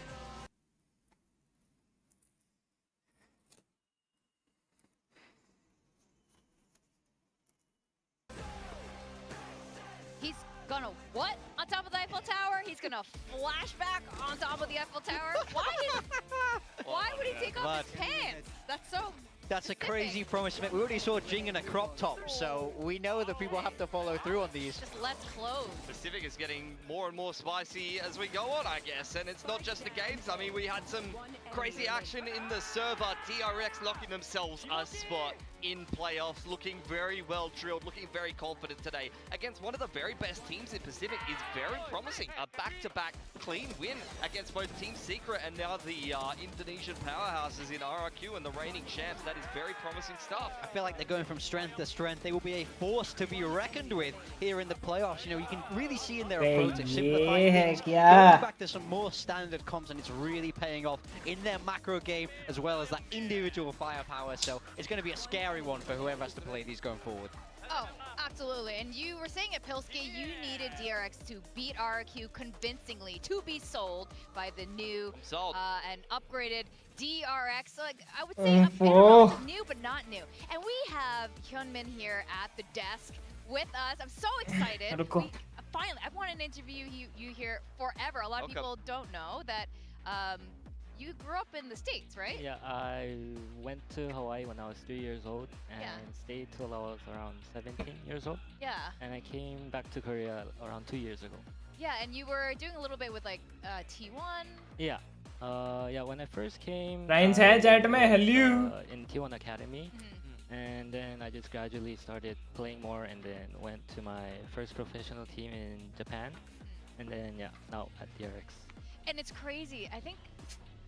He's gonna what? On top of the Eiffel Tower? He's gonna flashback on top of the Eiffel Tower? Why would he take off his pants? That's so That's a crazy promise to make. We already saw Jing in a crop top, so we know that people have to follow through on these. just less clothes. Pacific is getting more and more spicy as we go on, I guess. And it's not just the games. I mean, we had some crazy action in the server. DRX locking themselves a spot in playoffs, looking very well drilled, looking very confident today. Against one of the very best teams in Pacific is very promising. A back-to-back clean win against both Team Secret and now the Indonesian powerhouses in RRQ and the reigning champs. That is very promising stuff. I feel like they're going from strength to strength. They will be a force to be reckoned with here in the playoffs. You know, you can really see in their approach, they've simplified things, going back to some more standard comps, and it's really paying off in their macro game as well as that individual firepower. So it's going to be a scary one for whoever has to play these going forward. Oh, absolutely. And you were saying at Pilski you needed DRX to beat RRQ convincingly to be sold by the new and upgraded DRX. Like I would say a bit of new but not new. And we have Hyunmin here at the desk with us. I'm so excited. Finally, I've wanted to interview you here forever. A lot of people don't know that you grew up in the States, right? Yeah, I went to Hawaii when I was 3 years old and stayed till I was around 17 years old. Yeah. And I came back to Korea around 2 years ago. Yeah, and you were doing a little bit with like T1. Yeah. Yeah, when I first came, Ryan's है chat में hello in T1 Academy, and then I just gradually started playing more, and then went to my first professional team in Japan, and then yeah, now at DRX. And it's crazy. I think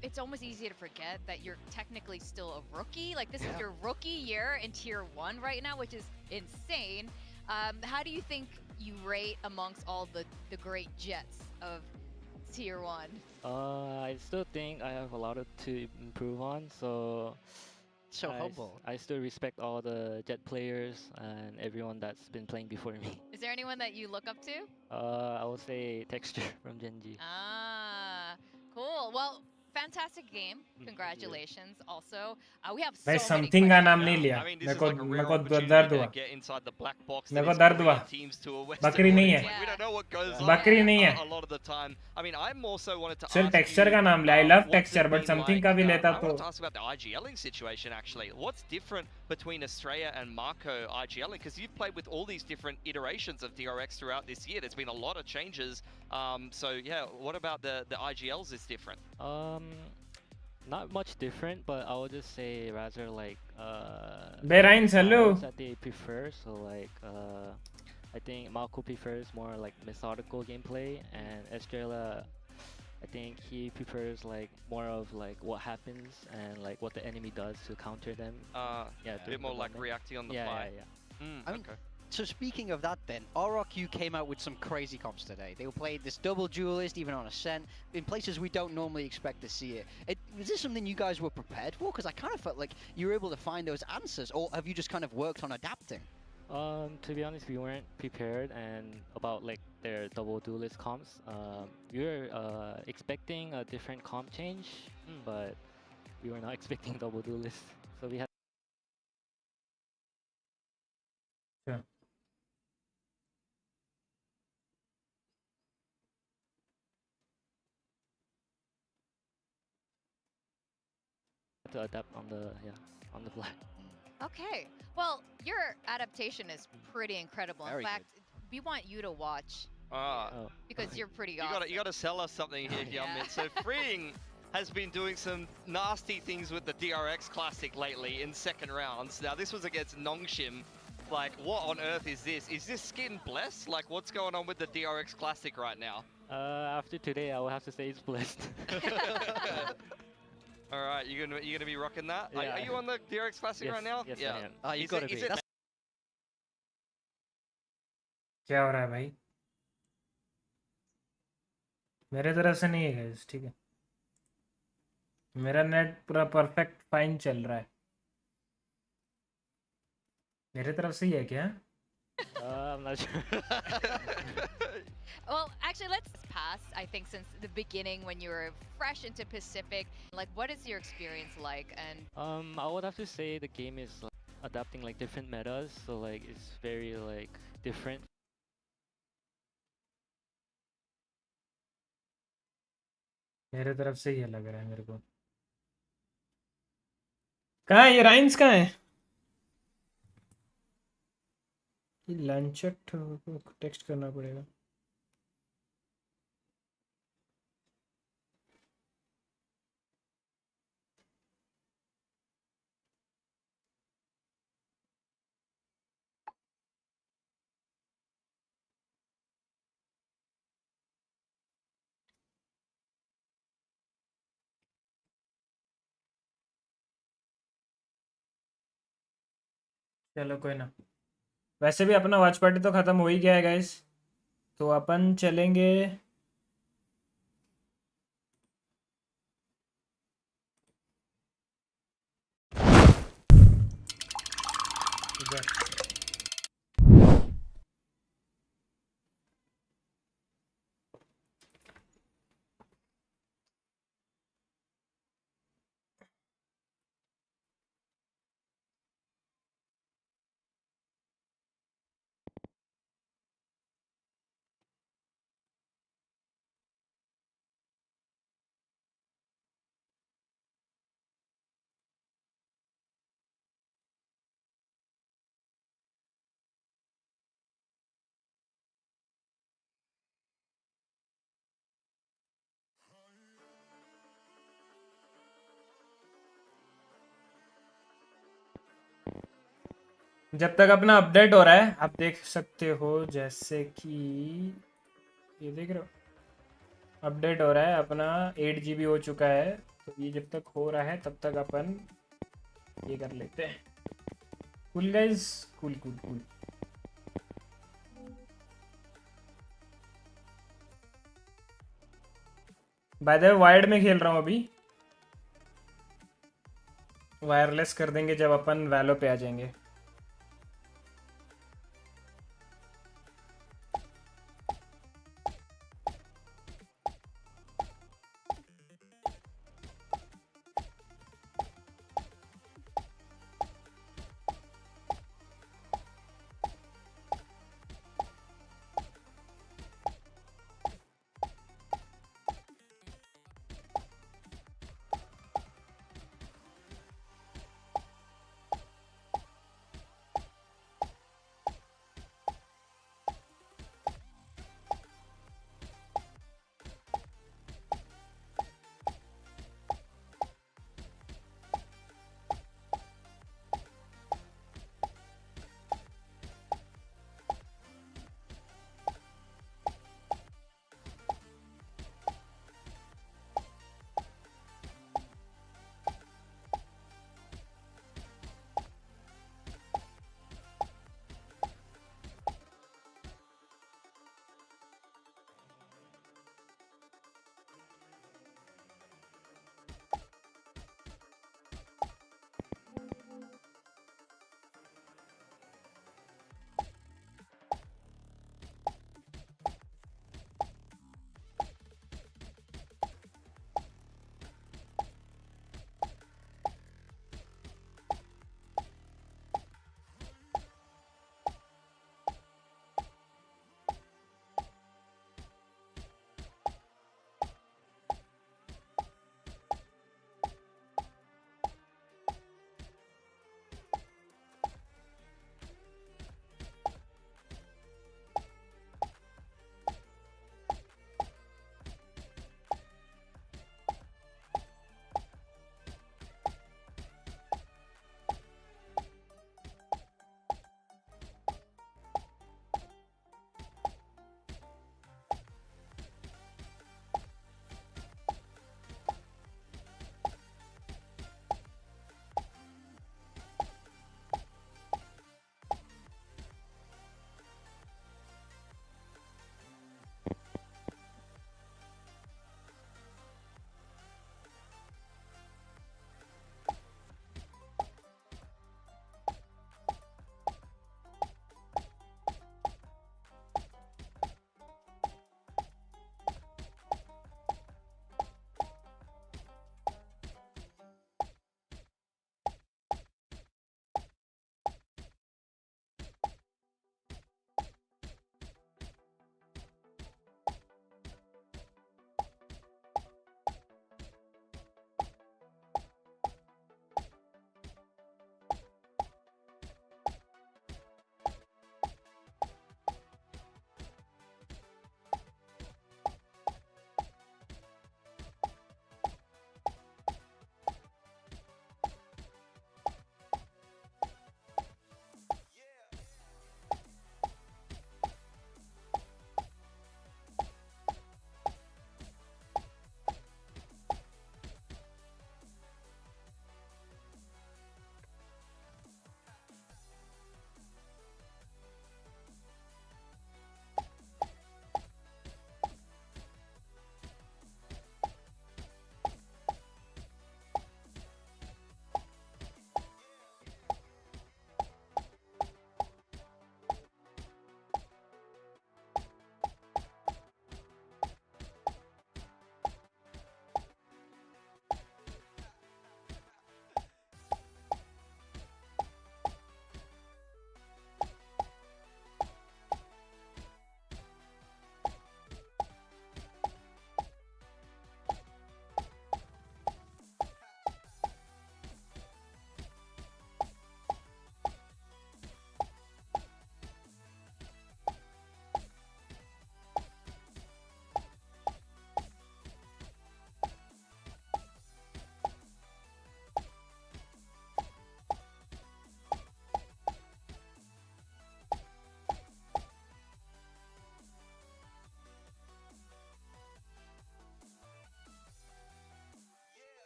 it's almost easy to forget that you're technically still a rookie. Like this is your rookie year in Tier 1 right now, which is insane. How do you think you rate amongst all the great Jets of Tier 1? I still think I have a lot to improve on, so humble. I still respect all the Jet players and everyone that's been playing before me. Is there anyone that you look up to? I would say Texture from Genji. Ah, cool. Well, fantastic game. Congratulations. Also, we have so भाई many something का नाम नहीं लिया I mean, this मेरे is को like a मेरे real को opportunity दर्द to हुआ get inside the black box मेरे that को is दर्द हुआ Korean teams to a Western बकरी नहीं audience. है We don't know what goes on बकरी नहीं है a lot of the time. I mean, I'm also wanted to सिर्फ ask टेक्सचर you, का नाम लिया I love what's it texture but been something like? का भी लेता I तो want to ask about the IGLing situation actually. What's different between Australia and Marco IGLing? Because you've played with all these different iterations of DRX throughout this year. There's been a lot of changes. So yeah, what about the IGLs is different? Not much different, but I would just say rather like Berines, hello. that they prefer. So like I think Marco prefers more like methodical gameplay, and Estrella, I think he prefers like more of like what happens and like what the enemy does to counter them. Yeah, a bit more like reacting on the fly. I mean, So speaking of that then, RRQ came out with some crazy comps today. They played this double duelist, even on Ascent, in places we don't normally expect to see it. Was this something you guys were prepared for? Because I kind of felt like you were able to find those answers, or have you just kind of worked on adapting? To be honest, we weren't prepared and about like their double duelist comps. We were expecting a different comp change, but we were not expecting double duelist. So we had to adapt on the fly. Okay. Well, your adaptation is pretty incredible. Very In fact, we want you to watch Oh. because you're pretty You awesome. gotta sell us something here, Youngmin. So Freeing has been doing some nasty things with the DRX Classic lately in second rounds. Now this was against Nongshim. Like, what on earth is this? Is this skin blessed? Like, what's going on with the DRX Classic right now? After today, I will have to say it's blessed. All right, you gonna be rocking that? Yeah. Are you on the DRX Classic Yes, right now? yes, yeah. I am. Oh, you've got to be. That's क्या हो रहा है भाई? मेरे तरफ से नहीं है guys, ठीक है? मेरा नेट पूरा परफेक्ट फाइन चल रहा है. मेरे तरफ से ही है क्या? I'm not sure. Well, actually, let's pass. I think since the beginning when you were fresh into Pacific, like, what is your experience like? And I would have to say the game is like, adapting like different metas, so like it's very like different. मेरे तरफ से ही लग रहा है मेरे को. कहाँ है ये राइम्स कहाँ है? ये लंचट को टेक्स्ट करना पड़ेगा. चलो कोई ना. वैसे भी अपना वॉच पार्टी तो ख़त्म हो ही गया है गाइस, तो अपन चलेंगे इधर. जब तक अपना अपडेट हो रहा है आप देख सकते हो, जैसे कि ये देख रहे हो अपडेट हो रहा है अपना 8 GB हो चुका है. तो ये जब तक हो रहा है तब तक अपन ये कर लेते हैं. Cool guys, cool cool cool. By the way wired में खेल रहा हूँ अभी. वायरलेस कर देंगे जब अपन वैलो पे आ जाएंगे.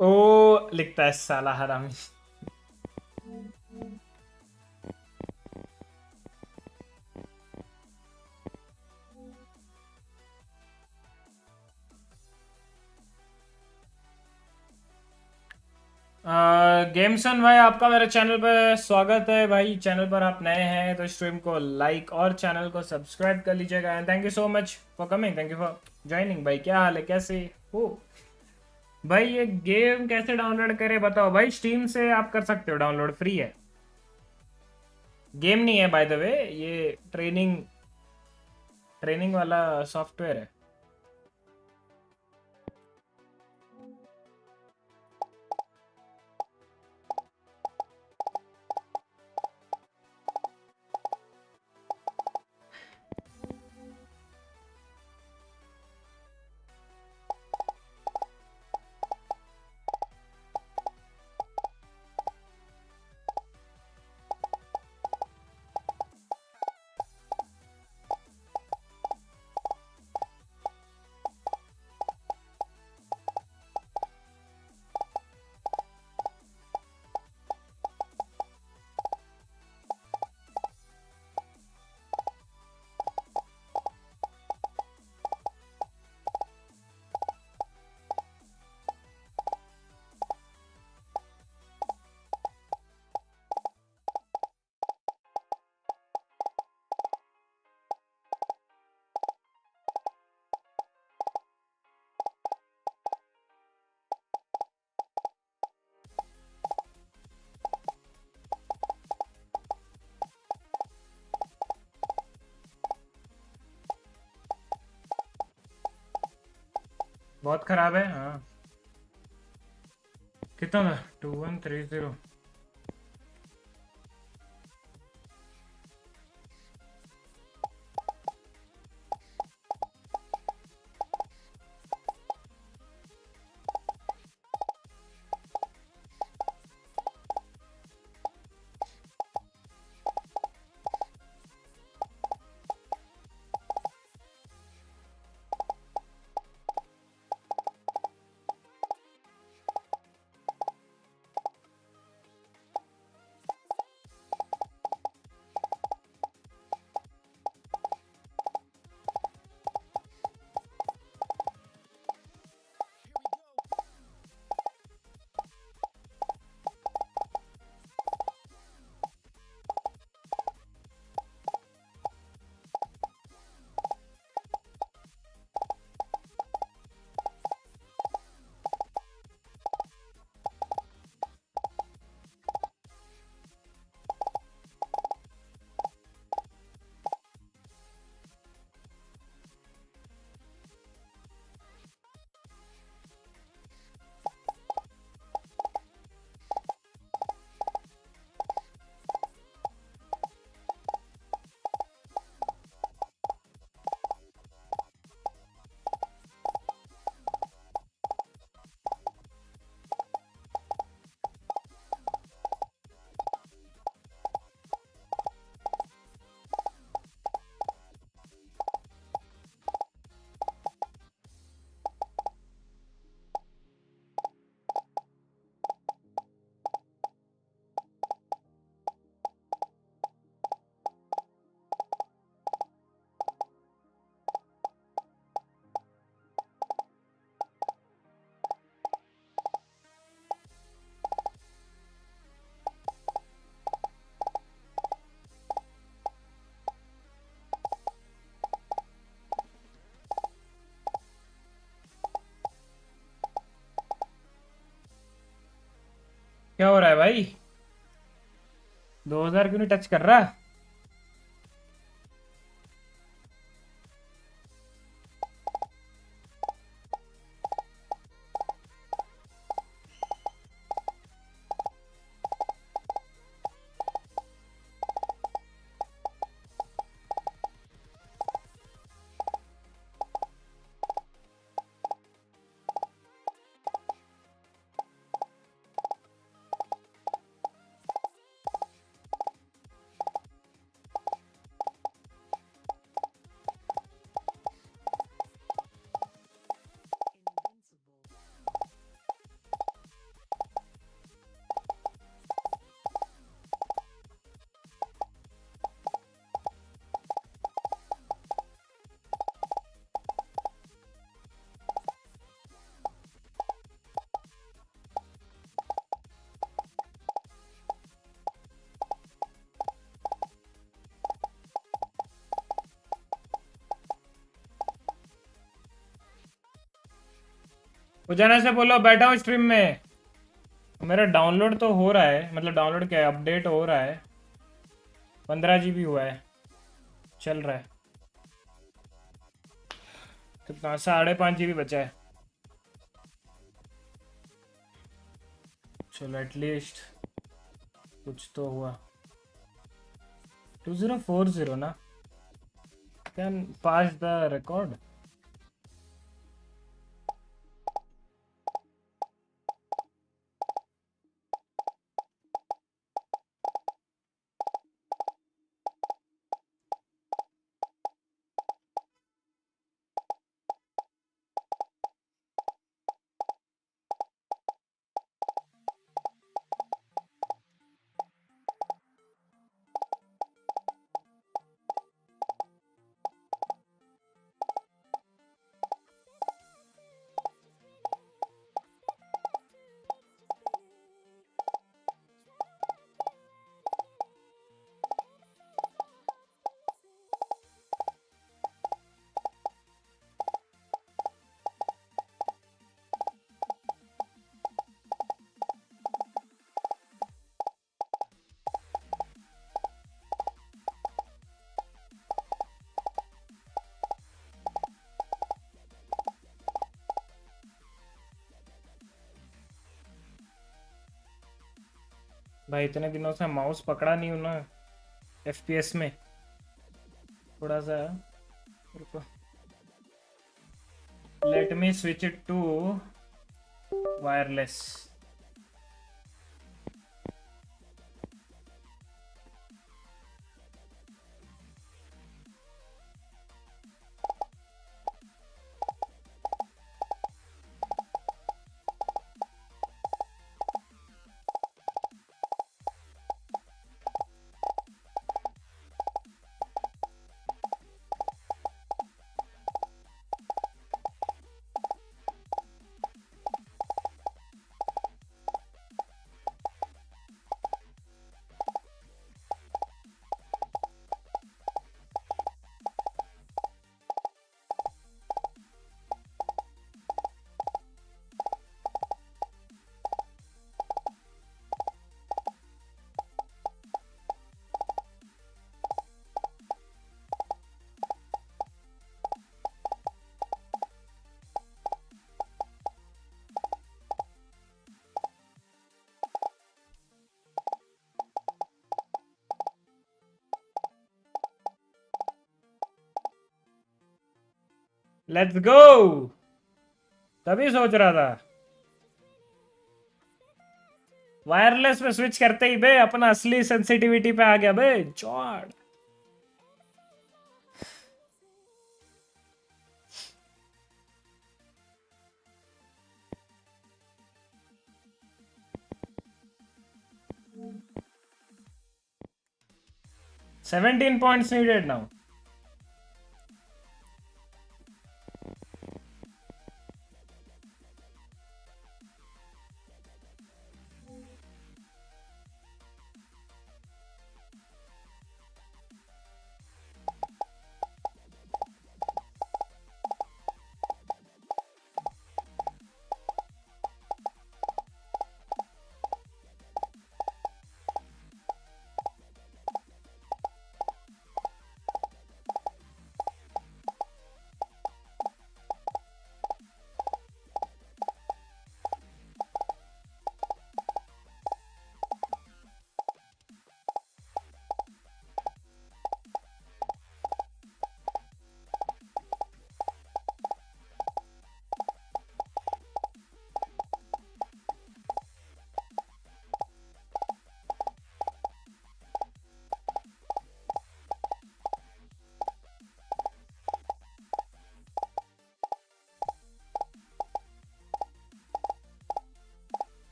ओ लिखता है साला हरामी। गेमसन भाई आपका मेरे चैनल पे स्वागत है भाई। चैनल पर आप नए हैं तो स्ट्रीम को लाइक और चैनल को सब्सक्राइब कर लीजिएगा। And thank you so much for coming, thank you for joining. भाई क्या हाल है, कैसे हो भाई? ये गेम कैसे डाउनलोड करें बताओ भाई? स्टीम से आप कर सकते हो डाउनलोड, फ्री है। गेम नहीं है बाय द वे, ये ट्रेनिंग वाला सॉफ्टवेयर है। बहुत खराब है। हाँ कितना था? 2130। क्या हो रहा है भाई? 2000 क्यों नहीं टच कर रहा? उजाना से बोलो बैठा हूँ स्ट्रीम में। मेरा डाउनलोड तो हो रहा है, मतलब डाउनलोड क्या है, अपडेट हो रहा है। 15 GB हुआ है, चल रहा है। कितना 5.5 GB बचा है। चलो एटलीस्ट कुछ तो हुआ। 2040 ना, कैन पास द रिकॉर्ड। भाई इतने दिनों से माउस पकड़ा नहीं हूं ना FPS में, थोड़ा सा रुको। Let me switch it to wireless. Let's go. तभी सोच रहा था वायरलेस में स्विच करते ही बे अपना असली सेंसिटिविटी पे आ गया बे जॉड। $17 needed now.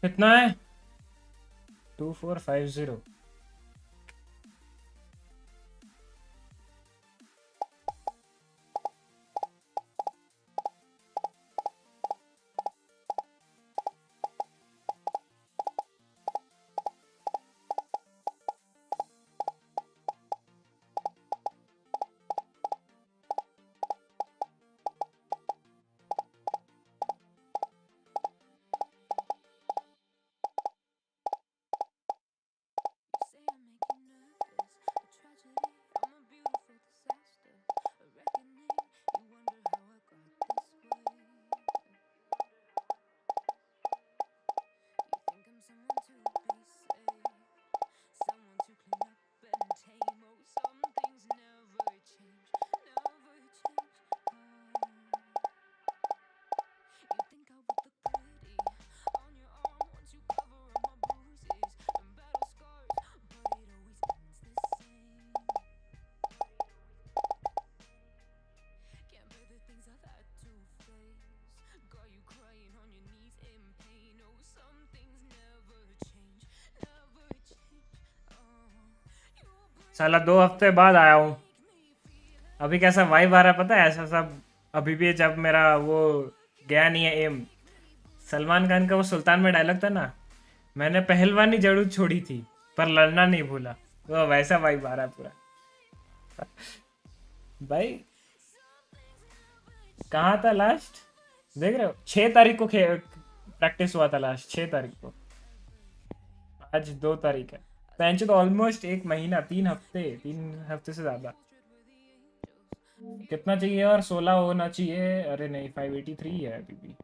कितना है 2450। साला 2 हफ्ते बाद आया हूँ। अभी कैसा वाइब आ रहा है पता है? ऐसा सब अभी भी जब मेरा वो गया नहीं है एम। सलमान खान का वो सुल्तान में डायलॉग था ना, मैंने पहलवानी जरूर छोड़ी थी पर लड़ना नहीं भूला। तो वैसा वाइब आ रहा है पूरा। भाई कहाँ था लास्ट? देख रहे हो 6 तारीख को प्रैक्टिस हुआ था लास्ट, 6 तारीख को। आज 2 तारीख है। पेंच तो ऑलमोस्ट 1 महीना, 3 हफ्ते से ज्यादा। कितना चाहिए? और 16 होना चाहिए। अरे नहीं 583 है अभी भी।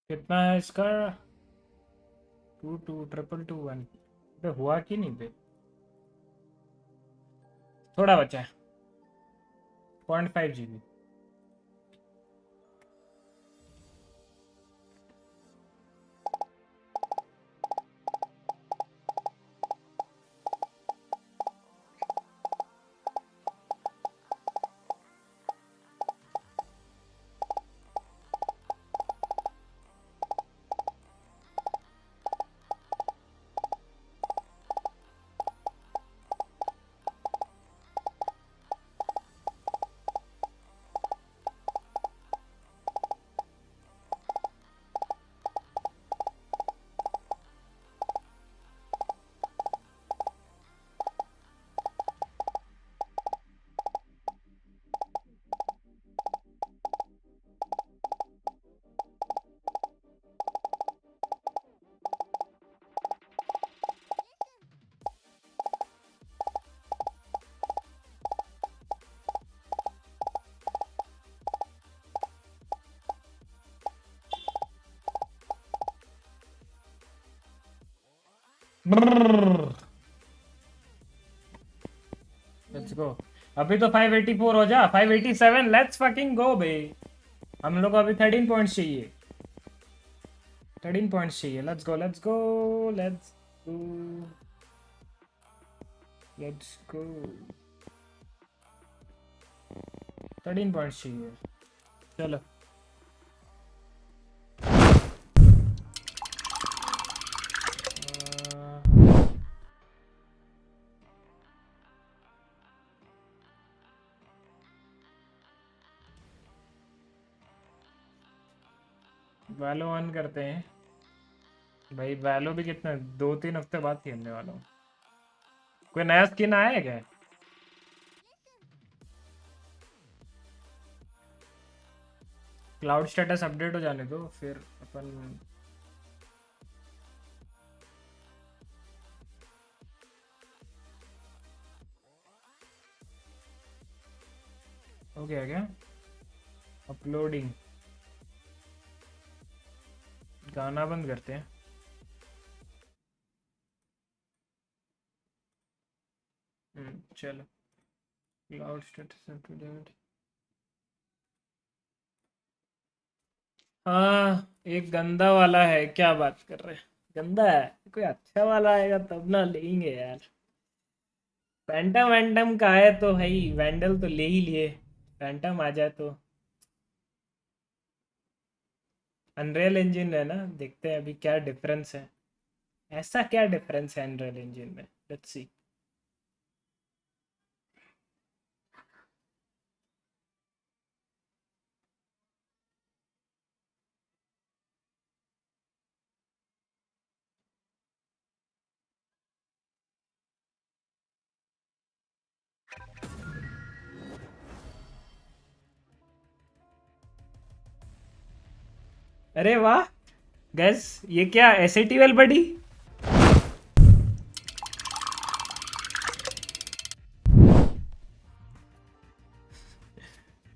कितना है इसका? 222221 पे हुआ कि नहीं पे? थोड़ा बचा है 0.5 GB। Let's go. अभी तो 584 हो जा, 587। लेट्स फकिंग गो भाई। हम लोग को अभी 13 पॉइंट्स चाहिए, 13 पॉइंट्स चाहिए। Let's go let's go let's go let's go. 13 points चाहिए। चलो वैलो ऑन करते हैं भाई। वैलो भी कितना 2-3 हफ्ते बाद खेलने वाला हूँ। कोई नया स्किन आया है क्या? क्लाउड स्टेटस अपडेट हो जाने दो फिर अपन। हो गया क्या? अपलोडिंग। गाना बंद करते हैं। चलो क्लाउड स्टेटस अपडेट। हाँ एक गंदा वाला है। क्या बात कर रहे हैं? गंदा है? कोई अच्छा वाला आएगा तब ना लेंगे यार। फैंटम वैंटम का है तो भाई वैंडल तो ले ही लिए। फैंटम आ जाए तो। अनरियल इंजन है ना, देखते हैं अभी क्या डिफरेंस है। ऐसा क्या डिफरेंस है अनरियल इंजन में? Let's see. अरे वाह गैस, ये क्या SATL बडी?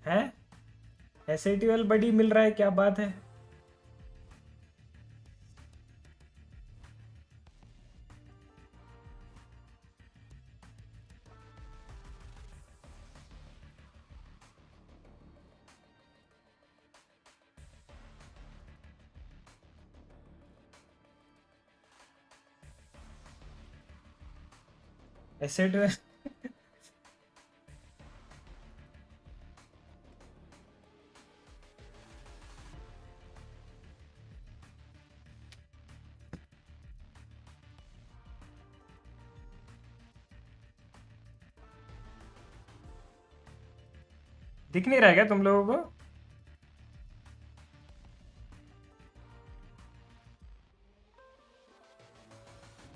है SATL बडी मिल रहा है, क्या बात है? SATL दिख नहीं रहा है क्या तुम लोगों को?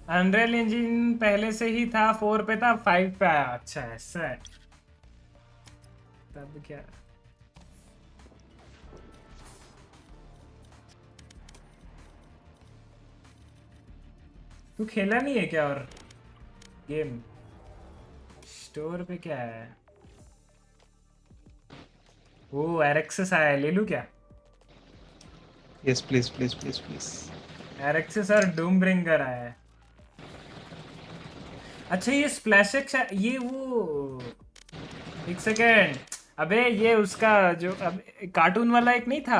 अनरियल इंजन पहले से ही था, 4 पे था, 5 पे आया। अच्छा ऐसा है, तब क्या? तू खेला नहीं है क्या? और गेम स्टोर पे क्या है? वो RXS आया, ले लूं क्या? Yes please please please please. RXS और डूम ब्रिंगर आया है। अच्छा ये स्प्लैश एक्स, ये वो, एक सेकेंड, अबे ये उसका जो अब कार्टून वाला एक नहीं था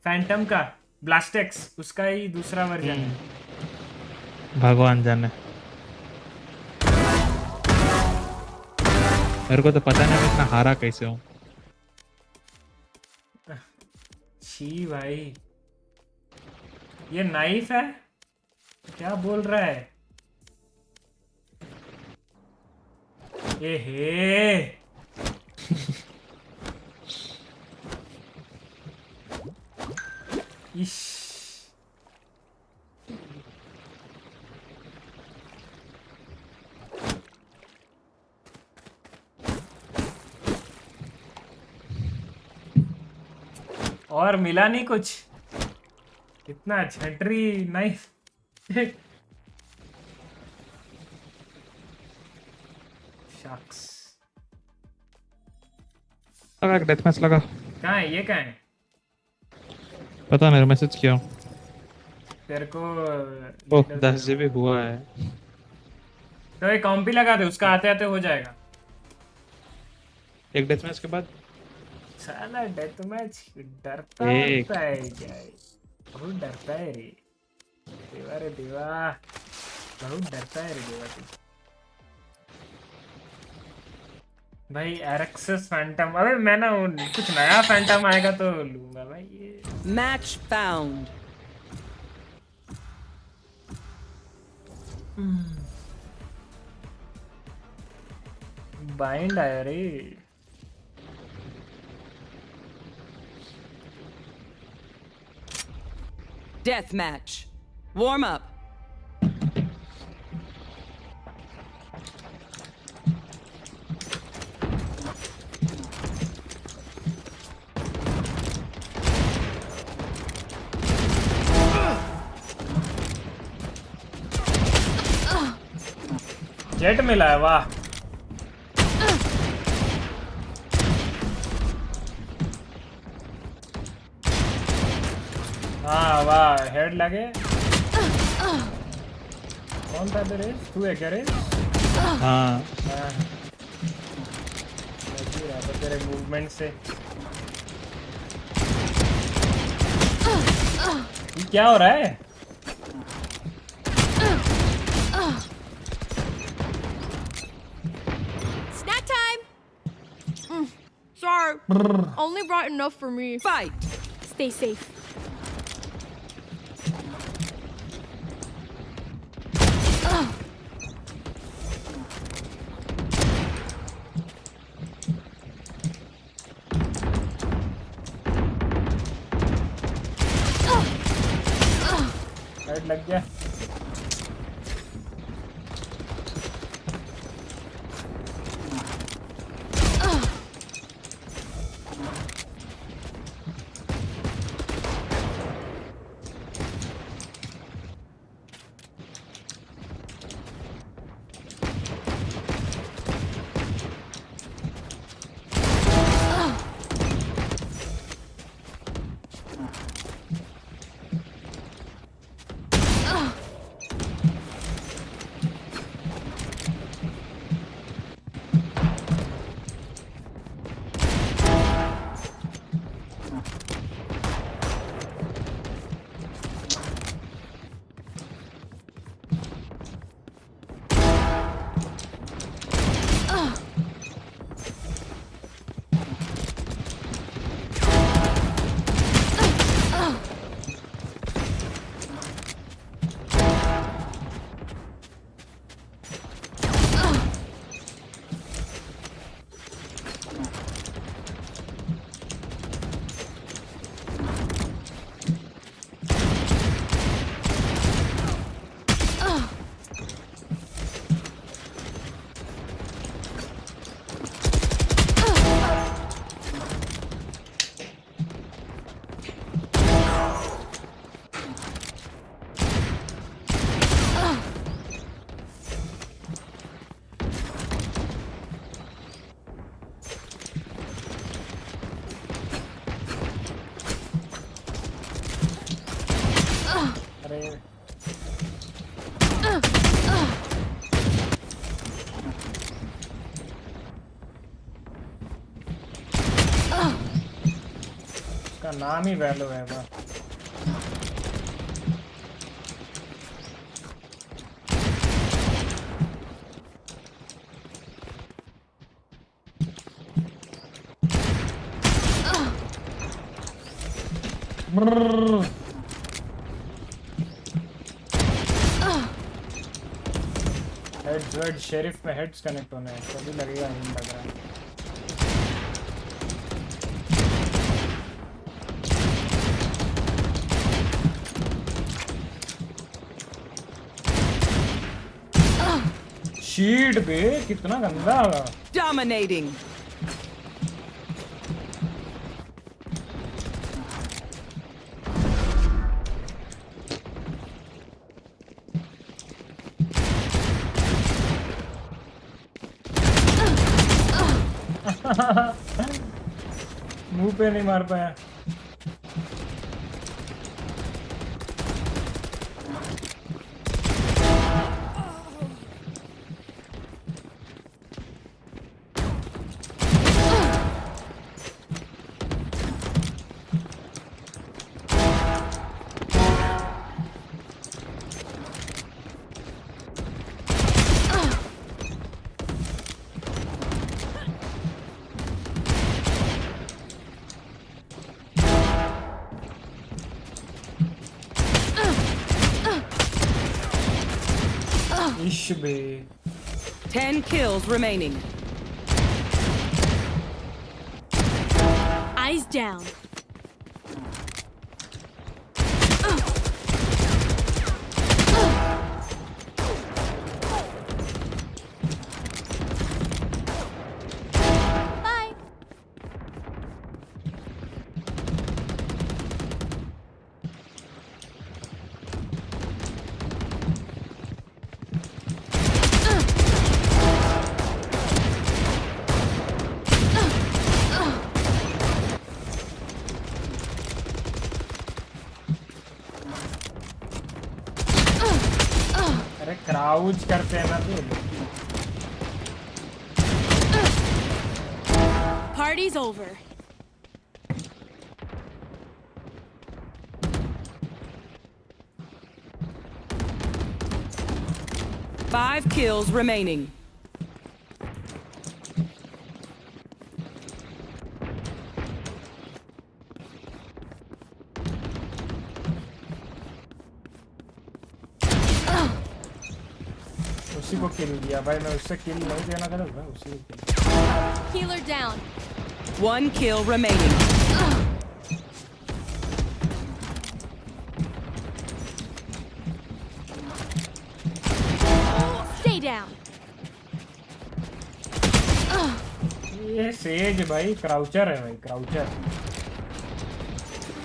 फैंटम का, ब्लास्टेक्स, उसका ही दूसरा वर्जन है। भगवान जाने, मेरे को तो पता नहीं मैं इतना हारा कैसे हूँ। छी भाई, ये नाइफ है क्या बोल रहा है? ए हे इश, और मिला नहीं कुछ, इतना छटरी नाइफ। शक्स, लगा डेथ मैच लगा। कहाँ है ये? कहाँ है? पता नहीं, मैसेज किया तेरे को। ओह 10 GB हुआ है। तो एक कॉम्पी लगा दे, उसका आते आते हो जाएगा। एक डेथ मैच के बाद साला डेथ मैच डरता एक। है क्या? बहुत डरता है रे देवा, रे देवा, बहुत डरता है रे देवा तू। भाई RXS फैंटम, अबे मैं ना कुछ नया फैंटम आएगा तो लूंगा भाई ये। Match found. बाइंड आया रे। Death match. Warm up. Jet मिला है, वाह। हाँ वाह, हेड लगे। कौन था तेरे? तू है क्या रे? हाँ लग ही रहा था तेरे मूवमेंट से। ये क्या हो रहा है? Snack time! Sorry. Only brought enough for me. Fight! Stay safe. Head लग गया। अरे उसका नाम ही वैलो है बा हेड शेरिफ में हेड्स कनेक्ट होना है तभी लगेगा नहीं लग रहा है शीट बे कितना गंदा Dominating. मुंह पे नहीं मार पाया इश बे 10 kills remaining. Eyes down. Bye. अरे क्राउच करते हैं ना तो Party's over. Five kills remaining. उसी को किल दिया भाई मैं उससे किल नहीं देना था ना उसी को kill। Healer down. One kill remaining. Stay down. ये सेज भाई क्राउचर है भाई क्राउचर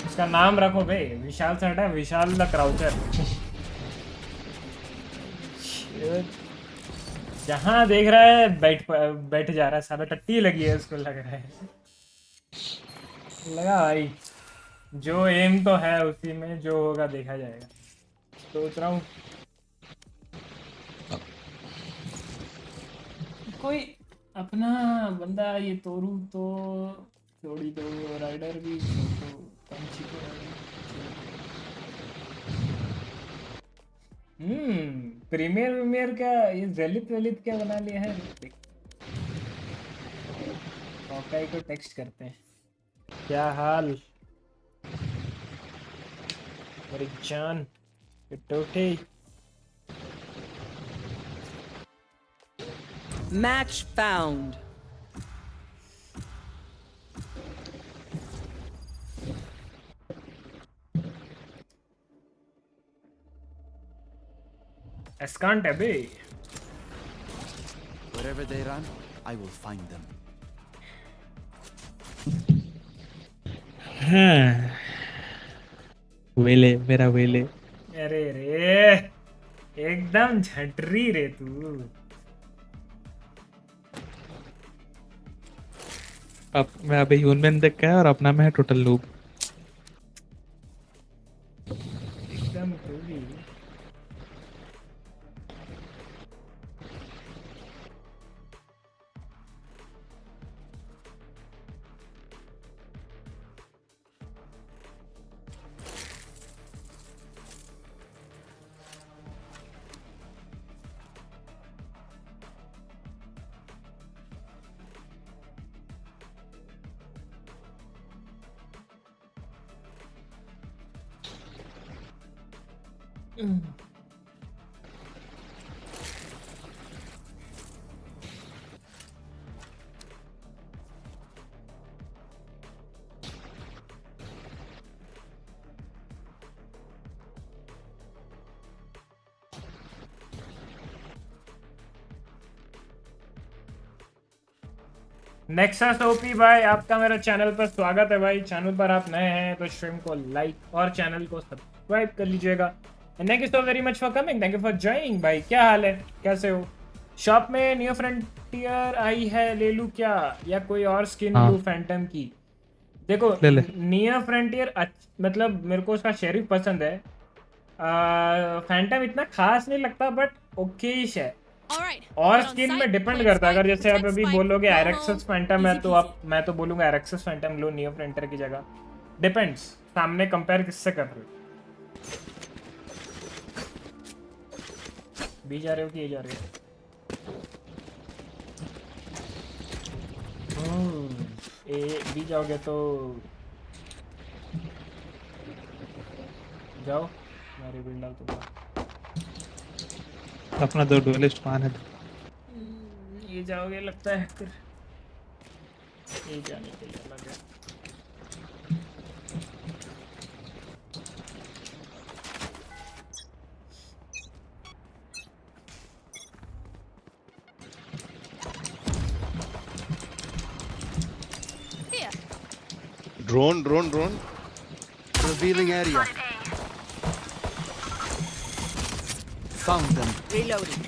इसका नाम रखो भाई विशाल से हटा विशाल द क्राउचर जहाँ देख रहा है बैठ जा रहा है सारा टट्टी लगी है उसको लग रहा है लगा भाई जो एम तो है उसी में जो होगा देखा जाएगा सोच रहा हूँ कोई अपना बंदा ये तोरू तो छोड़ी दो राइडर भी तो पंछी को प्रीमियर का ये जलित क्या बना लिया है हॉकाई को टेक्स्ट करते हैं क्या हाल मेरी जान टोटे Match found. Escant है बे Wherever they run, I will find them. हाँ वेले मेरा वेले अरे रे एकदम झटरी रे तू अब मैं अभी ह्यूमन देख के आया और अपना मैं टोटल लूप एकदम तू भी नेक्सस ओपी भाई, आपका मेरा चैनल पर स्वागत है भाई। चैनल पर आप नए हैं तो स्ट्रीम को लाइक और चैनल को सब्सक्राइब कर लीजिएगा। Thank you so very much for coming, thank you for joining भाई। क्या हाल है, कैसे हो? शॉप में न्यू फ्रंटियर आई है, ले लूं क्या या कोई और स्किन लूं फैंटम की? देखो न्यू फ्रंटियर मतलब मेरे को उसका शेरिफ पसंद है। फैंटम इतना खास नहीं लगता बट ओकेश है। और स्किन में डिपेंड करता है। अगर जैसे आप अभी बोलोगे RRX फैंटम है तो आप, मैं तो बोलूंगा RRX फैंटम लो नियो फ्रंटियर की जगह। डिपेंड्स, सामने कंपेयर किससे कर रहे हो। बी जा रहे हो कि ये जा रहे हो? ए बी जाओगे तो जाओ, मैं रिबिल्ड डाल दूंगा। अपना दो डुएलिस्ट कौन है? ये जाओगे लगता है फिर, ये जाने के लिए अलग है। Drone. Revealing area. Found them. Reloading.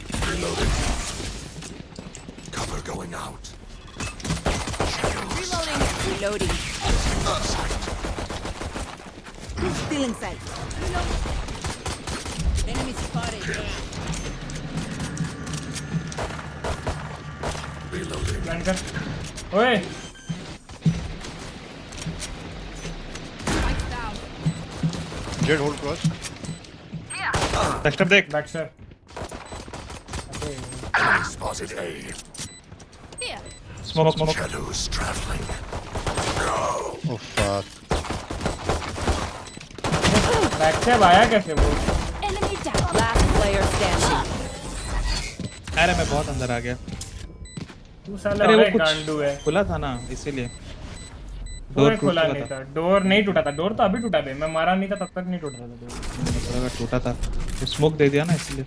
Cover going out. Reloading. Still inside. Enemy spotted. Reloading. ओए Jet hold cross. Backstab देख। Backstab. Spotted A. Here. Smoke. Shadows traveling. Oh fuck. Backstab आया कैसे वो? Enemy down. Last player standing. अरे मैं बहुत अंदर आ गया। तू साला गांडू है। खुला था ना इसीलिए। डोर खुला नहीं था, डोर नहीं टूटा था। डोर तो अभी टूटा बे, मैं मारा नहीं था तब तक नहीं टूटा था डोर। अगर टूटा था तो स्मोक दे दिया ना इसलिए।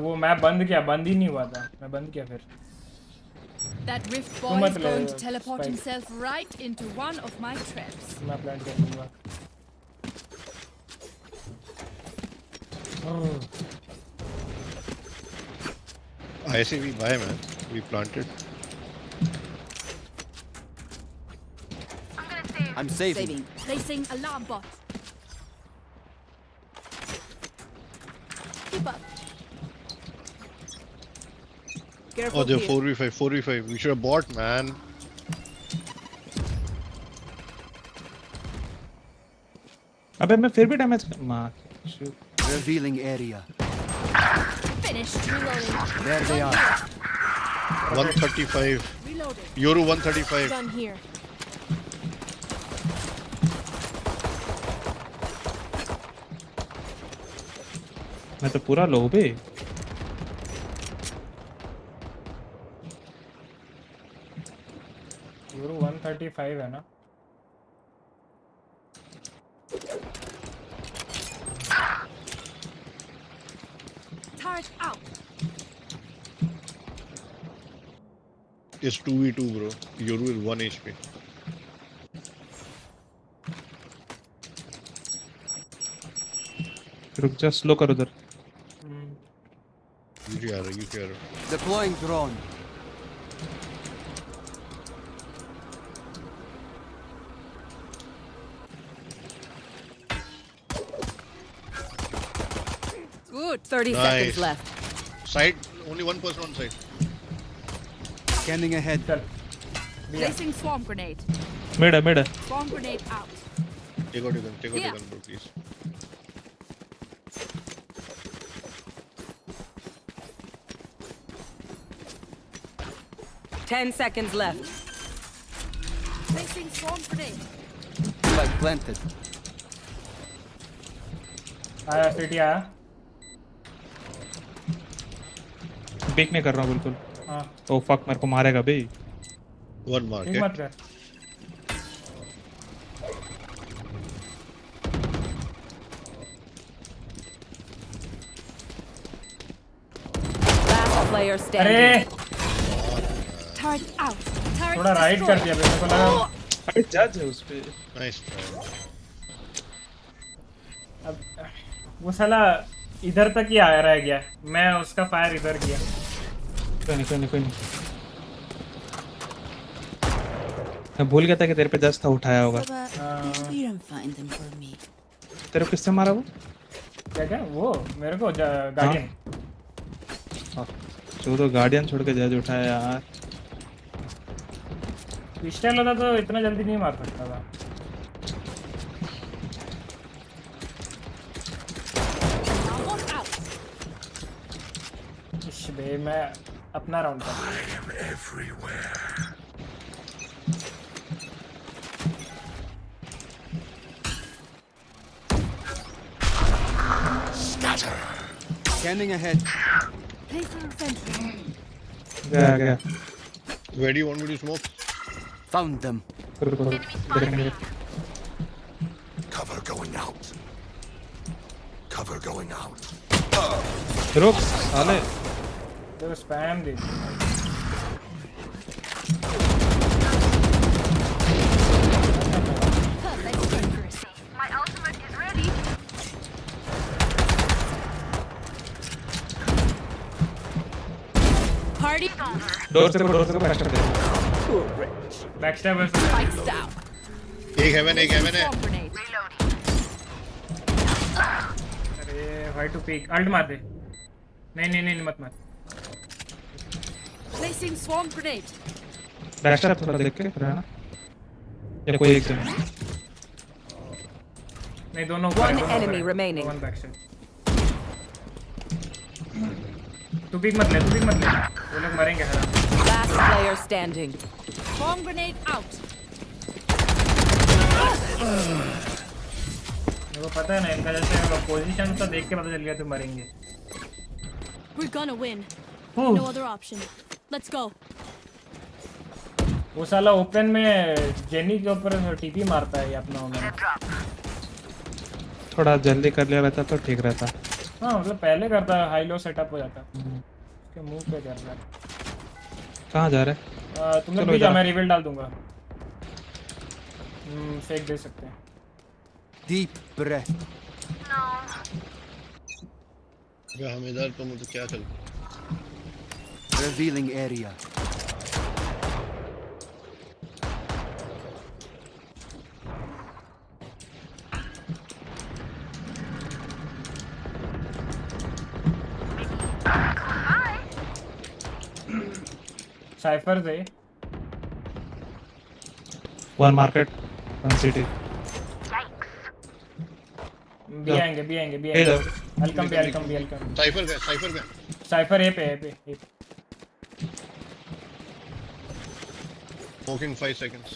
वो मैं बंद किया, बंद ही नहीं हुआ था, मैं बंद किया फिर। That rift boy is going to teleport himself right into one of my traps. मैं प्लांट कर दूंगा। I say we buy, man. We planted. I'm saving. Placing alarm bot. Keep up. Careful. Oh, they're 4v5. We should have bought, man. अबे मैं फिर भी damage मार। Revealing area. Finished. Reloading. There they are. 135. Reloading. Yoru 135. Gun here. मैं तो पूरा लो बे। Euro 135 है ना? Turret out. It's 2v2, bro. Yoru is 1 HP. रुक जा, स्लो कर उधर। You care. Deploying drone. Good. 30 seconds left. Side, only one person on side. Scanning ahead. Placing swarm grenade. Mid. Swarm grenade out. Take out your gun, bro, please. Ten seconds left. Placing swarm grenade. Spike planted. आया city आया। Bake नहीं कर रहा हूँ बिल्कुल। हाँ। Oh fuck मेरे को मारेगा बे। One market. ठीक मत कर। Last player अरे standing. Turret out. Turret थोड़ा राइट कर दिया मेरे को लगा। अरे जज है उस पे। Nice try. अब वो साला इधर तक ही आया रह गया, मैं उसका फायर इधर किया। कोई नहीं। मैं भूल गया था कि तेरे पे 10 था, उठाया होगा। तेरे को किससे मारा वो? क्या वो मेरे को गार्डियन। जो तो गार्डियन छोड़ के जज उठाया यार। पिस्टल होता तो इतना जल्दी नहीं मार सकता था। बे मैं अपना राउंड कर। Scanning ahead. गया। Where do you want me to smoke? Found them. Cover going out. Cover going out. रुक साले। तो spam they. My ultimate is ready. Party. Door से बैकस्टैब Lights down. एक heaven है। अरे वाई टू पीक अल्ट मार दे। नहीं मत मार। Placing swarm grenade. बैकस्टैब थोड़ा देख के रहना। या कोई एक जन। नहीं दोनों। One enemy remaining. One backstab. To peak मत ले। वो लोग मरेंगे हराम। Last player standing. Swarm grenade out. मेरे को पता है ना इनका जैसे पोजीशन तो देख के पता चल गया तू मरेंगे। We're gonna win. Oh. No other option. Let's go. वो साला ओपन में जेनी के ऊपर टीपी मारता है ये अपना ओमेन। थोड़ा जल्दी कर लिया रहता तो ठीक रहता। हाँ मतलब पहले करता हाई लो सेटअप हो जाता। उसके मुंह पे कर रहा है। कहाँ जा रहे? तुम लोग भी जा, मैं रिवील डाल दूंगा। फेक दे सकते हैं। Deep breath. हम इधर तो मुझे क्या चल। Revealing area. साइफर दे। One market, one city. B आएंगे। वेलकम। साइफर ए पे। Smoking 5 seconds.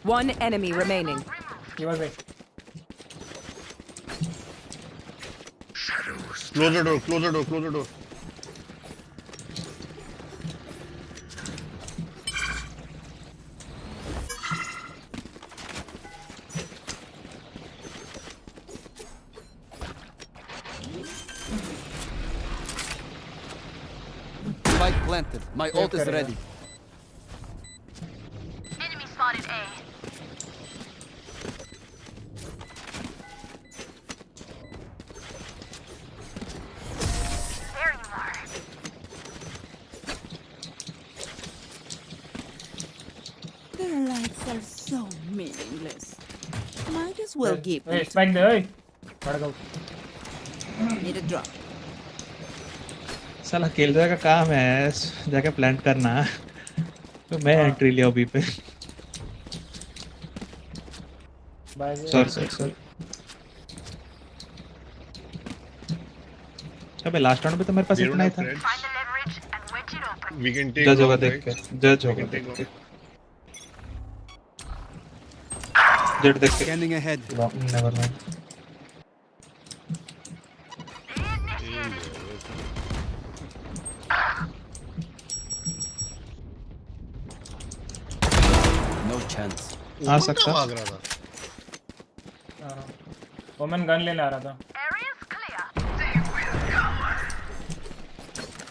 One enemy remaining. He was it. Close the door. Spike planted. My ult is ready. Enemy spotted A. There you are. Their lights are so meaningless. Might as well give Hey, it. spike दे। खड़ा go. Need a drop. साला killer का काम है जाके plant करना। तो मैं entry लिया अभी पे। सर। अबे लास्ट राउंड में तो मेरे पास इतना ही था। We can take जज होगा off, देख right? के। जज होगा देख के। जेट देख के। Scanning ahead. Never mind. आ सकता भाग रहा था ओमन गन लेने आ रहा था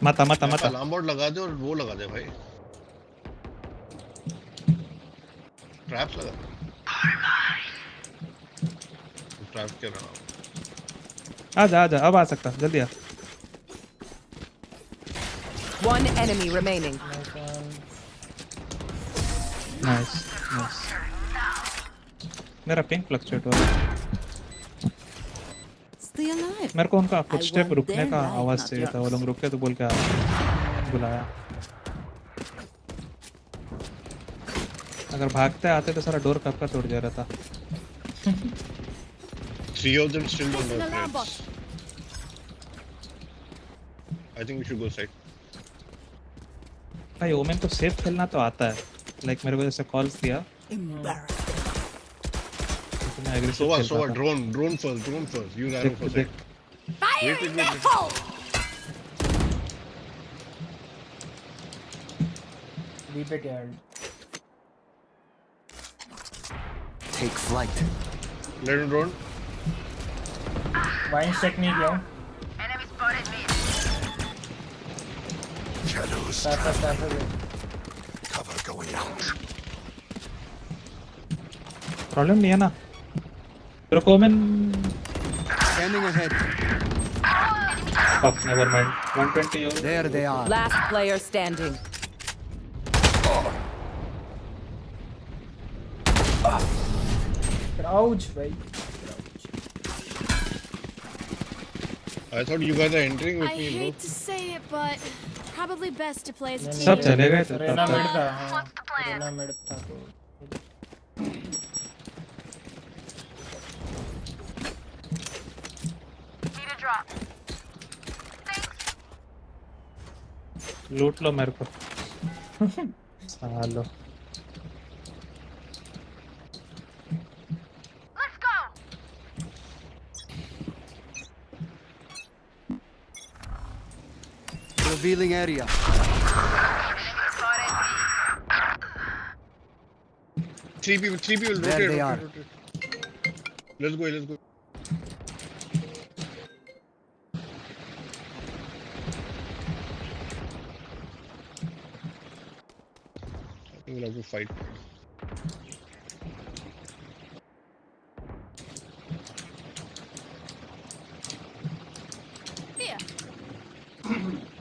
मत अलार्म बोर्ड लगा दे और वो लगा दे भाई ट्रैप्स लगा ट्रैप क्या रहा आजा अब आ सकता जल्दी आ One enemy remaining. नाइस मेरा पिंक फ्लक्चुएट हो रहा है Stay alive. मेरे को उनका फुटस्टेप want रुकने their का life, आवाज not चाहिए था वो yours. लोग रुके तो बोल के बुलाया अगर भागते आते तो सारा डोर कब का तोड़ जा रहा था 3 of them still don't know threats. I think we should go side. भाई ओमेन को सेफ खेलना तो आता है लाइक मेरे को जैसे कॉल्स दिया So drone first use arrow for side. Wait. B पे क्या Take flight. Let him drone. वाइन चेक नहीं किया हूं Shadows. Cover going out. Problem नहीं है ना तेरे को Omen Scanning ahead. Fuck, never mind 120 हो There they are. Last player standing. Crouch भाई I thought you guys are entering with I me, bro. hate to say it, but probably best to play as a team. सब चले गए थे रेना तब mid तक। था हाँ रेना मिड था तो लूट लो मेरे को सालो Revealing area. Three people There they are. rotate. Let's go. I think we'll have to fight.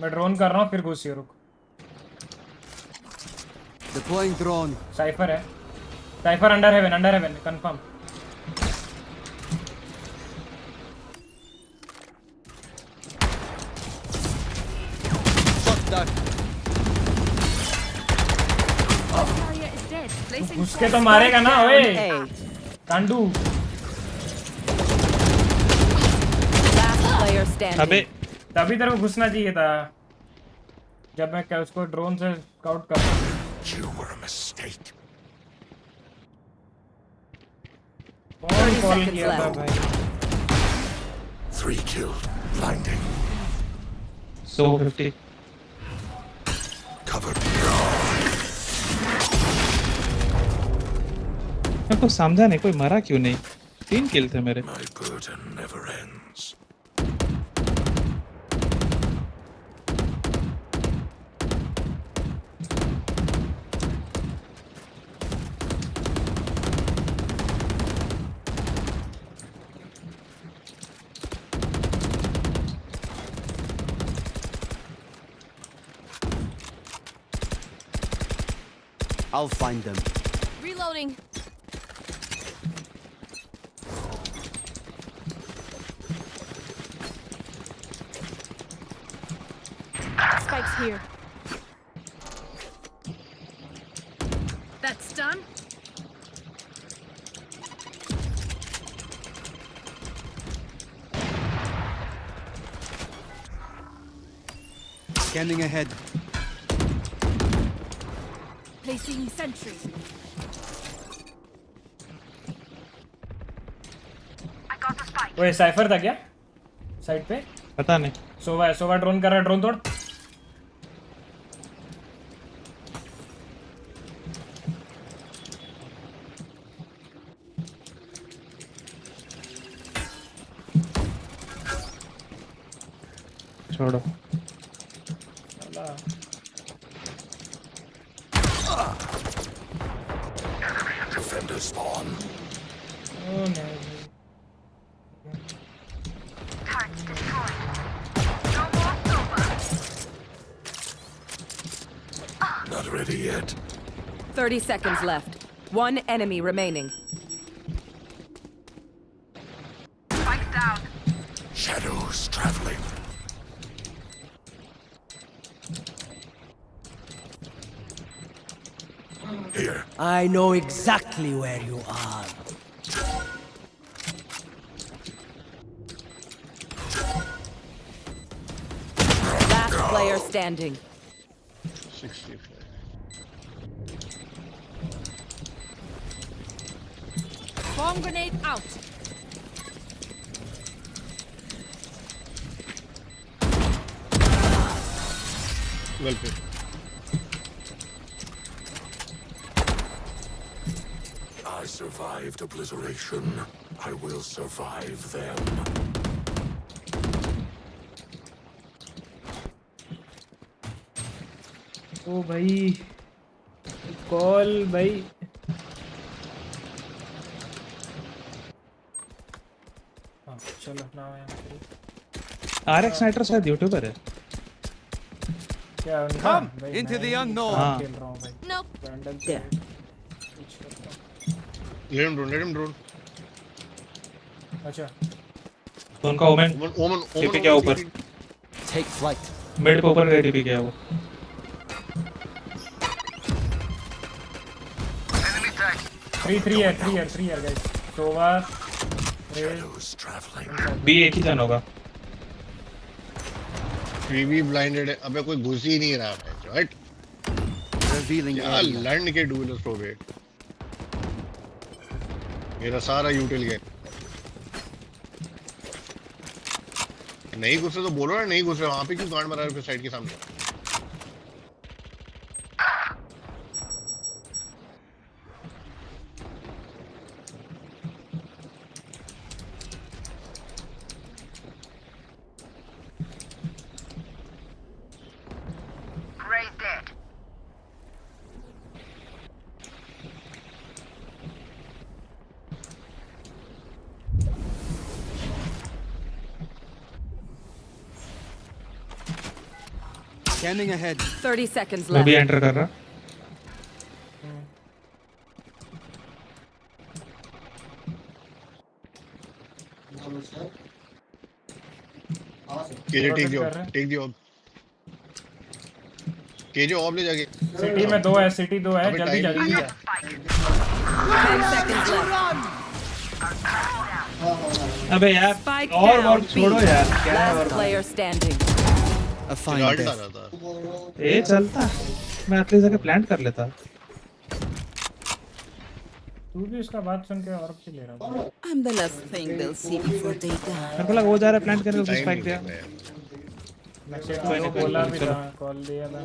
मैं ड्रोन कर रहा हूँ फिर घुसिए रुक Deploying drone. साइफर है cipher under heaven confirm Shot that. उसके तो मारेगा ना ओए कांडू अबे तभी तेरे को घुसना चाहिए था जब मैं क्या उसको ड्रोन से स्काउट कर रहा हूँ You were a mistake. कौन कॉल किया था भाई 3 killed. Blinding. 150 Covered. मैं को समझा नहीं कोई मरा क्यों नहीं 3 किल थे मेरे My burden never ends. I'll find them. Reloading. Spike's here. That's done. Scanning ahead. Placing sentry. ओए साइफर था क्या साइड पे पता नहीं सोवा ड्रोन कर रहा है ड्रोन तोड़ छोड़ो Defender spawn. Oh no. Not ready yet. 30 seconds left. One enemy remaining. Spike down. Shadows traveling. Here. I know exactly where you are. Last player standing. 65. Bomb grenade out. Well played. I survived obliteration. I will survive them. ओ भाई call भाई हाँ चलो ना RX nitro शायद YouTuber है क्या उनका Come भाई into the मैं unknown. हाँ खेल रहा हूँ भाई Nope. Candle Yeah. Let him drone. Let him drone. अच्छा तो उनका ओमेन टीपी क्या ऊपर Take flight. मिड पे ऊपर गए टीपी क्या वो 3 है guys Sova बी एक ही जन होगा 3v blinded है अबे कोई घुस ही नहीं रहा है राइट Revealing क्या area. लर्न के डुएलर्स प्रो वे मेरा सारा यूटिल गया नहीं घुसे तो बोलो ना नहीं घुसे वहां पे क्यों गांड मारा है साइड के सामने Scanning ahead. 30 seconds मैं भी left. एंटर कर रहा केजे टेक द ऑब केजे ऑब ले जाके सिटी में 2 है सिटी 2 है जल्दी जल्दी 10 seconds left. अबे यार Spike और down B. छोड़ो यार क्या है Last player standing. A fine guard death. आ था ये चलता मैं एटलीस्ट जाके प्लांट कर लेता तू भी इसका बात सुन के और भी ले रहा है I'm the last thing they'll see before they die. मेरे को लगा वो जा रहा है प्लांट करके उसको स्पाइक दिया मैं सेट को बोला भी था कॉल दिया था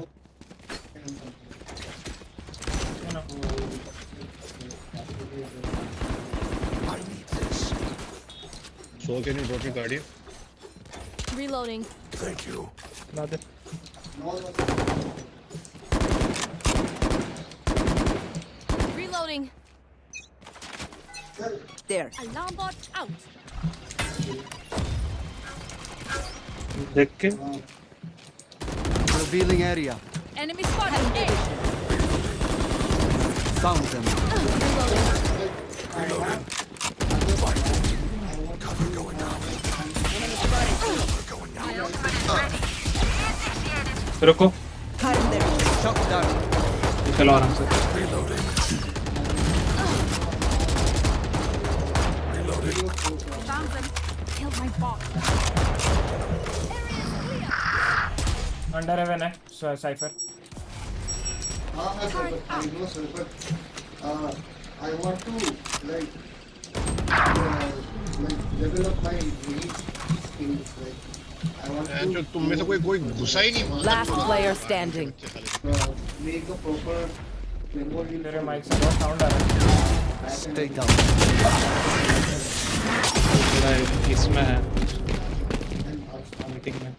I need this. So can you drop your guardian? Reloading. Thank you. ना दे Reloading. There. Alarm bot out. देख के Revealing area. Enemy spotted. A. Found them. Reloading. Cover going out. Cover going out. रुको Shot down. चलो आराम से Reloading. Reloading. Found them. Killed my bot. Under heaven है cipher I want to like develop my read skills. Like I want to. जो तुम में से कोई घुसा ही नहीं Last player standing. Make a proper memory. तेरे माइक से बहुत साउंड आ रहा है Stay down. इसमें है मीटिंग में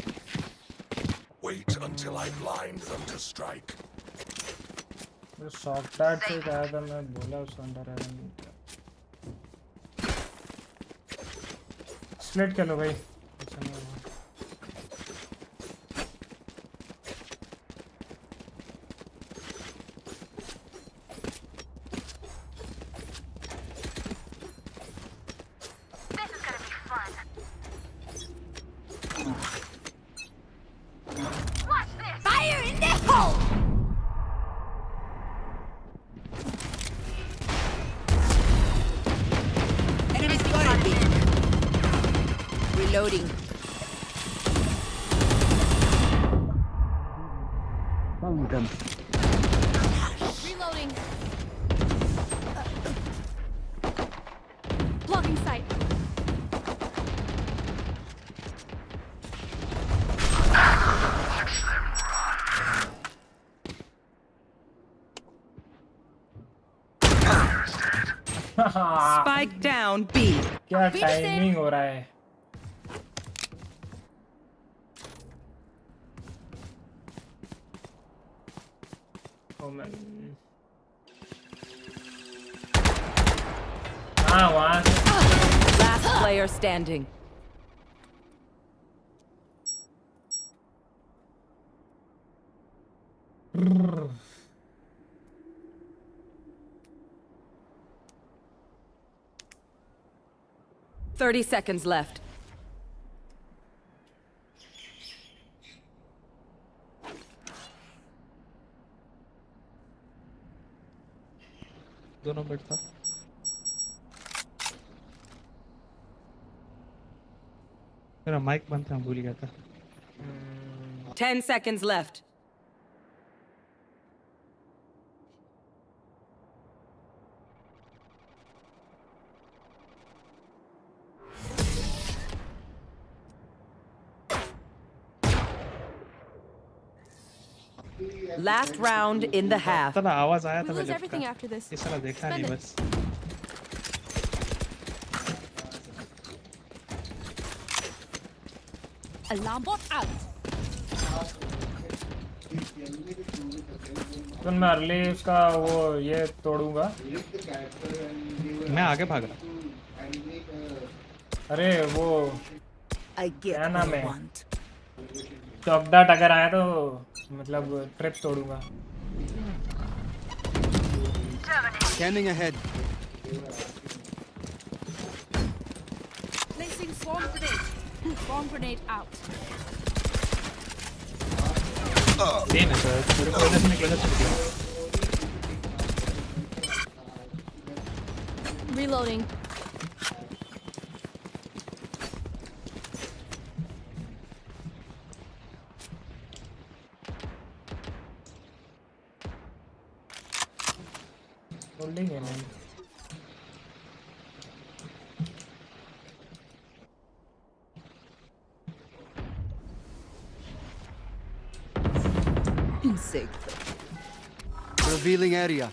I blind them to strike. वो सॉफ्ट टार्ट से कहा था मैं बोला उसको अंदर आ नहीं था स्प्लिट कर लो भाई अच्छा नहीं हुआ Fire in the hole! Enemy spotted me. Reloading. Found them. Reloading. Blocking sight. 'Spike down B. क्या टाइमिंग हो रहा है हाँ वहाँ से Last player standing. Brrr. Thirty seconds left. दोनों बेट था मेरा माइक बंद था भूल गया था 10 seconds left. Last round in the half. तब आवाज आया था We lose मेरे everything after this. ये साला देखा Spend नहीं it. बस Alarm bot out. तो मैं अर्ली उसका वो ये तोड़ूंगा मैं आगे भाग रहा अरे वो I get क्या नाम what I है want. चॉकडाट अगर आया तो मतलब ट्रिप तोड़ूंगा Scanning ahead. Placing swarm grenade. Swarm grenade out. Same है सर मेरे को इधर से निकलना चाहिए Reloading. होल्डिंग है नहीं Revealing area.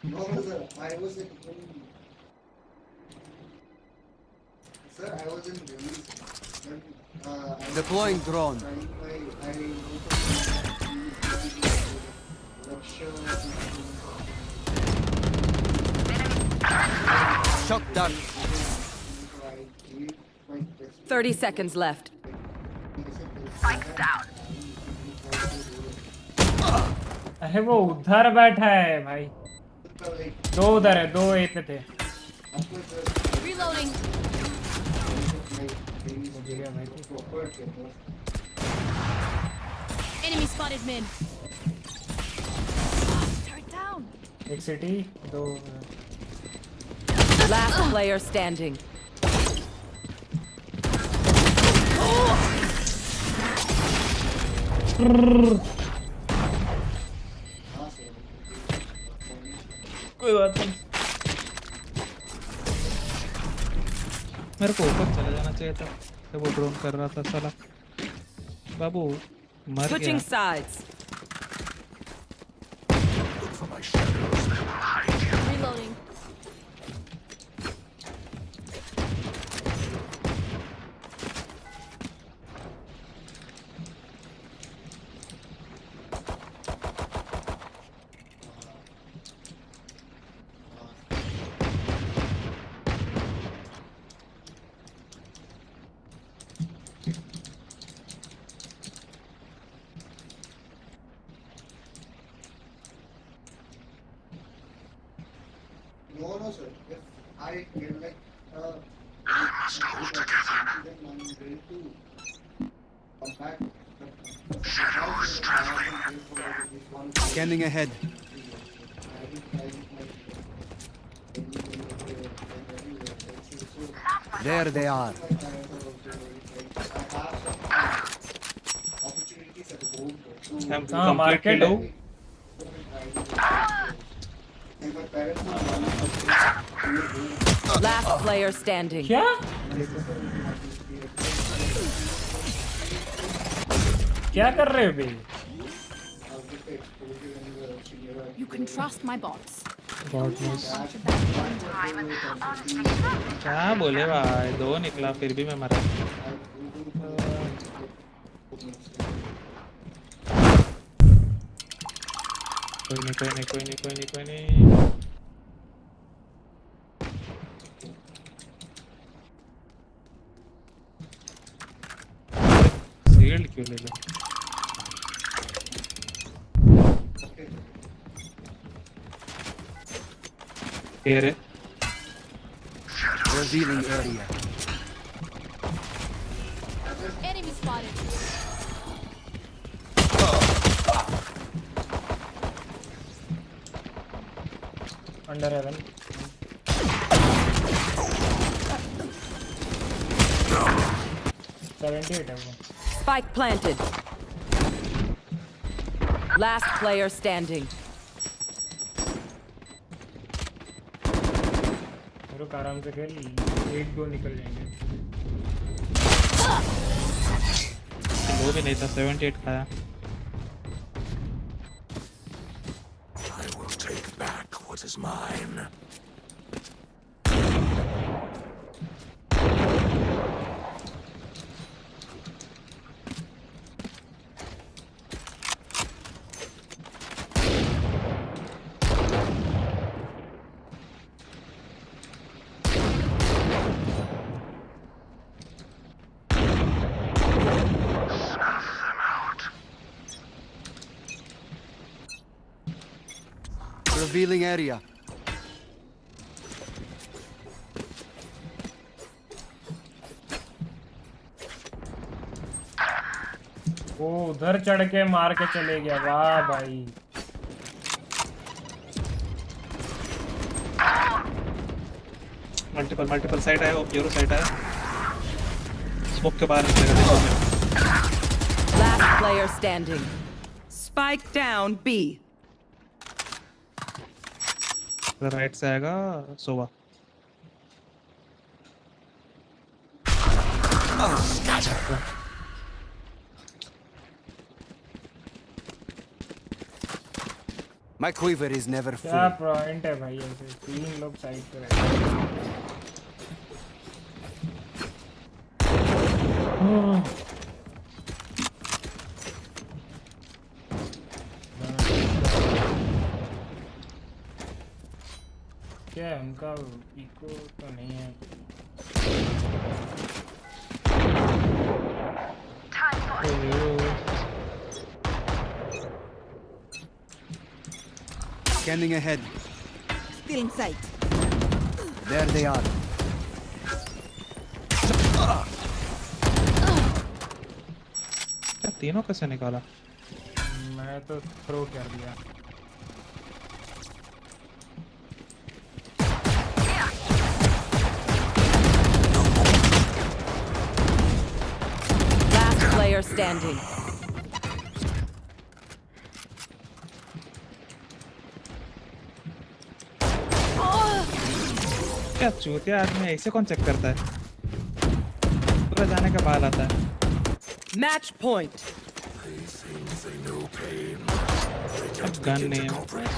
No, sir, I was in. Sir, I was in release. Deploying drone. Shock dart. 30 seconds left. अरे वो उधर बैठा है भाई दो उधर है दो ए पे थे Reloading. Enemy spotted mid. Turret down. एक सिटी दो Last player standing. कोई बात नहीं मेरे को ऊपर चले जाना चाहिए था जब वो ड्रोन कर रहा था साला बाबू मर Switching गया sides. Reloading. must hold together. Shadows traveling. Scanning ahead. There they are. I'm हाँ completely मार्केट low. है Last player standing. क्या क्या कर रहे हो बे You can trust my bots. God knows. क्या बोले भाई, दो निकला फिर भी मैं मरा. कोई नहीं. Shield क्यों ले लो? Here है. Revealing area. Enemy spotted. Under heaven 78 है वो Spike planted. Last player standing. रुक आराम से खेल एक दो निकल जाएंगे वो भी नहीं था 78 खाया. I will take back what is mine. Revealing area. वो उधर चढ़ के मार के चले गया वाह भाई मल्टीपल साइड है, वो प्योरो साइड है. स्मोक के बाहर निकलेगा देखो. Last player standing. Spike down B. Right से आएगा सोवा. My quiver is never क्या full. पॉइंट है भाई ऐसे तीन लोग साइड पे रहते क्या है उनका इको तो नहीं है Scanning ahead. Still in sight. There they are. क्या तीनों कैसे निकाला? मैं तो थ्रो कर दिया Last player standing. क्या चूतिया आदमी ऐसे कौन चेक करता है? पूरा जाने का बाल आता है. Match point. They think they know pain. They अब don't गन begin नहीं to है. comprehend.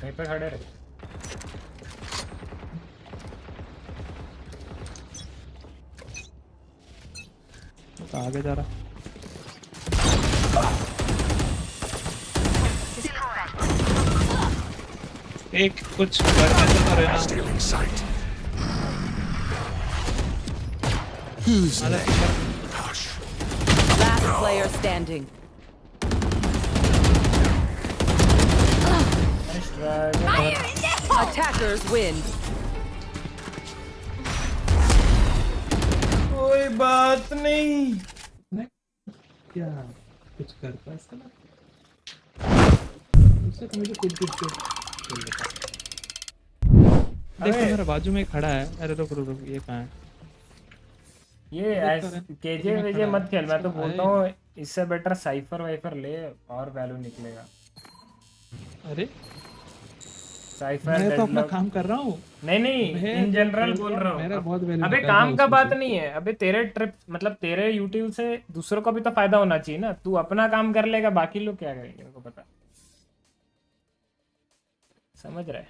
वहीं पे खड़े रहे तो आगे जा रहा. एक कुछ करने तो रहना. Stealing sight. Who's Last player standing. Attackers win. कोई बात नहीं. क्या कुछ करता है इसका ना उससे तो मुझे खुद कुछ देखो मेरा बाजू में खड़ा है. अरे रुक रुक रुक ये कहाँ है? ये केजे वेजे मत खेल. मैं तो बोलता हूँ इससे बेटर साइफर वाइफर ले और वैल्यू निकलेगा. अरे साइफर मैं तो अपना काम कर रहा हूँ. नहीं इन जनरल बोल रहा मेरा हूँ. बहुत value अबे निकल रहा काम है का उसमें बात से. नहीं है. अबे तेरे ट्रिप मतलब तेरे यूट्यूब से दूसरों का भी तो फायदा होना चाहिए ना. तू अपना काम कर लेगा, बाकी लोग क्या करेंगे मेरे को पता. समझ रहे.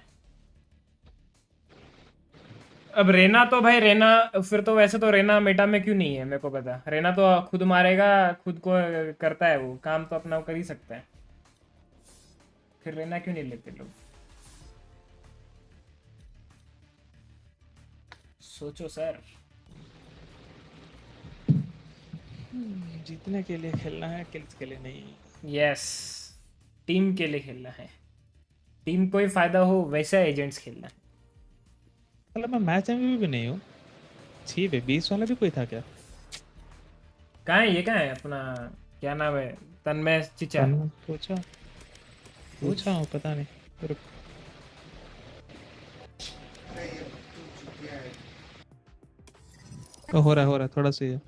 अब रेना तो भाई रेना फिर तो वैसे तो रेना मेटा में क्यों नहीं है मेरे को पता. रेना तो खुद मारेगा, खुद को करता है. वो काम तो अपना कर ही सकता है. फिर रेना क्यों नहीं लेते लोग. सोचो सर. जीतने के लिए खेलना है, किल्स के लिए नहीं. यस, टीम के लिए खेलना है. टीम को ही फायदा हो वैसा एजेंट्स खेलना है. मतलब मैं मैच एमवीपी भी नहीं हूँ. छी बे 20 वाला भी कोई था क्या? कहाँ है ये? कहाँ है अपना क्या नाम है? तन्मय चिचा. पूछा हूँ पता नहीं. रुक हो रहा है थोड़ा सा.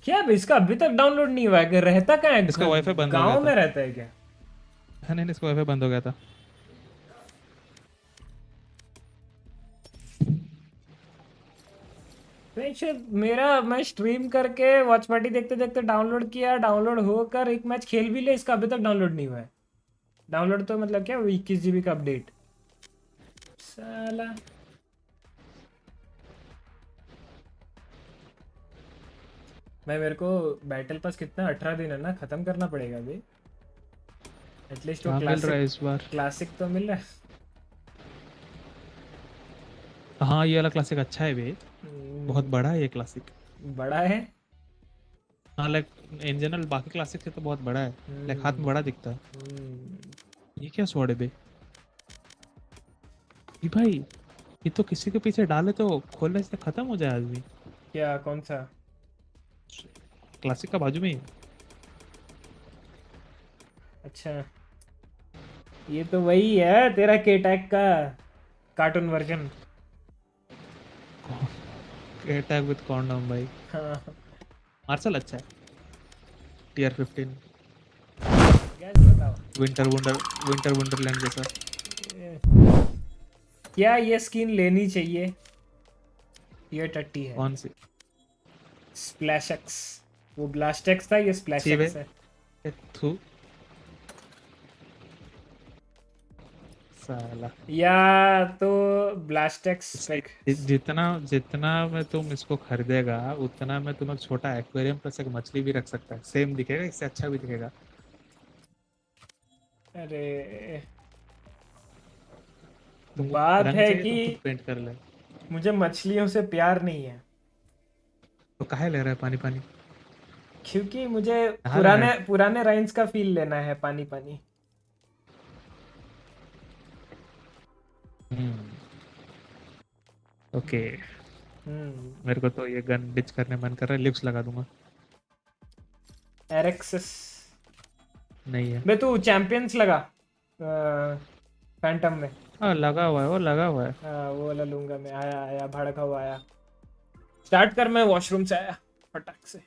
क्या अब इसका अभी तक डाउनलोड नहीं हुआ है कि रहता कहाँ है? इसका वाईफाई बंद हो गया था. गाँव में रहता है क्या? हाँ नहीं इसका वाईफाई बंद हो गया था. मेरा मैं स्ट्रीम करके वॉच पार्टी देखते देखते डाउनलोड किया. डाउनलोड होकर एक मैच खेल भी ले, इसका अभी तक डाउनलोड नहीं हुआ है. डाउनलोड तो मतलब क्या 21 GB का अपडेट. साला भाई मेरे को बैटल पास कितना 18 दिन है ना, खत्म करना पड़ेगा अभी. एटलीस्ट वो क्लासिक तो मिल रहा है. हाँ ये वाला क्लासिक अच्छा है बे. बहुत बड़ा है ये क्लासिक. बड़ा है हाँ लाइक इन जनरल बाकी क्लासिक से तो बहुत बड़ा है. लाइक हाथ में बड़ा दिखता है. ये क्या स्वॉर्ड है बे? ये भाई ये तो किसी के पीछे डाले तो खोलने से खत्म हो जाए आदमी. क्या कौन सा? क्लासिक का बाजू में ही. अच्छा ये तो वही है तेरा के टैग का cartoon version. Attack with condom भाई. हाँ मार्शल अच्छा है. टियर 15 विंटर वंडरलैंड जैसा. क्या ये स्किन लेनी चाहिए? ये टट्टी है. कौन सी? Splash X. वो ब्लास्ट एक्स था, ये स्प्लैश एक्स है. साला या तो ब्लास्ट एक्स जितना में तुम इसको खरीदेगा उतना में तुम एक छोटा एक्वेरियम प्लस एक मछली भी रख सकता है. सेम दिखेगा, इससे अच्छा भी दिखेगा. अरे बात है कि पेंट कर ले. मुझे मछलियों से प्यार नहीं है. तो काहे ले रहा है पानी पानी? क्योंकि मुझे पुराने राइन्स का फील लेना है. पानी पानी. ओके मेरे को तो ये गन डिच करने मन कर रहा है. लिप्स लगा दूंगा. RX नहीं है बे. तू चैंपियंस लगा फैंटम में. हाँ लगा हुआ है, वो लगा हुआ है. हाँ वो वाला लूंगा मैं. आया भड़का हुआ आया. स्टार्ट कर. मैं वॉशरूम से आया फटाक से.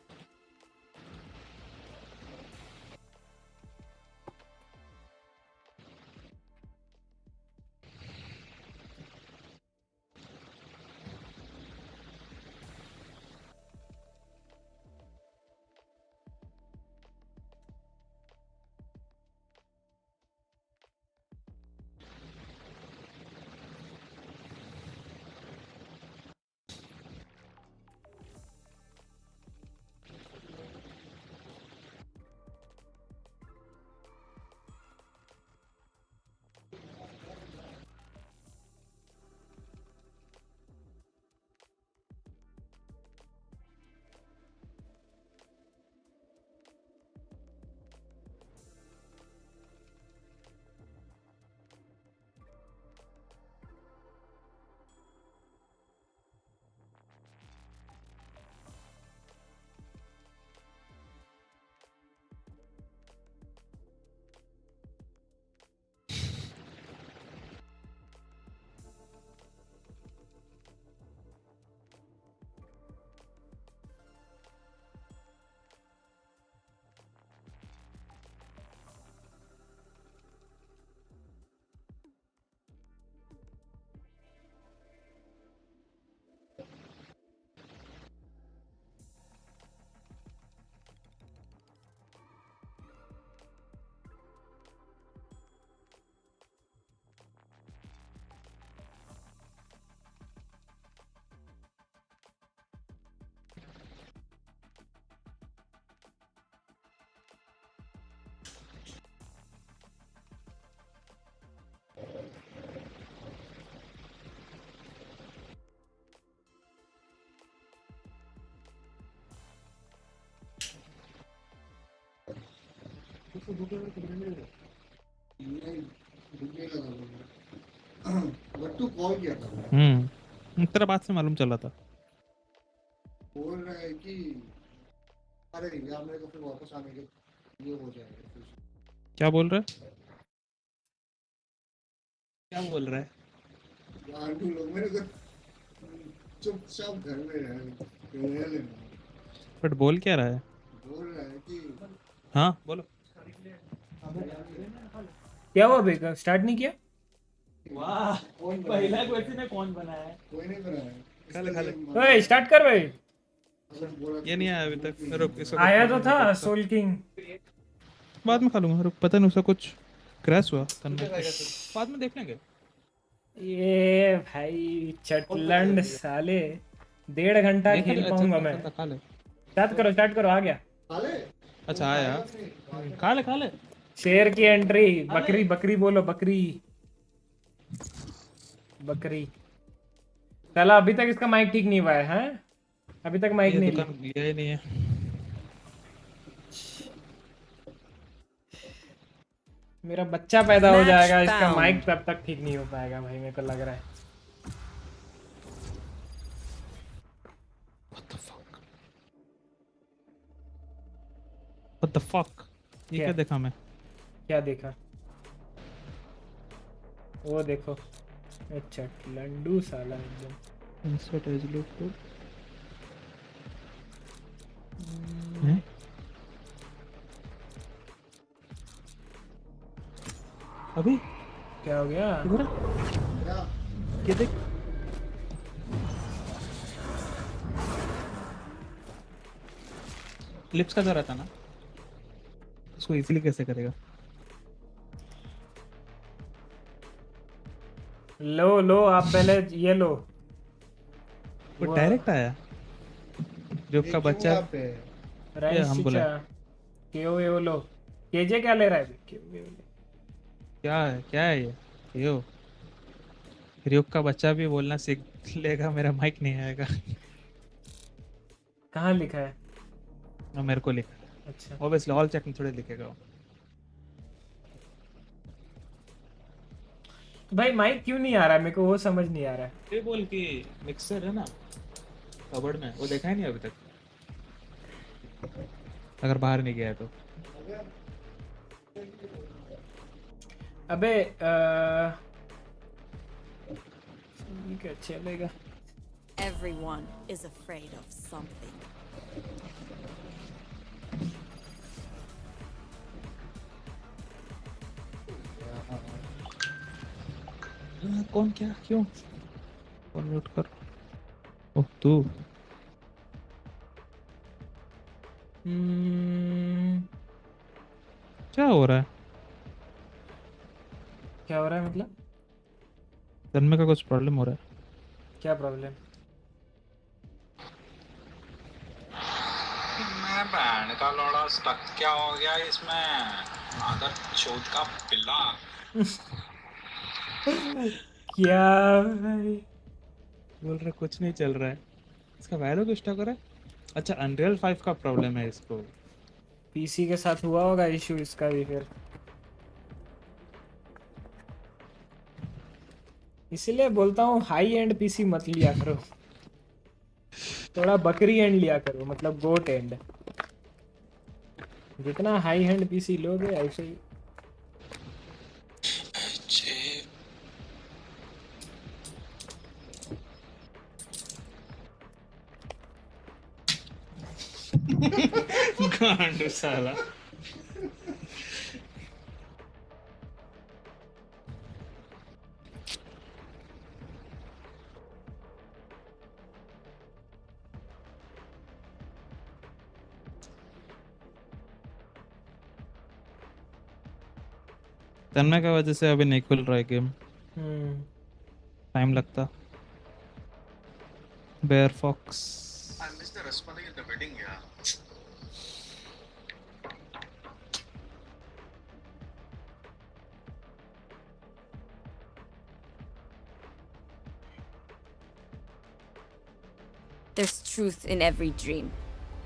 बट्टू कॉल किया था, तेरा बात से मालूम चला था। बोल रहा है कि अरे यार मेरे को फिर वापस आने के ये हो जाएगा फिर। क्या बोल रहा है? क्या बोल रहा है? यार तुम लोग मेरे को चुपचाप घर में रह लेना। बट बोल क्या रहा है? बोल रहा है कि हाँ बोलो। क्या हुआ बेका, स्टार्ट नहीं किया? वाह, पहला क्वेश्चन है कौन बनाया है? कोई नहीं बनाया। खाले ओए स्टार्ट कर भाई। ये नहीं आया अभी तक। रुक, इसको आया तो था सोल किंग। बाद में खा लूंगा। रुक, पता नहीं उसका कुछ क्रैश हुआ बाद में देख लेंगे। ये भाई चटलंड साले, 1.5 घंटा खेल पाऊंगा मैं। स्टार्ट करो आ गया। अच्छा आया, खा ले। शेर की एंट्री। बकरी बोलो, बकरी। चला, अभी तक इसका माइक ठीक नहीं हुआ है, हैं? अभी तक माइक नहीं लिया ही नहीं है। मेरा बच्चा पैदा हो जाएगा, इसका माइक तब तक ठीक नहीं हो पाएगा भाई, मेरे को लग रहा है। What the fuck? ये क्या देखा मैं? क्या देखा? वो देखो, अच्छा लंडू साला एकदम। Insert as loop code. अभी क्या हो गया? ये देख, लिप्स का जरा था ना, उसको इजीली कैसे करेगा? लो आप पहले ये लो। वो डायरेक्ट आया। RyuK का बच्चा हम बोला केओ लो। केजे क्या ले रहा है? क्या है ये? RyuK का बच्चा भी बोलना सीख लेगा। मेरा माइक नहीं आएगा। कहाँ लिखा है? मेरे को लिखा। अच्छा, ऑब्वियसली ऑल चैट में थोड़े लिखेगा। तो भाई माइक क्यों नहीं आ रहा है? मेरे को वो समझ नहीं आ रहा है। ये बोल कि मिक्सर है ना कबर्ड में, वो देखा ही नहीं अभी तक, अगर बाहर नहीं गया तो। अबे ठीक है, चलेगा। Everyone is afraid of something. कौन क्या क्यों? कौन म्यूट कर? ओह तू। क्या हो रहा है? क्या हो रहा है मतलब? तन्मय का कुछ प्रॉब्लम हो रहा है? क्या प्रॉब्लम? मैं बैंड का लोड़ा स्टक क्या हो गया इसमें? अगर चोट का पिल्ला। क्या भाई बोल रहा कुछ नहीं चल रहा है। इसका वैल्यू क्यों स्टक हो रहा है? अच्छा अनरियल 5 का प्रॉब्लम है इसको। पीसी के साथ हुआ होगा इशू इसका भी फिर, इसलिए बोलता हूँ हाई एंड पीसी मत लिया करो, थोड़ा बकरी एंड लिया करो, मतलब गोट एंड। जितना हाई एंड पीसी लोगे ऐसे ही। गांडू साला। तन्मय का वजह से अभी नहीं खुल रहा है गेम, टाइम लगता। Bear fox I missed the responding in the wedding, yeah. There's truth in every dream,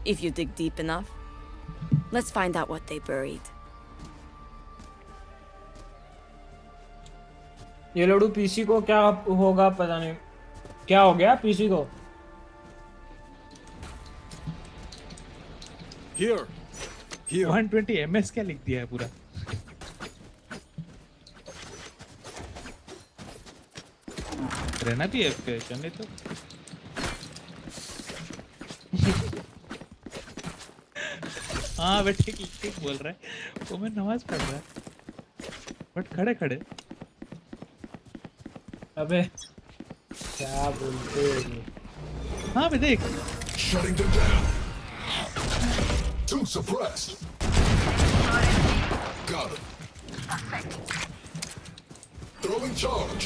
if you dig deep enough. Let's find out what they buried. ये लड़ू पीसी को क्या होगा पता नहीं, क्या हो गया पीसी को? Here. 120 ms क्या लिख दिया है पूरा? रहना भी FPS नहीं तो। हाँ बेटे ठीक बोल रहा है, वो मैं नमाज पढ़ रहा है, बट खड़े खड़े। अबे क्या बोलते हो? हाँ बे देख। Shutting them down. Two suppressed. Got him. Throwing charge.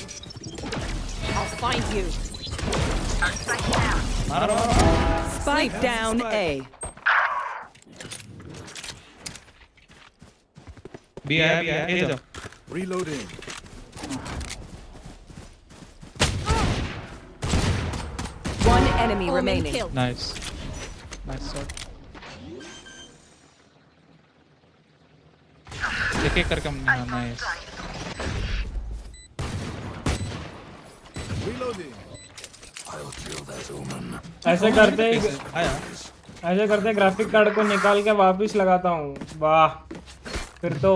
I'll find you. Spike down A. B A. Reloading. One enemy remaining. Nice shot. एक करके nice. Reloading. I'll kill that woman. ऐसे करते ग्राफिक कार्ड को निकाल के वापस लगाता हूँ। वाह, फिर तो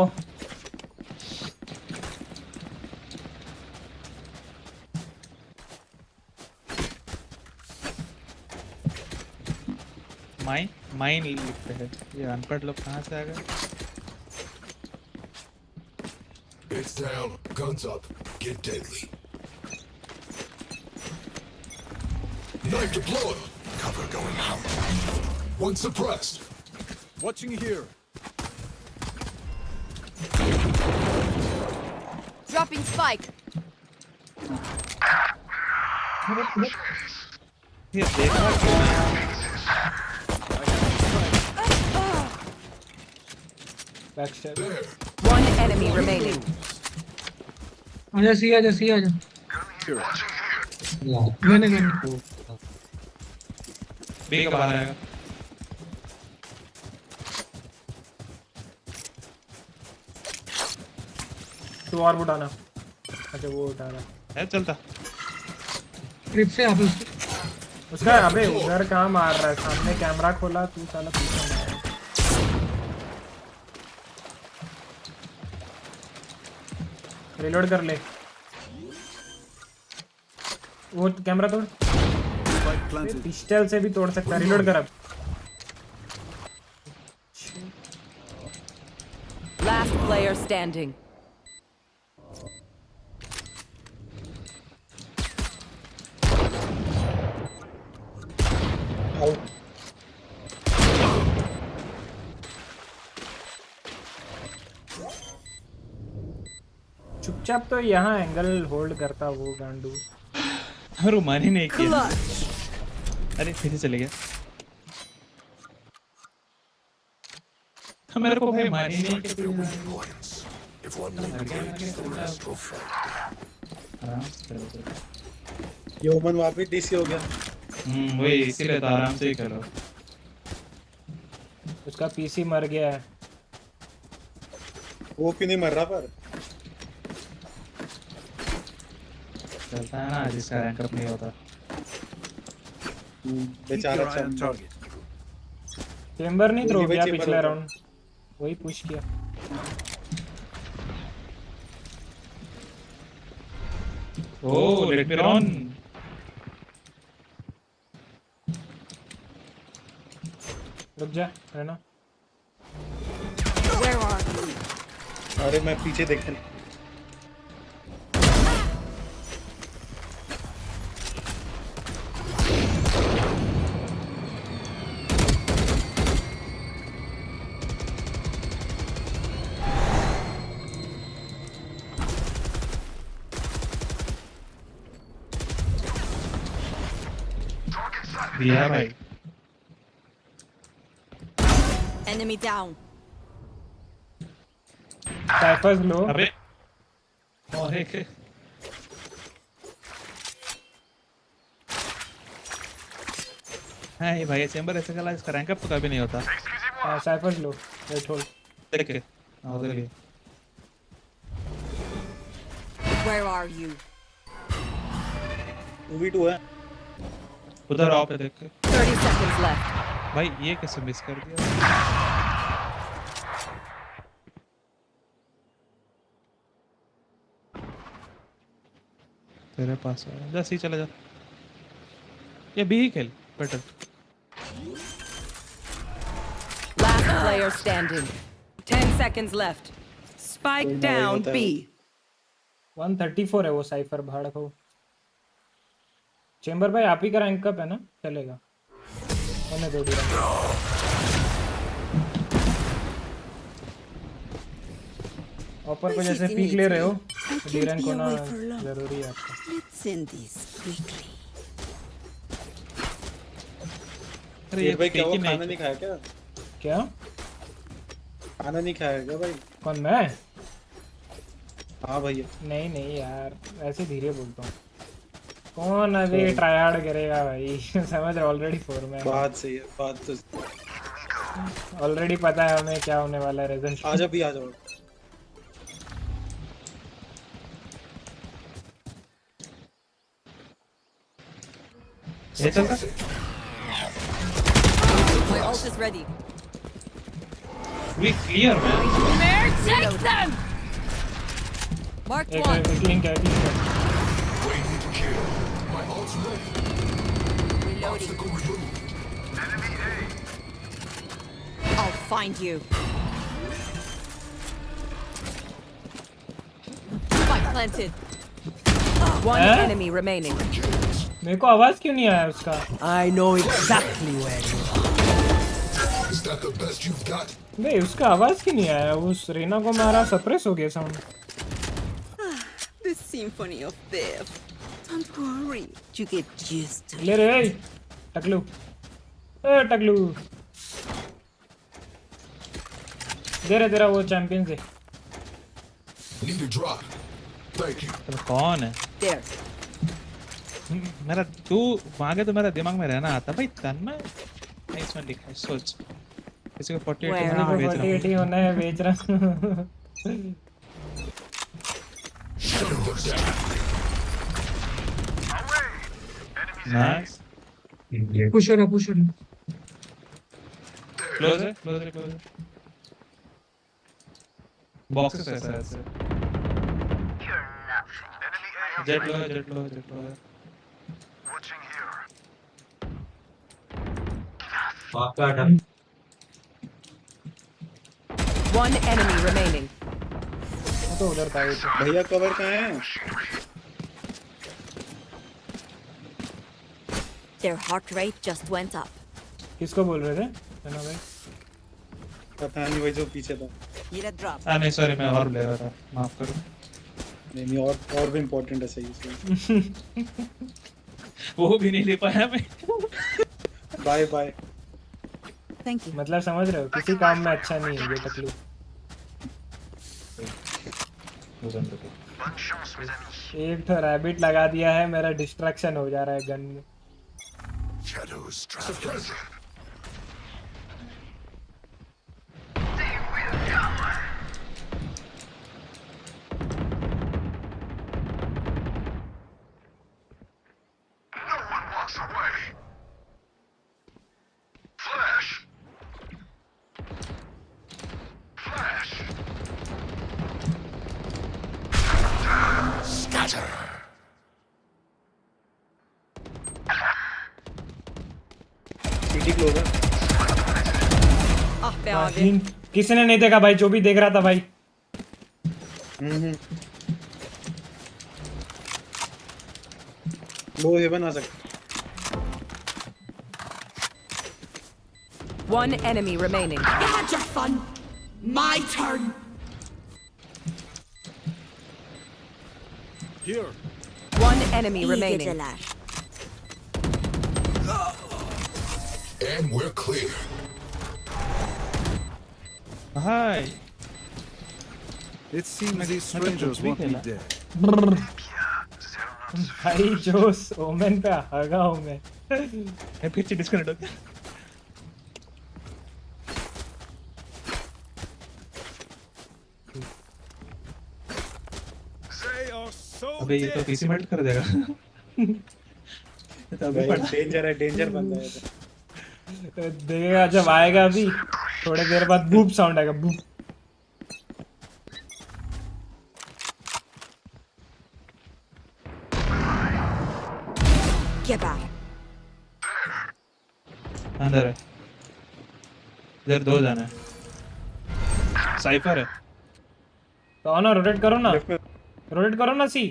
माइन लिखते हैं। ये अनपढ़ लोग कहाँ से आ गए? It's down. Guns up. Get deadly. Knife deployed. Cover going out. One suppressed. Watching here. Dropping spike. ये देखा क्यों नहीं? One enemy remaining. आजा सी आजा। गने बी का बाहर आएगा। तो और उठाना। अच्छा वो उठा रहा है, चलता ट्रिप से आप उसका। अबे उधर कहाँ मार रहा है? सामने कैमरा खोला तू साला पीछे मार। रिलोड कर ले, वो कैमरा तोड़। पिस्टल से भी तोड़ सकता है। रिलोड कर अब। Last player standing. चुपचाप तो यहाँ एंगल होल्ड करता वो गांडू। अरे मानी नहीं किया। अरे फिर से चले गया। मेरे को भाई मानी नहीं किया। ह्यूमन वापस डीसी हो गया। वही इसीलिए तो आराम से ही करो। उसका पीसी मर गया है। वो क्यों नहीं मर रहा पर? चलता है ना जिसका रैंक अप नहीं होता। बेचारा चेंबर नहीं थ्रो किया पिछले राउंड, वही पुश किया। ओह लेट मी रन। रुक जा रहना। अरे मैं पीछे देखने। दिया भाई। Enemy down. साइफर्स लो। अबे और एक हाँ ये भाई चैम्बर ऐसे कला इसका रैंक अप तो कभी नहीं होता। हाँ साइफर्स लो। वेट होल्ड देख के उधर भी Where are you? V2 है उधर आओ पे देख के 30 seconds left. भाई ये कैसे मिस कर दिया तेरे पास है जा सी चला जा ये बी ही खेल better Last player standing. 10 seconds left. Spike down B. 134 है वो साइफर भाड़ को। चेंबर भाई आप ही का रैंक अप है ना, चलेगा। हमें दो दिया। ऊपर को जैसे पीक ले रहे हो, डी रैंक होना जरूरी है आपका। Let's end this quickly. अरे ये भाई क्या वो खाना नहीं खाया क्या? क्या? खाना नहीं खाया क्या भाई? कौन मैं? हाँ भैया। नहीं नहीं यार, ऐसे धीरे बोलता हूँ। कौन अभी ट्रायहार्ड करेगा भाई? समझ रहे ऑलरेडी 4 में। बात सही है, बात तो ऑलरेडी पता है हमें क्या होने वाला है रिजल्ट। आ जाओ भी आ जाओ। ये चल रहा My ult is ready. We clear man. Take them! Mark एक one. लिंक है ठीक है। Reloading. I'll find you. Spike planted. One Eh? enemy remaining. मेरे को आवाज क्यों नहीं आया उसका? I know exactly where you are. Is that the best you've got? नहीं उसका आवाज क्यों नहीं आया? उस रेना को मारा सप्रेस हो गया sound. The symphony of death. Don't worry, you get used to it. ले रे टकलू, टकलू दे रहे तेरा वो चैंपियन से। Need a drop. Thank you. तो कौन है? There. मेरा तू मांगे तो मेरा दिमाग में रहना आता भाई तन्ना नाइस वन लिखा है सोच किसी को 48 होना है बेच रहा हूं 48 होना है बेच रहा हूं नाइस पुश हो क्लोज है बॉक्सेस है ऐसे जेट लो One enemy remaining. तो उधर था भैया कवर कहाँ है? Their heart rate just went up. किसको बोल रहे थे? है ना भाई? पता नहीं वही जो पीछे था। Need a drop. नहीं सॉरी मैं और ले रहा था माफ करो नहीं और भी इम्पोर्टेंट है सही से। वो भी नहीं ले पाया मैं बाय बाय Thank you. मतलब समझ रहे हो किसी काम में अच्छा नहीं है ये टकलू। एक तो रैबिट लगा दिया है, मेरा डिस्ट्रैक्शन हो जा रहा है गन में। Shadows traveling. No one walks away. Flash. Scatter. सीटी क्लोज है। किसी ने नहीं देखा भाई, जो भी देख रहा था भाई। वो हेवन आ सकता। One enemy remaining. You had your fun. My turn. Here. One enemy remaining. And we're clear. Hi. It seems these strangers want me dead. भाई जोस ओमेन पे आगा हूँ मैं। पीछे डिस्कनेक्ट हो गया। They are so अबे ये तो पीसी मेल्ट कर देगा। तो अबे डेंजर है, डेंजर बंदा है। देखेगा जब आएगा अभी थोड़ी देर बाद बूप साउंड आएगा, बूप। Get back. अंदर है, इधर 2 जाना है। साइफर है तो ना रोटेट करो ना, रोटेट करो ना सी।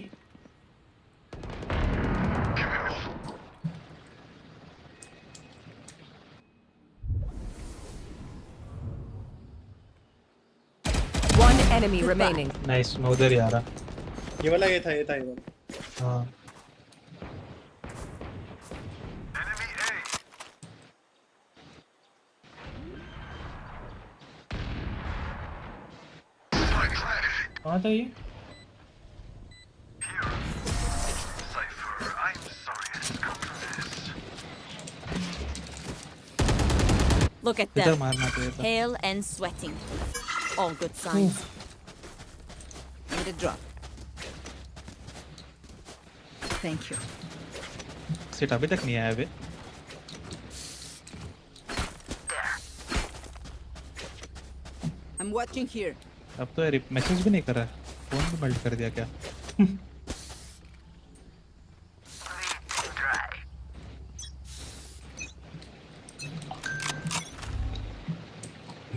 One enemy remaining. नाइस, मैं उधर ही आ रहा। ये वाला ये था ये वाला। हाँ कहाँ था ये? Look at इधर them. मारना चाहिए था। Pale and sweating. All good signs. Need a drop. Thank you. Seat अभी तक नहीं आया बे। I'm watching here. अब तो यार मैसेज भी नहीं कर रहा है, फोन भी मेल्ट कर दिया क्या?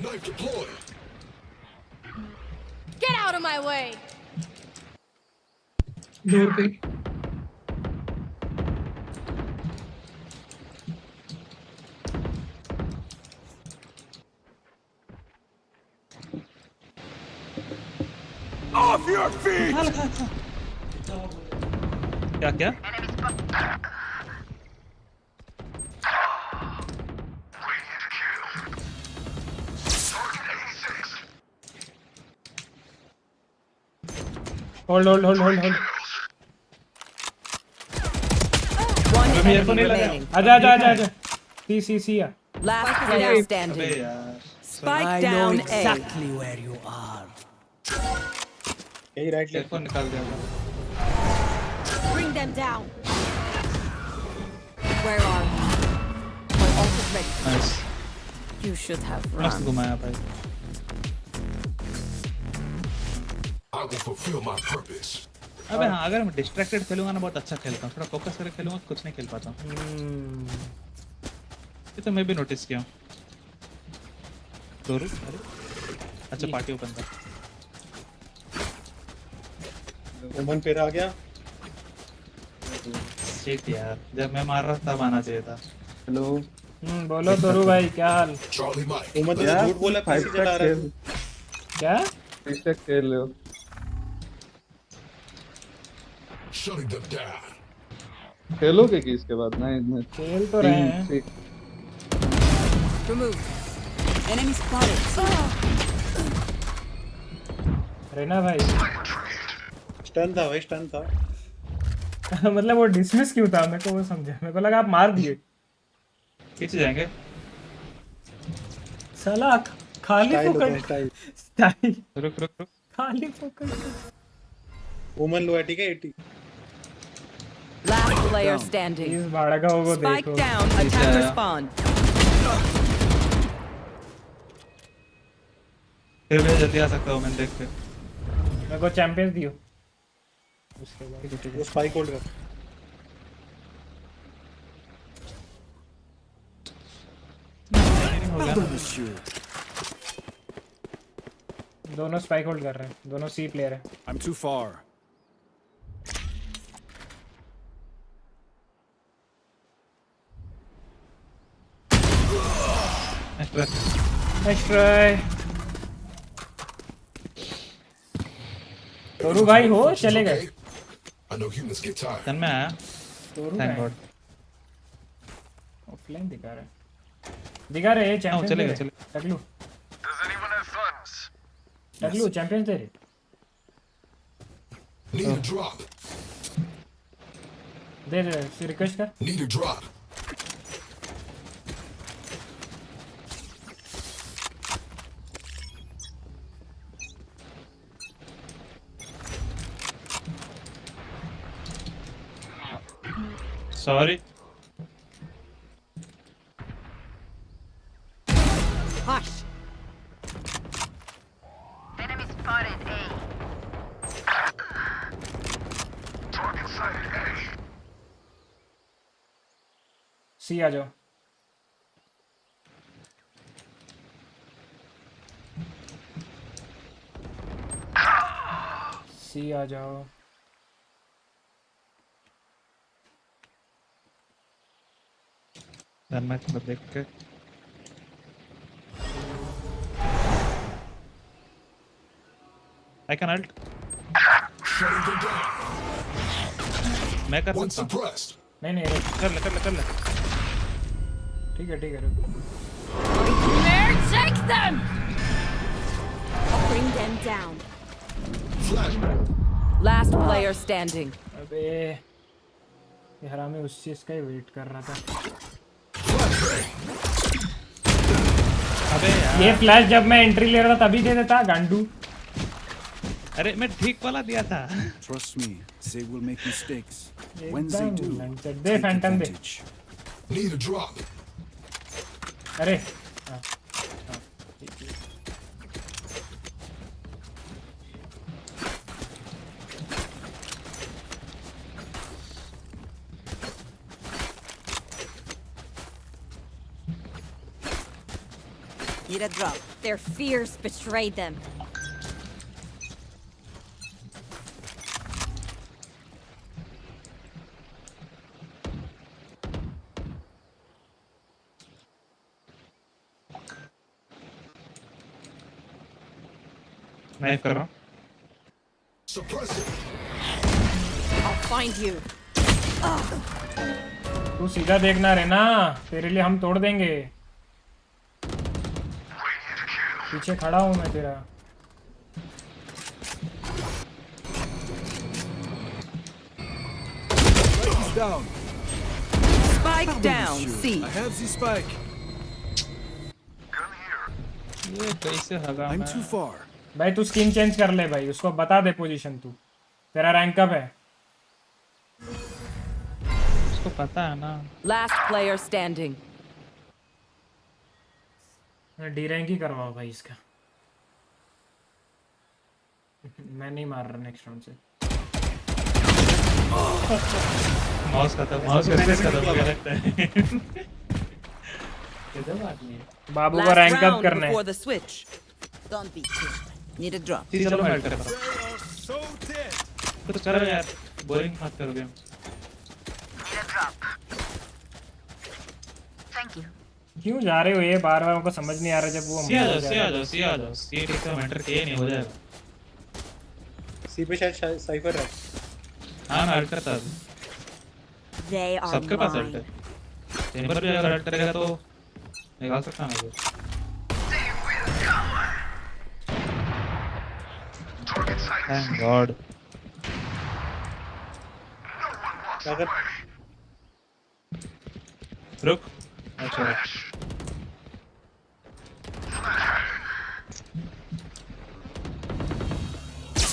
Knife deployed. Get out of my way! दूर पे Off your feet! क्या क्या? Hold hold hold hold hold. One मेरे को enemy नहीं लगा। remaining. आजा आजा आजा आजा। सी या। Last player अबे standing. यार Spike down A. where you are. यही राइट लेफ्ट। टेलीफोन निकाल दिया था। Bring them down. Where are you? My ult is ready. Nice, You should have मस्त run. घुमाया भाई। I will fulfill my purpose. अबे हाँ, अगर मैं डिस्ट्रैक्टेड खेलूंगा ना बहुत अच्छा खेलता हूँ, थोड़ा फोकस करके खेलूंगा तो कुछ नहीं खेल पाता हूँ। ये तो मैं भी नोटिस किया हूँ। अरे अच्छा पार्टी ओपन था। ओमन फिर आ गया। शिट यार, जब मैं मार रहा था तब आना चाहिए था। हेलो बोलो तोरू भाई क्या हाल? Charlie Mike. ओमन तो झूठ बोला, पीसी चला रहा है। क्या? रिस्टेक खेल लो। Shutting them down. खेलोगे कि इसके बाद? नहीं खेल तो रहे हैं। Removed. Enemy spotted. रेना भाई स्टन था भाई, स्टन था। मतलब वो डिसमिस क्यों था? मेरे को वो समझा, मेरे को लगा आप मार दिए। पीछे जाएंगे। साला खाली फोकस स्टाइल। रुक रुक रुक। खाली फोकस। ओमन लो है ठीक है 80। Last player standing. इस भाड़का को Spike देखो। down. Attacker spawn. फिर मैं जल्दी आ सकता हूँ, मैं देख के। मेरे को चैंपियंस दियो। उसके बाद वो स्पाइक होल्ड कर। दोनों स्पाइक होल्ड कर रहे हैं, दोनों सी प्लेयर है। I'm too far. Nice try. तोरू भाई हो चले गए। I know humans get tired. तन में आया। Thank God. ऑफलाइन दिखा रहा है। दिखा रहे हैं चैंपियंस। चले गए चले। टकलू Does anyone have funds? टकलू चैंपियंस दे रहे। Need a drop. दे दे रिक्वेस्ट कर। Need a drop. Sorry. Hush. Enemy spotted A. Target sighted A. सी आ जाओ. सी आ जाओ. मैच में देख के I can ult. मैं कर सकता हूँ. नहीं नहीं कर ले. ठीक है There, take them! Bring them down. Last player standing. अबे ये हरामी उस चीज का ही वेट कर रहा था. अबे यार. ये फ्लैश जब मैं एंट्री ले रहा था तभी दे देता गांडू. अरे मैं ठीक वाला दिया था. Trust me, they will make mistakes. When एकदम they do, launcher they take Phantom they. advantage. Need a drop. अरे Need a drop. Their fears betrayed them. Knife कर रहा हूँ. I'll find you. तू सीधा देखना रे ना, तेरे लिए हम तोड़ देंगे. पीछे खड़ा हूँ मैं तेरा. Spike is down. Spike down. C. I have the spike. ये कैसे हगा I'm मैं? too far. भाई तू स्किन चेंज कर ले भाई, उसको बता दे पोजीशन. तू तेरा रैंक कब है? उसको पता है ना. Last player standing. D rank ही करवाओ भाई इसका. मैं नहीं मार रहा नेक्स्ट राउंड से. माउस कैसे खत्म हो गया लगता है. किधर आदमी है? बाबू को रैंक अप करना है. Before the switch. Don't be killed. Need a drop. चलो मैं कर रहा हूँ. तो चलो यार, बोरिंग मत करो game. Need a drop. Thank you. क्यों जा रहे हो ये बार-बार? हमको समझ नहीं आ रहा. जब वो सी आ जाओ. सी का मैटर के नहीं हो जाएगा. सी पे शायद साइफर है. हाँ मैं अल्ट करता हूँ. They are सबके पास अल्ट mine. है. चैम्बर भी अगर अल्ट करेगा तो निकाल सकता हूँ मैं. Thank God. अगर रुक. अच्छा.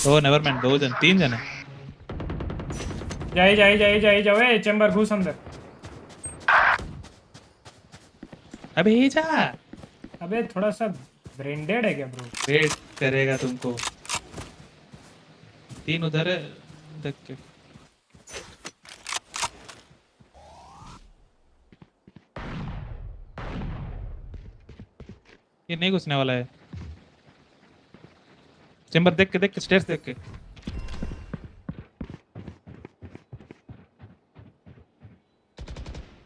ओ नेवर माइंड. 2 जन 3 जन है. जाओ ए चैम्बर घुस अंदर. अबे ये जा. अबे थोड़ा सा ब्रेंडेड है क्या ब्रो? वेट करेगा तुमको. 3 उधर है देख के. ये नहीं घुसने वाला है. चैम्बर देख के स्टेयर्स देख के.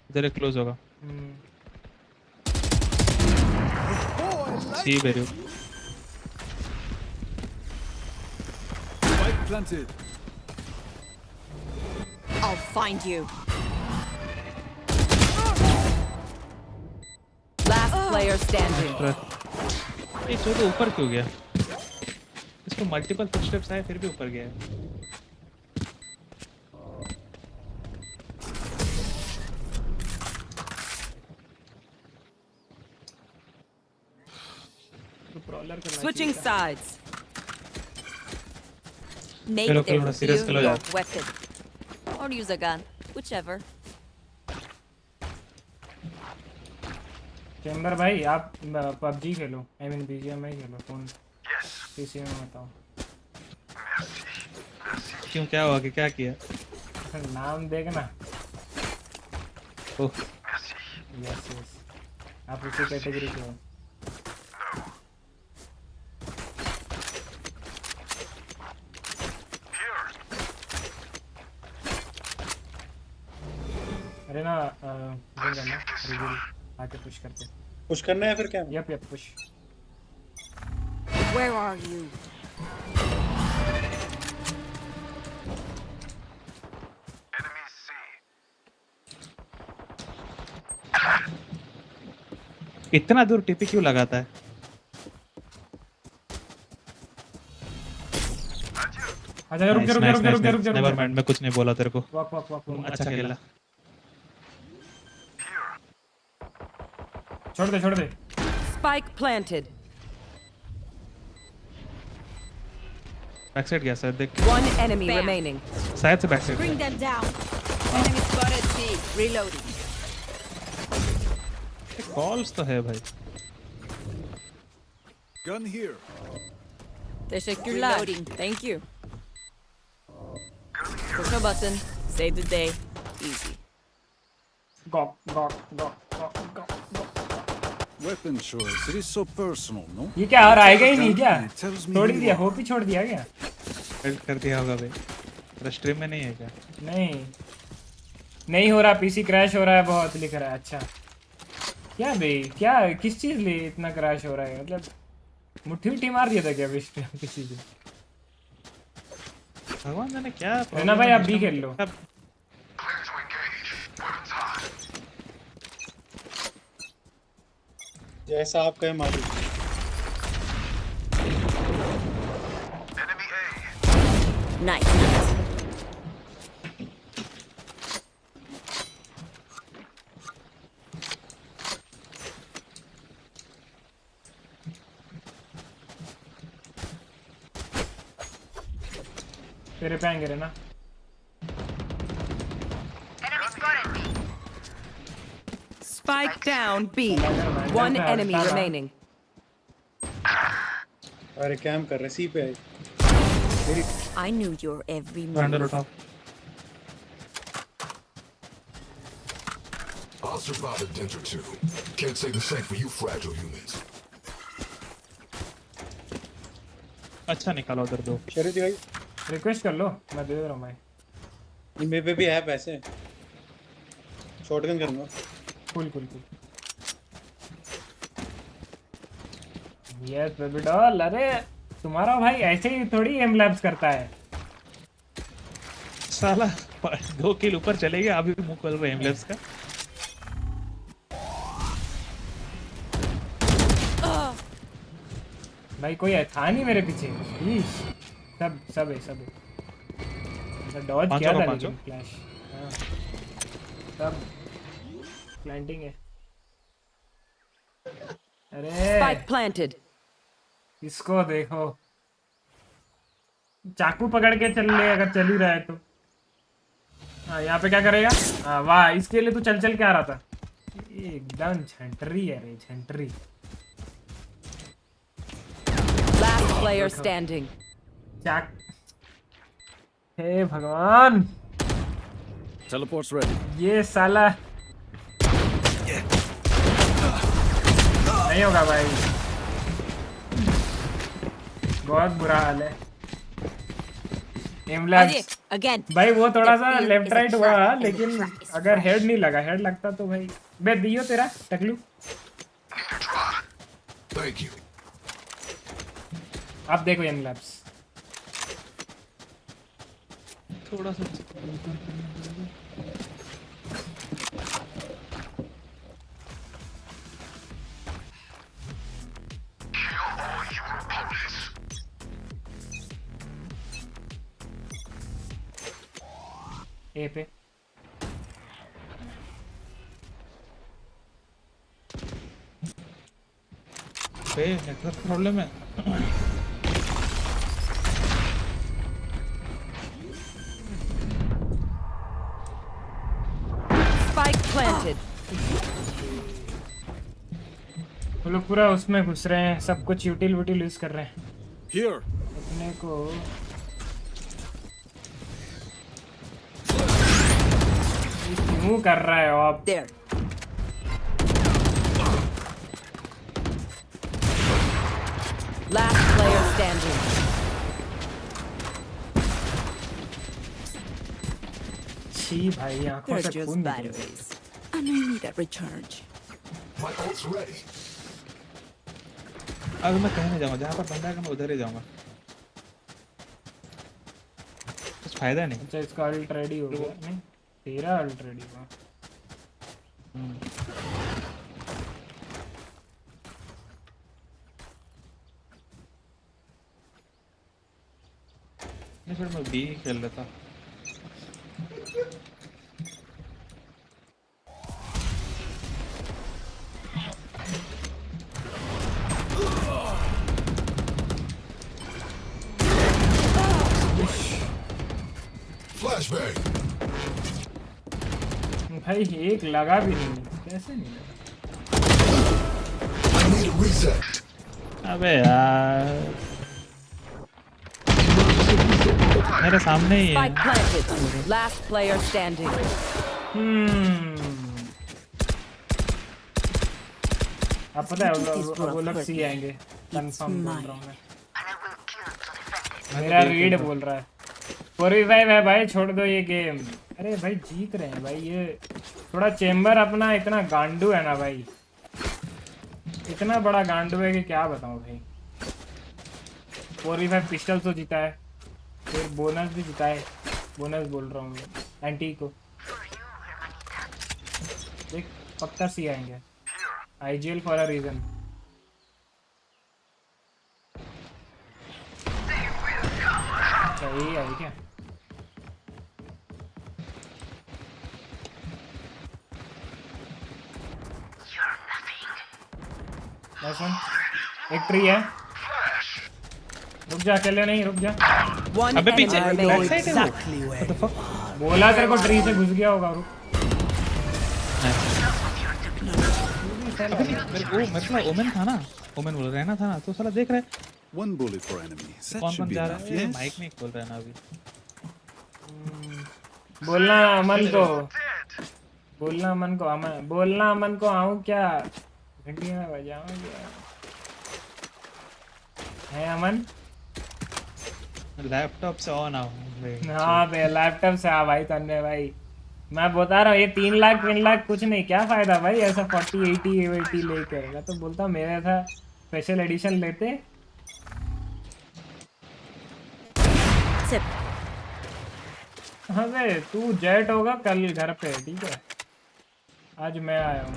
इधर एक क्लोज होगा. सी very. Spike planted. I'll find you. Last player standing. ये चलो ऊपर क्यों गया? इसको मल्टीपल फुटस्टेप्स आए फिर भी ऊपर गया है. Switching sides. Make चलो them थोड़ा सीरियस feel खेलो your यार. weapon. Or use a gun. Whichever. Chamber भाई आप PUBG Khelo, I mean BGMI Khelo, phone PC में बताओ। क्यों, क्या हुआ कि क्या किया? नाम देखना। ओह यस यस, आप उसी कैटेगरी के हो। अरे ना दूंगा ना रिवील, आके पुश करते। पुश करना है फिर क्या? Yup yup push. Where are you? इतना दूर टीपी क्यों लगाता है? अच्छा रुक जा। नेवर माइंड, मैं कुछ नहीं बोला तेरे को। वाक अच्छा खेला। छोड़ दे। Spike planted. बैक साइड गया शायद, देख। One enemy remaining. शायद से back side. Bring them down. Enemy spotted C. Reloading. Calls तो है भाई। Gun here. Teşekkürler. Reloading. Thank you. Push a button. Save the day. Easy. Go. Weapon choice. It is so personal, no? ये क्या और आएगा ही नहीं क्या? छोड़ दिया, होप ही छोड़ दिया क्या? एडिट कर दिया होगा भाई। तेरा स्ट्रीम में नहीं है क्या? नहीं हो रहा, पीसी क्रैश हो रहा है बहुत, लिख रहा है। अच्छा क्या बे, क्या किस चीज लिए इतना क्रैश हो रहा है? मतलब मुट्ठी मार दिया था क्या किसी से? भगवान जाने क्या। रेना भाई आप भी खेल लो। जैसा आप कहे मालिक। Nice. तेरे पे आएंगे ना। Spike down B. One enemy remaining. अरे कैम कर रहे सी पे आई। I knew your every move. I'll survive a dent or two. Can't say the same for you fragile humans. अच्छा निकालो उधर दो। शरीफ भाई रिक्वेस्ट कर लो, मैं दे रहा हूँ भाई। मेरे पे भी है पैसे। शॉटगन करूँगा। कूल। Yes baby doll. अरे तुम्हारा भाई ऐसे ही थोड़ी एम लैब्स करता है साला। 2 किल ऊपर चले गया, अभी मुंह खोल रहे एम लैब्स का। भाई कोई था नहीं मेरे पीछे। सब है। डॉज किया था लेकिन फ्लैश। सब प्लांटिंग है। अरे Spike planted. इसको देखो, चाकू पकड़ के चल ले अगर चल ही रहा है तो। हाँ यहाँ पे क्या करेगा? हाँ वाह, इसके लिए तू चल के आ रहा था। एकदम झंटरी है रे, झंटरी। Last player standing. हे भगवान। Teleport's ready. ये साला नहीं होगा भाई, बहुत बुरा हाल है। भाई वो थोड़ा सा लेफ्ट राइट हुआ, लेकिन अगर हेड नहीं लगा, हेड लगता तो भाई। बे दियो तेरा टकलू। Thank you. आप देखो एम लैब्स थोड़ा सा। ए पे नेटवर्क प्रॉब्लम है। Spike planted. वो लोग पूरा उसमें घुस रहे हैं, सब कुछ यूटिल वुटिल यूज कर रहे हैं अपने को। क्यों कर रहा है आप? Last player standing. छी भाई, आंखों They're से just खून निकल रहा है। batteries. And I need a recharge. My ult's ready. अब मैं कहीं नहीं जाऊंगा, जहाँ पर बंदा है मैं उधर ही जाऊंगा, कुछ फायदा नहीं। अच्छा इसका अल्ट रेडी हो गया? नहीं, तेरा अल्ट रेडी हुआ। नहीं फिर मैं बी खेल लेता। Flashbang. भाई एक लगा भी नहीं, कैसे नहीं लगा? I need a reset. अबे यार मेरे सामने ही है। Spike planted. Last player standing. आप पता है वो लोग सी आएंगे, कंफर्म बोल रहा हूँ मैं। मेरा रीड बोल रहा है 45 है भाई, छोड़ दो ये गेम। अरे भाई जीत रहे हैं भाई, ये थोड़ा चेम्बर अपना इतना गांडू है ना भाई, इतना बड़ा गांडू है कि क्या बताऊं भाई। 45 पिस्टल तो जीता है, फिर बोनस भी जीता है, बोनस बोल रहा हूँ एंटी को। देख पक्का सी आएंगे, आईजीएल फॉर अ रीजन। सही है क्या? एक ट्री है, रुक जा, अकेले नहीं, रुक जा। अबे पीछे बोला तेरे को ट्री से घुस गया होगा, रुक। मेरे को ओमेन था ना, ओमेन बोल रहना था ना, तो साला देख रहे One bullet for enemy. That कौन should कौन be जा enough. रहा है। Yes. माइक नहीं खोल रहा है ना अभी। बोलना अमन को, बोलना अमन को, बोलना अमन को आऊं क्या, घंटी में बजाऊं क्या है अमन? लैपटॉप से ऑन आओ। हाँ बे लैपटॉप से आ भाई तन्ने भाई, मैं बता रहा हूँ ये 3 लाख कुछ नहीं, क्या फायदा भाई ऐसा 40 80 लेकर। मैं तो बोलता हूँ मेरे ऐसा स्पेशल एडिशन लेते। हाँ बे तू जेट होगा कल घर पे, ठीक है? आज मैं आया हूँ।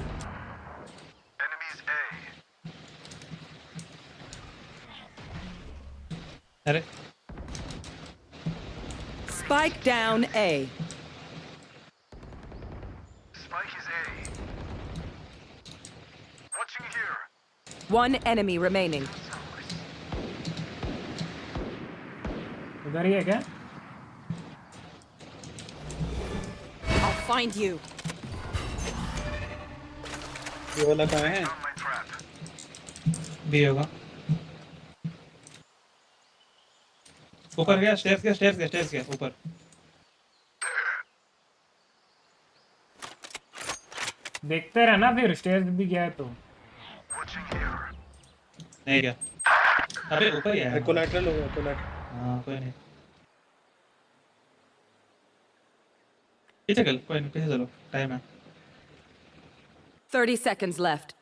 अरे Spike down A. Spike is A. Watching here. One enemy remaining. उधर ही है क्या? I'll find you. ये वाला कहाँ है? भी होगा ऊपर गया, स्टेयर्स गया ऊपर। देखते रहना, फिर स्टेयर्स भी गया तो नहीं गया। अबे ऊपर ही है। कोलैटरल होगा, कोलैटरल। हाँ कोई नहीं, पीछे चल, कोई नहीं पीछे चलो, टाइम है। 30 seconds left.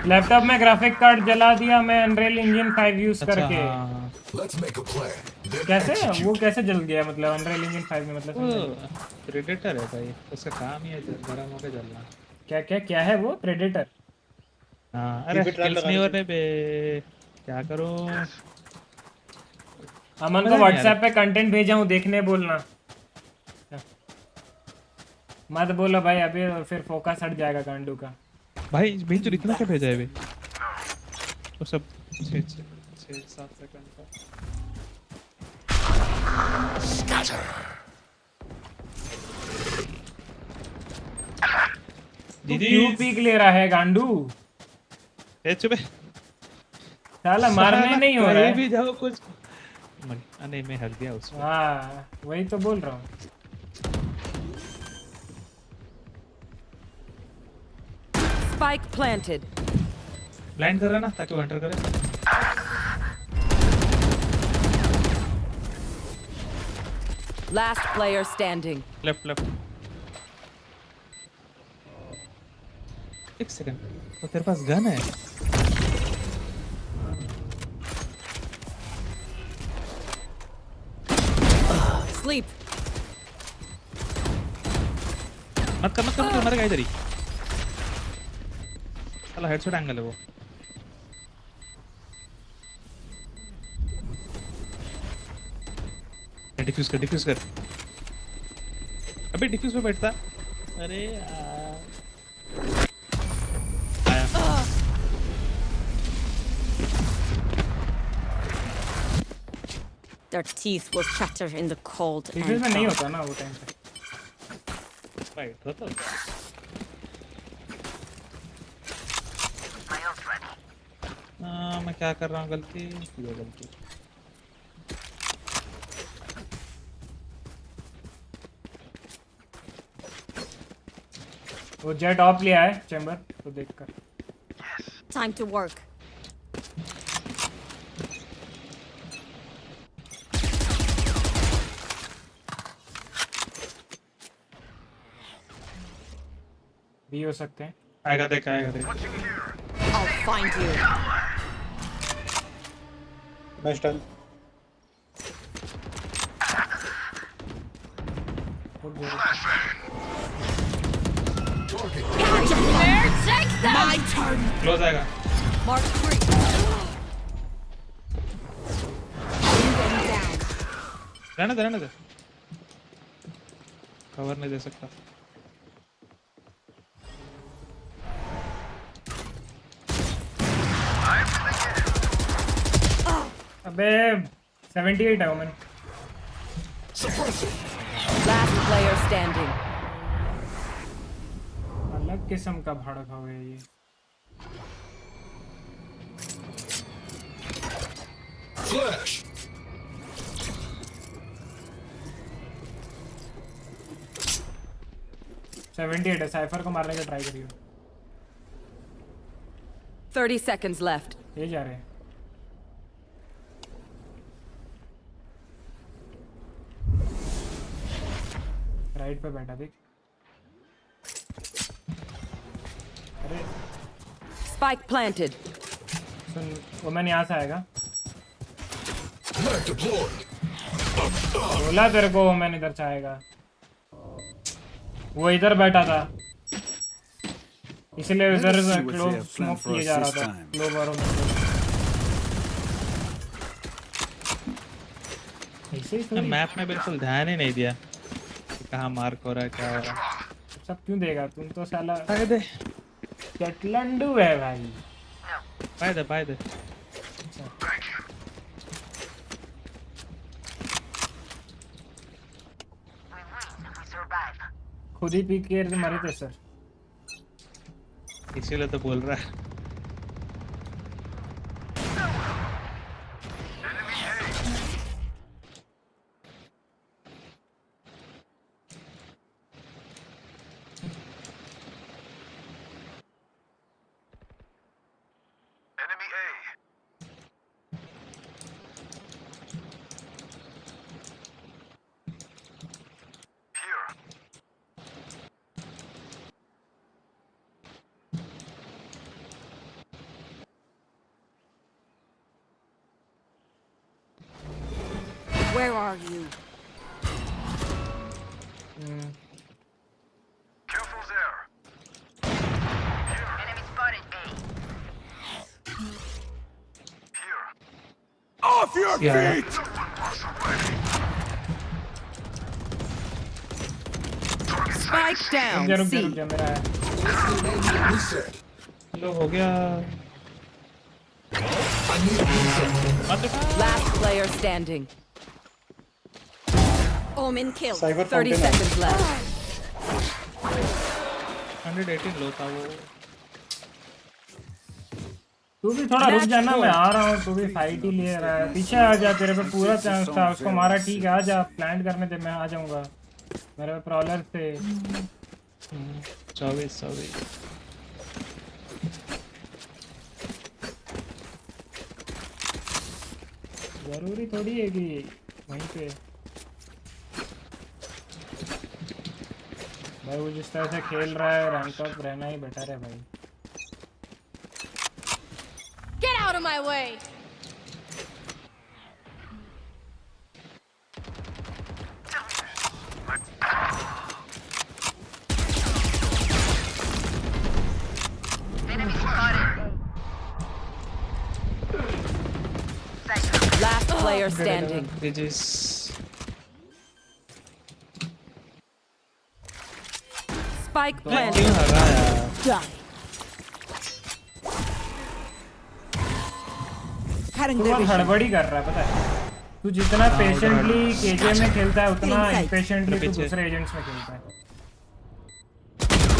लैपटॉप में ग्राफिक कार्ड जला दिया मैं अनरियल इंजन 5 यूज करके। Let's make a plan. Then कैसे execute. वो कैसे जल गया, मतलब अनरियल इंजन 5 में, मतलब प्रेडेटर है भाई, उसका काम ही है गरम होकर जलना। क्या क्या क्या है वो प्रेडेटर? हाँ अरे स्किल्स नहीं हो रहे बे, क्या करूं? अमन को व्हाट्सएप पे कंटेंट भेजा हूँ, देखने बोलना मत बोलो भाई, अभी फिर फोकस हट जाएगा गांडू का। भाई बीच इतना क्या भेजा है बे? वो सब 6-7 सेकंड का। क्यों पीक ले रहा है गांडू? चुप है। साला मारने नहीं हो रहा है। भी जाओ कुछ। नहीं मैं हक दिया उसको। हाँ वही तो बोल रहा हूँ। Spike planted. Blind कर रहा ना ताकि वो एंटर करे। Last player standing. Left. एक सेकंड। तो तेरे पास गन है? Sleep. मत कर मरेगा इधर ही। साला हेडशॉट एंगल है वो। डिफ्यूज कर। अबे डिफ्यूज पे बैठता। अरे यार। Their teeth will chatter in the cold. Defuse में नहीं होता ना वो टाइम पे। फाइट होता है। मैं क्या कर रहा हूँ गलती। वो जेट ऑफ लिया है चैम्बर तो देख कर। Time to work. भी हो सकते हैं। आएगा देख। I'll find you. Nice done. My turn. Close आएगा। Mark 3. रहने दे। कवर नहीं दे सकता। अबे 78 है ओमन। Last player standing. अलग किस्म का भड़का हुआ है ये। Flash. है साइफर को मारने का ट्राई करियो। 30 seconds left. ये जा रहे हैं। राइट पे बैठा देख। अरे Spike planted. सुन वो मैंने यहाँ से आएगा। बोला तेरे को मैंने इधर से आएगा। वो इधर बैठा था इसलिए इधर स्मोक किया जा रहा था। लो बारों में ऐसे मैप में बिल्कुल ध्यान ही नहीं दिया कहाँ मार्क हो रहा है क्या हो रहा है। सब क्यों देगा तुम तो साला चटलंडू है भाई। बाय दे। खुद ही पीक के मरे थे सर इसीलिए तो बोल रहा है। Where are you? Careful there. Enemy spotted A. Off your feet! Spike down. C. लो हो गया। Last player standing. Omen kill. 30 seconds left. 118 लो था वो। तू भी थोड़ा रुक जाना, मैं आ रहा हूँ। तू भी फाइट ही ले रहा है, पीछे आ जा, तेरे पे पूरा चांस था। उसको मारा, ठीक है, आ जा, प्लांट करने दे, मैं आ जाऊंगा। मेरे पे प्रॉलर थे। 24 जरूरी थोड़ी है कि वहीं पे भाई वो जिस तरह से खेल रहा है, रैंक अप रहना ही बेटर है भाई। Get out of my way! Last player standing. Bridges. Spike क्यों planted. हरा यार? Done. तू बहुत हड़बड़ी कर रहा है, पता है? तू जितना पेशेंटली केजे में खेलता है, उतना इम्पेशेंटली तू दूसरे एजेंट्स में खेलता है।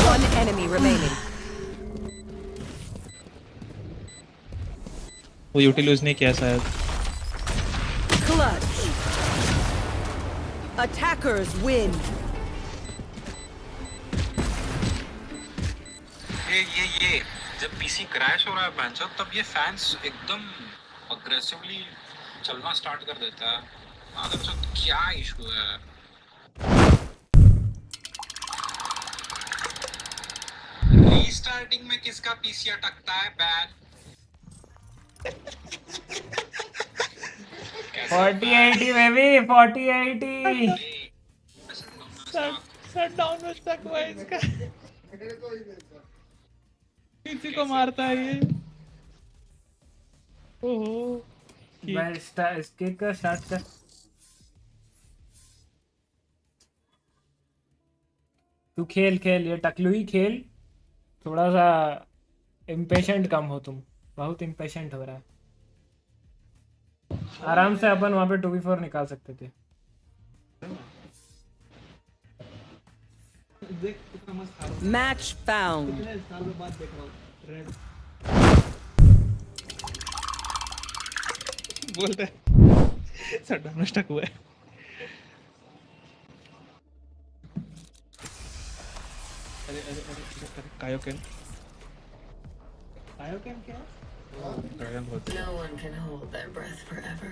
One enemy remaining. वो यूटिलाइज नहीं किया शायद। Clutch. Attackers win. ये जब पीसी क्रैश हो रहा है बेंचो, तब ये फैंस एकदम अग्रेसिवली चलना स्टार्ट कर देता है। आदम से क्या इशू है? रीस्टार्टिंग में किसका पीसी अटकता है बैन? 4080 बेबी, 4080। शट डाउन में स्टक हुआ है इसका। किसी को मारता है ये। ओहो मैं इसके का स्टार्ट कर। तू खेल, ये टकलू ही खेल। थोड़ा सा इम्पेशेंट कम हो तुम, बहुत इम्पेशेंट हो रहा है। आराम से अपन वहाँ पे 2v4 निकाल सकते थे। Match found. बोलते हैं सडन स्टक हुआ है। अरे कायोकेन क्या? No one can hold their breath forever.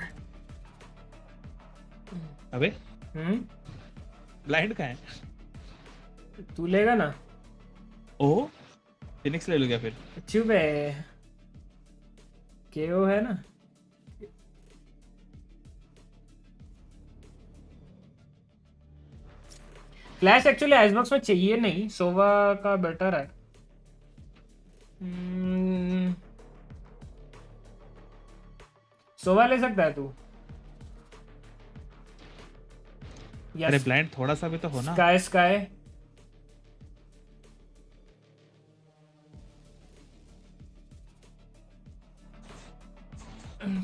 अबे ब्लाइंड कहाँ है? तू लेगा ना? ओह फिनिक्स ले लो क्या फिर? चुप है, केओ है ना। फ्लैश एक्चुअली आइसबॉक्स में चाहिए नहीं, सोवा का बेटर है। सोवा ले सकता है तू। अरे ब्लाइंड थोड़ा सा भी तो हो ना। स्काई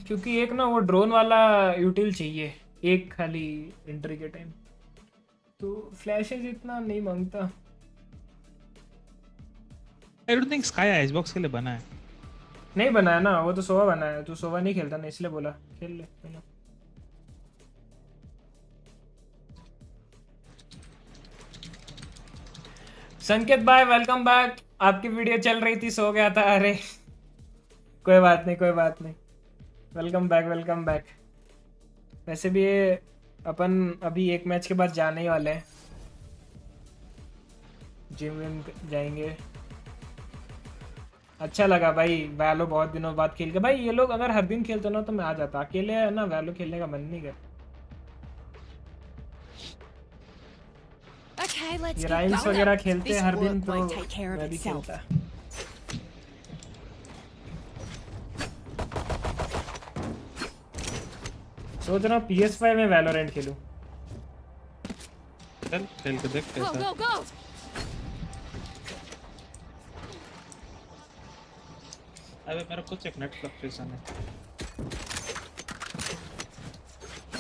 क्योंकि एक ना वो ड्रोन वाला यूटिल चाहिए, एक खाली एंट्री के टाइम। तो फ्लैशेज इतना नहीं मांगता। I don't think sky icebox के लिए बना है। नहीं बना है ना, वो तो सोवा बना है। तू सोवा नहीं खेलता ना, इसलिए बोला खेल ले। संकेत भाई वेलकम बैक। आपकी वीडियो चल रही थी, सो गया था। अरे कोई बात नहीं। Welcome back. वैसे भी अपन अभी एक मैच के बाद जाने ही वाले हैं, जिम विम जाएंगे। अच्छा लगा भाई वैलो बहुत दिनों बाद खेल के। भाई ये लोग अगर हर दिन खेलते ना तो मैं आ जाता, अकेले है ना वैलो खेलने का मन नहीं करता। ये राइम्स वगैरह खेलते हर दिन तो मैं भी खेलता। सोच रहा हूँ PS5 में वैलोरेंट खेलूं। चल खेल के देख कैसा। अबे मेरा कुछ एक नेट फ्लक्चुएशन है।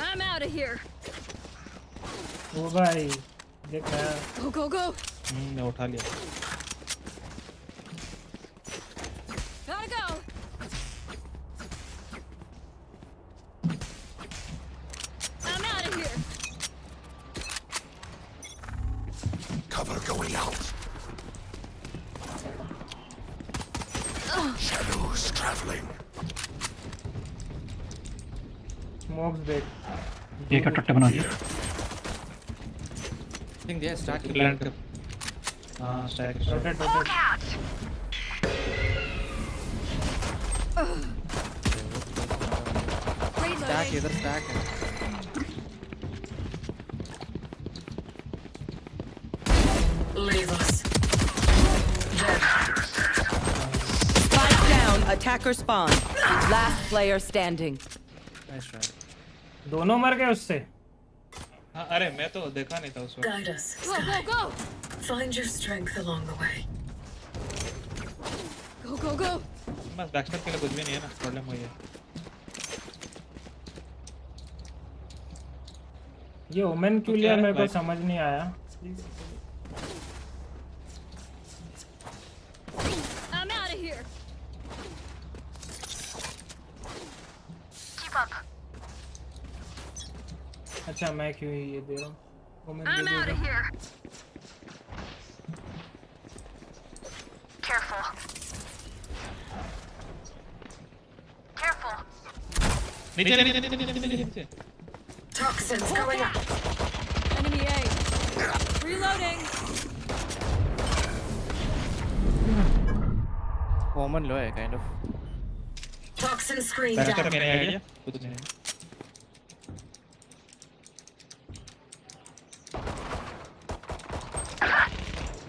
I'm out of here. ओ भाई देख रहा। Go. मैं उठा लिया। Cover going out. Shadows traveling. Smokes देख. ये क्या टट्टे बना दिया? think they are stacking. Plant. Stack. Rotate. Stack इधर stack है. Leave us. Spike down. Attacker spawn. Last player standing. Nice try. दोनों मर गए उससे. हाँ अरे मैं तो देखा नहीं था उस वक्त. Guide us. Go, go, go! Find your strength along the way. Go, go, go! बस बैकस्टैप के लिए कुछ भी नहीं है ना. प्रॉब्लम वही है. ये ओमेन क्यों लिया मेरे को समझ नहीं आया. I'm out of here. Keep up. अच्छा मैं क्यों ये दे रहा हूँ. ओमेन I'm दे out दे of here. Careful. Careful. नीचे. Toxins going up. Enemy A. Reloading. Common low है kind of. Toxin screen backstab down. मैंने आइडिया कुछ नहीं.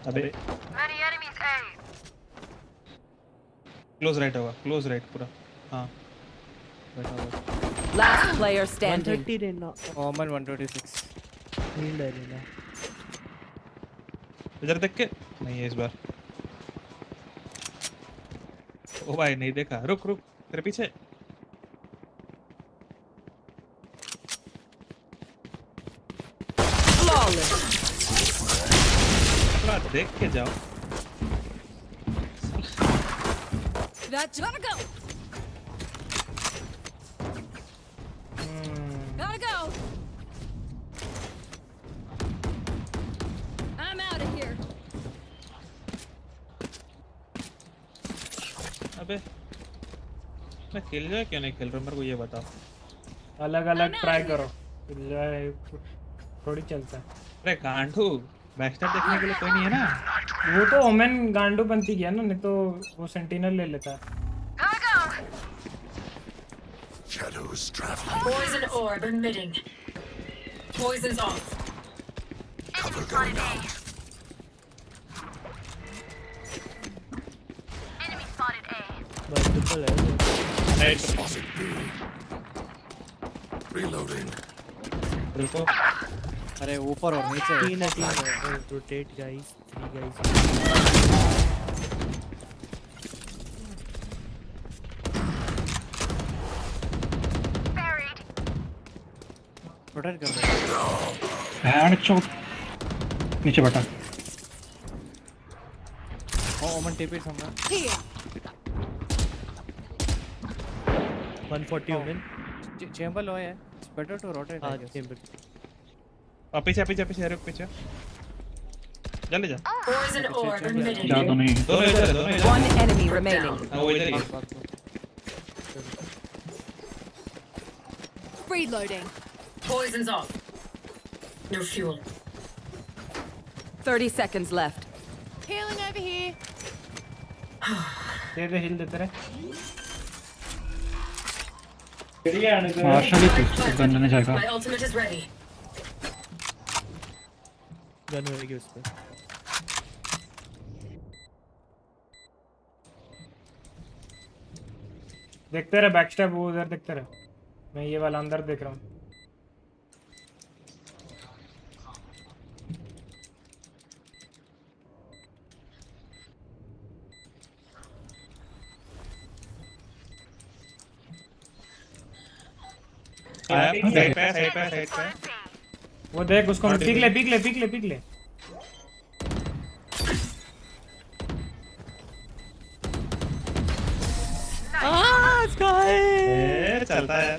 अबे Many enemies A. Close right होगा. क्लोज राइट पूरा. हाँ. Last player standing. 130 देना. Common 126. Heal देना. इधर देख के नहीं है इस बार. ओ भाई नहीं देखा. रुक तेरे पीछे. Flawless. थोड़ा देख के जाओ. That's gotta go. Gotta go. I'm out of here. अबे मैं खेल जाए क्यों नहीं खेल रहा मेरे को ये बताओ. अलग ट्राई करो. थोड़ी चलता है. अरे गांडू बैकस्टैप देखने के लिए कोई नहीं है ना. वो तो ओमेन गांडू बनती गया ना. नहीं तो वो सेंटिनल ले लेता. Shadows traveling. Poison orb emitting. Poison's off. Cover going out. Enemy spotted A. Multiple है. Spotted B. Reloading. रुको. अरे ऊपर और नीचे. 3 rotate guys. 3 guys. Buried. Rotate कर दे. हैंड चौक नीचे बैठा. Omen TP समझा. 140 Omen. Chamber low है. It's better to rotate. हाँ chamber. पीछे रुक पीछे. जल्दी जा. Poison orb emitting. जा तो नहीं. दोनों इधर. One enemy remaining. वो इधर ही. Reloading. Poison's off. No fuel. 30 seconds left. Healing over here. दे हिल देते रहे. मार्शल ही गन लेने जाएगा. My ultimate is ready. Gun होएगी उस पे. देखते रहे बैकस्टैप. वो उधर देखते रहे. मैं ये वाला अंदर देख रहा हूँ. साइड पे. वो देख उसको. पिक ले. चलता है.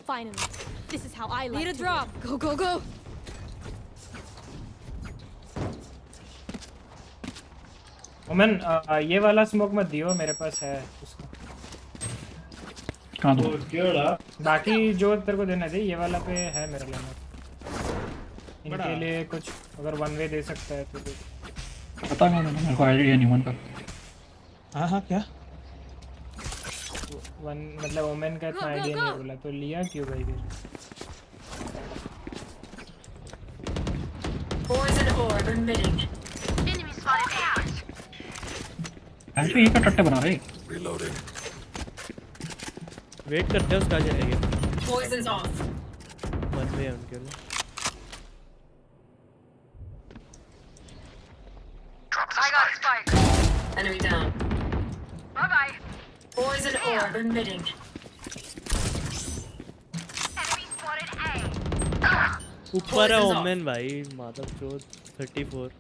Finally. This is how I like. Need a drop. Go, go, go. Omen ये वाला स्मोक मत दियो, मेरे पास है उसका। कहाँ दो? बाकी जो तेरे को देना दे, ये वाला पे है मेरा लेना। इनके लिए कुछ अगर वन वे दे सकता है तो दे। पता नहीं, मेरे को आइडिया नहीं वन का। हाँ क्या वन मतलब ओमेन का इतना आइडिया नहीं बोला तो लिया क्यों भाई फिर? Poison orb emitting. Enemy spotted A. ऐसे ये क्या टट्टे बना रहे? Reloading. वेट करते हैं उसका जाएगा। Poison's off. वन वे है उनके लिए। I got spike. Enemy down. Bye bye. Poison orb emitting. Enemy spotted A. ऊपर है ओमेन भाई, माधव चोद 34।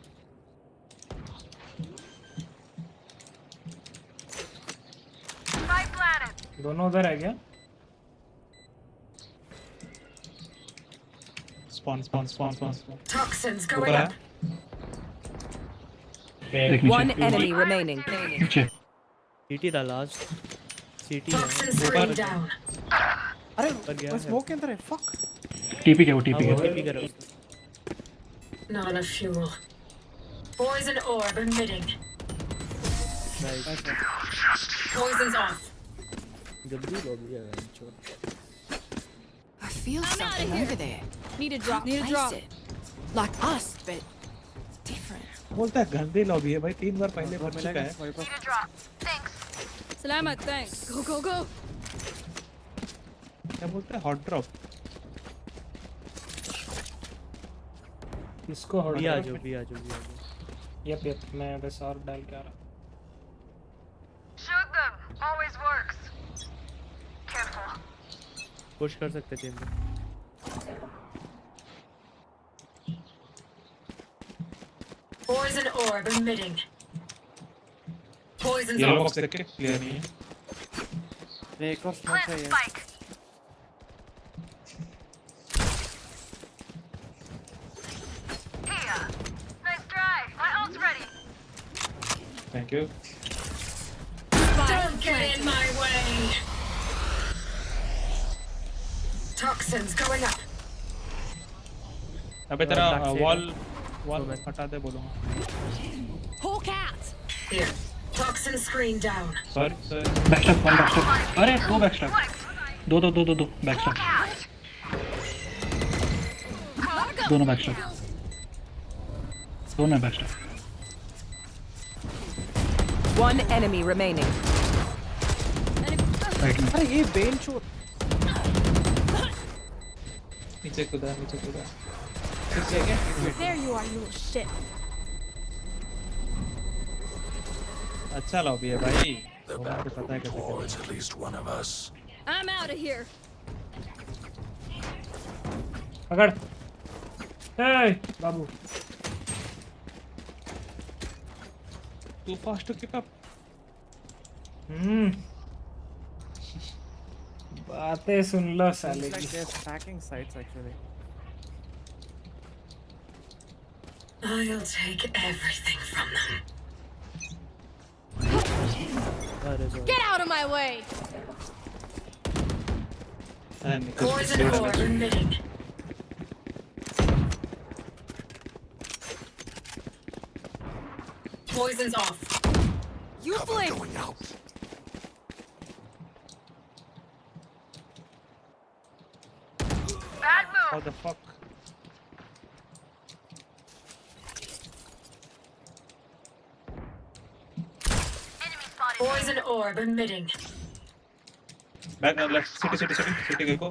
Spike planted. दोनों उधर है क्या? Spawn. Toxins going up. One enemy remaining. नीचे। सीटी था लास्ट। सीटी है। Toxins screen down. अरे वो स्मोक के अंदर है। फक। टीपी क्या वो टीपी क्या? टीपी कर रहा है। Not enough fuel. Poison orb emitting. Poison's off. जल्दी लॉबी है चोद। I feel something over there. Need a drop. Place it. Like us, but different. बोलता है गंदी लॉबी है भाई, 3 बार पहले मर चुका है। Need a drop. Thanks. Salamat, thanks. Go. क्या बोलता है? Hot drop. इसको हॉट भी आ जाओ। यप मैं बस और डाल के आ रहा। Shoot them. Always works. Careful. Push कर सकते chamber. Poison orb emitting. Poison's yellow off. Box देख के क्लियर नहीं है। एक और स्मोक Plant है the ये। spike. Here. Nice try. My ult's ready. Thank you. Don't get in my way. Toxins going up. अबे तेरा वॉल हटा दे बोलूँगा। Hawk out. Here. Toxin screen down. Sorry. Backstab one backstab. अरे दो backstab. दो backstab. दोनों backstab. दोनों backstab. One enemy remaining. Right में। अरे ये बेन चोद। नीचे कूदा। There you are, you little shit. अच्छा लॉबी है भाई। The battle rewards at least one of us. I'm out of here. पकड़। हे बाबू। Too fast to keep up. बातें सुन लो साले की। stacking sites actually. I'll take everything from them. Get out of my way. Poison orb emitting. Poison's off. You flame. Going out. Bad move. What the fuck? Enemy spotted. Poison orb emitting. Back left. City गई को।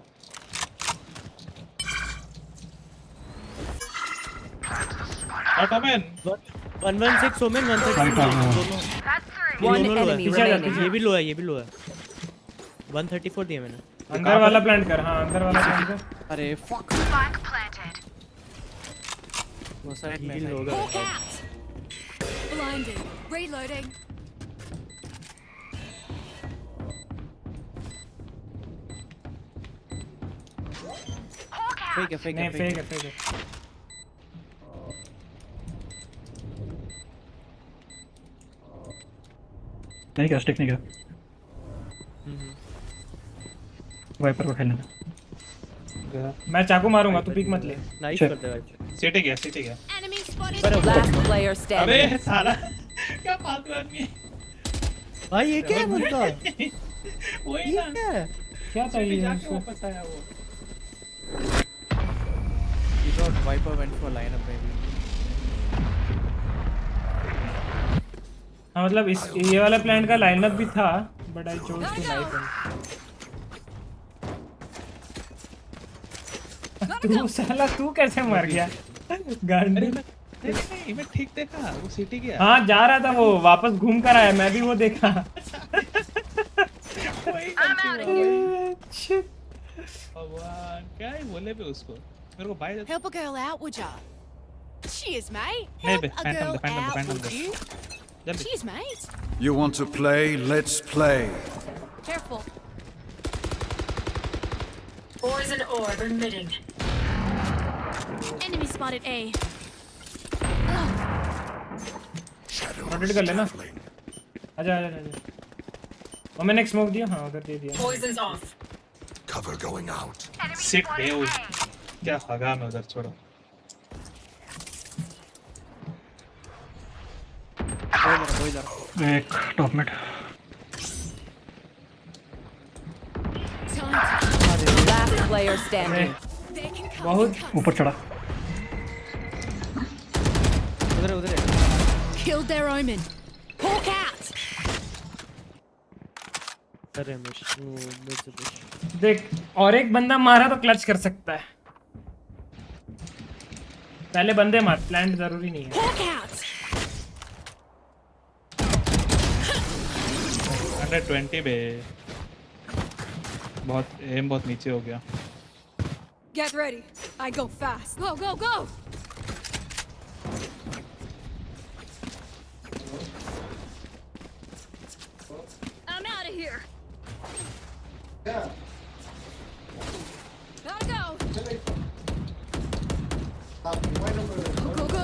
Come in. 116 women 130 दोनों। That's three. One दोनों लो enemy है। remaining. ये भी लो है 134 दिया मैंने। अंदर वाला प्लांट कर। हाँ अंदर वाला प्लांट कर। अरे फक। Spike planted. वो साइड में होगा। Hawk out. Blinded. Reloading. Fake है नहीं फेक है। नहीं क्या स्टिक नहीं क्या वाइपर को खेलने मैं चाकू मारूंगा तू पिक मत ले। नाइस कर दे भाई। सीटी गया सीटी गया। Last player standing. अबे साला क्या फालतू आदमी है भाई ये क्या बंदा वही ये ना क्या है? क्या चाहिए जाके उसको? वापस आया वो You thought Viper went for lineup maybe. हाँ मतलब इस ये वाला प्लान का लाइनअप भी था but I chose to knife तू साला तू कैसे मर गया गांडी? नहीं मैं ठीक देखा वो सीटी गया। हाँ जा रहा था वो वापस घूम कर आया मैं भी वो देखा। भगवान क्या ही बोले पे उसको मेरे को भाई Help a girl out, would ya? Cheers, mate. नहीं Help बे a फैंटम girl दे फैंटम out, दे would you? जल्दी Cheers, mate. You want to play? Let's play. Careful. Poison orb emitting. Enemy spotted A. Rotate कर लेना। आजा आजा आजा। और मैंने एक स्मोक दिया हाँ उधर दे दिया। Poison's off. Cover going out. सिट बे वो क्या हगा मैं उधर छोड़ो। एक top mid Last player standing. बहुत ऊपर चढ़ा उधर उधर Killed their omen. Hawk out. अरे मुझे देख और एक बंदा मारा तो क्लच कर सकता है। पहले बंदे मार प्लांट जरूरी नहीं है। Hawk out. 120 बे बहुत एम बहुत नीचे हो गया। Get ready. I go fast. Go, go, go. I'm out of here. Yeah. Gotta go. Why number? Go, go, go.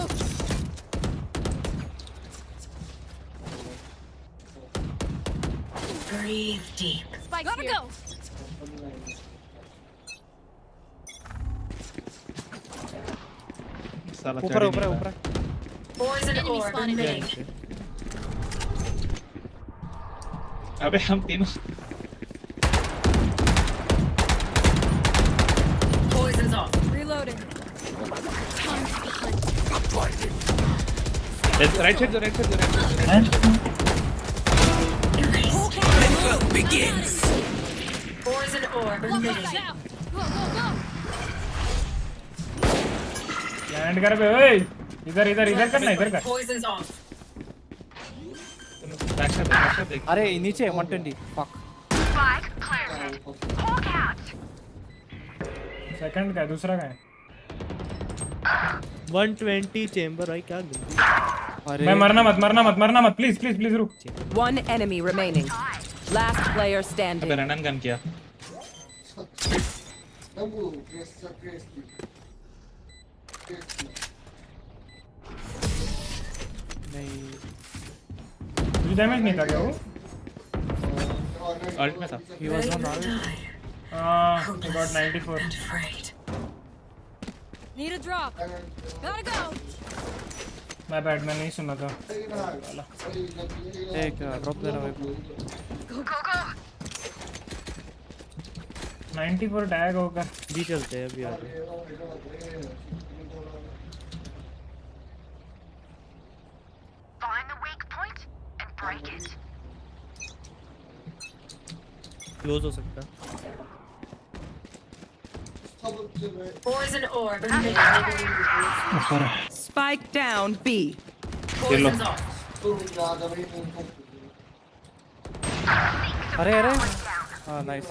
Breathe deep. Spike gotta here. Go. साला ऊपर ऊपर ऊपर Poison orb emitting. अबे हम तीनों Poison's off. Reloading. Right side right side Begins. Poison orb emitting. Go, go, go. Land कर बे ओए इधर इधर इधर करना इधर कर। Poison's off. अरे नीचे 120 fuck Spike planted. Hawk out. Second का है दूसरा का है। 120 चेंबर भाई क्या गलती। अरे मैं मरना मत प्लीज प्लीज प्लीज रुक। One enemy remaining. Last player standing. अबे रनन गन किया। नहीं कुछ डैमेज नहीं था क्या वो? अल्ट में था। he was on all हाँ he got 94. Need a drop. Gotta go. मैं बैड में नहीं सुना था। एक ड्रॉप दे रहा भाई Go, go, go. 94 टैग होगा। भी चलते हैं अभी आगे Find the weak point and break it. Close हो सकता है Poison orb emitting. Spike down B. Poison's off. अरे अरे हाँ nice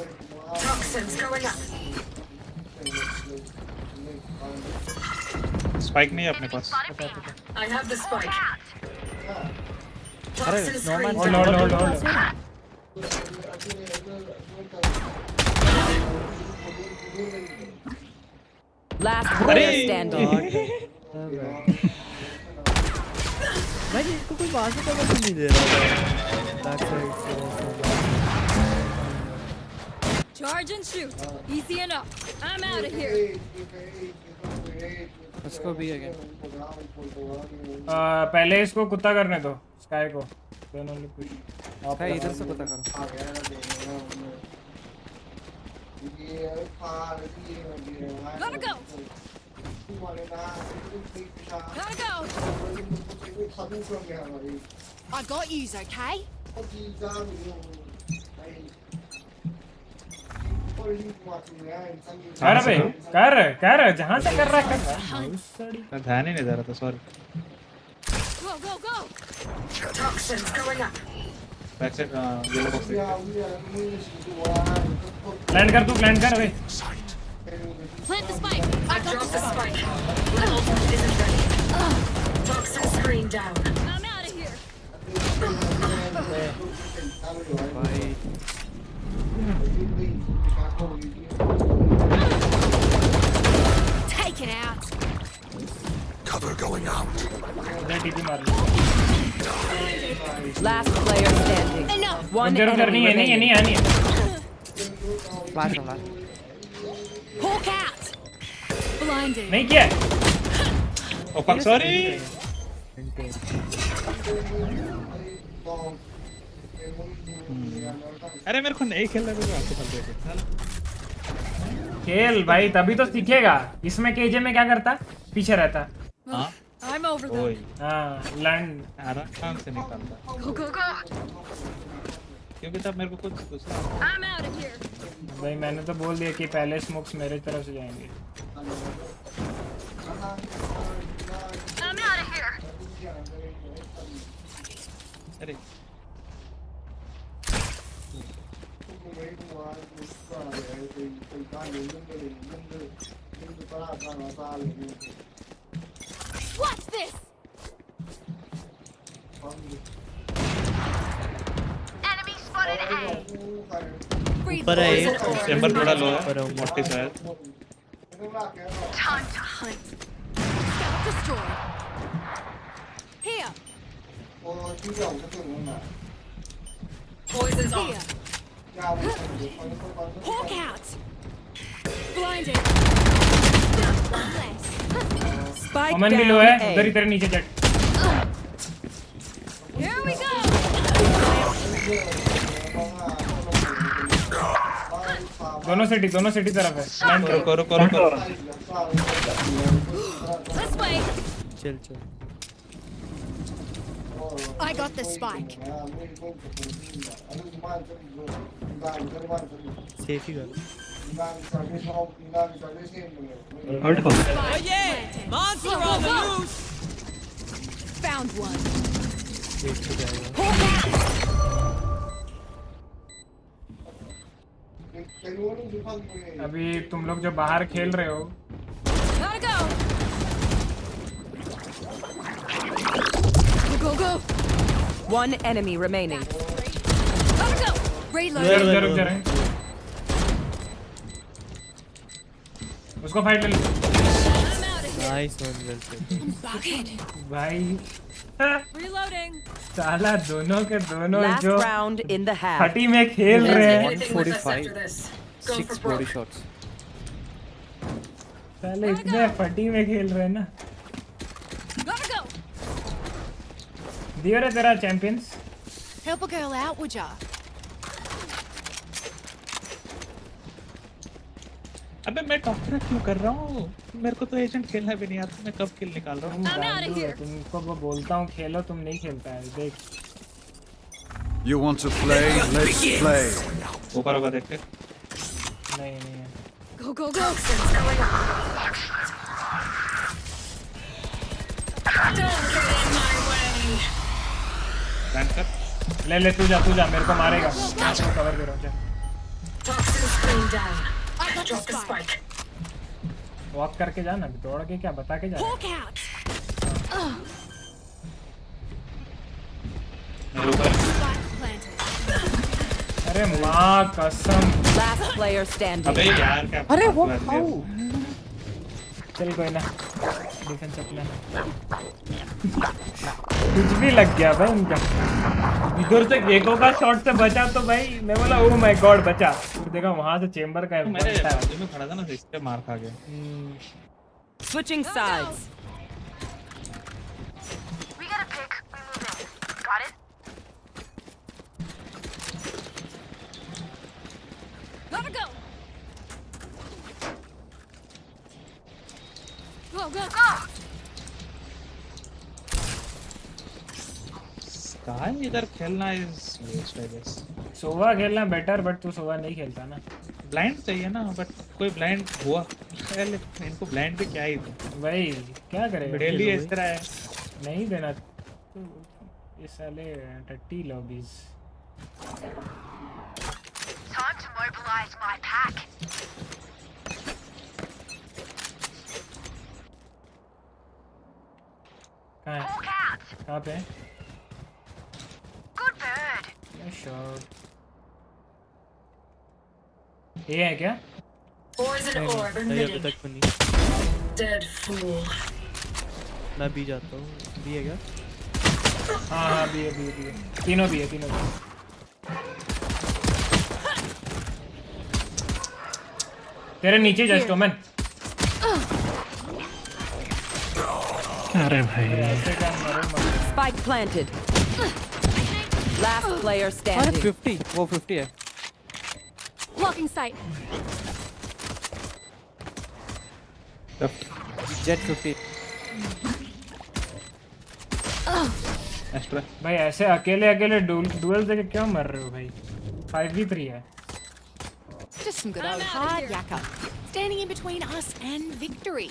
Toxins going up. Spike नहीं है अपने पास। I have the spike. अरे Toxin snowman screen. hold. Last player standing. भाई इसको कोई बात नहीं दे रहा है Charge and shoot. Easy enough. I'm out of here. Let's go B again. पहले इसको कुत्ता करने दो स्काई को दोनों ने कुछ भाई इधर से कुत्ता करो Gotta go. Gotta go. I got yous, okay? कर बे कर जहाँ से कर रहा है कर ध्यान ही नहीं दे रहा था sorry Go, go, go. Toxins going up. Back side yellow box plan कर तू प्लान कर बे Plant the spike. I dropped the spike. My ultimate isn't ready. Toxin screen down. I'm out of here. Take it out. Cover going out. Last player standing. Enough. One नहीं enemy है नहीं है नहीं है नहीं है flash Hawk out. Blinded. नहीं किया ओ फक सॉरी अरे मेरे को नहीं खेलना है आपको खेल देते खेल भाई तभी तो सीखेगा इसमें केजे में क्या करता पीछे रहता हां I'm over them. हाँ लैंड आराम से निकलता Go, go, go. क्योंकि तब मेरे को कुछ दूसरा I'm out of here. भाई मैंने तो बोल दिया कि पहले स्मोक्स मेरे तरफ से जाएंगे I'm out of here. अरे Watch this. Enemy spotted A. ऊपर है एक चैम्बर थोड़ा लो है पर मोटे शायद Time to hunt. Scout destroyed. Here. Poison's on. Here. Hawk out. Blinded. Spike common भी लो down है A. उधर इधर नीचे चट Here we go. दोनों सिटी तरफ है प्लान करो करो करो करो This way. चल चल I got the spike. Safe ही कर हर्ट को Oh yeah. Monster on the loose. Found one. Safe ही जाएगा Hawk out. अभी तुम लोग जो बाहर खेल रहे हो Gotta go. Go, go, go. One enemy remaining. Gotta go. Reload. रुक जा उसको फाइट ले लो नाइस वन वेल Bucket. भाई Reloading. साला दोनों के दोनों Last जो round in the half. फटी में खेल रहे हैं 145 6 body shots साले इतने फटी में खेल रहे हैं ना Gotta go. दियो रे तेरा champions Help a girl out, would ya? अबे मैं टॉपर क्यों कर रहा हूँ मेरे को तो एजेंट खेलना भी नहीं आता मैं कब किल निकाल रहा हूँ तुमको वो बोलता हूँ खेलो तुम नहीं खेलता है देख You want to play? Let's play. ऊपर होगा देख के नहीं है Go, go, go. Don't get in my way. Plan कर ले तू जा मेरे को मारेगा कवर करो जा Toxin screen down. I dropped the spike. Walk करके जाना दौड़ के क्या बता के जा Hawk out. Spike planted. अरे माँ कसम Last player standing. अबे यार क्या अरे वो चल कोई ना डिफेंस अपना कुछ भी लग गया भाई उनका। इधर से गेको का शॉट से बचा तो भाई मैं बोला ओह माय गॉड बचा, फिर देखा वहां से चेंबर का मेरे बाजू में खड़ा था ना, इससे मार खा गया। Switching sides. We got a pick. We move in. Got it? Gotta go. Go, go, go. Sky इधर खेलना is waste I guess. सोवा खेलना बेटर, बट तू सोवा नहीं खेलता ना। ब्लाइंड चाहिए ना, बट कोई ब्लाइंड हुआ पहले इनको ब्लाइंड पे क्या ही भाई क्या करेगा, डेली इस तरह है नहीं देना तो ये साले टट्टी lobbies. Time to mobilize my pack. कहाँ पे? Good bird. शॉट ये है क्या? Poison orb अभी emitting. तक तो नहीं। Dead fool. मैं भी जाता हूँ, भी है क्या? हाँ भी है, तीनों भी है। तेरे नीचे जस्ट ओमन। अरे भाई Spike planted. Last player standing. 50, वो 50 है। Blocking sight. Jet 50. एक्स्ट्रा भाई ऐसे अकेले डुएल देके क्यों मर रहे हो भाई? 5v3 है। Just some good old hard yakka. Standing in between us and victory.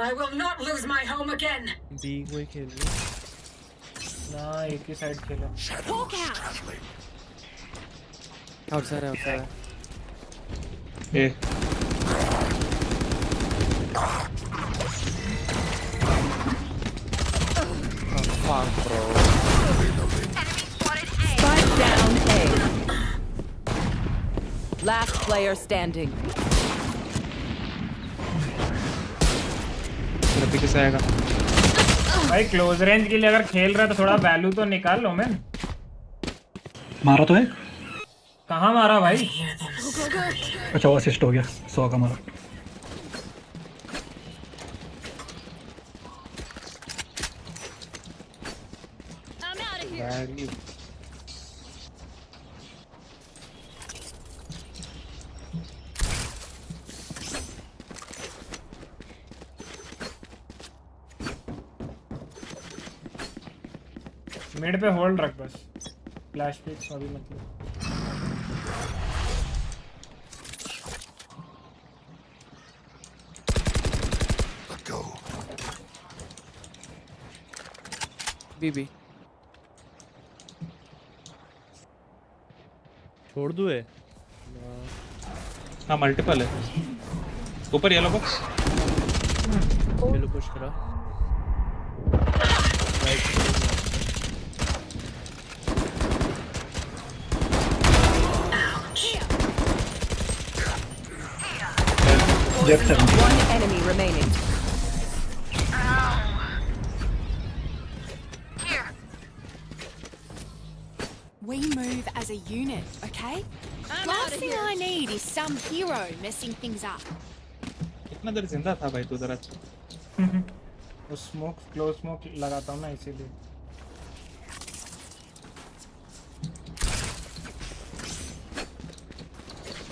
I will not lose my home again. B कोई खेल रहा ना एक ही side Khelo. Walk out. outside. A Fuck bro. Spike down A. Last player standing. पीछे से आएगा भाई close range के लिए अगर खेल रहा है तो थोड़ा वैल्यू तो निकाल लो मैन। मारा तो है। कहाँ मारा भाई? अच्छा वो असिस्ट हो गया, 100 का मारा। I'm out of here. Mid पे होल्ड रख बस, फ्लैश पिक्स अभी मतलब। बीबी छोड़ दूँ है। हाँ मल्टीपल है ऊपर येलो बॉक्स। चलो पुश करा। One enemy remaining. Here. We move as a unit, okay? Last thing I need is some hero messing things up. कितना देर जिंदा था भाई तू जरा? वो स्मोक क्लोज स्मोक लगाता हूँ ना इसीलिए।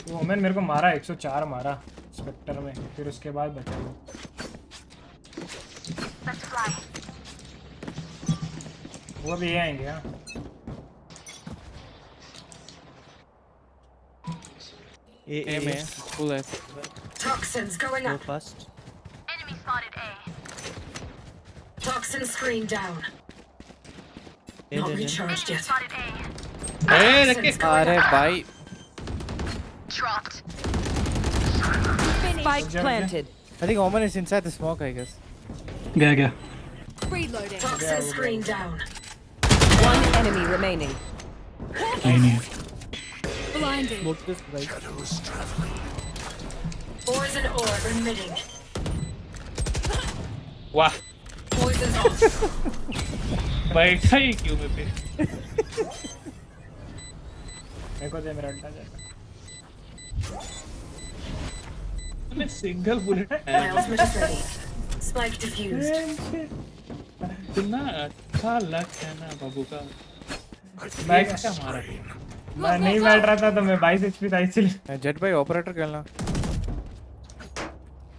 वो ओमेन मेरे को मारा 104 मारा स्पेक्टर में, फिर उसके बाद बचा वो। वो भी आएंगे हाँ। A में full है। Toxins going Go up. fast. Enemy spotted A. Toxin screen down. Not recharged yet. अरे अरे भाई Dropped. Spike planted. I think Omen is inside the smoke, I guess. गया. Reloading. Toxin screen down. One enemy remaining. नहीं. Blinded. Smoke this right. Poison orb emitting. वाह. Poison off. बैठा ही क्यों मैं पे? मेरे को दे मेरा अड्डा जाएगा. मैं single bullet. Miles mission ready. Spike diffused. इतना अच्छा लक है ना बाबू का. मैं क्या मारा? मैं नहीं बैठ रहा था तो मैं 22 HP था इसलिए. जेट भाई ऑपरेटर खेलना.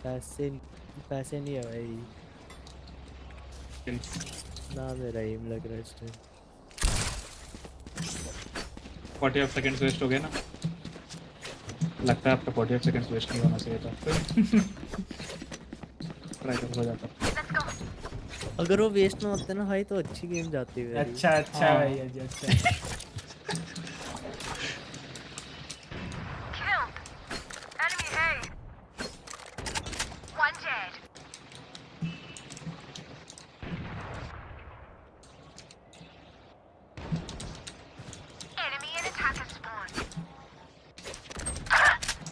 पैसे नहीं है भाई. ना मेरा एम लग रहा है इस टाइम. 40 सेकंड्स वेस्ट हो गए ना. लगता है आपका 40 सेकंड्स वेस्ट नहीं होना चाहिए था. ट्राई कर हो जाता. अगर वो वेस्ट ना होते ना भाई तो अच्छी गेम जाती है. अच्छा भाई अच्छा.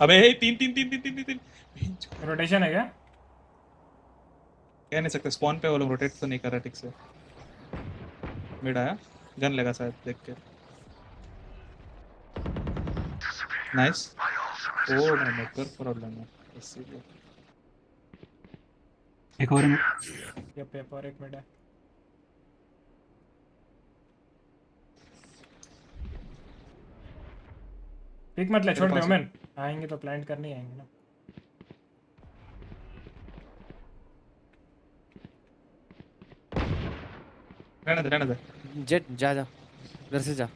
अबे तीन रोटेशन है क्या? कह नहीं सकते. स्पॉन पे वो लोग रोटेट तो नहीं कर रहा ठीक से. मिड आया. गन लगा शायद देख के. नाइस. ओ मैं नेटवर्क प्रॉब्लम है इसीलिए. एक और मिनट. ये पेपर एक मिनट है. पिक मत ले, छोड़ दे ओमेन. आएंगे तो प्लांट करने आएंगे ना. रहने दे. जेट जा घर से जा.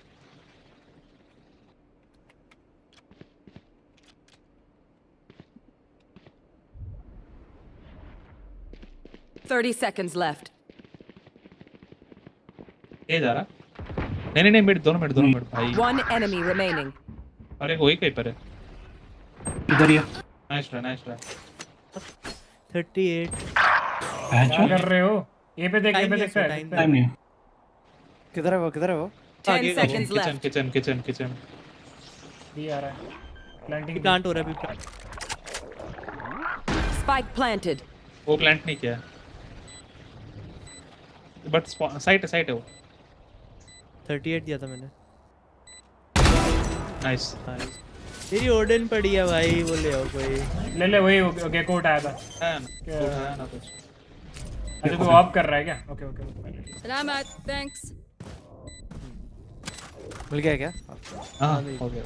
Thirty seconds left. ये जा रहा. नहीं मिड दोनों मिड भाई. One enemy remaining. अरे वही कहीं पर है. इधर ही. Nice try. 38. क्या कर रहे हो? ये पे देख टाइम नहीं. किधर है वो 10 seconds left. किचन. ये आ रहा है. प्लांट हो रहा है अभी. Spike planted. वो प्लांट नहीं किया. बट साइट है वो. 38 दिया था मैंने. नाइस. तेरी ओडन पड़ी है भाई. वो ले आओ कोई. ले वही ओके कोट आया था. है ना कुछ. अच्छा तू ऑफ कर रहा है क्या? ओके. Salamat. Thanks. मिल गया क्या? हाँ हो गया.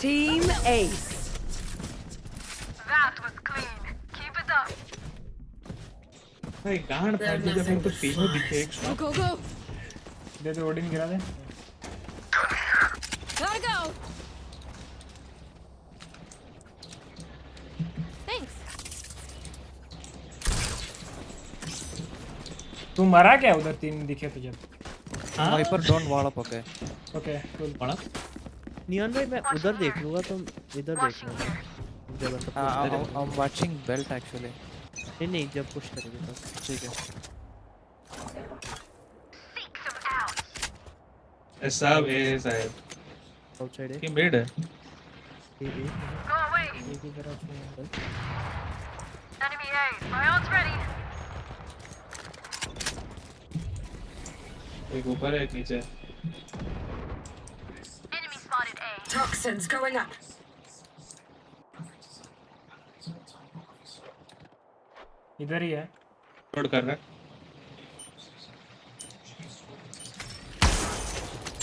Team Ace. That was clean. Keep it up. भाई गांड फाड़ दे जब तो तीनों दिखे. Go. दे ओडिन गिरा दे. Gotta go. Thanks. तू मरा क्या? उधर 3 दिखे तुझे. Viper don't wall up. Okay cool. पड़ा. नियॉन भाई मैं उधर देख लूंगा तुम इधर देख लो. जब I am watching belt actually. नहीं जब पुश करेंगे तो ठीक है. ऐसा है शायद. आउटसाइड है कि मिड है. Go away. Enemy A. My ult's ready. एक ऊपर है एक नीचे. Enemy spotted A. Toxins going up. इधर ही है. लोड कर रहा है.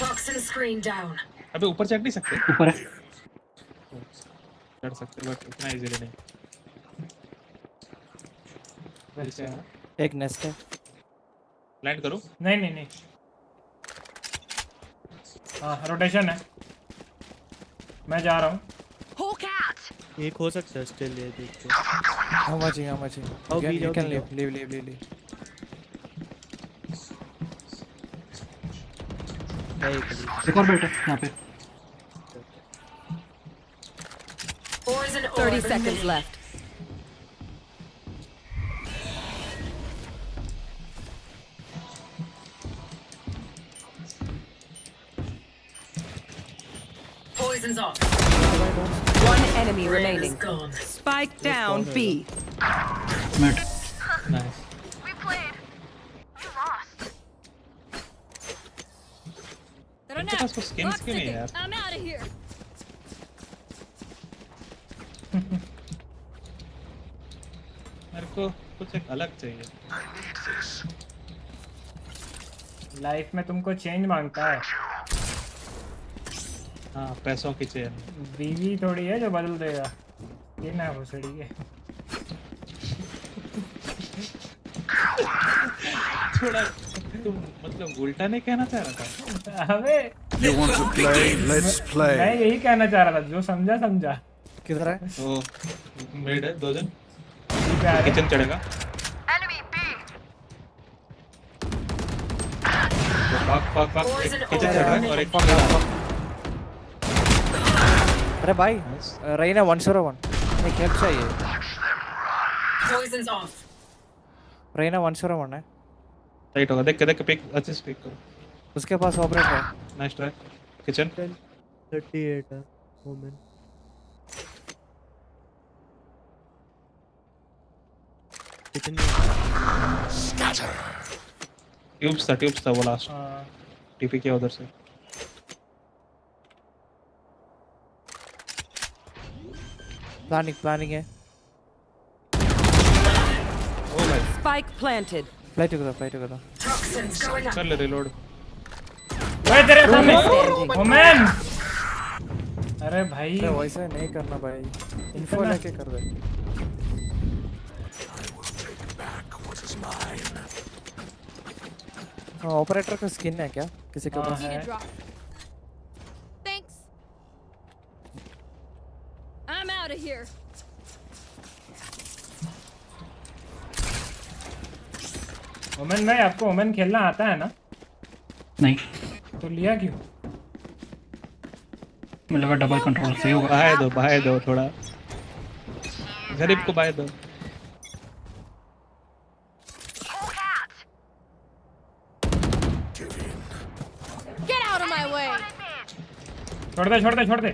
Toxin screen down. अबे ऊपर चढ़ नहीं सकते. ऊपर है. चढ़ सकते बट इतना इजीली नहीं. एक नेस्ट है. लैंड करो. नहीं. हाँ रोटेशन है. मैं जा रहा हूँ. Hawk out. एक हो सकता है स्टिल. ये देखते हैं. How much? You can leave. एक और बैठा यहाँ पे. Poison 30 orb seconds emitting. left. Poison's off. One enemy Red remaining. is gone. Spike down B. Mid. Nice. We played. We lost. इनके पास कुछ skins क्यों नहीं है यार? I'm out of here. मेरे को कुछ एक अलग चाहिए. लाइफ में तुमको चेंज मांगता है. हाँ पैसों की चेन. बीवी थोड़ी है जो बदल देगा. ये ना भोसड़ी के. थोड़ा तुम मतलब उल्टा नहीं कहना चाह रहा था. अबे You want to play? Let's play. मैं यही कहना चाह रहा था. जो समझा समझा. किधर है? ओ मिड है 2 जन. पे आ किचन चढ़ेगा. पाक किचन चढ़ रहा है और एक अरे भाई रहीना 101 एक हेल्प चाहिए. Poison's off. रहीना 101 है. राइट होगा. देख के पिक अच्छे से पिक करो. उसके पास ऑपरेटर है. Nice try. किचन 38 है वुमेन. किचन ट्यूब्स था वो लास्ट. टीपी किया उधर से. प्लानिंग है. ओ भाई. Spike planted. Fly together. Toxins going up. कर ले रिलोड. ओए तेरे सामने. ओमन. अरे भाई. अरे वैसे नहीं करना भाई. इन्फो लेके कर दे. ऑपरेटर का स्किन है क्या किसी के पास? Thanks. I'm out of here. ओमन भाई आपको ओमन खेलना आता है ना? नहीं. तो लिया क्यों? मुझे लगा डबल कंट्रोल से होगा. बाय दो थोड़ा. गरीब को बाय दो. Get out of my way. छोड़ दे.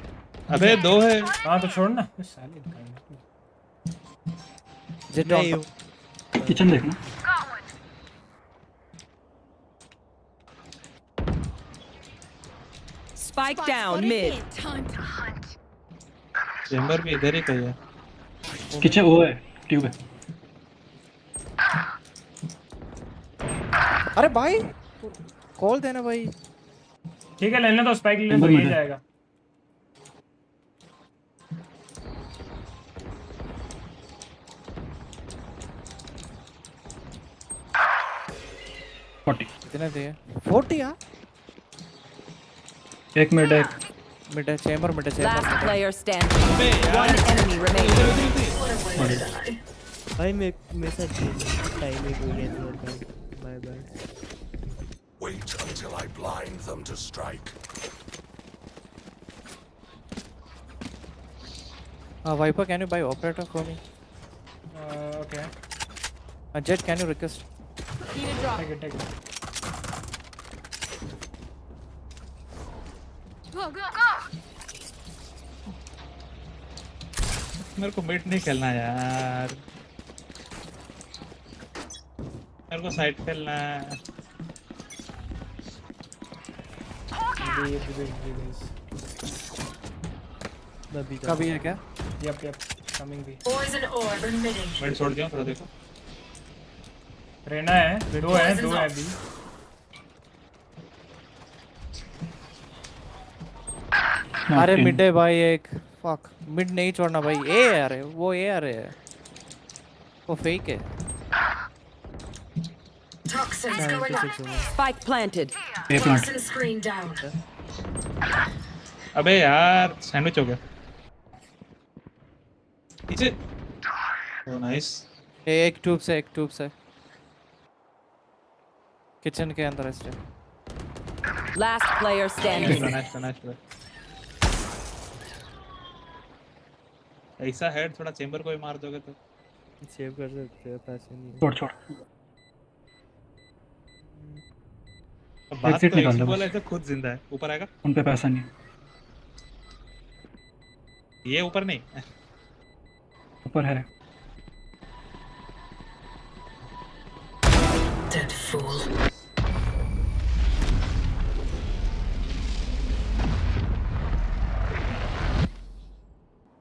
अबे 2 है. हाँ तो छोड़ ना. साले नहीं. किचन देखना. Spike down mid. चेंबर भी इधर ही कहीं है. किचन वो है. ट्यूब है. अरे भाई कॉल देना भाई. ठीक है लेने दो. स्पाइक लेने दो. ये जाएगा. कितने दिए? 40 यार. एक मिनट है. मिड है. चेंबर मिड है. Last player standing. One enemy remaining. भाई मेरे साथ टाइम ही हो गया. Bye bye. Wait until I blind them to strike. Viper, can you buy operator for me? Okay. Jet, can you request? Need a drop. Take it. Go. मेरे को mid नहीं खेलना यार. मेरे को साइड खेलना है. कभी है क्या? Yep. Coming भी. Poison orb emitting. मिड छोड़ दिया. थोड़ा देखो. रेना है. 2 है अभी. अरे मिड है भाई एक. फक. मिड नहीं छोड़ना भाई. ए यार वो ए यार है. वो फेक है. Toxins going up. Spike planted. Toxin screen down. अबे यार सैंडविच हो गया. पीछे. ओ नाइस. एक ट्यूब से. किचन के अंदर है. Last player standing. नाइस. ऐसा हेड थोड़ा चेंबर को ही मार दोगे तो सेव कर सकते हैं, पैसे नहीं है। छोड़ बात एग्जिट तो निकाल ऐसी दो बोला बस। है तो खुद जिंदा है। ऊपर आएगा, उन पे पैसा नहीं, ये ऊपर नहीं। ऊपर है। Dead fool.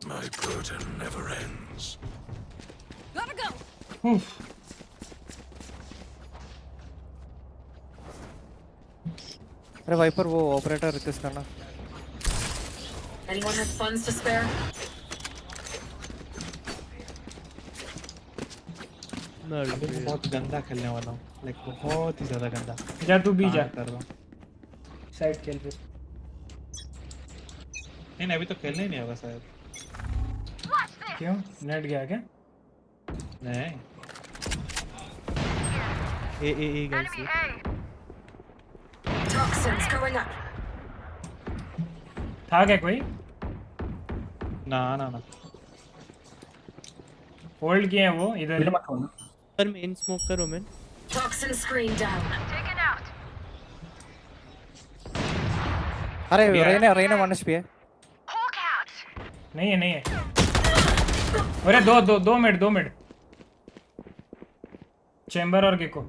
My burden never ends. Gotta go. अरे वाइपर वो ऑपरेटर रिक्वेस्ट करना। Anyone have funds to spare? बहुत गंदा खेलने वाला हूँ, लाइक बहुत ही ज्यादा गंदा। जा तू भी जा कर रहा हूँ। साइड खेल फिर। नहीं अभी तो खेलने ही नहीं होगा शायद। क्यों नेट गया क्या? नहीं ए गाइस Toxins going up. था क्या कोई? ना होल्ड किए हैं वो इधर। पर मेन स्मोक करो मैं। Toxin screen down. Taken out. अरे रेना 1 HP है। नहीं है। अरे दो मिनट चेंबर और गेको।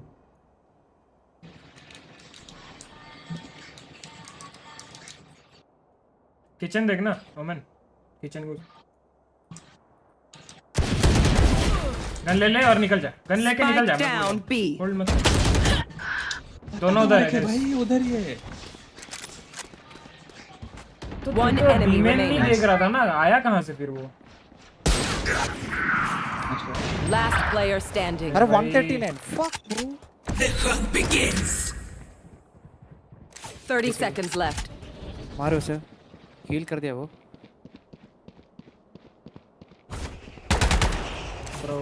किचन देखना ओमन, किचन को गन ले और निकल जा, गन लेके निकल जा। होल्ड मत, दोनों उधर है भाई, उधर ही है। One enemy नहीं remaining. देख रहा था ना, आया कहाँ से फिर वो? Last player standing. अरे 139 fuck bro. The hunt begins. 30 seconds left. मारो उसे, हील कर दिया वो। ब्रो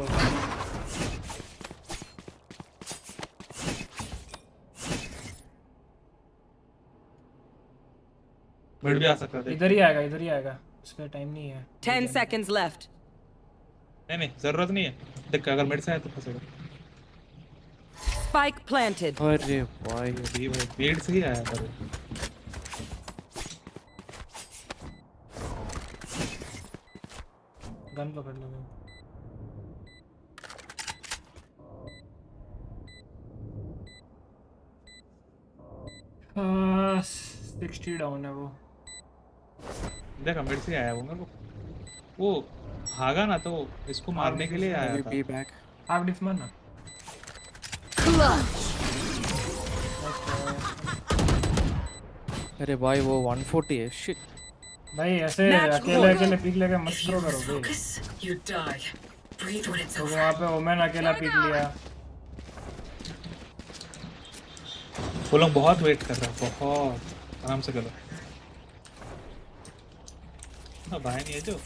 मिड भी आ सकता है। इधर ही आएगा, उसका टाइम नहीं है। 10 seconds left. नहीं जरूरत नहीं है, देख अगर मिड से आए तो फंसेगा। Spike planted. अरे भाई ये मिड से ही आया था। गन पकड़ लो। हाँ 60 डाउन है वो। देखा मिड से आया वो मेरे को, वो भागा ना तो इसको मारने के लिए आया था। बी बैक हाफ डिफ मारना। अरे भाई वो 140 है शिट। भाई ऐसे अकेले पीक लेके मत करो भाई। Focus, you die. Breathe when it's तो over. वहाँ पे ओमन अकेला पीक लिया। वो लोग बहुत वेट कर रहे हैं, बहुत आराम से करो। हाँ भाई नहीं है जो।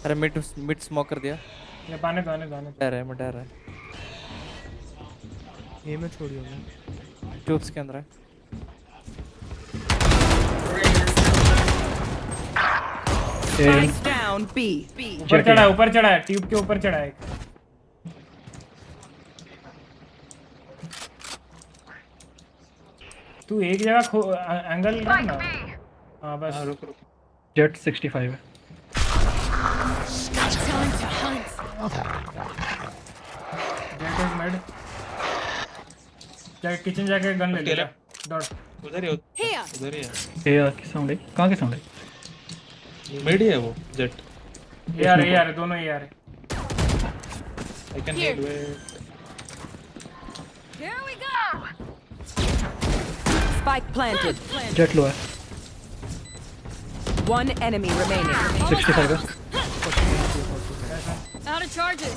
अरे मिड स्मोक कर दिया। ये पाने डर है मैं डर है। ये मैं छोड़ियो मैं ट्यूब्स के अंदर है। Spike down B. ऊपर चढ़ा है ट्यूब के ऊपर चढ़ा है। तू एक जगह एंगल रख ना। हाँ बस रुक जेट 65 है। Time to hunt. Jet is mid. Jet kitchen जाके गन ले ले। डॉट उधर ही Here. उधर ही है। ये की साउंड है, कहाँ की साउंड है? मिड ही है वो जेट। यार दोनों ही यार। I can heal with. Here we go. Spike planted. Jett low है। One enemy remaining. 65 है। Out of charges.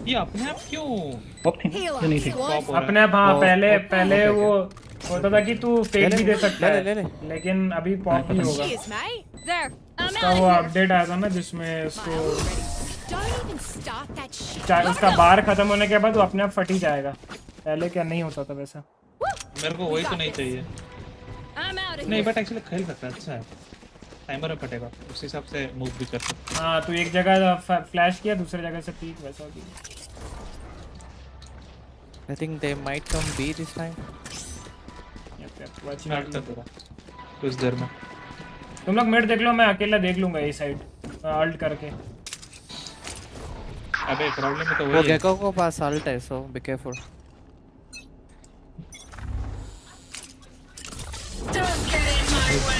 ये अपने आप क्यों? पॉप थी ना? ये नहीं थी। Healer. अपने आप हाँ पहले वो होता था कि तू फेक भी दे सकता ले है लेकिन अभी पॉप भी होगा। Cheers, mate. There. I'm उसका out वो of here. अपडेट आया था ना जिसमें उसको Don't even start that shit. चाहे उसका बार खत्म होने के बाद वो अपने आप फट ही जाएगा। पहले क्या नहीं होता था वैसा। मेरे को वही तो नहीं चाहिए। I'm out of नहीं here. बट एक्चुअली खेल सकता है, अच्छा है। टाइमर में फटेगा उस हिसाब से मूव भी कर सकता है। हाँ तू एक जगह फ्लैश किया दूसरी जगह से पीक वैसा भी। I think they might come B this time. कुछ देर में तुम लोग मिड देख लो, मैं अकेला देख लूंगा ये साइड अल्ट करके। अबे प्रॉब्लम है तो वो वही है। गेको को पास अल्ट है, so be careful. Don't get in my way.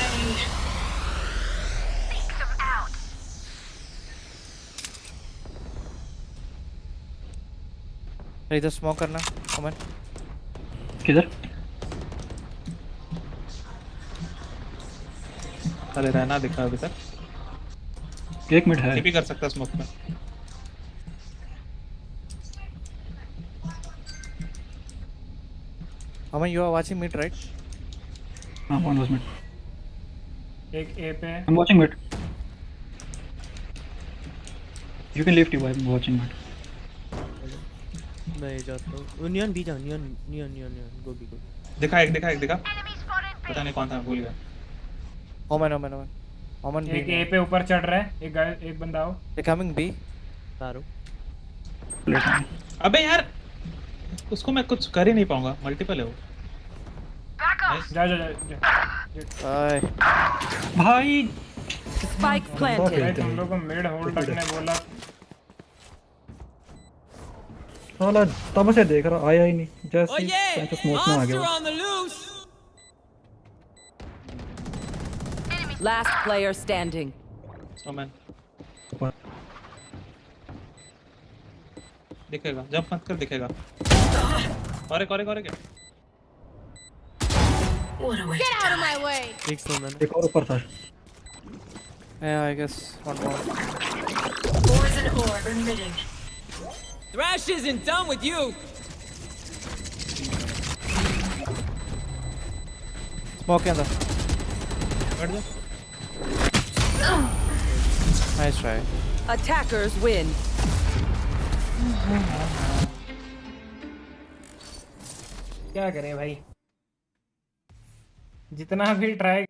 इधर स्मोक करना कमेंट। किधर? अरे रहना दिखा अभी तक। 1 मिनट है। टीपी कर सकता स्मोक में। Aman, you are watching mid, right? हाँ, one was mid. एक ए पे I'm watching mid. You can leave T. I'm watching mid. मैं जाता हूँ। नियन भी जा, नियन गो भी गो। दिखा एक। पता नहीं कौन था, भूल गया। ओमन एक ए पे ऊपर चढ़ रहा है, एक बंदा आओ। They coming B. सारू। अबे यार उसको मैं कुछ कर ही नहीं पाऊंगा, मल्टीपल है वो। जा भाई Spike planted. तुम लोगों को मिड होल्ड रखने बोला। साला तब से देख रहा, आया ही नहीं। जैसे ही स्मोक में आ गया। Last player standing. Snowman. दिखेगा, जंप मत कर, दिखेगा। और क्या? Get out of my way. एक snowman। एक और ऊपर था। Yeah, I guess one more. Poison orb emitting. Thrash isn't done with you. Smoke के अंदर। बैठ जा। Nice try. Attackers win. क्या करें भाई, जितना भी ट्राई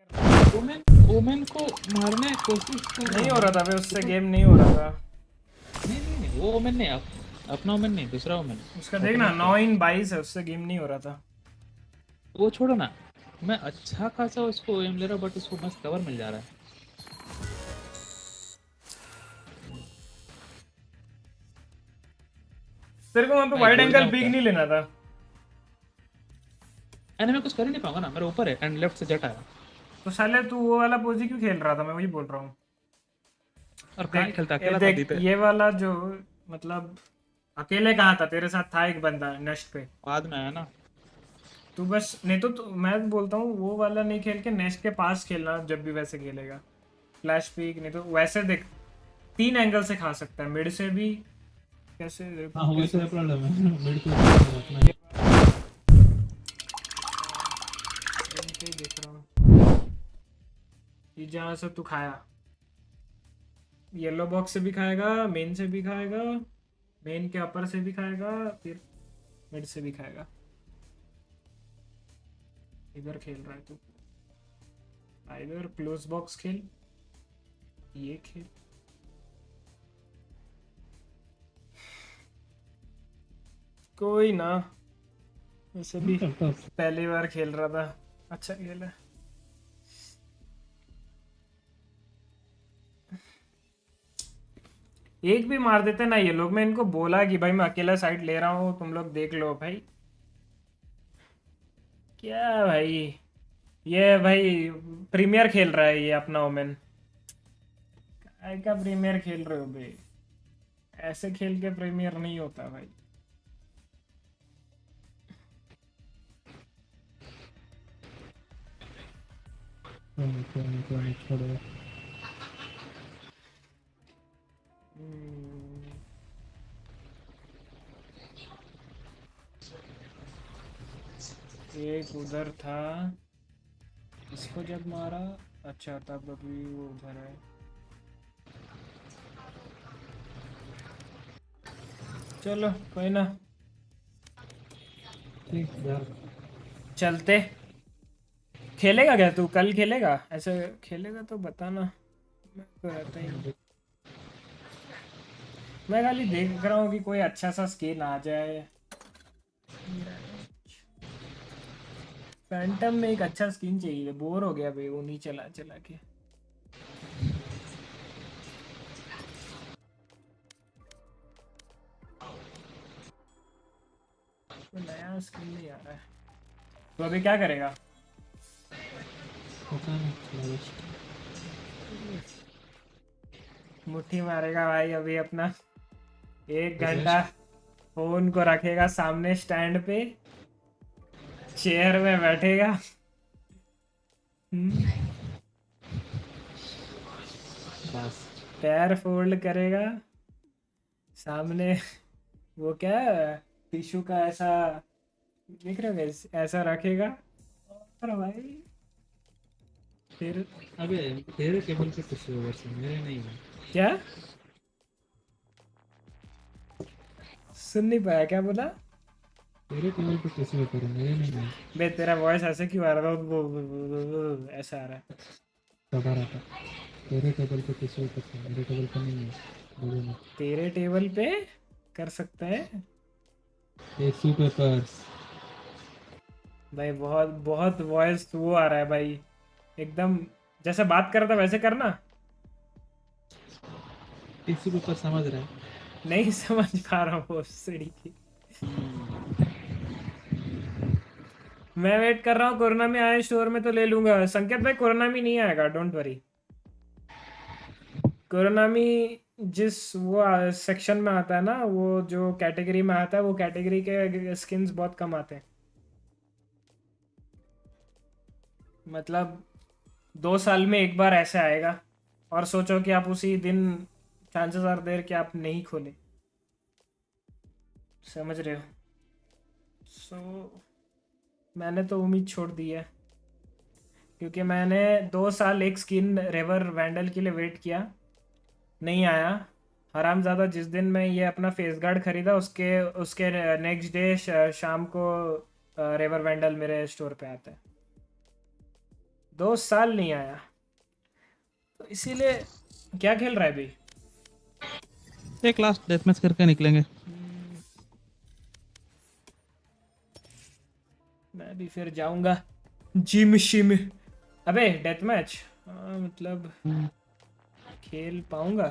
ओमेन को मारने की कोशिश कर नहीं हो रहा था, उससे गेम नहीं हो रहा था। नहीं वो ओमेन नहीं, अपना ओमेन नहीं, दूसरा ओमेन। उसका देखना 9-22 है, उससे गेम नहीं हो रहा था। वो छोड़ो ना, मैं अच्छा खासा उसको एम ले रहा हूं बट उसको मस्त कवर मिल जा रहा है। तेरे को वहां पे वाइड एंगल पिक नहीं लेना था। अरे मैं कुछ कर ही नहीं पाऊंगा ना, मेरे ऊपर है एंड लेफ्ट से जट आया। तो साले तू वो वाला पोजी क्यों खेल रहा था, मैं वही बोल रहा हूँ। और कहाँ खेलता अकेला था दी पे। ये वाला जो मतलब अकेले कहाँ था, तेरे साथ था एक बंदा नेक्स्ट पे, बाद में आया ना तू। बस नहीं तो मैं बोलता हूँ वो वाला नहीं खेल के नेक्स्ट के पास खेलना, जब भी वैसे खेलेगा फ्लैश पिक। नहीं तो वैसे देख 3 एंगल से खा सकता है, मिड से भी कैसे। हां वैसे प्रॉब्लम है मिड को देख रहा हूँ ये जहाँ से तू खाया, येलो बॉक्स से भी खाएगा, मेन से भी खाएगा, मेन के अपर से भी खाएगा, फिर मिड से भी खाएगा। इधर खेल रहा है तू, इधर क्लोज बॉक्स खेल, ये खेल। कोई ना, वैसे भी पहली बार खेल रहा था, अच्छा खेला। एक भी मार देते ना ये लोग। मैं इनको बोला कि भाई मैं अकेला साइड ले रहा हूँ, तुम लोग देख लो भाई। क्या भाई, ये भाई प्रीमियर खेल रहा है ये अपना ओमेन। काय का प्रीमियर खेल रहे हो भाई, ऐसे खेल के प्रीमियर नहीं होता भाई। छोड़ो। एक उधर था, इसको जब मारा अच्छा तब अभी वो उधर है। चलो कोई ना, चलते। खेलेगा क्या तू? कल खेलेगा? ऐसे खेलेगा तो बताना, मैं तो रहता ही नहीं। मैं खाली देख रहा हूँ कि कोई अच्छा सा स्किन आ जाए। फैंटम में एक अच्छा स्किन चाहिए, बोर हो गया भाई वो नहीं चला चला के। तो नया स्किन नहीं आ रहा है, तो अभी क्या करेगा? मुट्ठी मारेगा भाई अभी अपना। 1 घंटा फोन को रखेगा सामने स्टैंड पे, चेयर में बैठेगा। पैर फोल्ड करेगा सामने, वो क्या टिश्यू का ऐसा देख रहे हो, ऐसा रखेगा और भाई फिर। अबे तेरे केबल पे टिश्यू वर्सन मेरे नहीं है क्या सुन नहीं पाया? क्या बोला? तेरे केबल पे टिश्यू पेपर मेरे नहीं है। बे तेरा वॉइस ऐसे क्यों आ रहा है? वो ऐसा आ रहा है। कब आ रहा था? तेरे टेबल पे टिश्यू पेपर मेरे टेबल पे नहीं है, बोलो ना। तेरे टेबल पे कर सकता है टिश्यू पेपर्स। भाई बहुत बहुत वॉइस वो आ रहा है भाई, एकदम जैसे बात कर रहा था वैसे करना। टिश्यू पेपर समझ रहा है? नहीं समझ पा रहा हूँ वो सीढ़ी की। मैं वेट कर रहा हूँ, कोरोना में आए स्टोर में तो ले लूंगा। संकेत भाई कोरोना में नहीं आएगा, डोंट वरी। कोरोना में जिस वो सेक्शन में आता है ना, वो जो कैटेगरी में आता है, वो कैटेगरी के स्किन्स बहुत कम आते हैं। मतलब 2 साल में एक बार ऐसे आएगा, और सोचो कि आप उसी दिन चांसेस आर देयर कि आप नहीं खोले। समझ रहे हो? मैंने तो उम्मीद छोड़ दी है, क्योंकि मैंने 2 साल एक स्किन रेवर वैंडल के लिए वेट किया, नहीं आया। हरामज़ादा जिस दिन मैं ये अपना फेस गार्ड खरीदा उसके नेक्स्ट डे शाम को रेवर वैंडल मेरे स्टोर पे आता है। 2 साल नहीं आया, तो इसीलिए क्या खेल रहा है भाई? एक लास्ट डेथ मैच करके निकलेंगे। मैं भी फिर जाऊंगा जिम शिम। अबे डेथ मैच मतलब खेल पाऊंगा?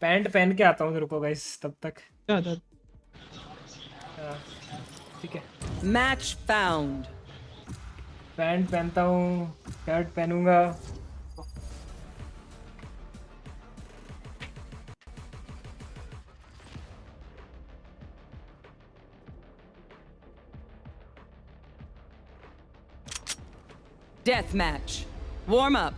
पैंट पहन के आता हूँ, रुको गाइस तब तक। ठीक है, मैच फाउंड। पैंट पहनता हूँ, shirt पहनूंगा। Death match. Warm up.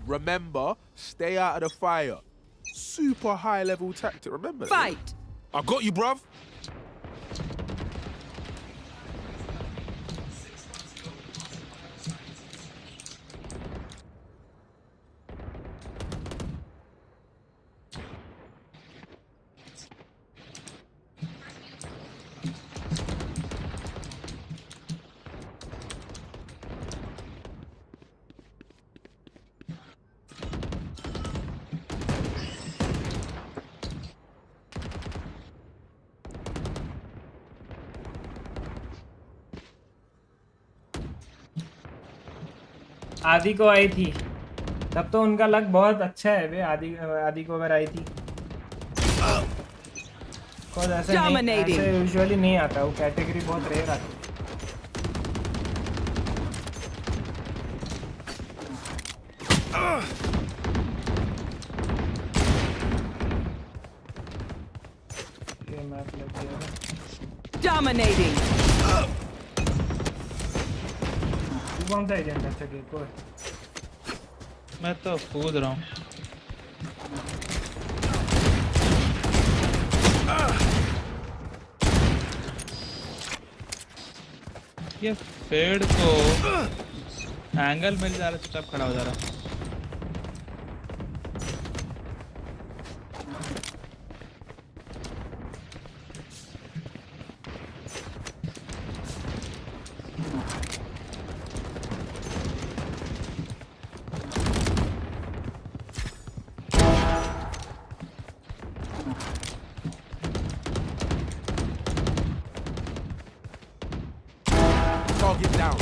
Remember, stay out of the fire. Super high level tactic, remember that? Fight. I got you, bruv. आदि को आई थी तब तो उनका लक बहुत अच्छा है बे। आदि को अगर आई थी तो ऐसे यूजुअली नहीं आता, वो कैटेगरी बहुत रेयर आती है। Dominating. कौन सा एजेंट है? अच्छा गेको है। मैं तो कूद रहा हूँ। ये फेड को एंगल मिल जा रहा है, चुपचाप खड़ा हो जा रहा। Target down.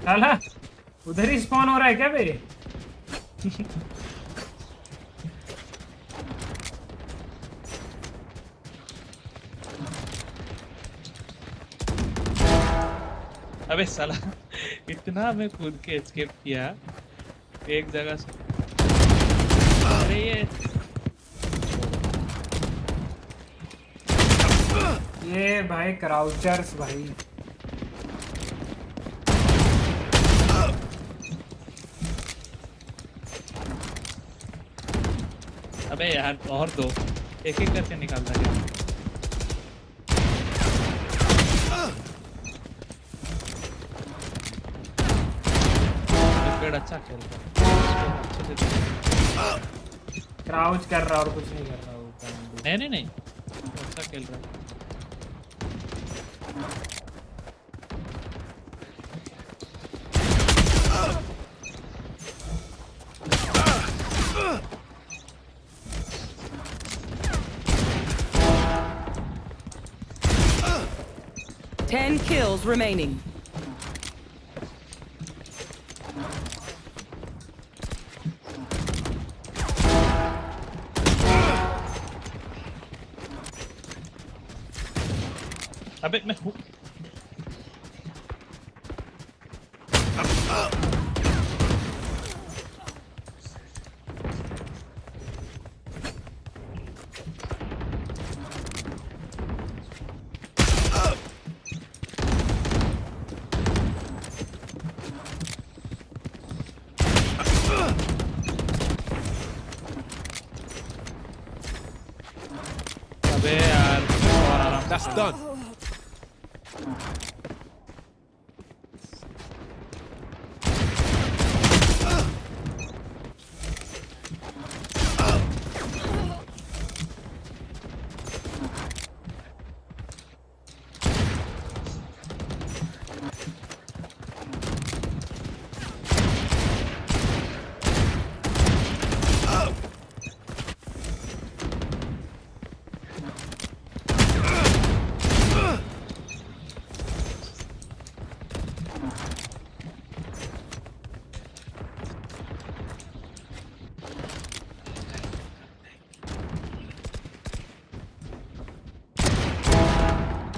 साला उधर ही स्पॉन हो रहा है क्या बे? अबे साला इतना मैं कूद के एस्केप किया एक जगह से। अरे ये भाई क्राउचर्स भाई। अबे यार और दो, एक एक करके निकालता गया। पेड़ अच्छा खेल रहा है, क्राउच कर रहा और कुछ नहीं कर रहा। नहीं अच्छा खेल रहा है। 10 kills remaining. अबे मैं हूँ। अबे यार और आराम। That's done.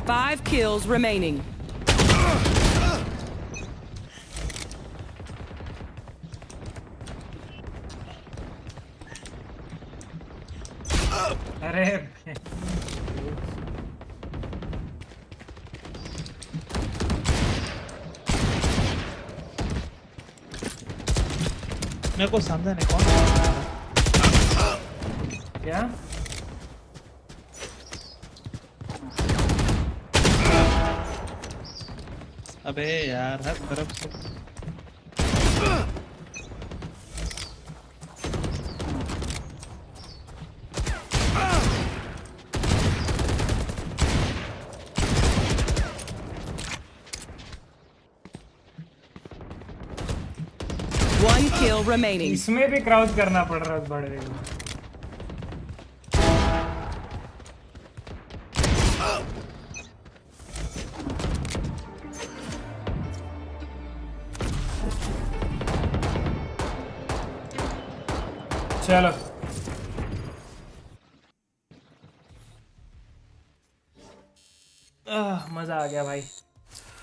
Five kills remaining. अरे मेरे को समझा नहीं कौन क्या। अबे यार हर तरफ से One kill remaining. इसमें भी क्राउच करना पड़ रहा है बड़े को। चलो मजा आ गया भाई।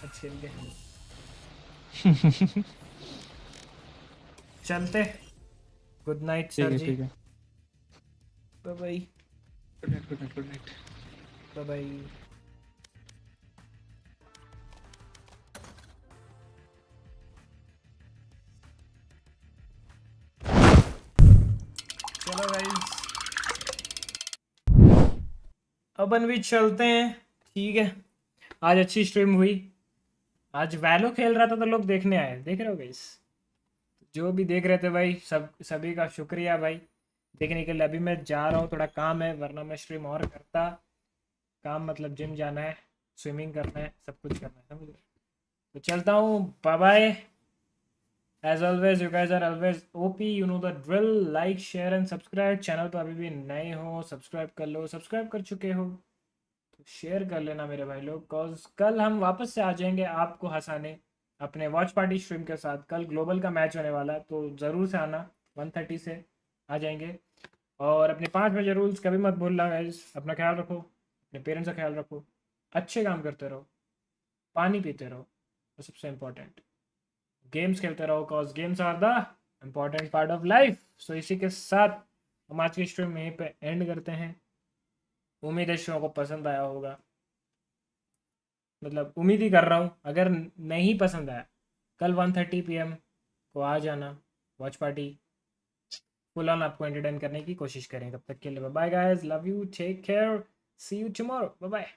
अच्छे चलते। Good night sir ji. Bye bye good night bye bye. चलो गाइस अपन भी चलते हैं, ठीक है। आज अच्छी स्ट्रीम हुई। आज वैलो खेल रहा था तो लोग देखने आए, देख रहे हो गाइस। जो भी देख रहे थे भाई, सभी का शुक्रिया भाई देखने के लिए। अभी मैं जा रहा हूँ, थोड़ा काम है, वरना मैं स्ट्रीम और करता। काम मतलब जिम जाना है, स्विमिंग करना है, सब कुछ करना है, समझ रहे। तो चलता हूँ, bye bye. As always, you guys are always OP, you know the drill. Like, share and subscribe. Channel पर अभी भी नए हो, सब्सक्राइब कर लो। सब्सक्राइब कर चुके हो तो शेयर कर लेना मेरे भाई लोग, कॉज कल हम वापस से आ जाएंगे आपको हंसाने अपने वॉच पार्टी स्ट्रीम के साथ। कल ग्लोबल का मैच होने वाला है, तो ज़रूर से आना। 1:30 से आ जाएंगे। और अपने 5 बजे रूल्स कभी मत भूलना गाइस। अपना ख्याल रखो, अपने पेरेंट्स का ख्याल रखो, अच्छे काम करते रहो, पानी पीते रहो, वो सबसे इम्पोर्टेंट। गेम्स खेलते रहो, cause games are the important part of life. So इसी के साथ हम आज की स्ट्रीम यहीं पे एंड करते हैं। उम्मीद है शो को पसंद आया होगा, मतलब उम्मीद ही कर रहा हूँ। अगर नहीं पसंद आया, कल 1:30 PM को आ जाना। वॉच पार्टी फुल ऑन आपको एंटरटेन करने की कोशिश करें। तब तक के लिए bye guys, love you, take care, see you tomorrow, bye bye.